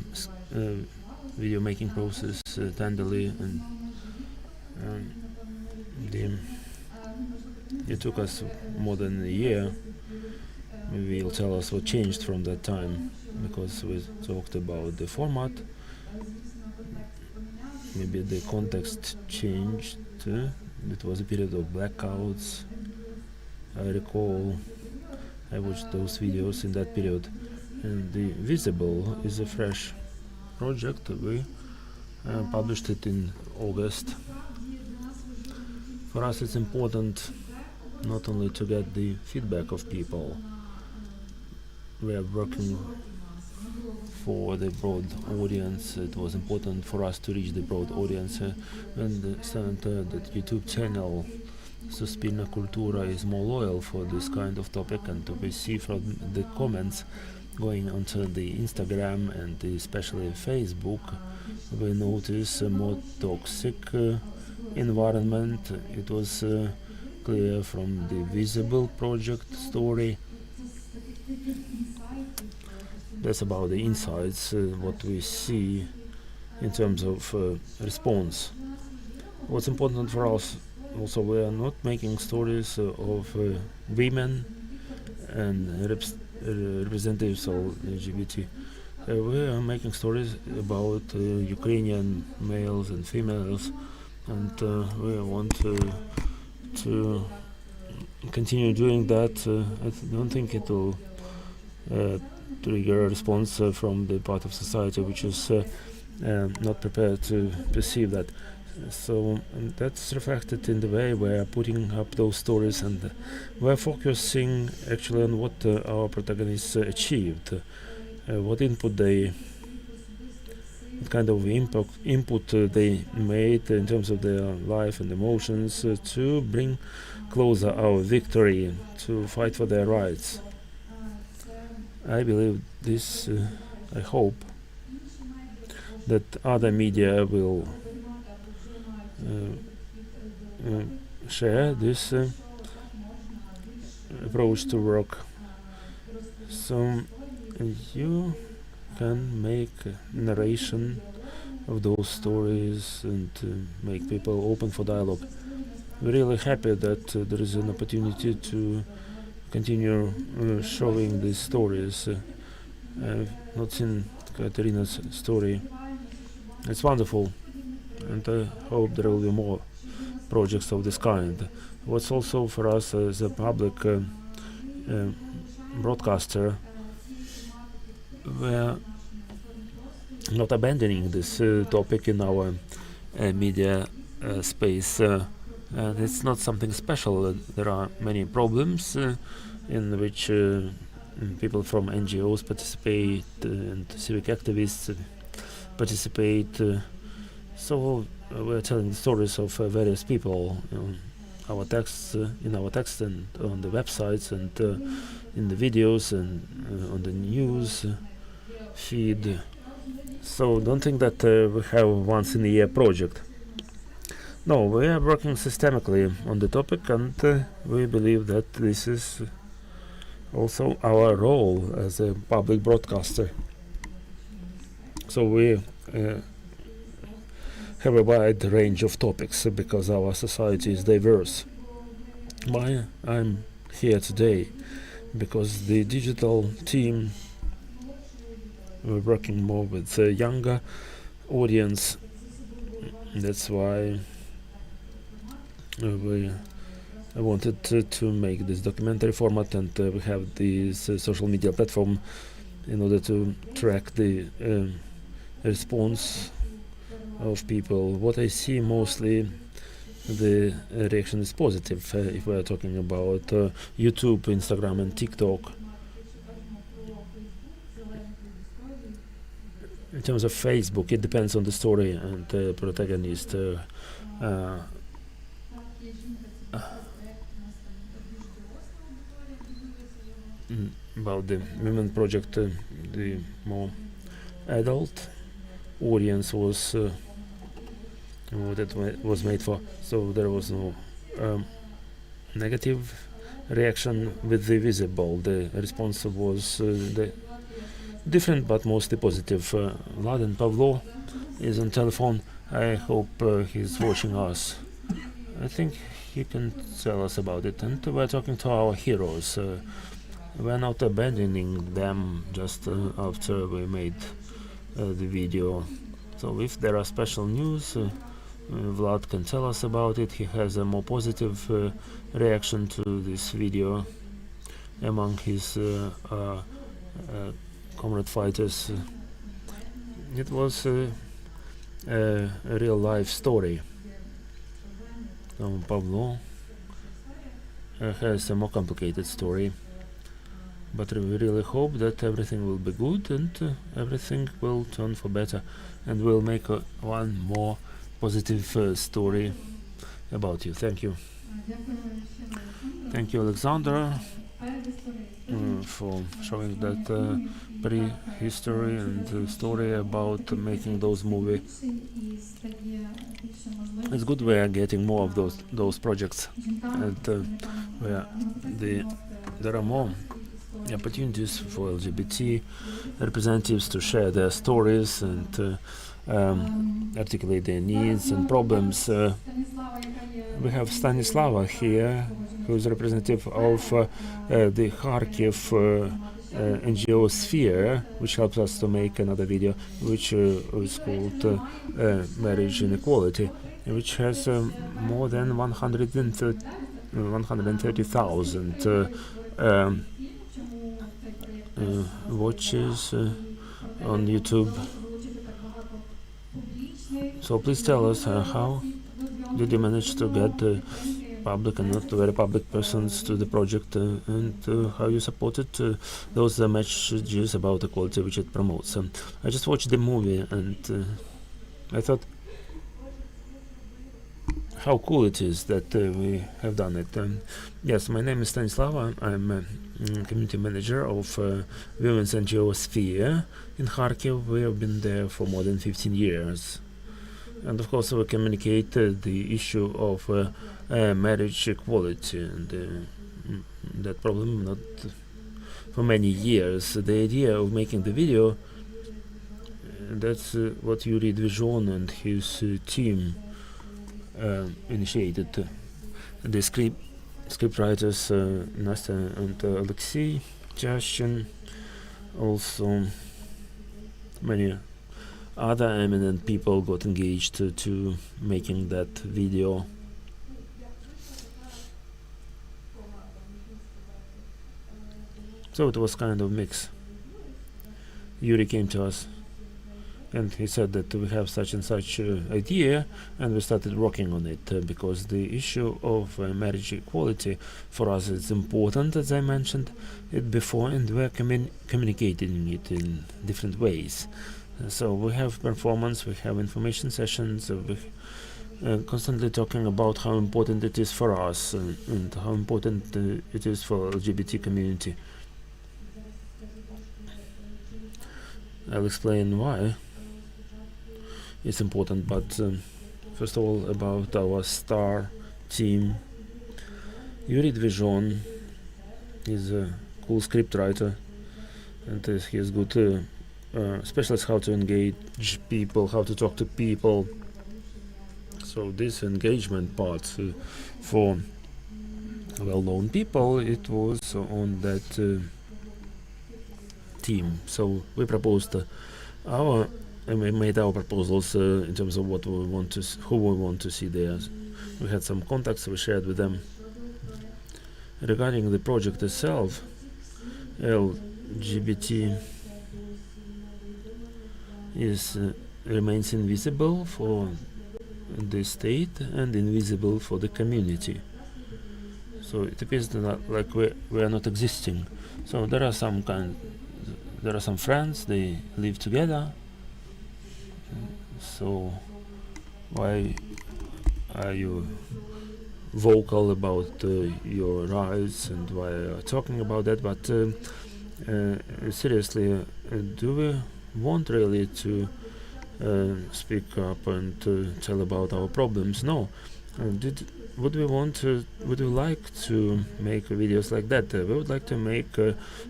video making process tenderly, and it took us more than a year. Maybe you'll tell us what changed from that time, because we talked about the format. Maybe the context changed. It was a period of blackouts. I recall I watched those videos in that period. And the Visible is a fresh project. We published it in August. For us it's important not only to get the feedback of people. We are working for the broad audience. It was important for us to reach the broad audience. We understand that YouTube channel Suspirna Kultura is more loyal for this kind of topic, and we see from the comments going onto the Instagram and especially Facebook, we notice a more toxic environment. It was clear from the Visible project story. That's about the insights, what we see in terms of response. What's important for us also, we are not making stories of women and representatives of LGBT. We are making stories about Ukrainian males and females, and we want to continue doing that. I don't think it will trigger a response from the part of society which is not prepared to perceive that. So that's reflected in the way we're putting up those stories, and we're focusing actually on what our protagonists achieved, what kind of input they made in terms of their life and emotions to bring closer our victory, to fight for their rights. I believe this, I hope that other media will share this approach to work. So you can make narration of those stories and make people open for dialogue. We're really happy that there is an opportunity to continue showing these stories. I've not seen Katerina's story. It's wonderful, and I hope there will be more projects of this kind. What's also for us as a public broadcaster, we're not abandoning this topic in our media space. And it's not something special. There are many problems in which people from NGOs participate and civic activists participate. So we're telling the stories of various people in our texts and on the websites and in the videos and on the news feed. So don't think that we have once in a year project. No, we are working systemically on the topic, and we believe that this is also our role as a public broadcaster. So we have a wide range of topics because our society is diverse. Why I'm here today? Because the digital team, we're working more with a younger audience. That's why I wanted to make this documentary format, and we have this social media platform in order to track the response of people. What I see mostly, the reaction is positive if we are talking about YouTube, Instagram, and TikTok. In terms of Facebook, it depends on the story and the protagonist. About the Women Project, the more adult audience was what it was made for, so there was no negative reaction with the visible. The response was different but mostly positive. Vlad and Pavlo is on telephone. I hope he's watching us. I think he can tell us about it. And we're talking to our heroes. We're not abandoning them just after we made the video. So if there are special news, Vlad can tell us about it. He has a more positive reaction to this video among his comrade fighters. It was a real life story. Pavlo has a more complicated story, but we really hope that everything will be good and everything will turn for better, and we'll make one more positive story about you. Thank you. Thank you, Alexander, for showing that prehistory and story about making those movies. It's good we are getting more of those projects, and where there are more opportunities for LGBT representatives to share their stories and articulate their needs and problems. We have Stanislava here, who is representative of the Kharkiv NGO Sphere, which helps us to make another video, which is called Marriage Inequality, which has more than 130,000 watches on YouTube. So please tell us how did you manage to get public and not very public persons to the project, and how you supported those messages about equality which it promotes. I just watched the movie and I thought how cool it is that we have done it. Yes, my name is Stanislava. I'm community manager of Women's NGO Sphere in Kharkiv. We have been there for more than 15 years. And of course we communicate the issue of marriage equality and that problem not for many years. The idea of making the video, that's what Yuri Dvizhon and his team initiated. The script writers Nastya and Alexei Chashin, also many other eminent people got engaged to making that video. So it was kind of mix. Yuri came to us and he said that we have such and such idea, and we started working on it because the issue of marriage equality for us is important, as I mentioned it before, and we're communicating it in different ways. So we have performance, we have information sessions, we're constantly talking about how important it is for us and how important it is for LGBT community. I'll explain why it's important, but first of all about our star team. Yuri Dvizhon is a cool script writer, and he is good specialist how to engage people, how to talk to people. So this engagement part for well-known people, it was on that team. So we proposed we made our proposals in terms of what we want to, who we want to see there. We had some contacts we shared with them. Regarding the project itself, LGBT is remains invisible for the state and invisible for the community. So it appears like we are not existing. So there are some friends, they live together. So why are you vocal about your rights and why are you talking about that? But seriously, do we want really to speak up and tell about our problems? No. Would we like to make videos like that? We would like to make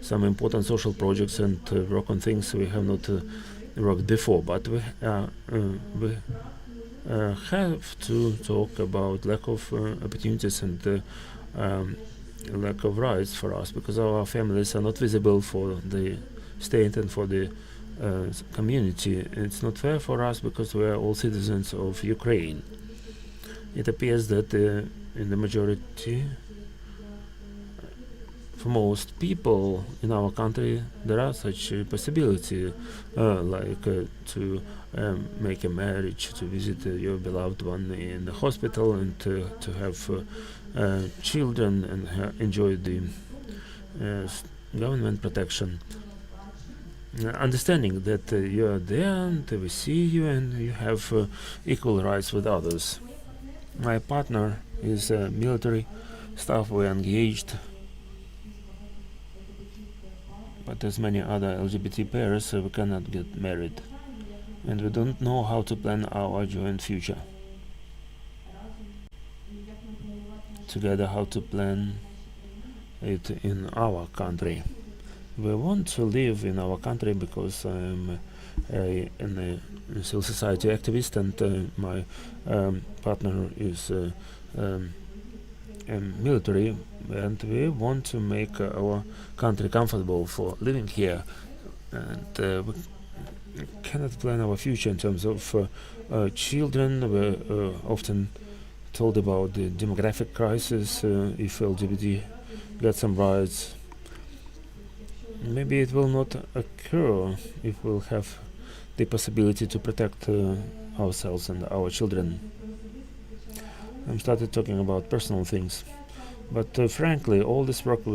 some important social projects and work on things we have not worked before, but we have to talk about lack of opportunities and lack of rights for us, because our families are not visible for the state and for the community. It's not fair for us because we are all citizens of Ukraine. It appears that in the majority, for most people in our country, there are such a possibility, like to make a marriage, to visit your beloved one in the hospital, and to have children and enjoy the government protection. Understanding that you are there and we see you and you have equal rights with others. My partner is military staff. We are engaged, but as many other LGBT pairs, we cannot get married, and we don't know how to plan our joint future together, how to plan it in our country. We want to live in our country because I'm a civil society activist, and my partner is military, and we want to make our country comfortable for living here, and we cannot plan our future in terms of children. We're often told about the demographic crisis. If LGBT get some rights, maybe it will not occur if we'll have the possibility to protect ourselves and our children. I started talking about personal things, but frankly, all this work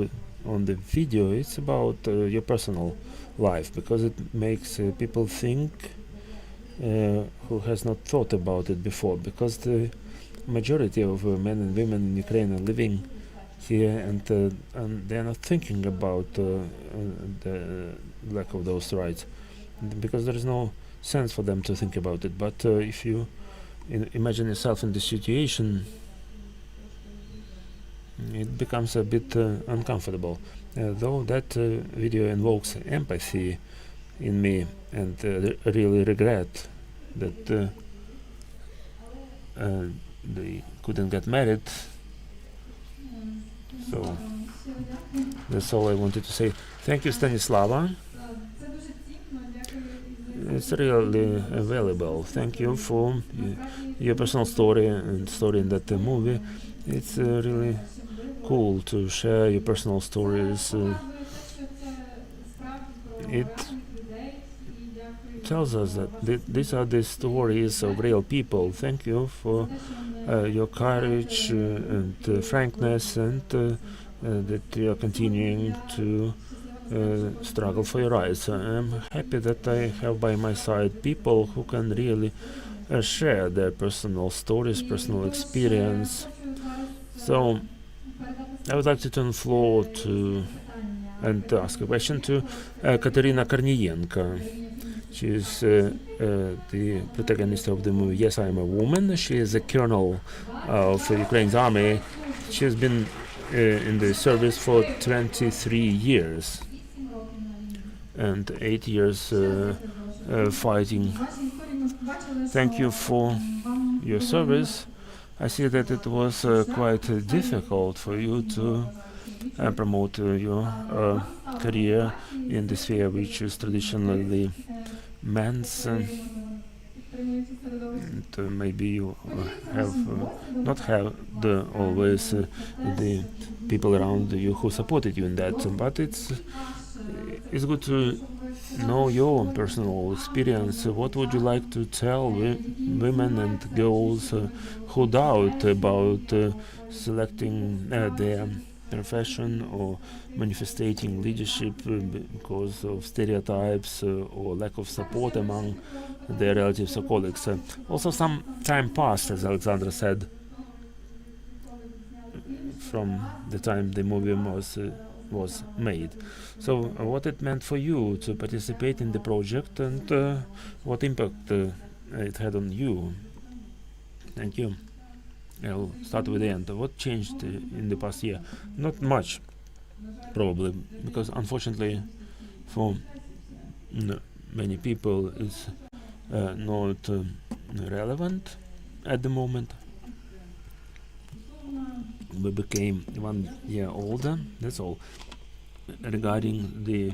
on the video, it's about your personal life, because it makes people think who has not thought about it before, because the majority of men and women in Ukraine are living here, and they are not thinking about the lack of those rights, because there is no sense for them to think about it. But if you imagine yourself in this situation, it becomes a bit uncomfortable. Though that video invokes empathy in me, and really regret that they couldn't get married. So that's all I wanted to say. Thank you, Stanislava. It's really valuable. Thank you for your personal story and story in that movie. It's really cool to share your personal stories. It tells us that these are the stories of real people. Thank you for your courage and frankness, and that you are continuing to struggle for your rights. I'm happy that I have by my side people who can really share their personal stories, personal experience. So I would like to turn the floor to and ask a question to Katerina Kornienko. She is the protagonist of the movie Yes, I Am a Woman. She is a colonel of Ukraine's army. She has been in the service for 23 years and 8 years fighting. Thank you for your service. I see that it was quite difficult for you to promote your career in the sphere which is traditionally men's. Maybe you have not had always the people around you who supported you in that, but it's good to know your personal experience. What would you like to tell women and girls who doubt about selecting their profession or manifesting leadership because of stereotypes or lack of support among their relatives or colleagues? Also, some time passed, as Alexandra said, from the time the movie was made. So, what it meant for you to participate in the project, and what impact it had on you? Thank you. I'll start with the end. What changed in the past year? Not much, probably, because unfortunately, for many people, it's not relevant at the moment. We became 1 year older, that's all. Regarding the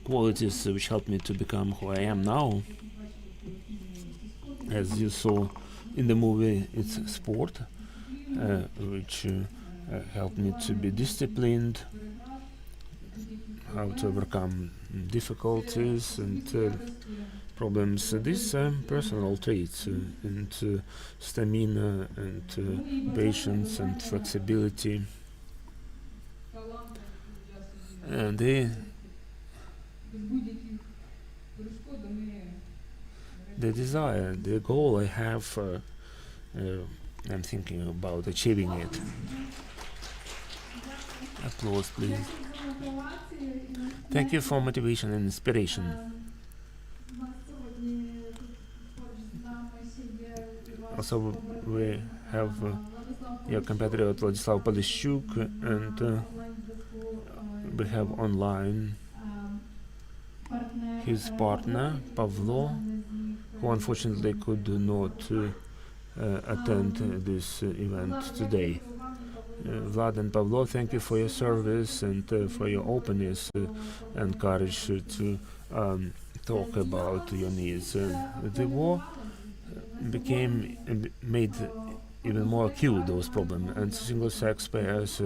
qualities which helped me to become who I am now, as you saw in the movie, it's sport, which helped me to be disciplined, how to overcome difficulties and problems. These personal traits and stamina and patience and flexibility, and the desire, the goal I have, I'm thinking about achieving it. Applause, please. Thank you for motivation and inspiration. Also, we have your compatriot Vladislav Polishchuk, and we have online his partner Pavlo, who unfortunately could not attend this event today. Vlad and Pavlo, thank you for your service and for your openness and courage to talk about your needs. The war made even more acute those problems, and single-sex pairs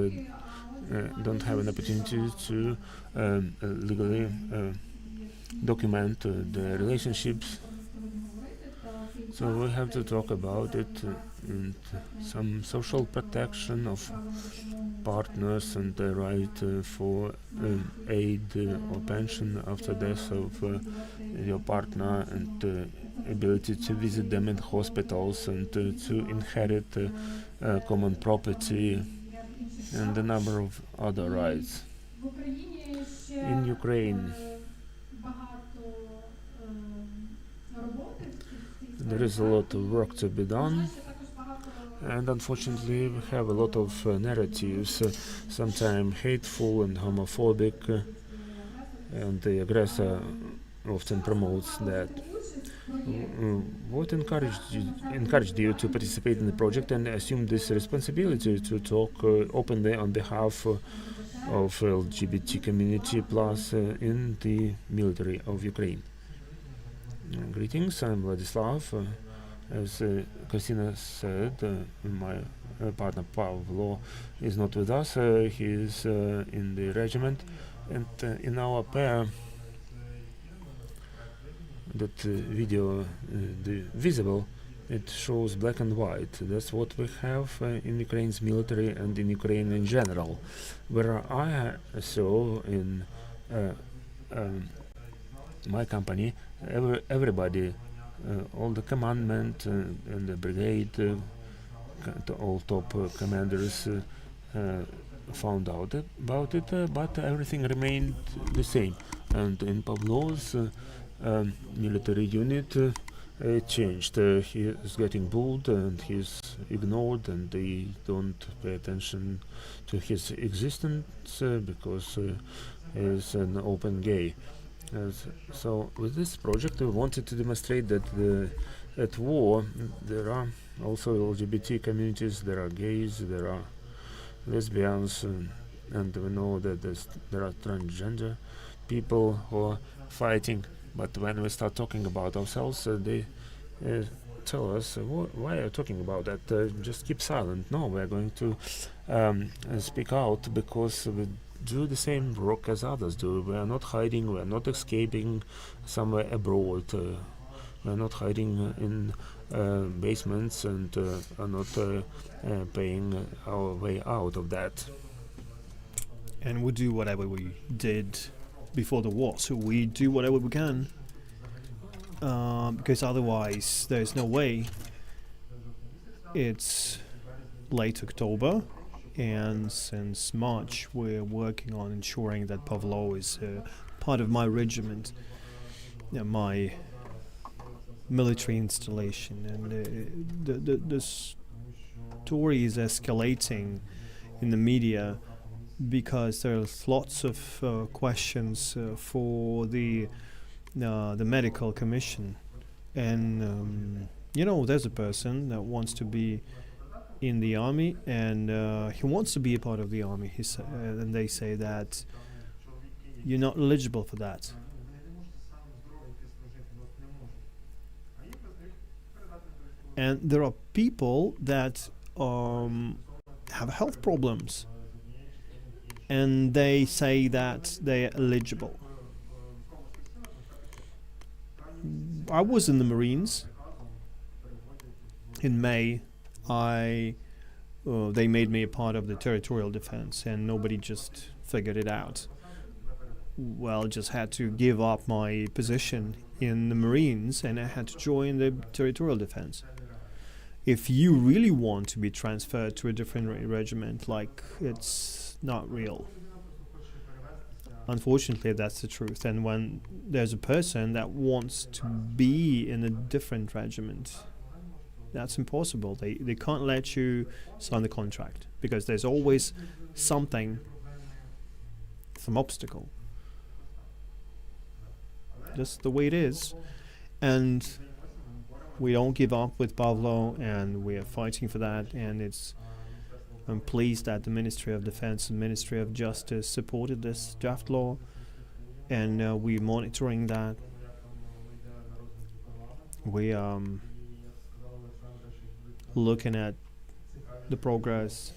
don't have an opportunity to legally document the relationships. So we have to talk about it, and some social protection of partners and the right for aid or pension after death of your partner, and ability to visit them in hospitals, and to inherit common property, and a number of other rights. In Ukraine, there is a lot of work to be done, and unfortunately we have a lot of narratives, sometimes hateful and homophobic, and the aggressor often promotes that. What encouraged you to participate in the project and assume this responsibility to talk openly on behalf of LGBT community plus in the military of Ukraine? Greetings, I'm Vladislav. As Christina said, my partner Pavlo is not with us. He is in the regiment, and in our pair, that video, the visible, it shows black and white. That's what we have in Ukraine's military and in Ukraine in general. Where I saw in my company, everybody, all the commandment and the brigade, all top commanders found out about it, but everything remained the same. And in Pavlo's military unit, it changed. He is getting bullied and he's ignored, and they don't pay attention to his existence because he's an open gay. So with this project we wanted to demonstrate that at war there are also LGBT communities, there are gays, there are lesbians, and we know that there are transgender people who are fighting. But when we start talking about ourselves, they tell us, why are you talking about that? Just keep silent. No, we're going to speak out because we do the same work as others do. We are not hiding, we are not escaping somewhere abroad. We are not hiding in basements and are not paying our way out of that. And we do whatever we did before the war. So we do whatever we can, because otherwise there's no way. It's late October, and since March we're working on ensuring that Pavlo is part of my regiment, my military installation, and the story is escalating in the media because there's lots of questions for the medical commission, and there's a person that wants to be in the army, and he wants to be a part of the army. And they say that you're not eligible for that. And there are people that have health problems, and they say that they're eligible. I was in the Marines. In May, they made me a part of the territorial defense, and nobody just figured it out. Well, just had to give up my position in the Marines, and I had to join the territorial defense. If you really want to be transferred to a different regiment, it's not real. Unfortunately, that's the truth. And when there's a person that wants to be in a different regiment, that's impossible. They can't let you sign the contract because there's always something, some obstacle. Just the way it is. And we don't give up with Pavlo, and we are fighting for that. And I'm pleased that the Ministry of Defense and Ministry of Justice supported this draft law, and we're monitoring that. We looking at the progress,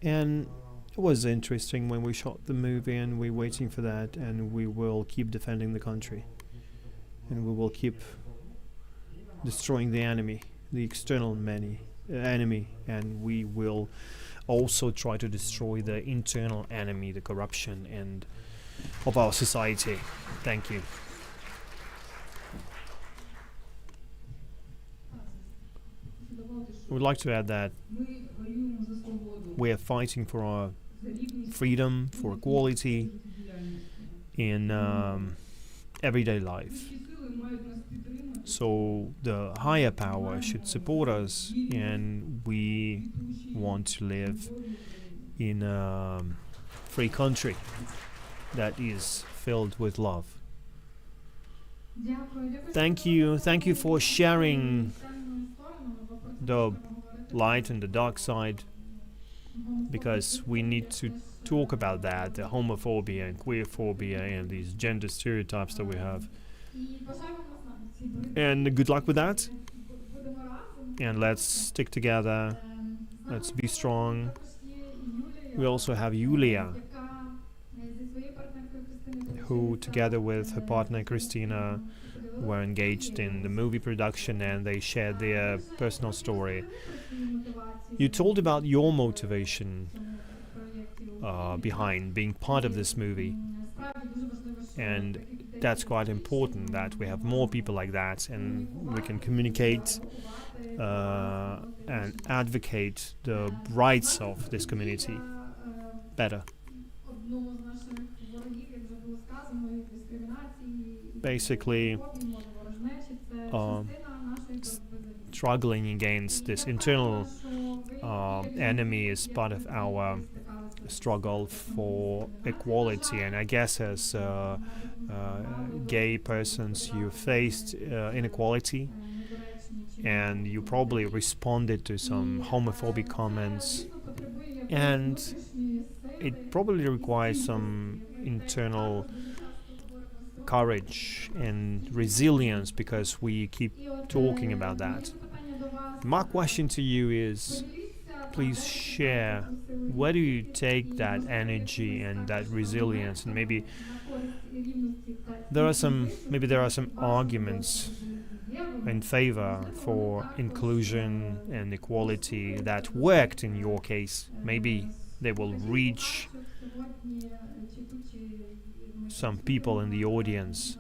and it was interesting when we shot the movie, and we're waiting for that, and we will keep defending the country, and we will keep destroying the enemy, the external enemy, and we will also try to destroy the internal enemy, the corruption and of our society. Thank you. We'd like to add that we are fighting for our freedom, for equality in everyday life. So the higher power should support us, and we want to live in a free country that is filled with love. Thank you for sharing the light and the dark side, because we need to talk about that, the homophobia and queerphobia and these gender stereotypes that we have. And good luck with that, and let's stick together, let's be strong. We also have Yulia, who together with her partner Christina were engaged in the movie production, and they shared their personal story. You told about your motivation behind being part of this movie, and that's quite important that we have more people like that, and we can communicate and advocate the rights of this community better. Basically, struggling against this internal enemy is part of our struggle for equality, and I guess as gay persons you faced inequality, and you probably responded to some homophobic comments, and it probably requires some internal courage and resilience, because we keep talking about that. My question to you is, please share where do you take that energy and that resilience, and maybe there are some arguments in favor for inclusion and equality that worked in your case. Maybe they will reach some people in the audience.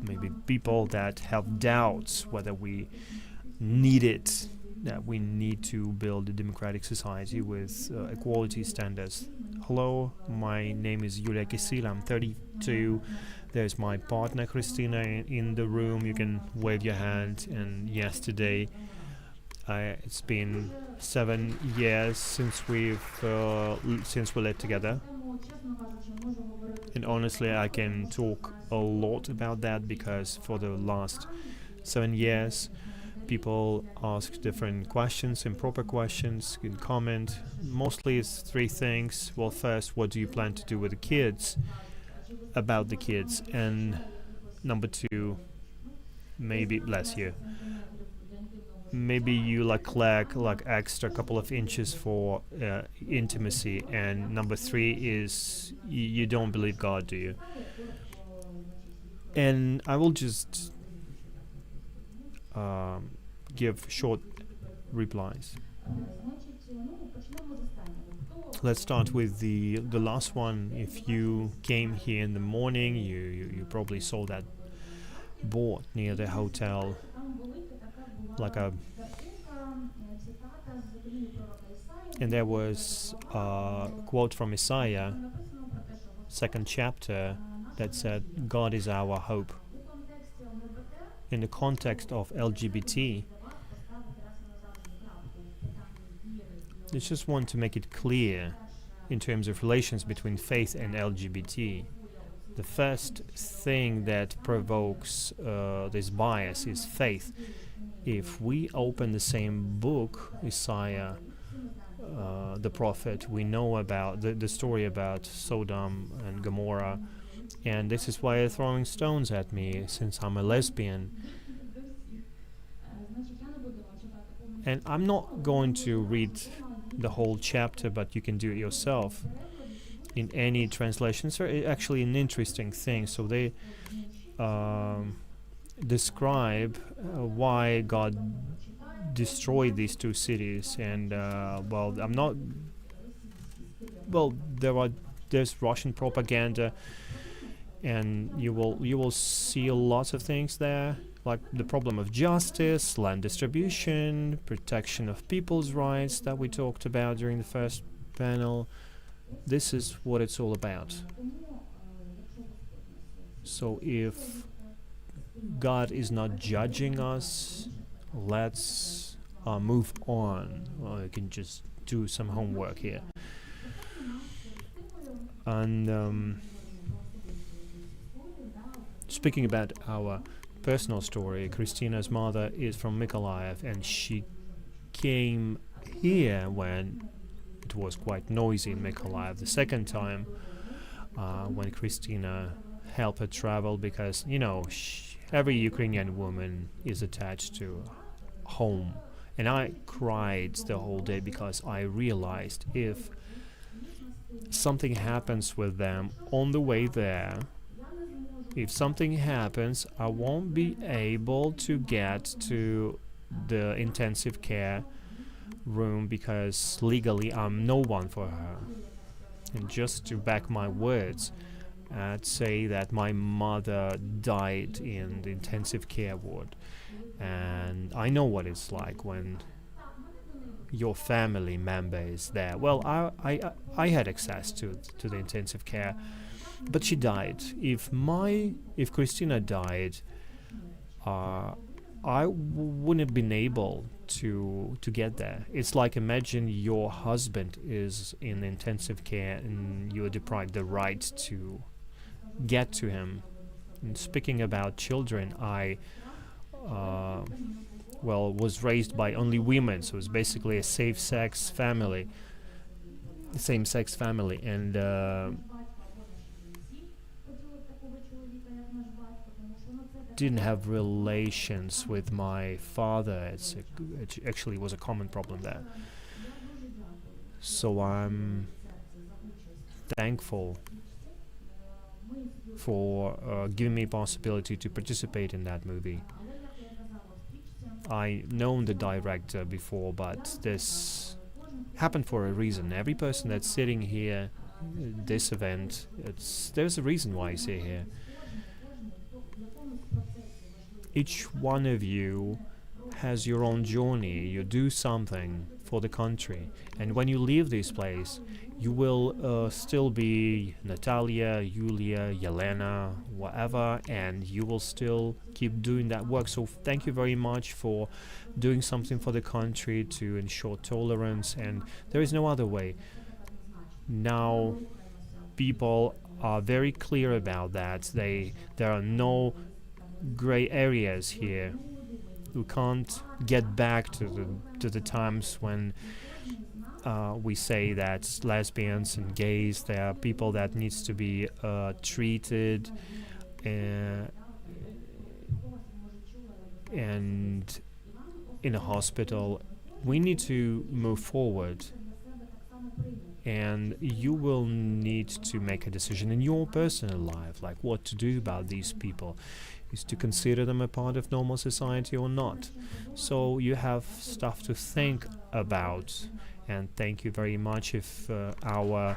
Maybe people that have doubts whether we need it, that we need to build a democratic society with equality standards. Hello, my name is Yulia Kisil, I'm 32. There's my partner Christina in the room. You can wave your hand. And yesterday, it's been 7 years since we lived together. And honestly, I can talk a lot about that because for the last 7 years, people ask different questions, improper questions, can comment. Mostly it's three things. Well, first, what do you plan to do with the kids? About the kids. And number two, maybe, bless you, maybe you lack extra couple of inches for intimacy. And number three is you don't believe God, do you? And I will just give short replies. Let's start with the last one. If you came here in the morning, you probably saw that board near the hotel, like a, and there was a quote from Isaiah, 2nd chapter, that said, "God is our hope." In the context of LGBT, I just want to make it clear in terms of relations between faith and LGBT. The first thing that provokes this bias is faith. If we open the same book, Isaiah, the prophet, we know about the story about Sodom and Gomorrah, and this is why they're throwing stones at me, since I'm a lesbian. And I'm not going to read the whole chapter, but you can do it yourself in any translations. Are actually an interesting thing. So they describe why God destroyed these two cities, and there's Russian propaganda, and you will see lots of things there, like the problem of justice, land distribution, protection of people's rights that we talked about during the first panel. This is what it's all about. So if God is not judging us, let's move on. I can just do some homework here. And speaking about our personal story, Christina's mother is from Mykolaiv, and she came here when it was quite noisy in Mykolaiv. The second time, when Christina helped her travel, because, you know, every Ukrainian woman is attached to home. And I cried the whole day because I realized if something happens with them on the way there, if something happens, I won't be able to get to the intensive care room because legally I'm no one for her. And just to back my words, I'd say that my mother died in the intensive care ward. And I know what it's like when your family member is there. Well, I had access to the intensive care, but she died. If Christina died, I wouldn't have been able to get there. It's like, imagine your husband is in intensive care and you're deprived the right to get to him. And speaking about children, I was raised by only women, so it's basically a same-sex family, and didn't have relations with my father. It actually was a common problem there. So I'm thankful for giving me possibility to participate in that movie. I known the director before, but this happened for a reason. Every person that's sitting here, this event, there's a reason why you sit here. Each one of you has your own journey. You do something for the country, and when you leave this place, you will still be Natalia, Yulia, Yelena, whatever, and you will still keep doing that work. So thank you very much for doing something for the country to ensure tolerance, and there is no other way. Now people are very clear about that. There are no gray areas here. We can't get back to the times when we say that lesbians and gays, they are people that needs to be treated and in a hospital. We need to move forward, and you will need to make a decision in your personal life, like what to do about these people. Is to consider them a part of normal society or not. So you have stuff to think about, and thank you very much if our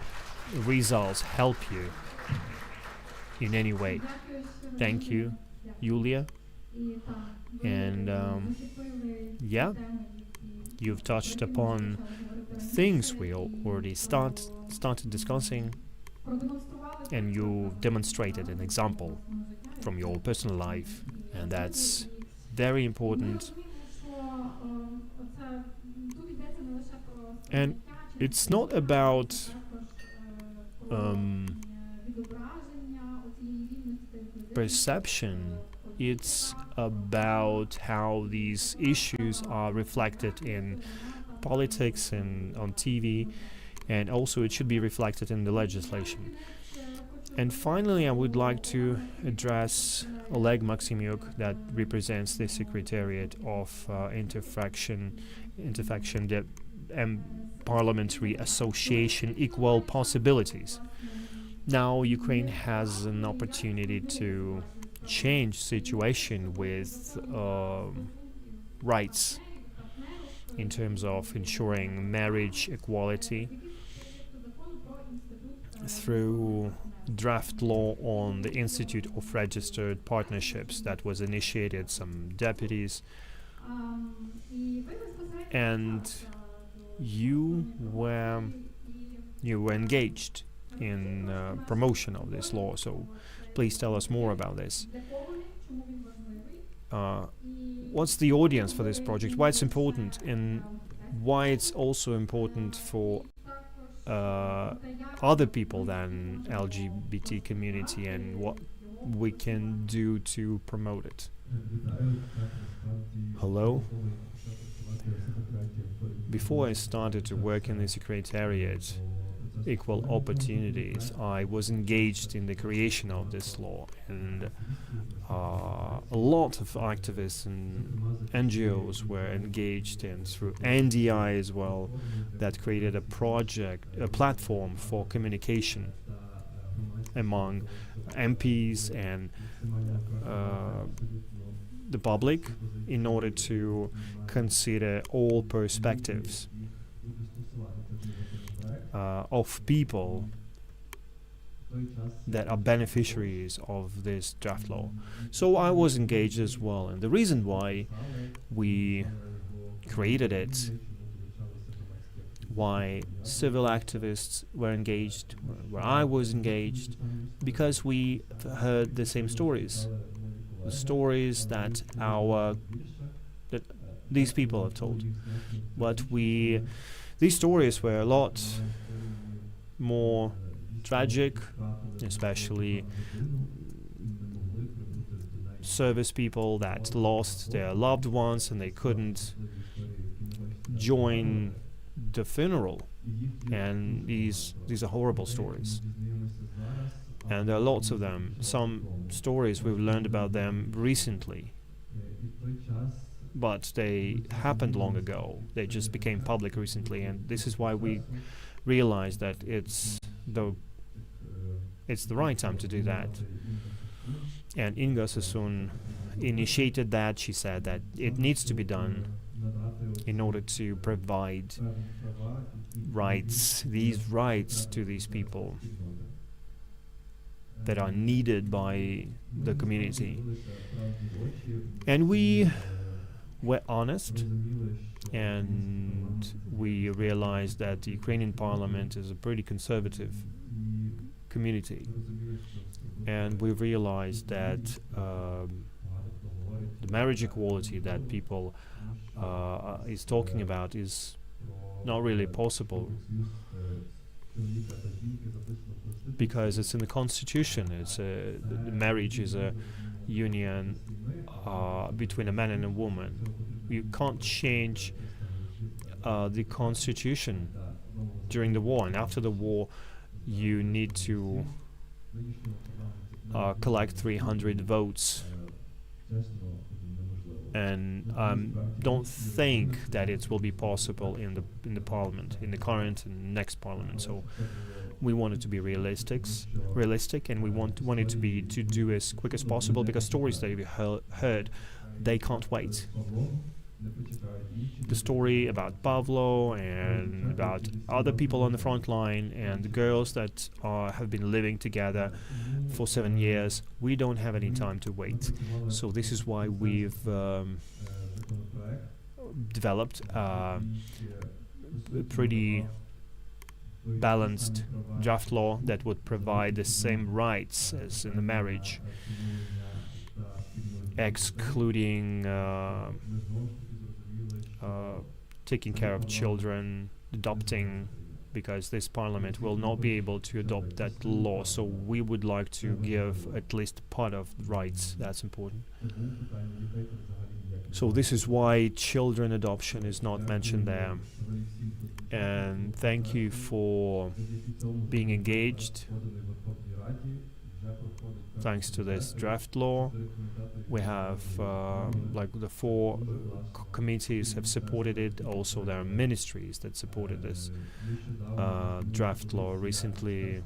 results help you in any way. Thank you, Yulia. And yeah, you've touched upon things we already started discussing, and you demonstrated an example from your personal life, and that's very important. And it's not about perception, it's about how these issues are reflected in politics and on TV, and also it should be reflected in the legislation. And finally, I would like to address Oleg Maximyuk, that represents the Secretariat of Interfaction, the Parliamentary Association Equal Possibilities. Now Ukraine has an opportunity to change situation with rights in terms of ensuring marriage equality through draft law on the Institute of Registered Partnerships that was initiated some deputies, and you were engaged in promotion of this law. So please tell us more about this. What's the audience for this project? Why it's important, and why it's also important for other people than LGBT community, and what we can do to promote it. Hello? Before I started to work in the Secretariat Equal Opportunities, I was engaged in the creation of this law, and a lot of activists and NGOs were engaged in through NDI as well, that created a platform for communication among MPs and the public in order to consider all perspectives of people that are beneficiaries of this draft law. So I was engaged as well, and the reason why we created it, why civil activists were engaged, where I was engaged, because we heard the same stories, the stories that these people have told. But these stories were a lot more tragic, especially service people that lost their loved ones and they couldn't join the funeral, and these are horrible stories. And there are lots of them. Some stories we've learned about them recently, but they happened long ago. They just became public recently, and this is why we realized that it's the right time to do that. And Inga Sassoon initiated that. She said that it needs to be done in order to provide these rights to these people that are needed by the community. And we were honest, and we realized that the Ukrainian parliament is a pretty conservative community. And we realized that the marriage equality that people is talking about is not really possible, because it's in the constitution. The marriage is a union between a man and a woman. You can't change the constitution during the war, and after the war you need to collect 300 votes, and don't think that it will be possible in the parliament, in the current and next parliament. So we want it to be realistic, and we want it to do as quick as possible, because stories that we heard, they can't wait. The story about Pavlo and about other people on the front line and the girls that have been living together for 7 years, we don't have any time to wait. So this is why we've developed a pretty balanced draft law that would provide the same rights as in the marriage, excluding taking care of children, adopting, because this parliament will not be able to adopt that law. So we would like to give at least part of the rights. That's important. So this is why children adoption is not mentioned there. And thank you for being engaged. Thanks to this draft law, we have like the 4 committees have supported it. Also, there are ministries that supported this draft law. Recently,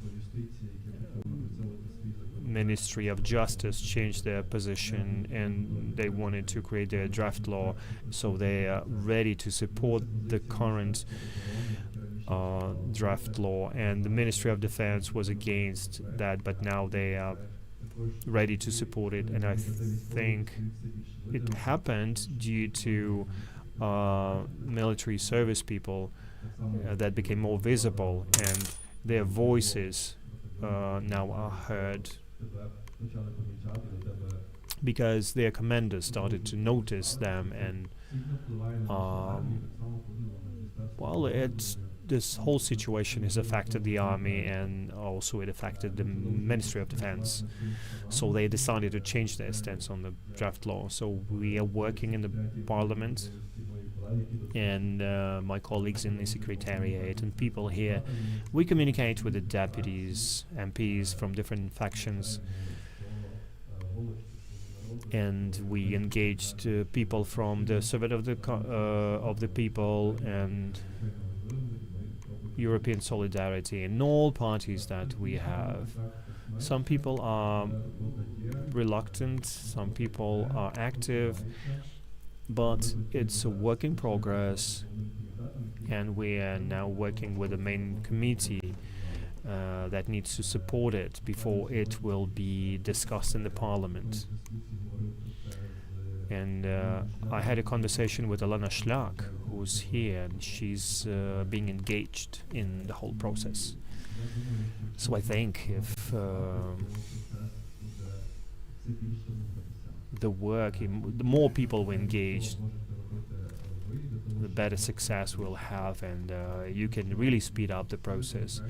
Ministry of Justice changed their position, and they wanted to create their draft law, so they are ready to support the current draft law. And the Ministry of Defense was against that, but now they are ready to support it. And I think it happened due to military service people that became more visible, and their voices now are heard, because their commanders started to notice them. And well, this whole situation has affected the army, and also it affected the Ministry of Defense. So they decided to change their stance on the draft law. So we are working in the parliament, and my colleagues in the secretariat and people here, we communicate with the deputies, MPs from different factions, and we engaged people from the Soviet of the People and European Solidarity, and all parties that we have. Some people are reluctant, some people are active, but it's a work in progress, and we are now working with the main committee that needs to support it before it will be discussed in the parliament. And I had a conversation with Alana Schlag, who's here, and she's being engaged in the whole process. So I think if the more people we engage, the better success we'll have, and you can really speed up the process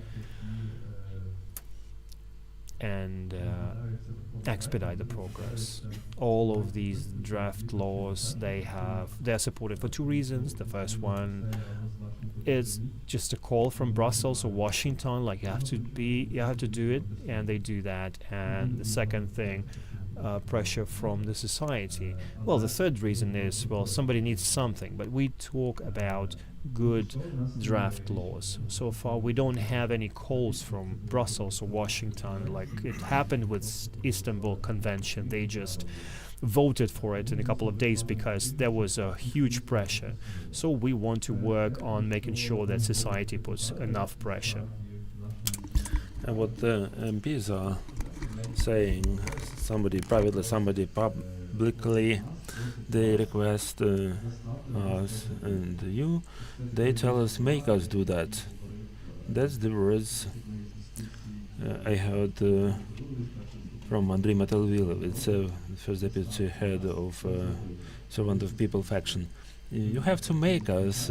and expedite the progress. All of these draft laws, they're supported for 2 reasons. The first one it's just a call from Brussels or Washington, like you have to do it, and they do that. And the second thing, pressure from the society. Well, the third reason is, well, somebody needs something, but we talk about good draft laws. So far, we don't have any calls from Brussels or Washington, like it happened with Istanbul Convention. They just voted for it in a couple of days because there was a huge pressure. So we want to work on making sure that society puts enough pressure. And what the MPs are saying, somebody privately, somebody publicly, they request us and you, they tell us, make us do that. That's the words I heard from Andriy Matelvilov. It's the first deputy head of Servant of People faction. You have to make us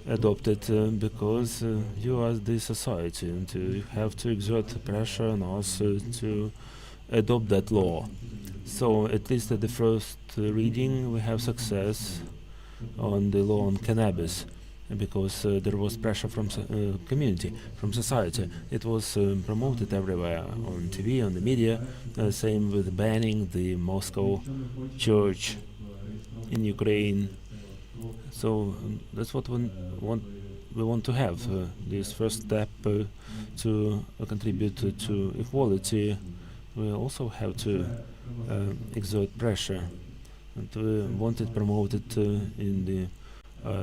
adopt it because you are the society, and you have to exert pressure on us to adopt that law. So at least at the first reading we have success on the law on cannabis, because there was pressure from community, from society. It was promoted everywhere, on TV, on the media. Same with banning the Moscow church in Ukraine. So that's what we want to have, this first step to contribute to equality. We also have to exert pressure, and we want it promoted in the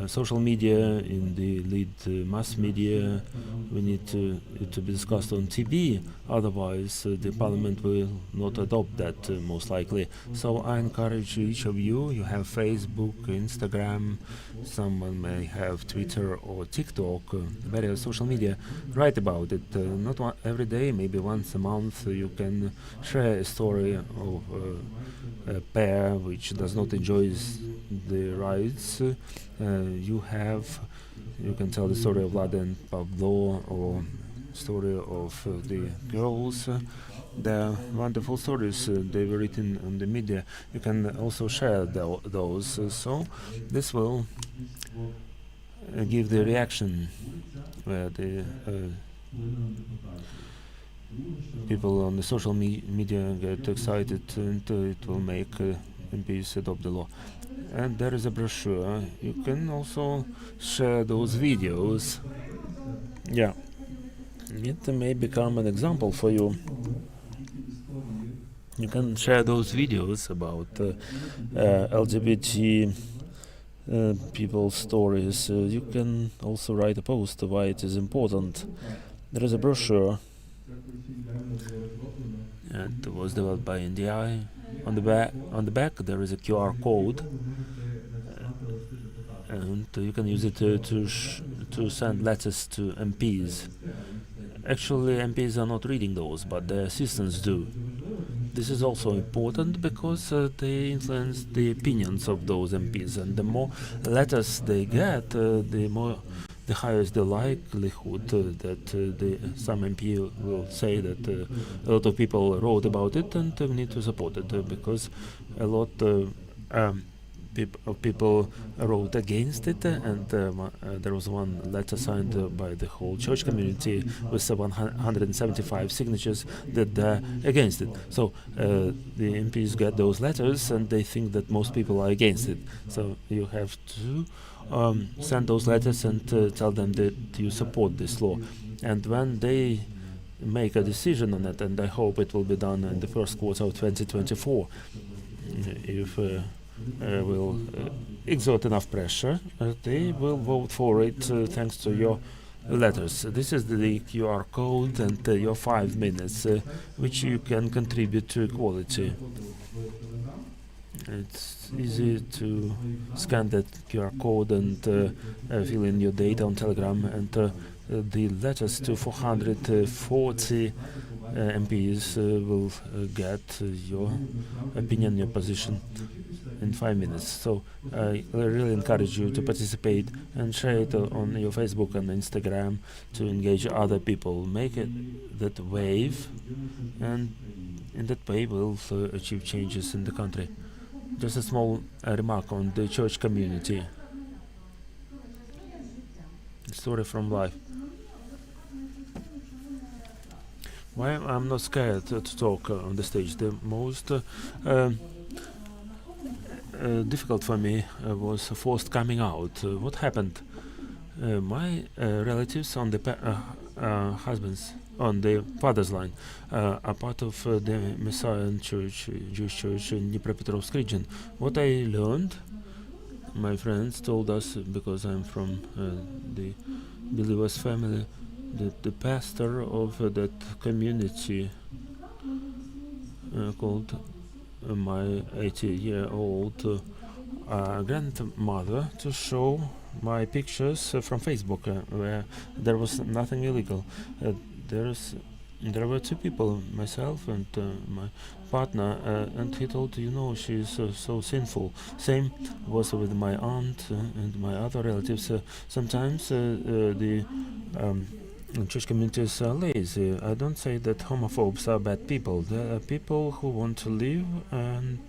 social media, in the lead mass media. We need it to be discussed on TV, otherwise the parliament will not adopt that most likely. So I encourage each of you, you have Facebook, Instagram, someone may have Twitter or TikTok, various social media, write about it. Not every day, maybe once a month you can share a story of a pair which does not enjoy the rights you can tell the story of Vlad and Pavlo, or story of the girls. They're wonderful stories. They were written on the media. You can also share those. So this will give the reaction where the people on the social media get excited, and it will make MPs adopt the law. And there is a brochure. You can also share those videos. Yeah, it may become an example for you. You can share those videos about LGBT people's stories. You can also write a post why it is important. There is a brochure. It was developed by NDI. On the back there is a QR code, and you can use it to send letters to MPs. Actually, MPs are not reading those, but their assistants do. This is also important because they influence the opinions of those MPs, and the more letters they get, the higher is the likelihood that some MP will say that a lot of people wrote about it, and we need to support it, because a lot of people wrote against it, and there was one letter signed by the whole church community with 175 signatures that they're against it. So the MPs get those letters and they think that most people are against it. So you have to send those letters and tell them that you support this law. And when they make a decision on it, and I hope it will be done in the first quarter of 2024, if will exert enough pressure, they will vote for it thanks to your letters. This is the QR code and your 5 minutes, which you can contribute to equality. It's easy to scan that QR code and fill in your data on Telegram, and the letters to 440 MPs will get your opinion, your position in 5 minutes. So I really encourage you to participate and share it on your Facebook and Instagram to engage other people. Make it that wave, and in that way we'll achieve changes in the country. Just a small remark on the church community. story from life. Why I'm not scared to talk on the stage. The most difficult for me was forced coming out. What happened? My relatives on the husbands on the father's line are part of the Messiah Church, Jewish Church in Dnipropetrovsk region. What I learned, my friends told us, because I'm from the believers family, that the pastor of that community called my 80-year-old grandmother to show my pictures from Facebook where there was nothing illegal. There were two people, myself and my partner, and he told, she's so sinful. Same was with my aunt and my other relatives. Sometimes the church communities are lazy. I don't say that homophobes are bad people. There are people who want to live and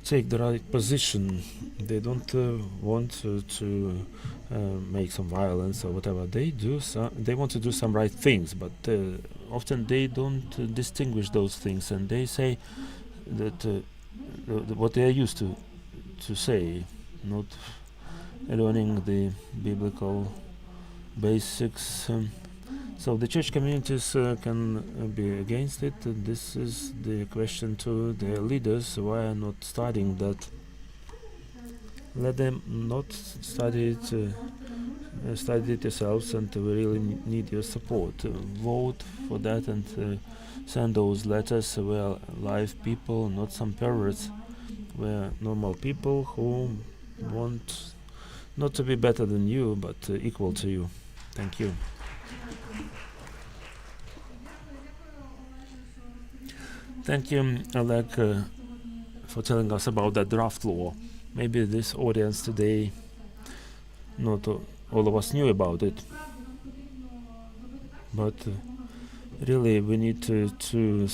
take the right position. They don't want to make some violence or whatever. They want to do some right things, but often they don't distinguish those things, and they say that what they are used to say, not learning the biblical basics. So the church communities can be against it. This is the question to the leaders. Why are not studying that? Let them not study it. Study it yourselves, and we really need your support. Vote for that and send those letters. We are live people, not some perverts. We are normal people who want not to be better than you, but equal to you. Thank you. Thank you, Oleg, for telling us about that draft law. Maybe this audience today, not all of us knew about it, but really we need to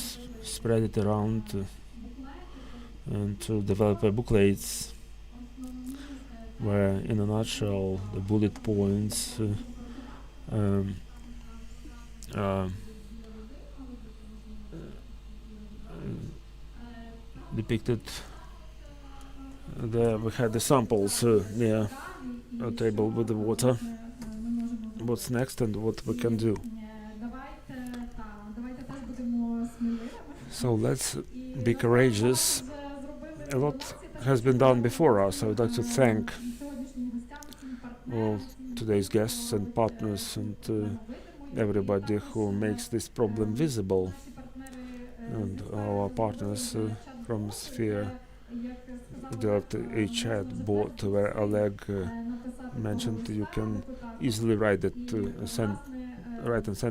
spread it around and to develop booklets where, in a nutshell, the bullet points depicted. There we had the samples near a table with the water. What's next and what we can do. So let's be courageous. A lot has been done before us. I would like to thank all today's guests and partners and everybody who makes this problem visible, and our partners from Sphere developed a chat bot where Oleg mentioned you can easily write and send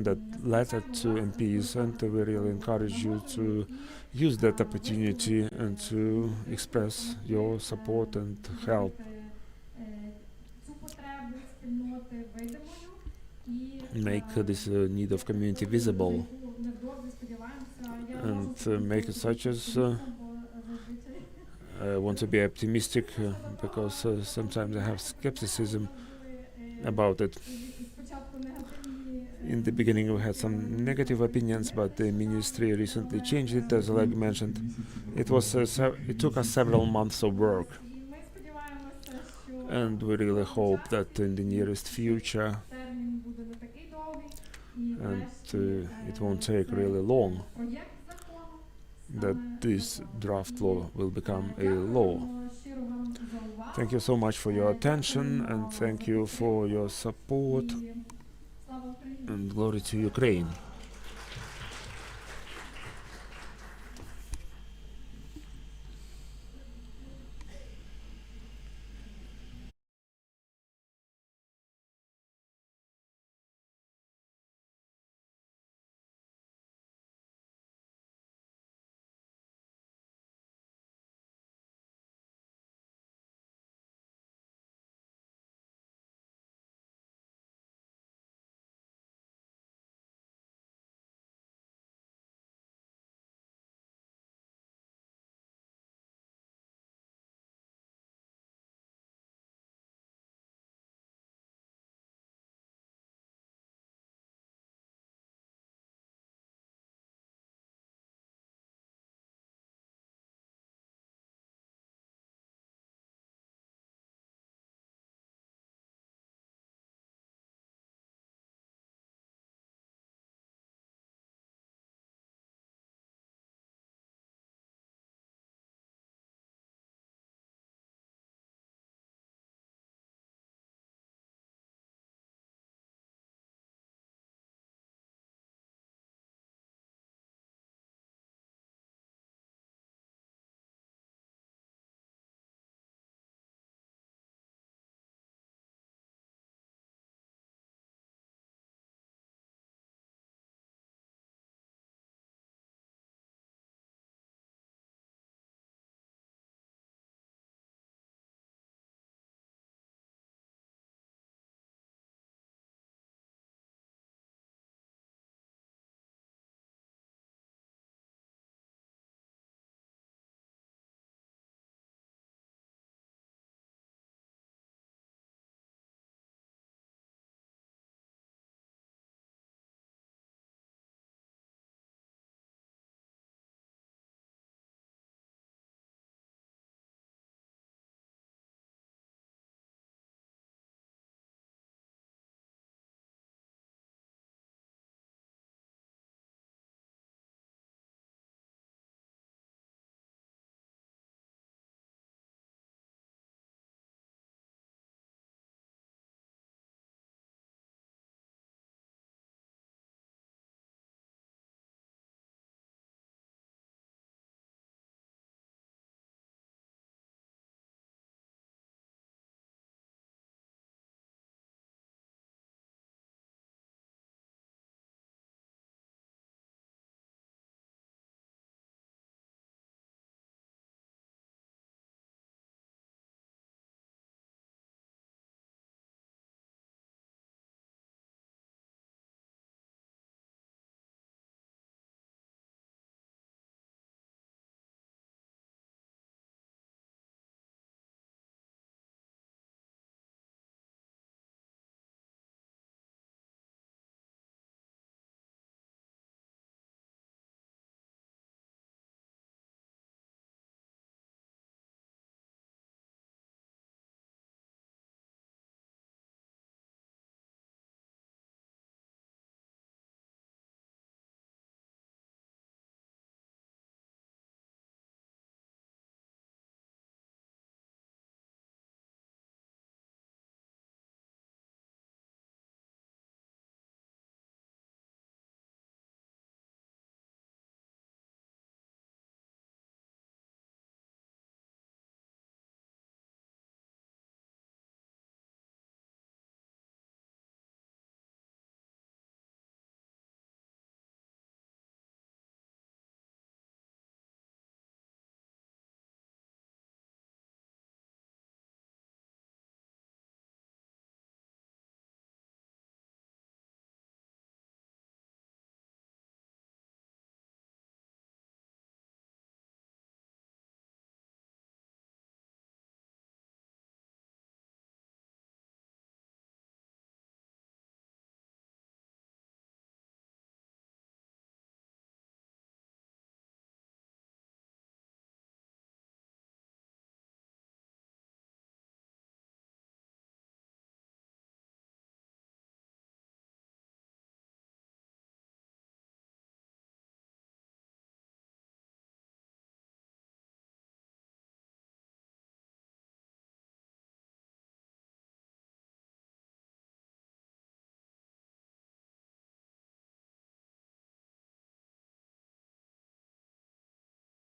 that letter to MPs, and we really encourage you to use that opportunity and to express your support and help. Make this need of community visible and make it such as I want to be optimistic because sometimes I have skepticism about it. In the beginning we had some negative opinions, but the ministry recently changed it, as Oleg mentioned. It took us several months of work, and we really hope that in the nearest future, and it won't take really long, that this draft law will become a law. Thank you so much for your attention, and thank you for your support, and glory to Ukraine.